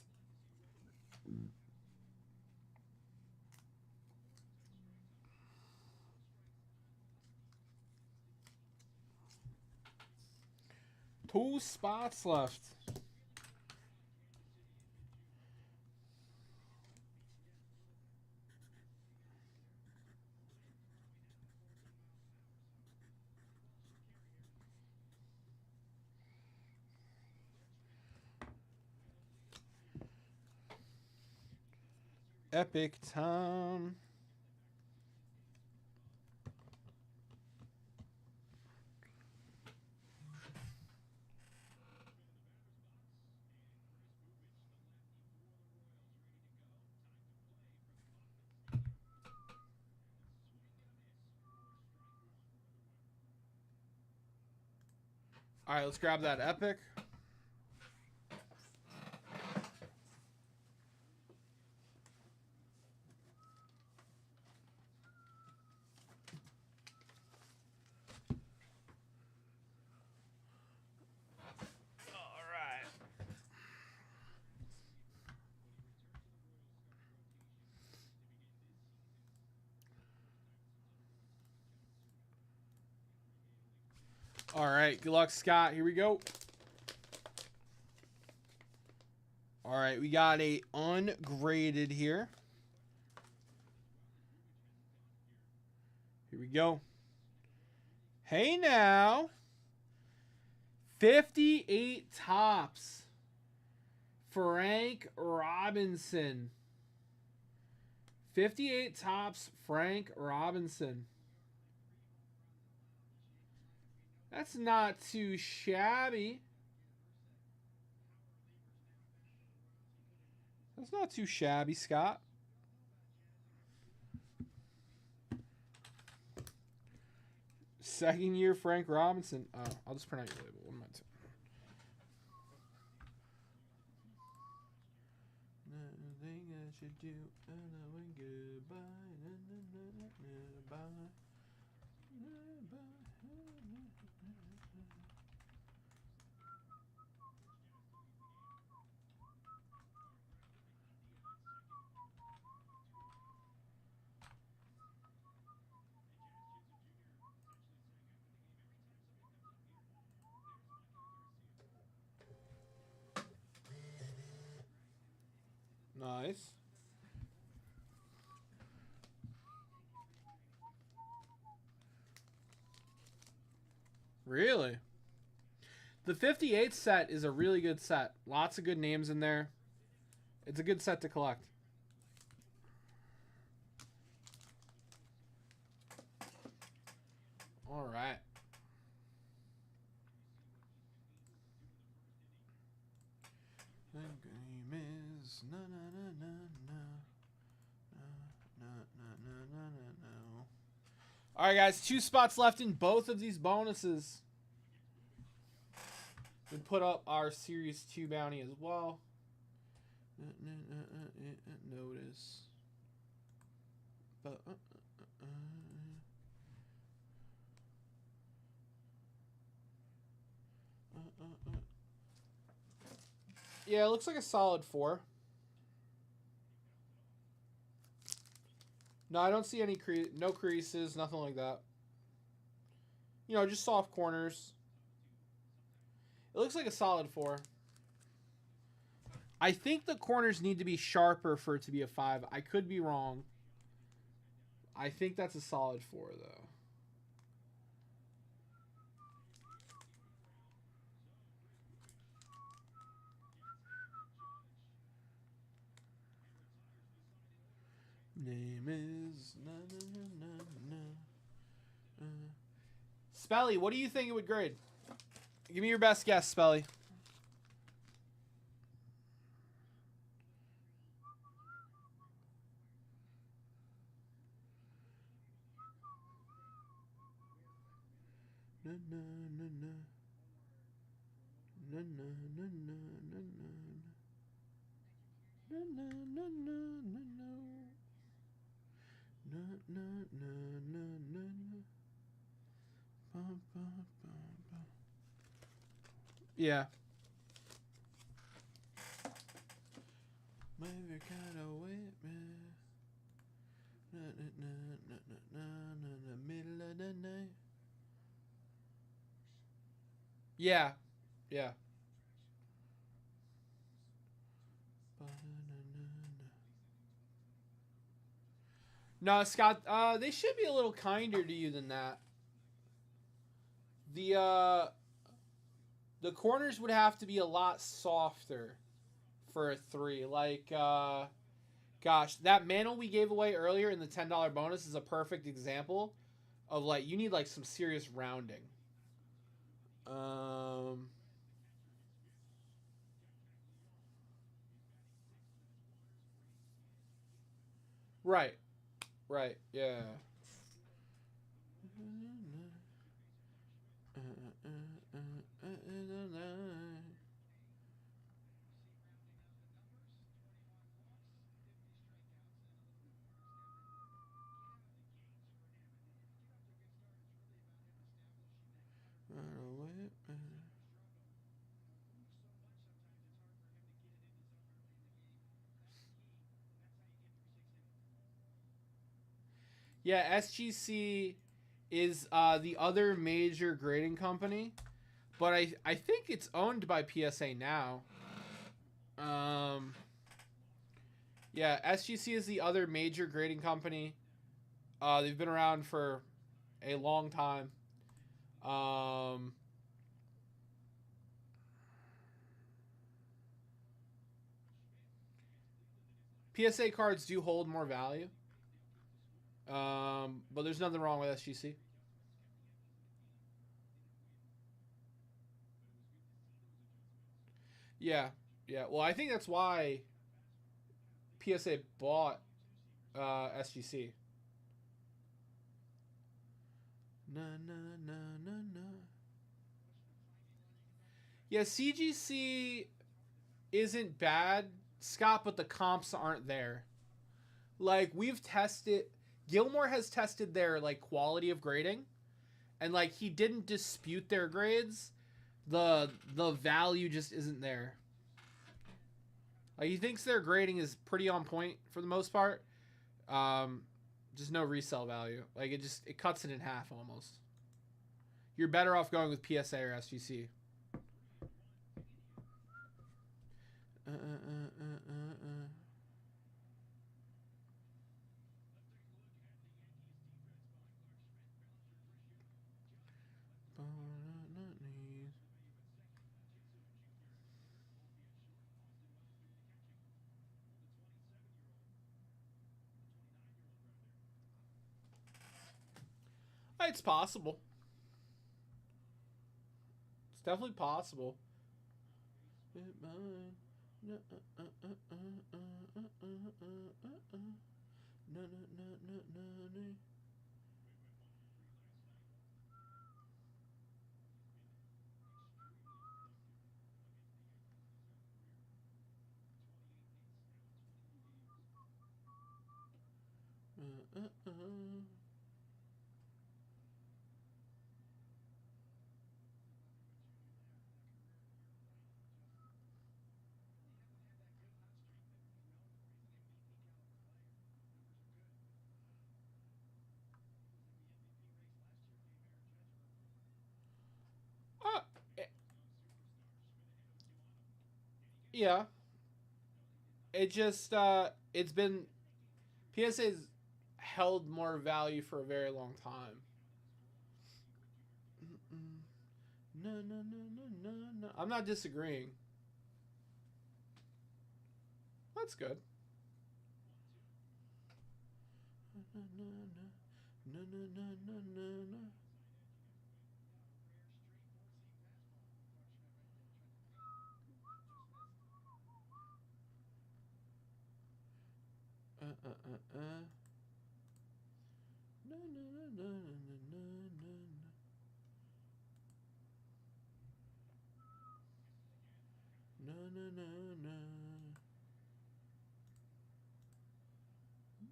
Two spots left. Epic time. All right, let's grab that epic. All right, good luck, Scott. Here we go. All right, we got a ungraded here. Here we go. Hey now. 58 tops. Frank Robinson. 58 tops, Frank Robinson. That's not too shabby. That's not too shabby, Scott. Second year, Frank Robinson. I'll just print out your label. What am I doing? Nothing I should do, and I went goodbye. Nice. Really? The 58 set is a really good set. Lots of good names in there. It's a good set to collect. All right. The game is na na na na na na na na na na. All right, guys. 2 spots left in both of these bonuses. We put up our Series 2 bounty as well. Notice. But yeah, it looks like a solid 4. No, I don't see any no creases, nothing like that. You know, just soft corners. It looks like a solid 4. I think the corners need to be sharper for it to be a 5. I could be wrong. I think that's a solid 4, though. Name is Spelly, what do you think it would grade? Give me your best guess, Spelly. Yeah. Maybe kind of wait, man. Middle of the night. Yeah. Yeah. No, Scott, they should be a little kinder to you than that. The corners would have to be a lot softer for a 3. Like, gosh, that mantle we gave away earlier in the $10 bonus is a perfect example of, like, you need, like, some serious rounding. Right. Right, yeah. Yeah, SGC is the other major grading company, but I think it's owned by PSA now. Yeah, SGC is the other major grading company. They've been around for a long time. PSA cards do hold more value. But there's nothing wrong with SGC. Yeah, yeah. Well, I think that's why PSA bought SGC. Na na na na na. Yeah, CGC isn't bad, Scott, but the comps aren't there. Like, we've tested, Gilmore has tested their, like, quality of grading, and, like, he didn't dispute their grades. The value just isn't there. Like, he thinks their grading is pretty on point for the most part. Just no resale value. Like, it cuts it in half almost. You're better off going with PSA or SGC. It's possible. It's definitely possible. Uh, yeah. It just it's been PSA's held more value for a very long time. No, no, no, no, no, no. I'm not disagreeing. That's good. No, no, no, no, no, no, no, no, no. No, no, no, no, no, no, no, no. No, no, no, no.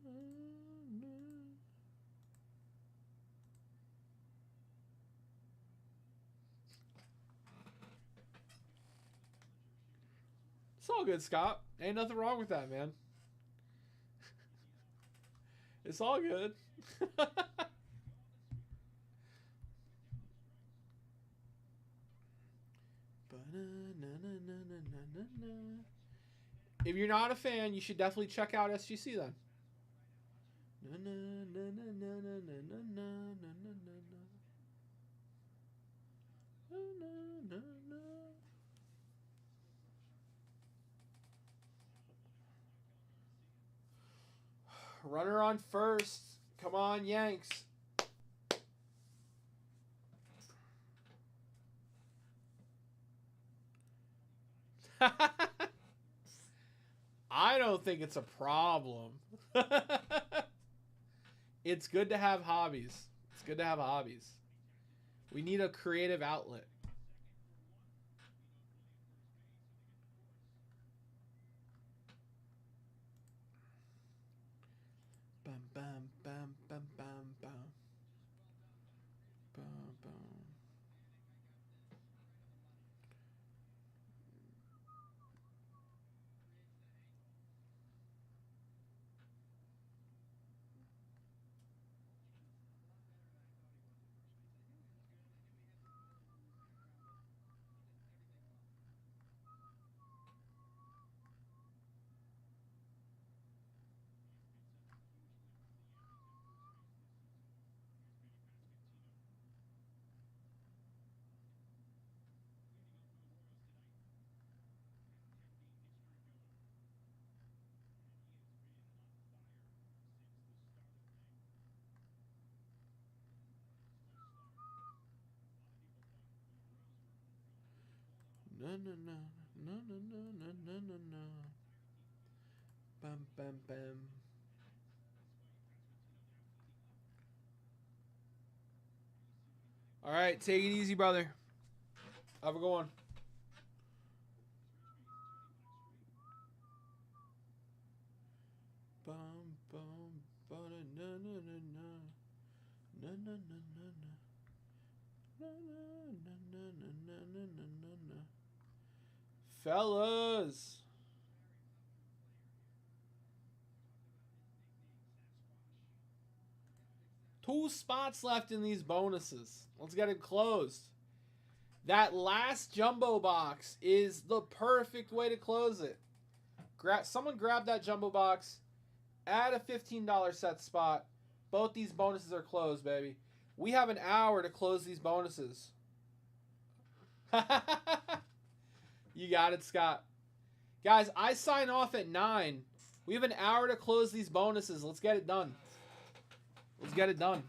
No, no. It's all good, Scott. Ain't nothing wrong with that, man. It's all good. If you're not a fan, you should definitely check out SGC then. Runner on first. Come on, Yanks. I don't think it's a problem. It's good to have hobbies. It's good to have hobbies. We need a creative outlet. Bam, bam, bam, bam, bam, bam. Bam, bam. No, no, no, no, no, no, no, no, no, no. Bam, bam, bam. All right, take it easy, brother. Have a good one. Bum, bum, ba, na, na, na, na. Na, na, na, na, na. Na, na, na, na, na, na, na, na, na. Fellas. Two spots left in these bonuses. Let's get it closed. That last jumbo box is the perfect way to close it. Someone grab that jumbo box. Add a $15 set spot. Both these bonuses are closed, baby. We have an hour to close these bonuses. You got it, Scott. Guys, I sign off at 9. We have an hour to close these bonuses. Let's get it done. Let's get it done.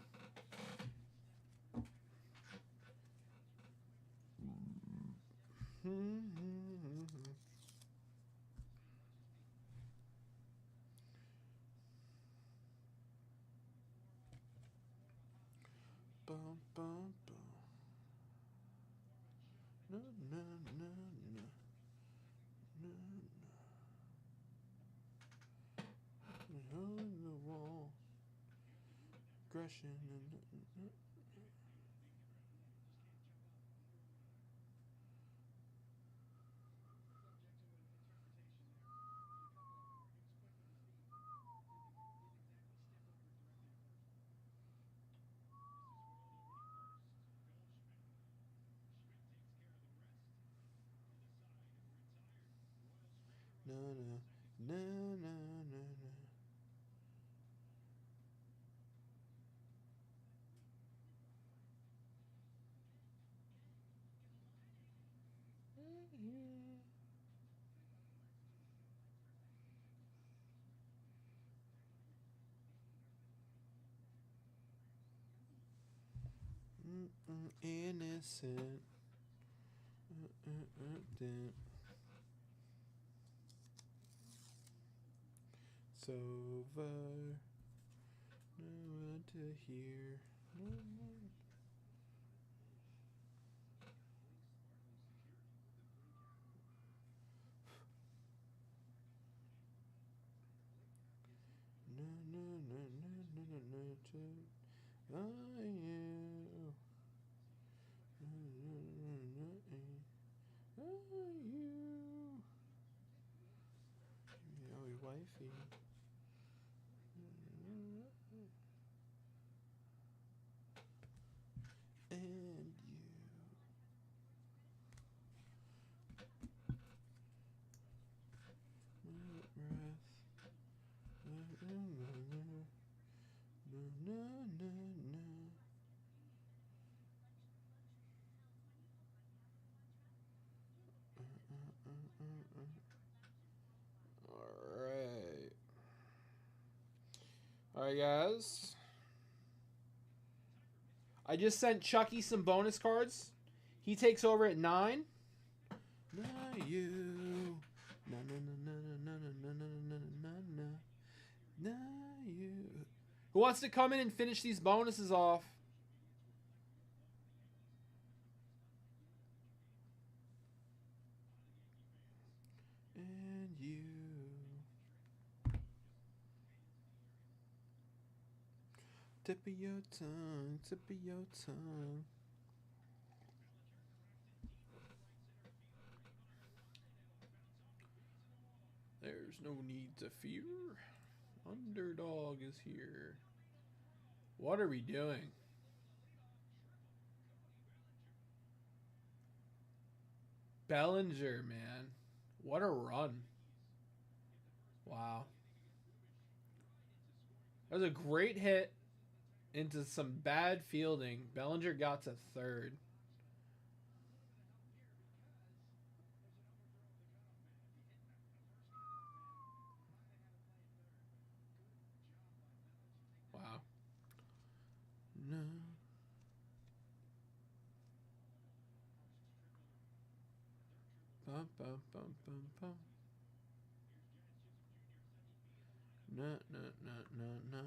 Bum, bum, bum. No, no, no, no. No, no. On the wall. crashing. No, no, no, no, no, no. Innocent. It's over. No one to hear. No, no, no, no, no, no, no, to I you. You. Oh, your wifey. And you. Alright. Alright, guys. I just sent Chucky some bonus cards. He takes over at 9. Not you. Na na na na na na na na na na na you. Who wants to come in and finish these bonuses off? And you. Tip of your tongue, tip of your tongue. There's no need to fear. Underdog is here. What are we doing? Bellinger, man. What a run. Wow. That was a great hit into some bad fielding. Bellinger got to third. Wow. No. Bum, bum, bum, bum, bum. No, no, no, no, no.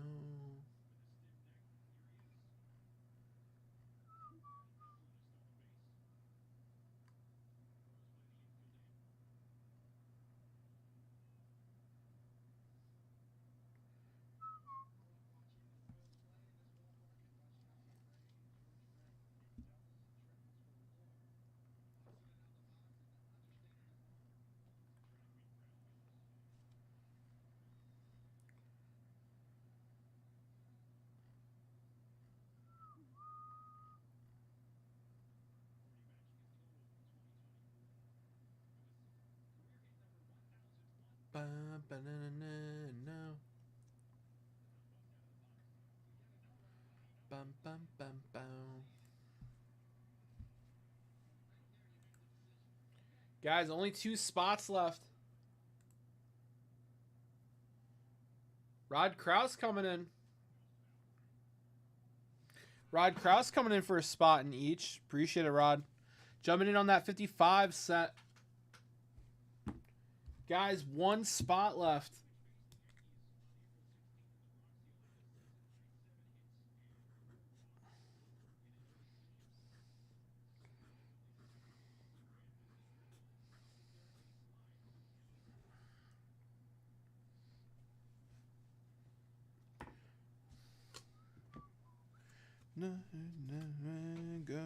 Bum, ba-na-na-na, no. Bum, bum, bum, bum. Guys, only 2 spots left. Rod Krause coming in. Rod Krause coming in for a spot in each. Appreciate it, Rod. Jumping in on that 55 set. Guys, 1 spot left. Go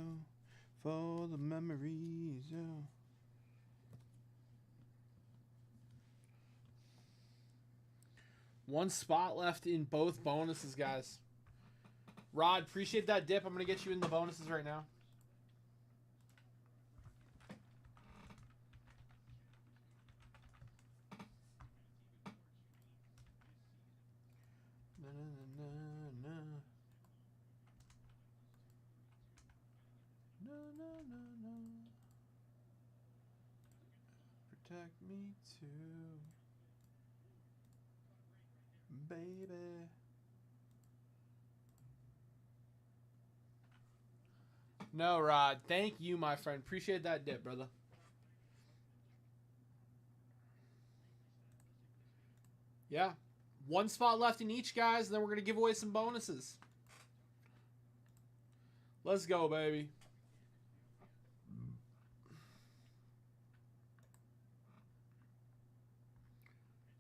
for the memories. Yeah. One spot left in both bonuses, guys. Rod, appreciate that dip. I'm going to get you in the bonuses right now. Na, na, na, na. Na, na, na, na. Protect me too, baby. No, Rod. Thank you, my friend. Appreciate that dip, brother. Yeah. One spot left in each, guys, and then we're going to give away some bonuses. Let's go, baby.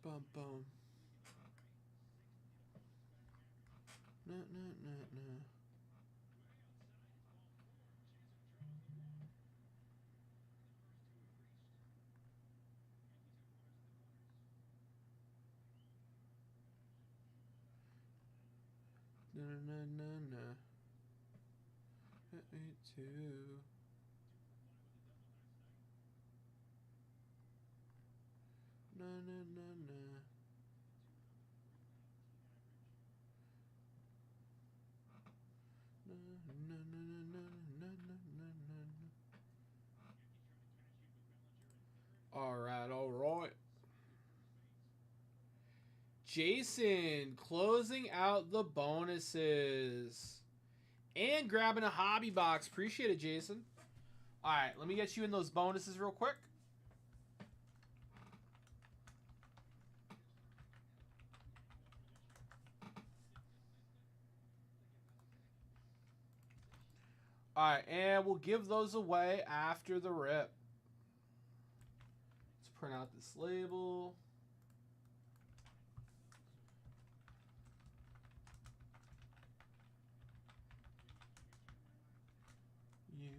Bum, bum. Na, na, na, na. Na, na, na, na. Me too. Na, na, na, na. Na, na, na, na, na, na, na, na. All right, all right. Jason closing out the bonuses and grabbing a hobby box. Appreciate it, Jason. All right, let me get you in those bonuses real quick. All right, and we'll give those away after the rip. Let's print out this label. You.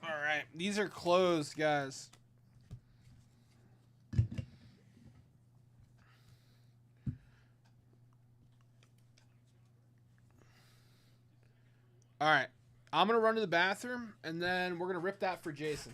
All right, these are closed, guys. All right, I'm going to run to the bathroom, and then we're going to rip that for Jason.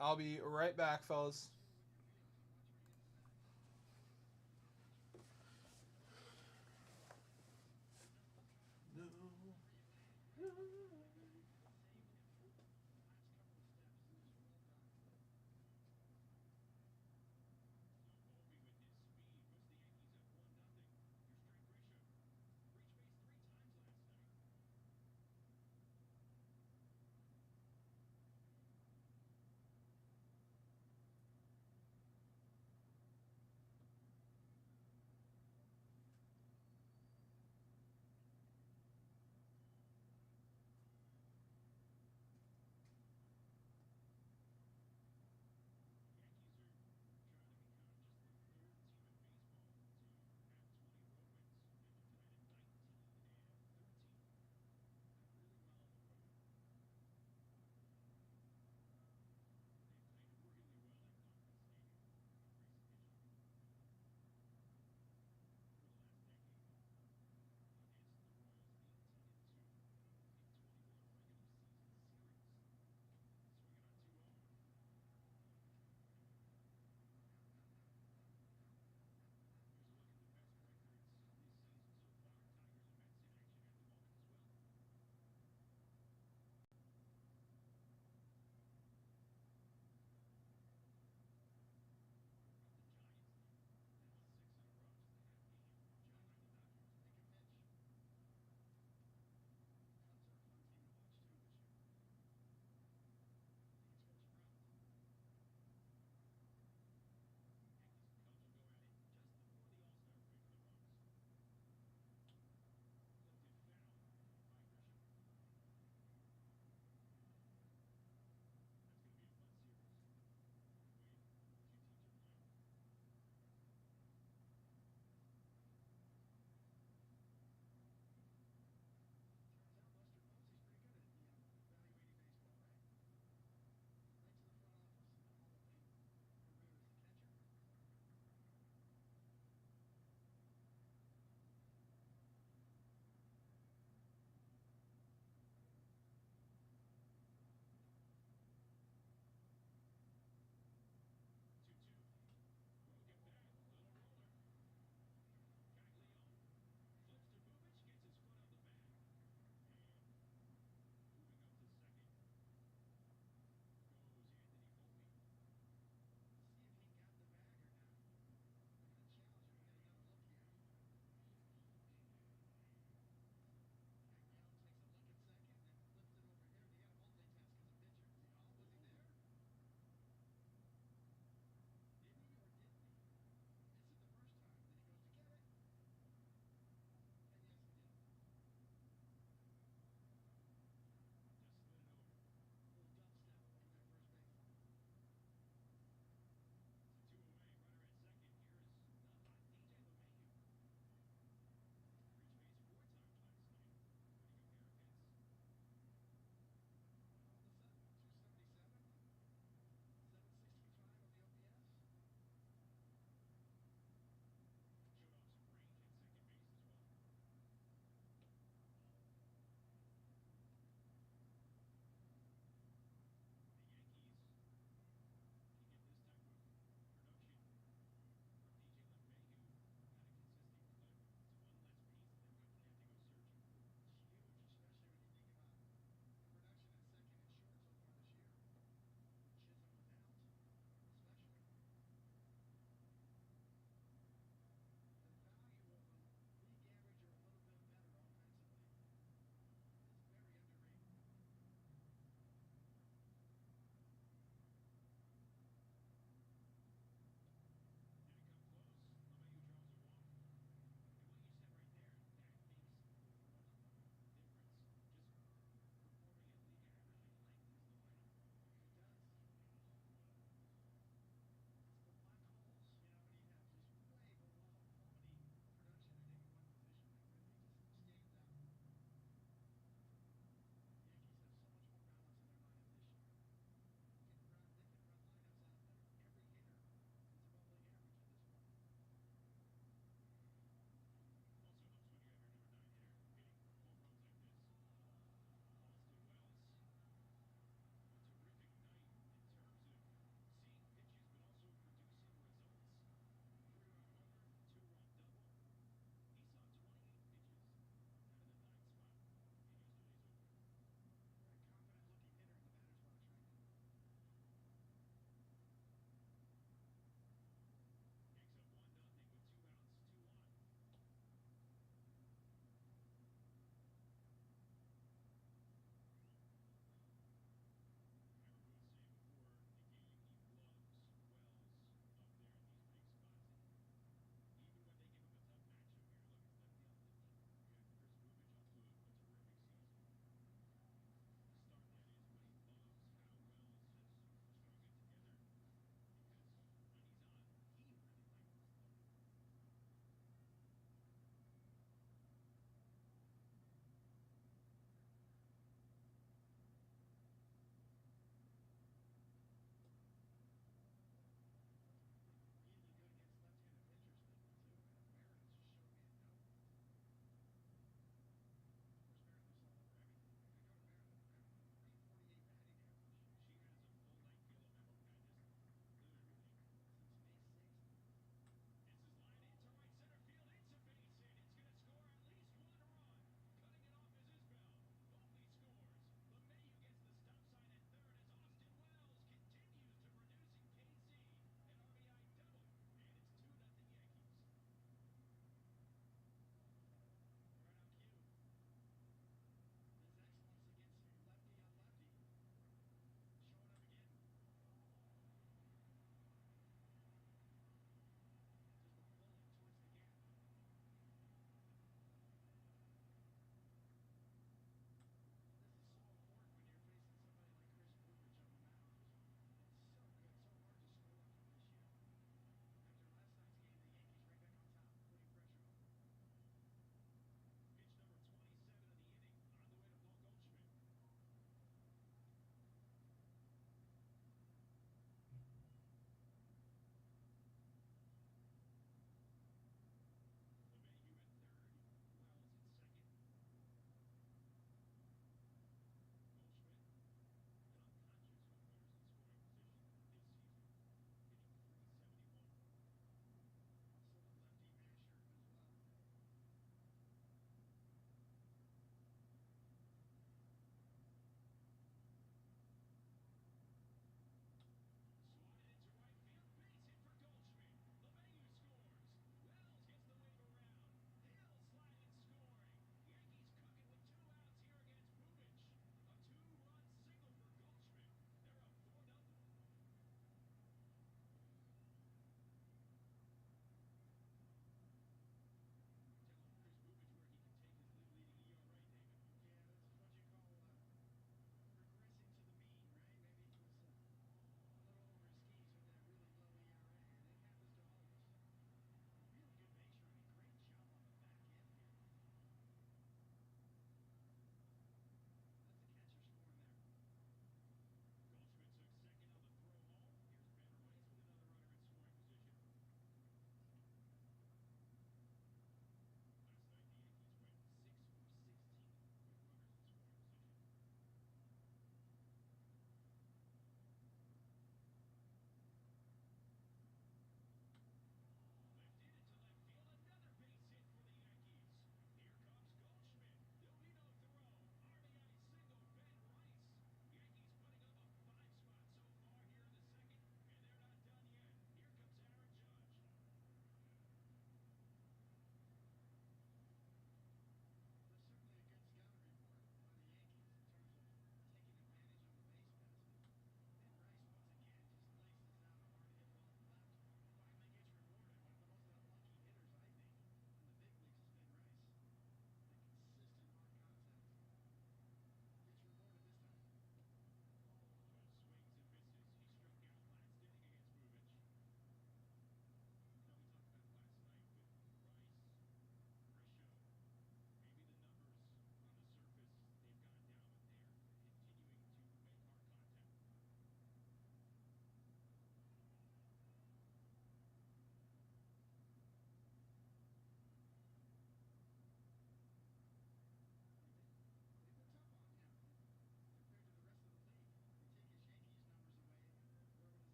I'll be right back, fellas.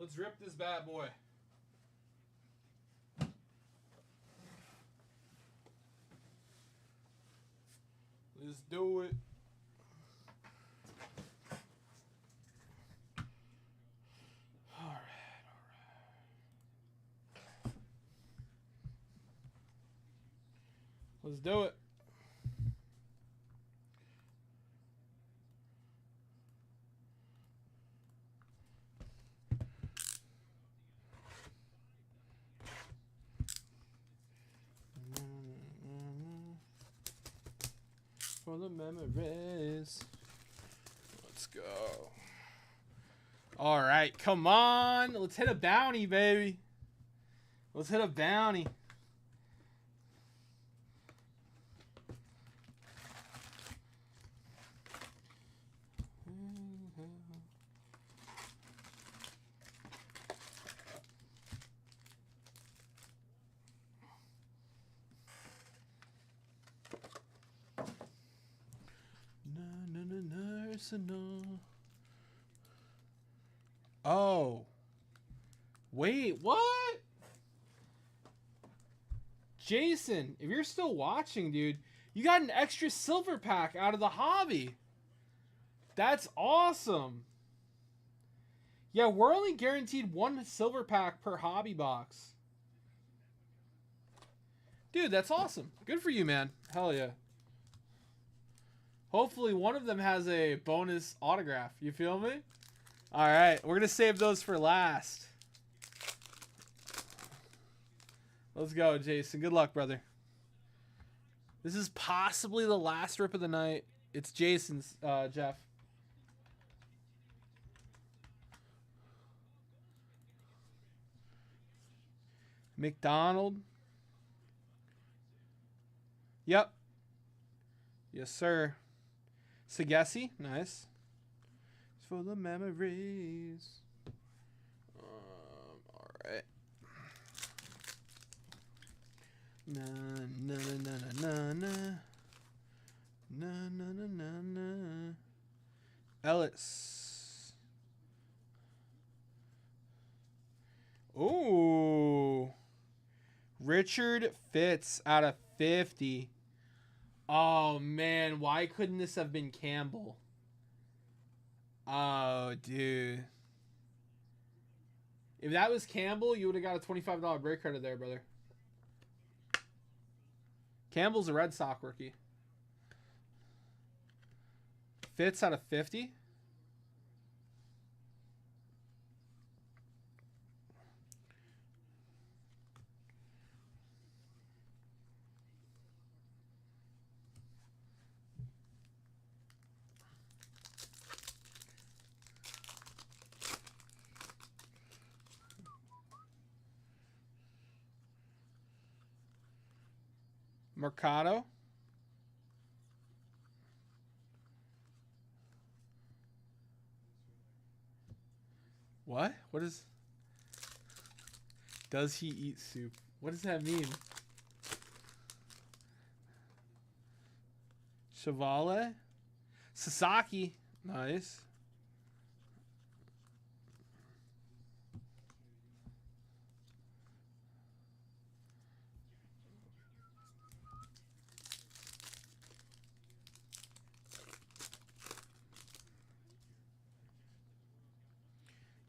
Let's rip this bad boy. Let's do it. All right. Let's do it. For the memories. Let's go. All right, come on. Let's hit a bounty, baby. Let's hit a bounty. Arsenal. Oh. Wait, what? Jason, if you're still watching, dude, you got an extra silver pack out of the hobby. That's awesome. Yeah, we're only guaranteed one silver pack per hobby box. Dude, that's awesome. Good for you, man. Hell yeah. Hopefully one of them has a bonus autograph. You feel me? All right, we're going to save those for last. Let's go, Jason. Good luck, brother. This is possibly the last rip of the night. It's Jason's, Jeff. McDonald. Yep. Yes, sir. Sagesi. Nice. It's for the memories. All right. Na na na na na na na na na na. Ellis. Ooh. Richard Fitz out of 50. Oh, man. Why couldn't this have been Campbell? Oh, dude. If that was Campbell, you would have got a $25 break credit there, brother. Campbell's a Red Sox rookie. Fitz out of 50. Mercado. What? What is... Does he eat soup? What does that mean? Chevale. Sasaki. Nice.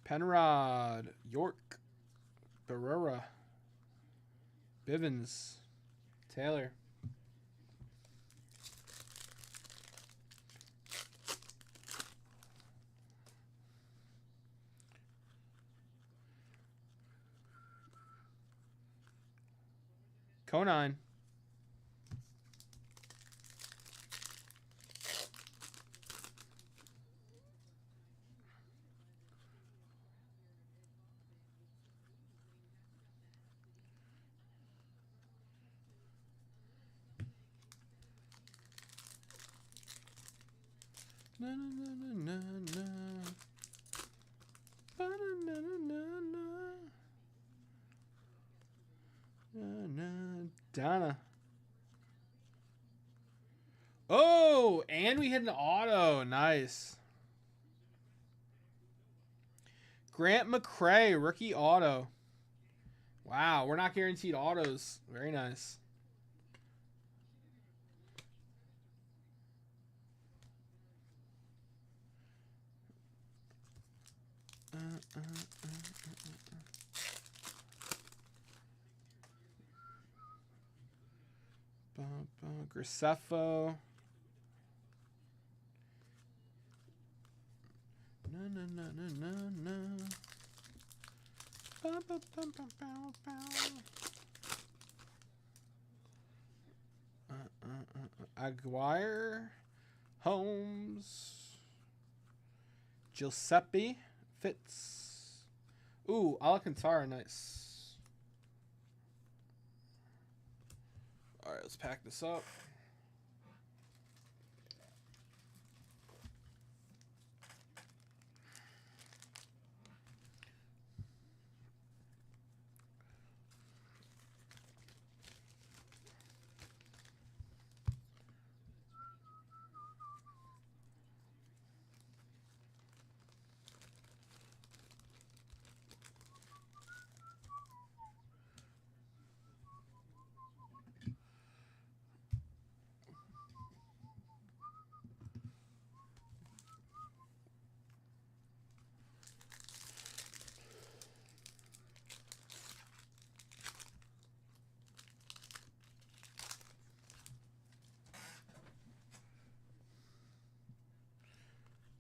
Penrod, York, Barrera, Bivens, Taylor. Conine. Na na na na na na na na na na Donna. Oh, and we hit an auto. Nice. Grant McCray, rookie auto. Wow, we're not guaranteed autos. Very nice. Graceffo. No. Aguirre, Holmes, Giuseppe, Fitz. Ooh, Alcantara, nice. All right, let's pack this up.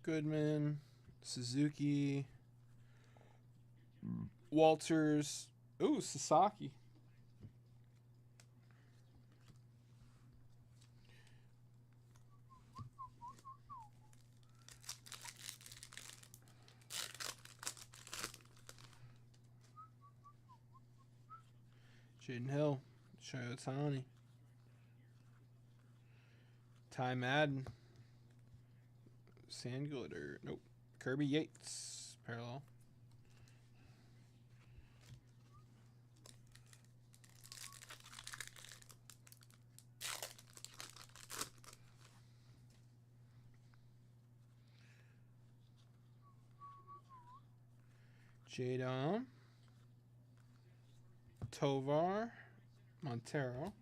Goodman, Suzuki, Walters. Ooh, Sasaki. Jaden Hill, Shohei Ohtani, Ty Madden, Sandglitter, nope, Kirby Yates, parallel. Jadon, Tovar, Montero.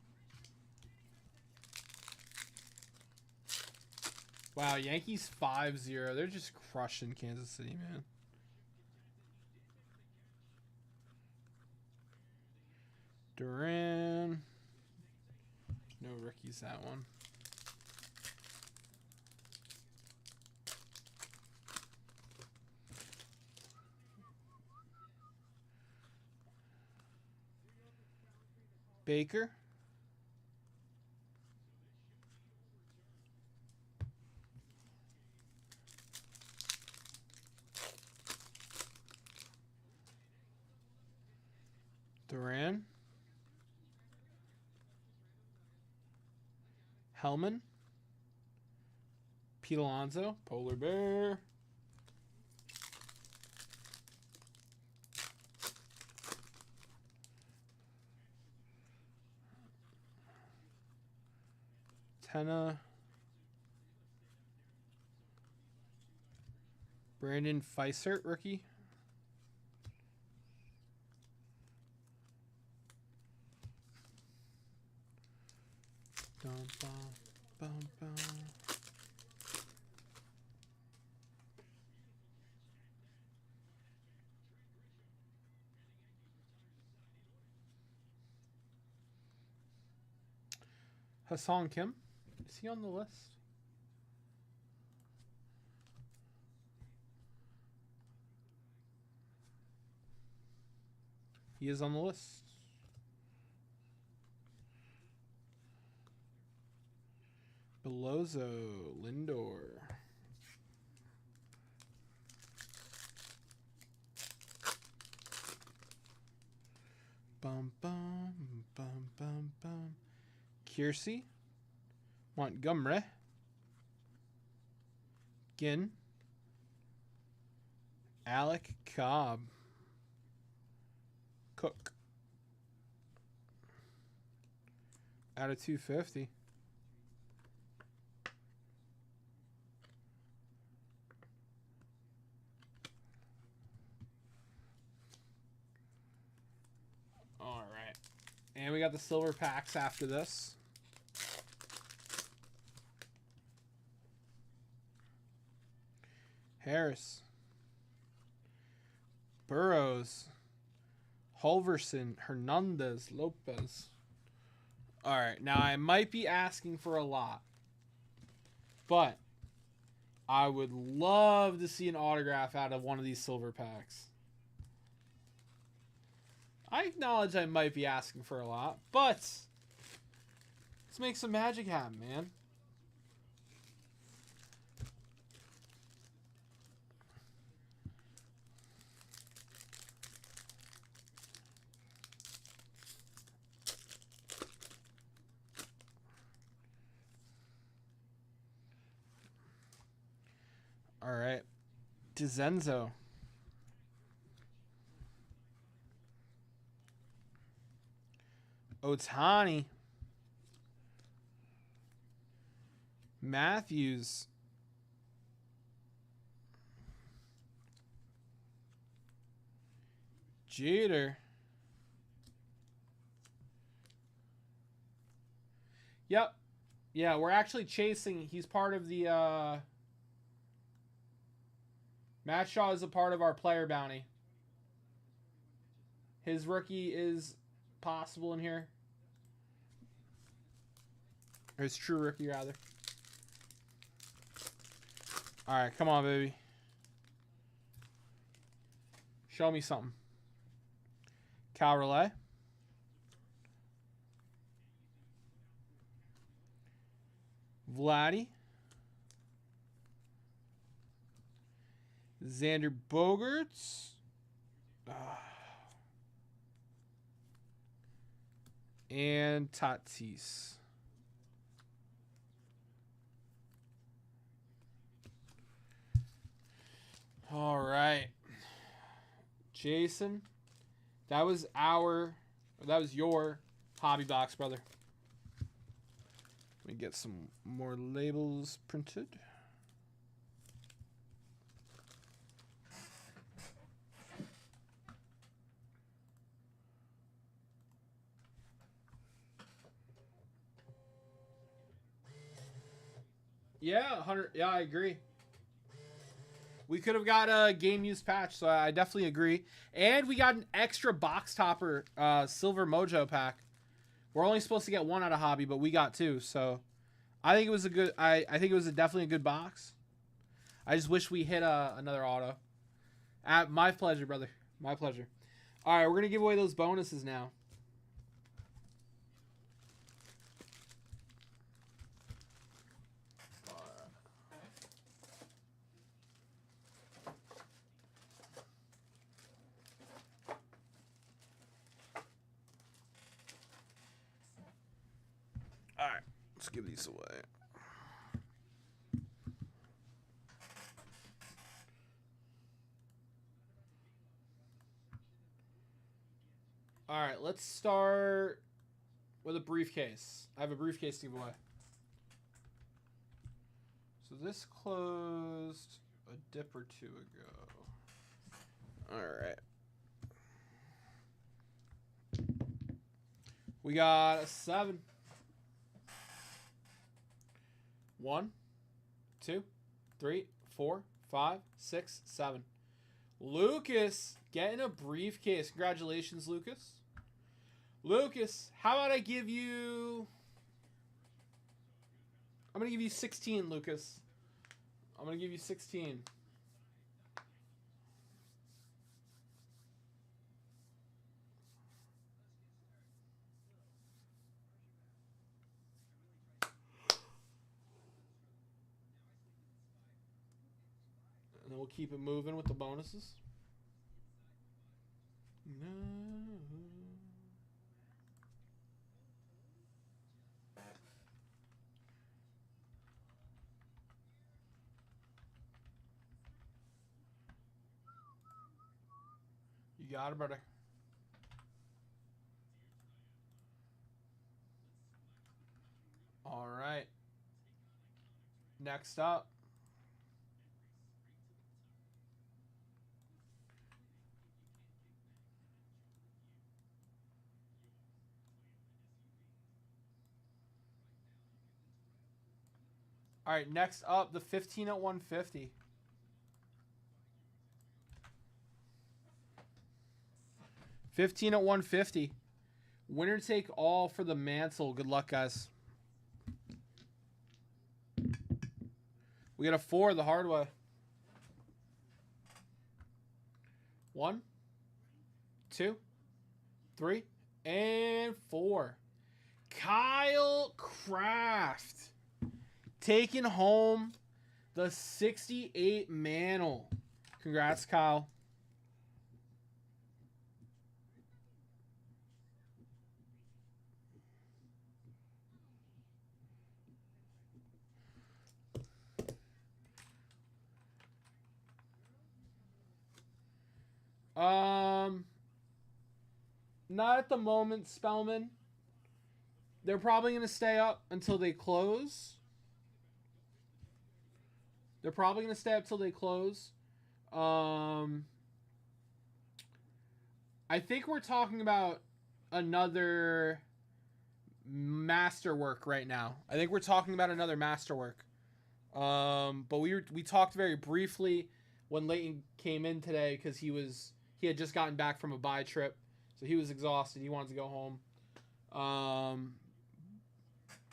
Wow, Yankees 5-0. They're just crushing Kansas City, man. Duran. No rookies, that one. Baker. Duran. Hellman. Pete Alonso. Polar Bear. Tenna. Brandon Feisert, rookie. Bum, bum, bum, bum. Hassan Kim. Is he on the list? He is on the list. Belozo, Lindor. Bum, bum, bum, bum, bum. Kiersey. Montgomery. Ginn. Alec Cobb. Cook. Out of 250. And we got the silver packs after this. Harris. Burrows. Holverson. Hernandez. Lopez. Alright, now I might be asking for a lot. But I would love to see an autograph out of one of these silver packs. I acknowledge I might be asking for a lot, but let's make some magic happen, man. All right. DeZenzo. Otani. Matthews. Jeter. Yep. Yeah, we're actually chasing. He's part of the... Matt Shaw is a part of our player bounty. His rookie is possible in here. Or his true rookie, rather. Alright, come on, baby. Show me something. Cal Relay. Vladdy. Xander Bogaerts. And Tatis. All right. Jason, that was your hobby box, brother. Let me get some more labels printed. Yeah, 100. Yeah, I agree. We could have got a game used patch, so I definitely agree. And we got an extra box topper silver mojo pack. We're only supposed to get one out of hobby, but we got two, so I think it was a good. I think it was definitely a good box. I just wish we hit another auto. My pleasure, brother. My pleasure. All right, we're gonna give away those bonuses now. All right, let's give these away. All right, let's start with a briefcase. I have a briefcase to give away. So this closed a dip or two ago. All right. We got a 7. 1, 2, 3, 4, 5, 6, 7. Lucas getting a briefcase. Congratulations, Lucas. Lucas, how about I give you... I'm going to give you 16, Lucas. I'm going to give you 16. And then we'll keep it moving with the bonuses. No. You got it, brother. All right. Next up. All right, next up, the 15 at 150. $15 at 150. Winner take all for the mantle. Good luck, guys. We got a 4 the hard way. 1, 2, 3, and 4. Kyle Kraft taking home the 68 mantle. Congrats, Kyle. Not at the moment, Spellman. They're probably going to stay up until they close. I think we're talking about another masterwork right now. But we talked very briefly when Leighton came in today because he had just gotten back from a bye trip, so he was exhausted. He wanted to go home.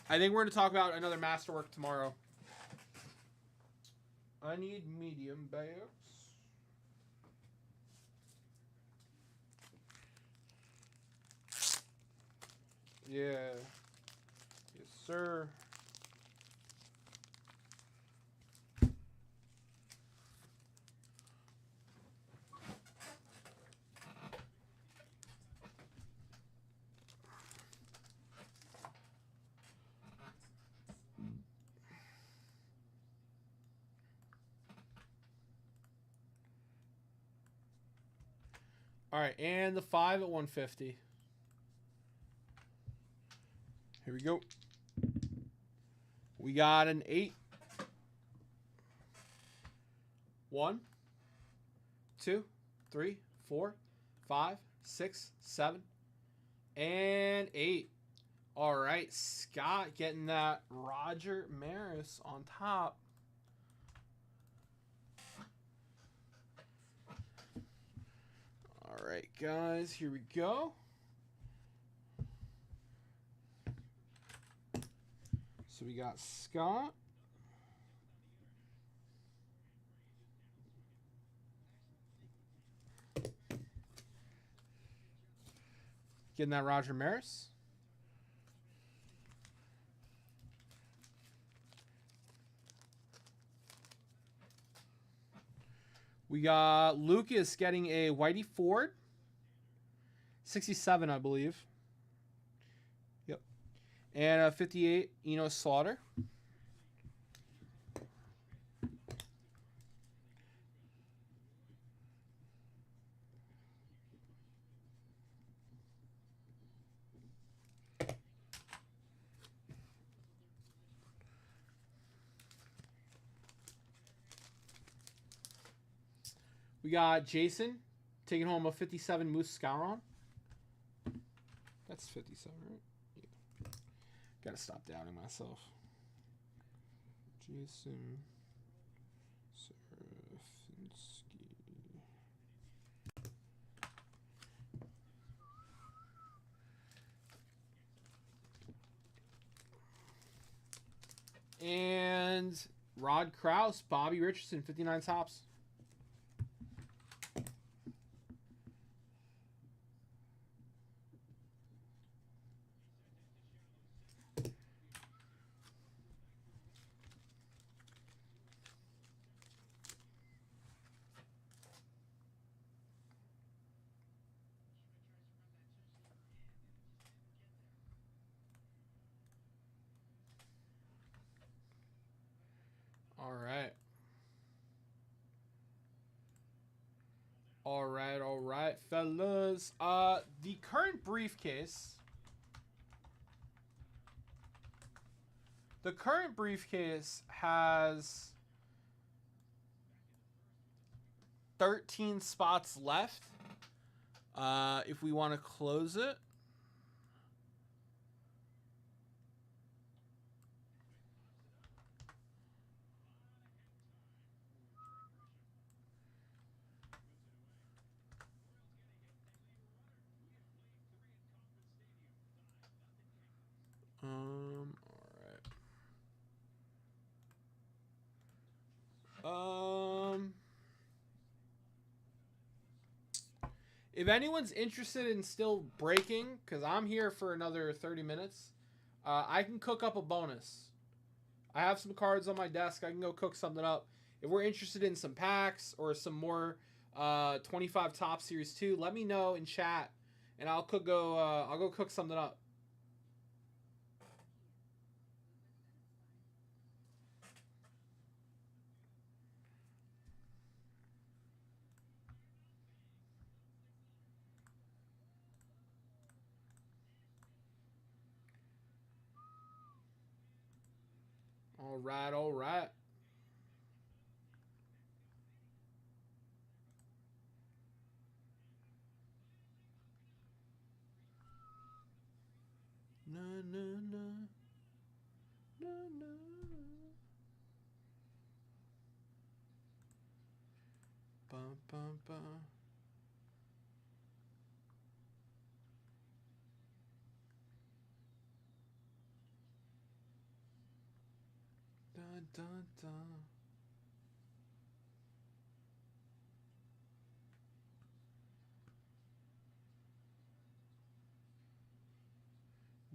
I think we're going to talk about another masterwork tomorrow. I need medium bags. Yeah. Yes, sir. All right, and the 5 at 150. Here we go. We got an 8. 1, 2, 3, 4, 5, 6, 7, and 8. All right, Scott getting that Roger Maris on top. All right, guys, here we go. So we got Scott. Getting that Roger Maris. We got Lucas getting a Whitey Ford. 67, I believe. Yep. And a 58, Eno Slaughter. We got Jason taking home a 57 Moose Scouron. That's 57, right? Yeah. Gotta stop doubting myself. Jason Serafinsky. And Rod Krause, Bobby Richardson, 59 tops. All right, fellas. The current briefcase. The current briefcase has 13 spots left. If we want to close it. If anyone's interested in still breaking, because I'm here for another 30 minutes, I can cook up a bonus. I have some cards on my desk. I can go cook something up. If we're interested in some packs or some more 25 Top Series 2, let me know in chat, and I'll go cook something up. All right, all right. Na na na na na. Bum bum bum. Dun dun dun.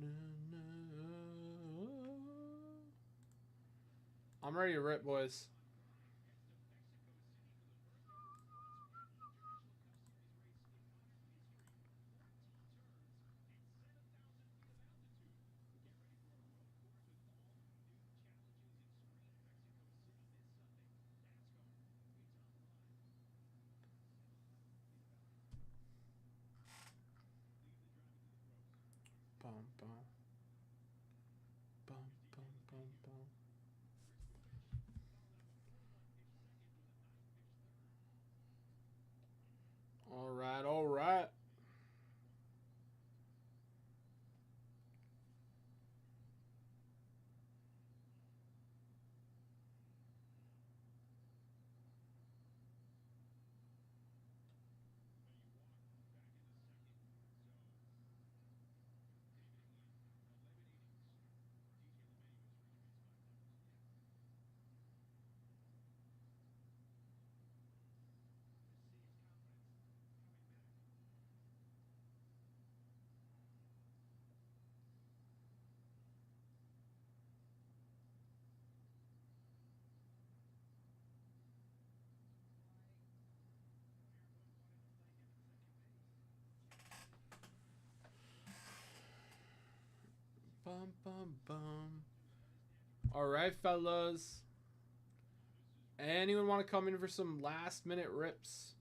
Na, na. I'm ready to rip, boys. Bum bum. Bum bum bum bum. All right, all right. Bum bum bum. All right, fellas. Anyone want to come in for some last minute rips?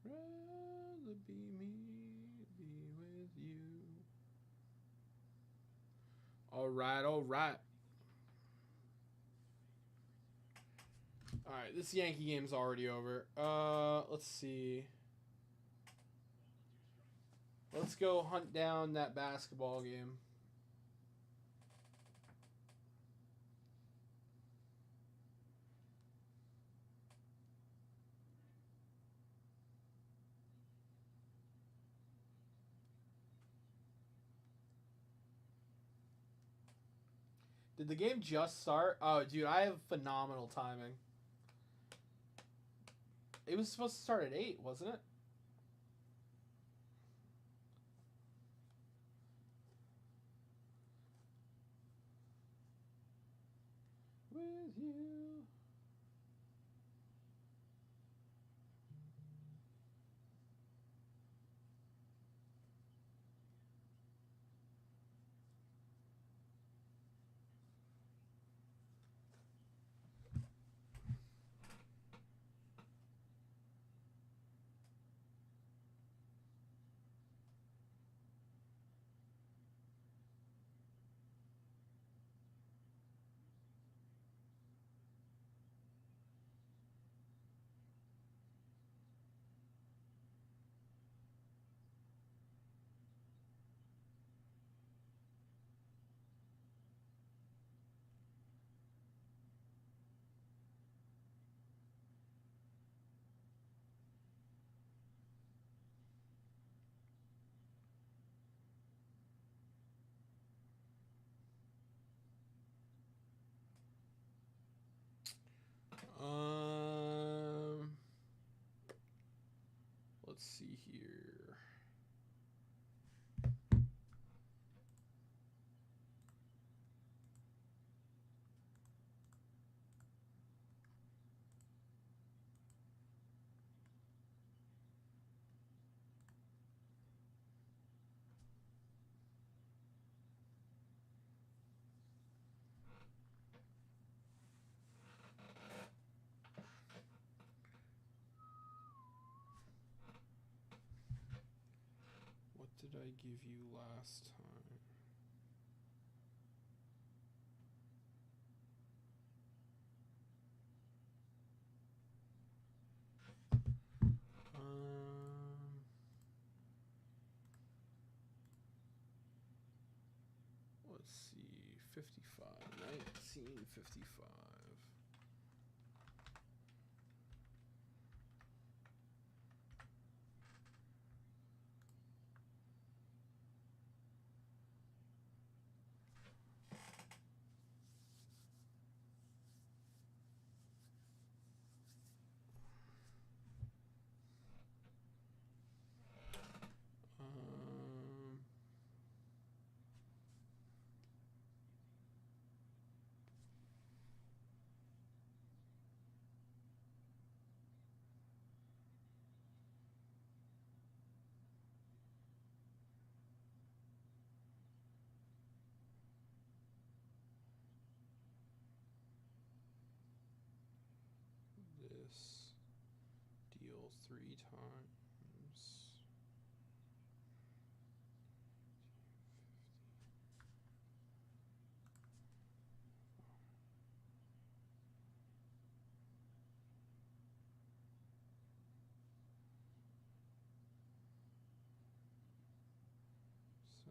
Rather be me, be with you. All right, all right. All right, this Yankee game's already over. Let's see. Let's go hunt down that basketball game. Did the game just start? Oh, dude, I have phenomenal timing. It was supposed to start at 8, wasn't it? With you. let's see here. What did I give you last time? Let's see, 55, 1955. This deals 3 times. So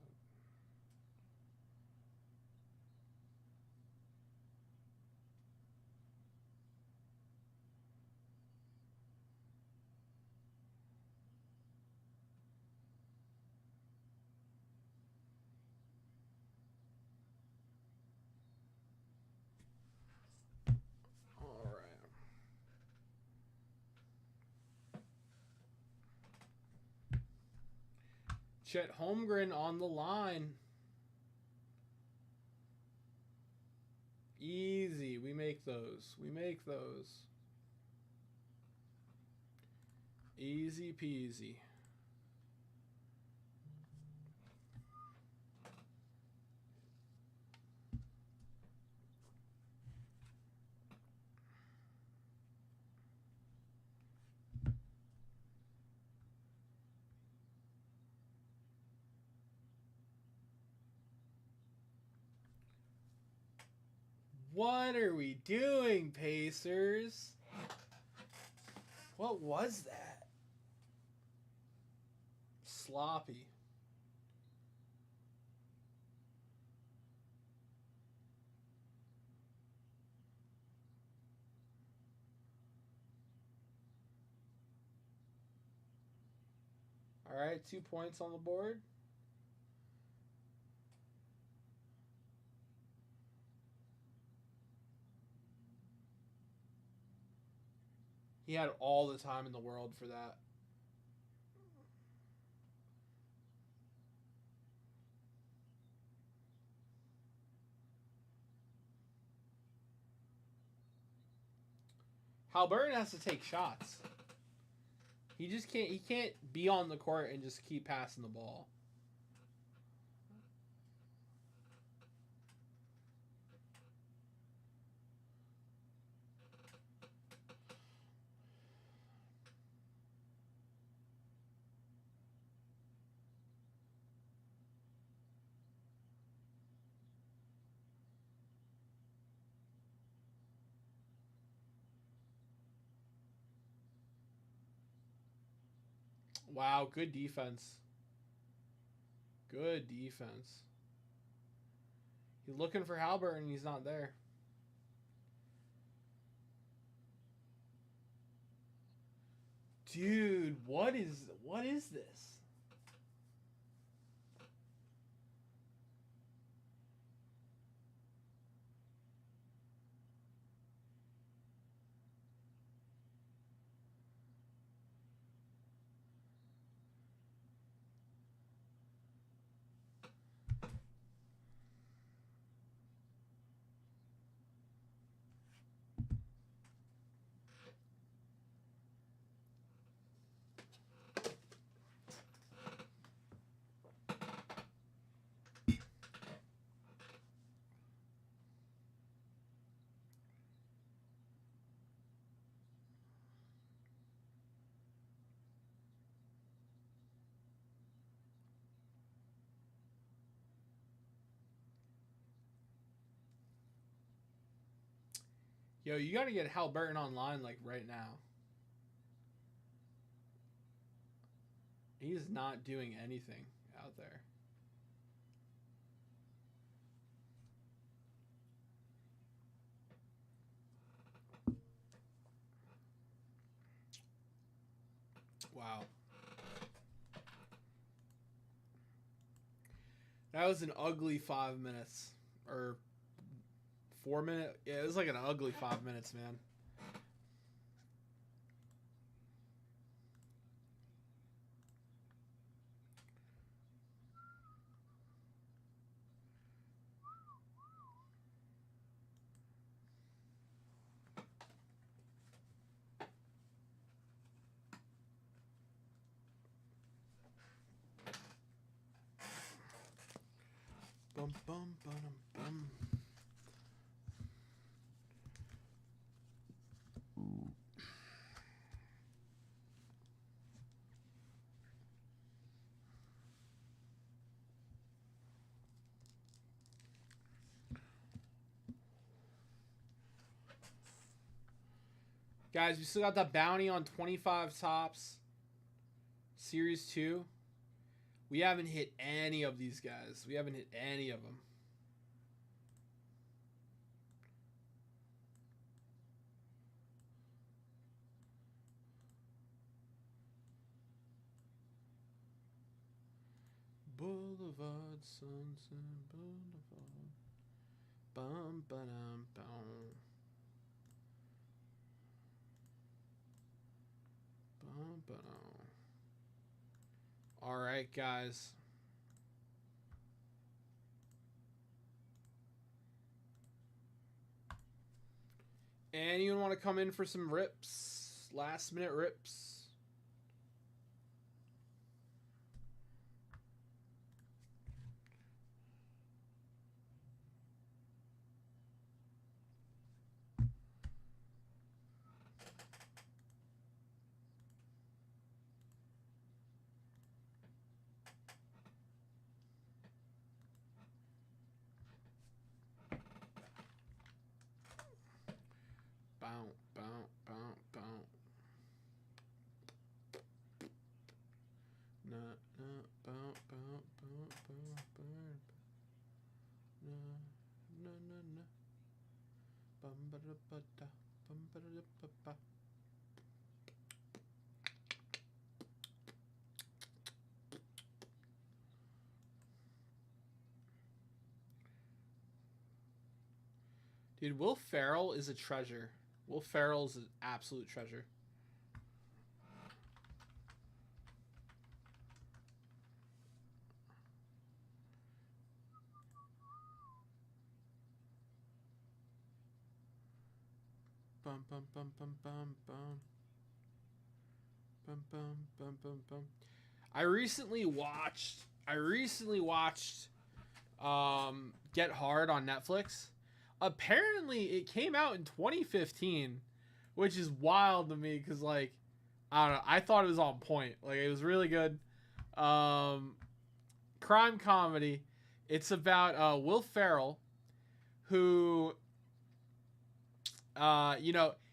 all right. Chet Holmgren on the line. Easy. We make those. We make those. Easy peasy. What are we doing, Pacers? What was that? Sloppy. All right, 2 points on the board. He had all the time in the world for that. Halliburton has to take shots. He just can't. He can't be on the court and just keep passing the ball. Wow, good defense. Good defense. He's looking for Halliburton and he's not there. Dude, what is this? Yo, you gotta get Halliburton online like right now. He's not doing anything out there. Wow. That was an ugly 5 minutes. Or 4 minutes. Yeah, it was like an ugly 5 minutes, man. Bum, bum, bum, bum. Guys, we still got the bounty on 25 tops. Series 2. We haven't hit any of these guys. We haven't hit any of them. Boulevard, Sunset Boulevard. Bum, ba-dum, bum. Bum, ba-dum. All right, guys. Anyone want to come in for some rips? Last minute rips? Bow, bow, bow, bow. Na, na, bow, bow, bow, bow, bow. Na, na, na, na. Bum, ba, da, ba, da. Bum, ba, da, ba, ba. Dude, Will Ferrell is a treasure. Will Ferrell is an absolute treasure. Bum bum bum bum bum bum. Bum bum bum bum bum. I recently watched Get Hard on Netflix. Apparently it came out in 2015, which is wild to me because, like, I don't know, I thought it was on point. Like, it was really good. Crime comedy. It's about Will Ferrell, who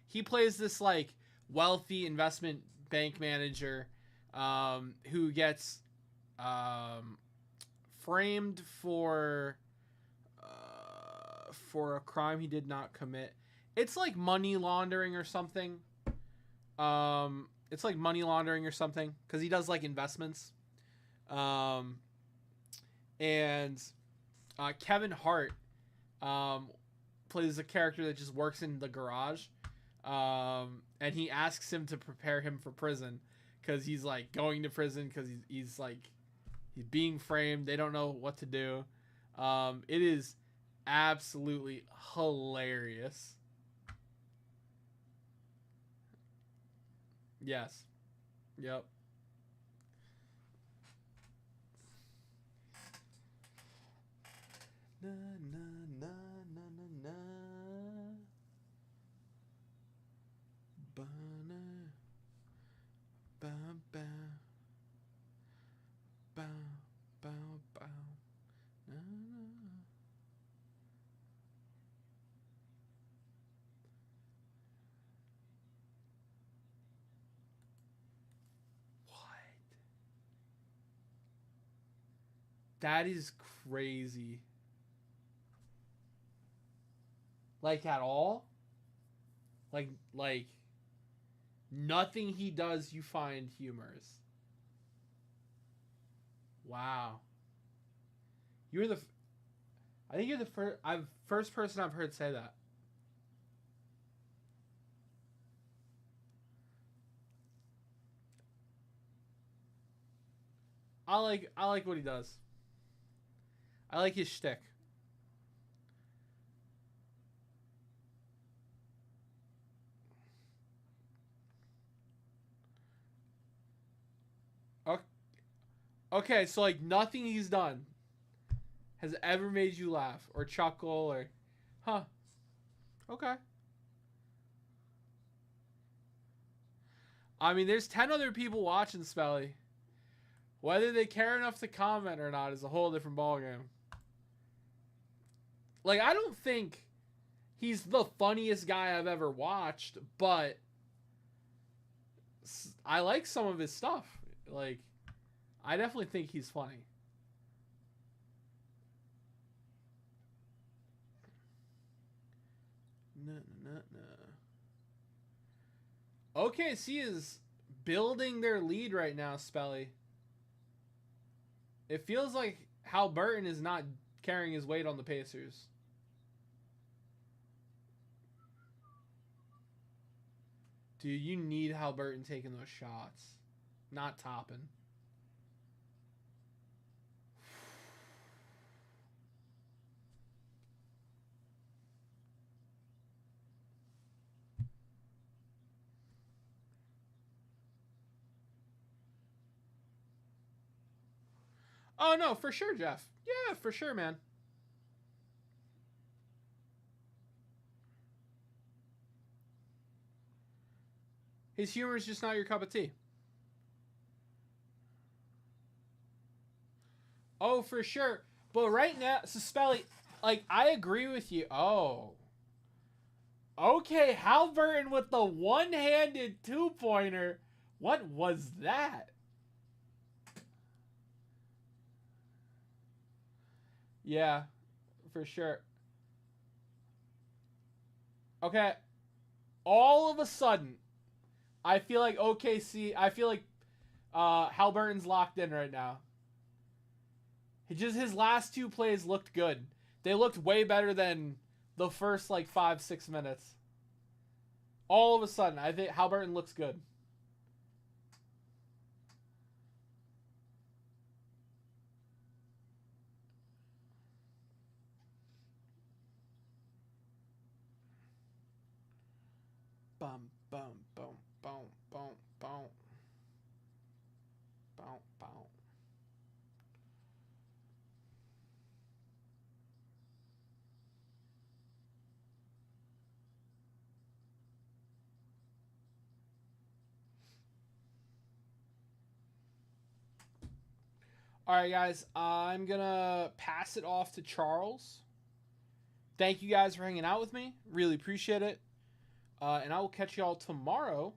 he plays this, like, wealthy investment bank manager who gets framed for a crime he did not commit. It's like money laundering or something. It's like money laundering or something because he does, like, investments. And Kevin Hart plays a character that just works in the garage. And he asks him to prepare him for prison because he's, like, going to prison because he's being framed. They don't know what to do. It is absolutely hilarious. Yes. Yep. Na na na na na na. Ba-na. Bow bow. Bow bow bow. Na na. That is crazy. Like at all? Like nothing he does you find humorous. Wow. You're the I think you're the first person I've heard say that. I like what he does. I like his shtick. Okay, so like nothing he's done has ever made you laugh or chuckle or, huh? Okay. I mean, there's 10 other people watching Spelly. Whether they care enough to comment or not is a whole different ballgame. Like, I don't think he's the funniest guy I've ever watched, but I like some of his stuff. Like, I definitely think he's funny. OKC is building their lead right now, Spelly. It feels like Halliburton is not carrying his weight on the Pacers. Dude, you need Halliburton taking those shots, not topping. Oh, no, for sure, Jeff. Yeah, for sure, man. His humor is just not your cup of tea. Oh, for sure. But right now, so Spelly, like, I agree with you. Oh. Okay, Halliburton with the one-handed two-pointer. What was that? Yeah, for sure. Okay. All of a sudden, I feel like Halliburton's locked in right now. His last two plays looked good. They looked way better than the first, 5-6 minutes. All of a sudden, I think Halliburton looks good. Bum, bum, bum, bum, bum, bum. Bum, bum. All right, guys. I'm going to pass it off to Charles. Thank you guys for hanging out with me. Really appreciate it. And I will catch y'all tomorrow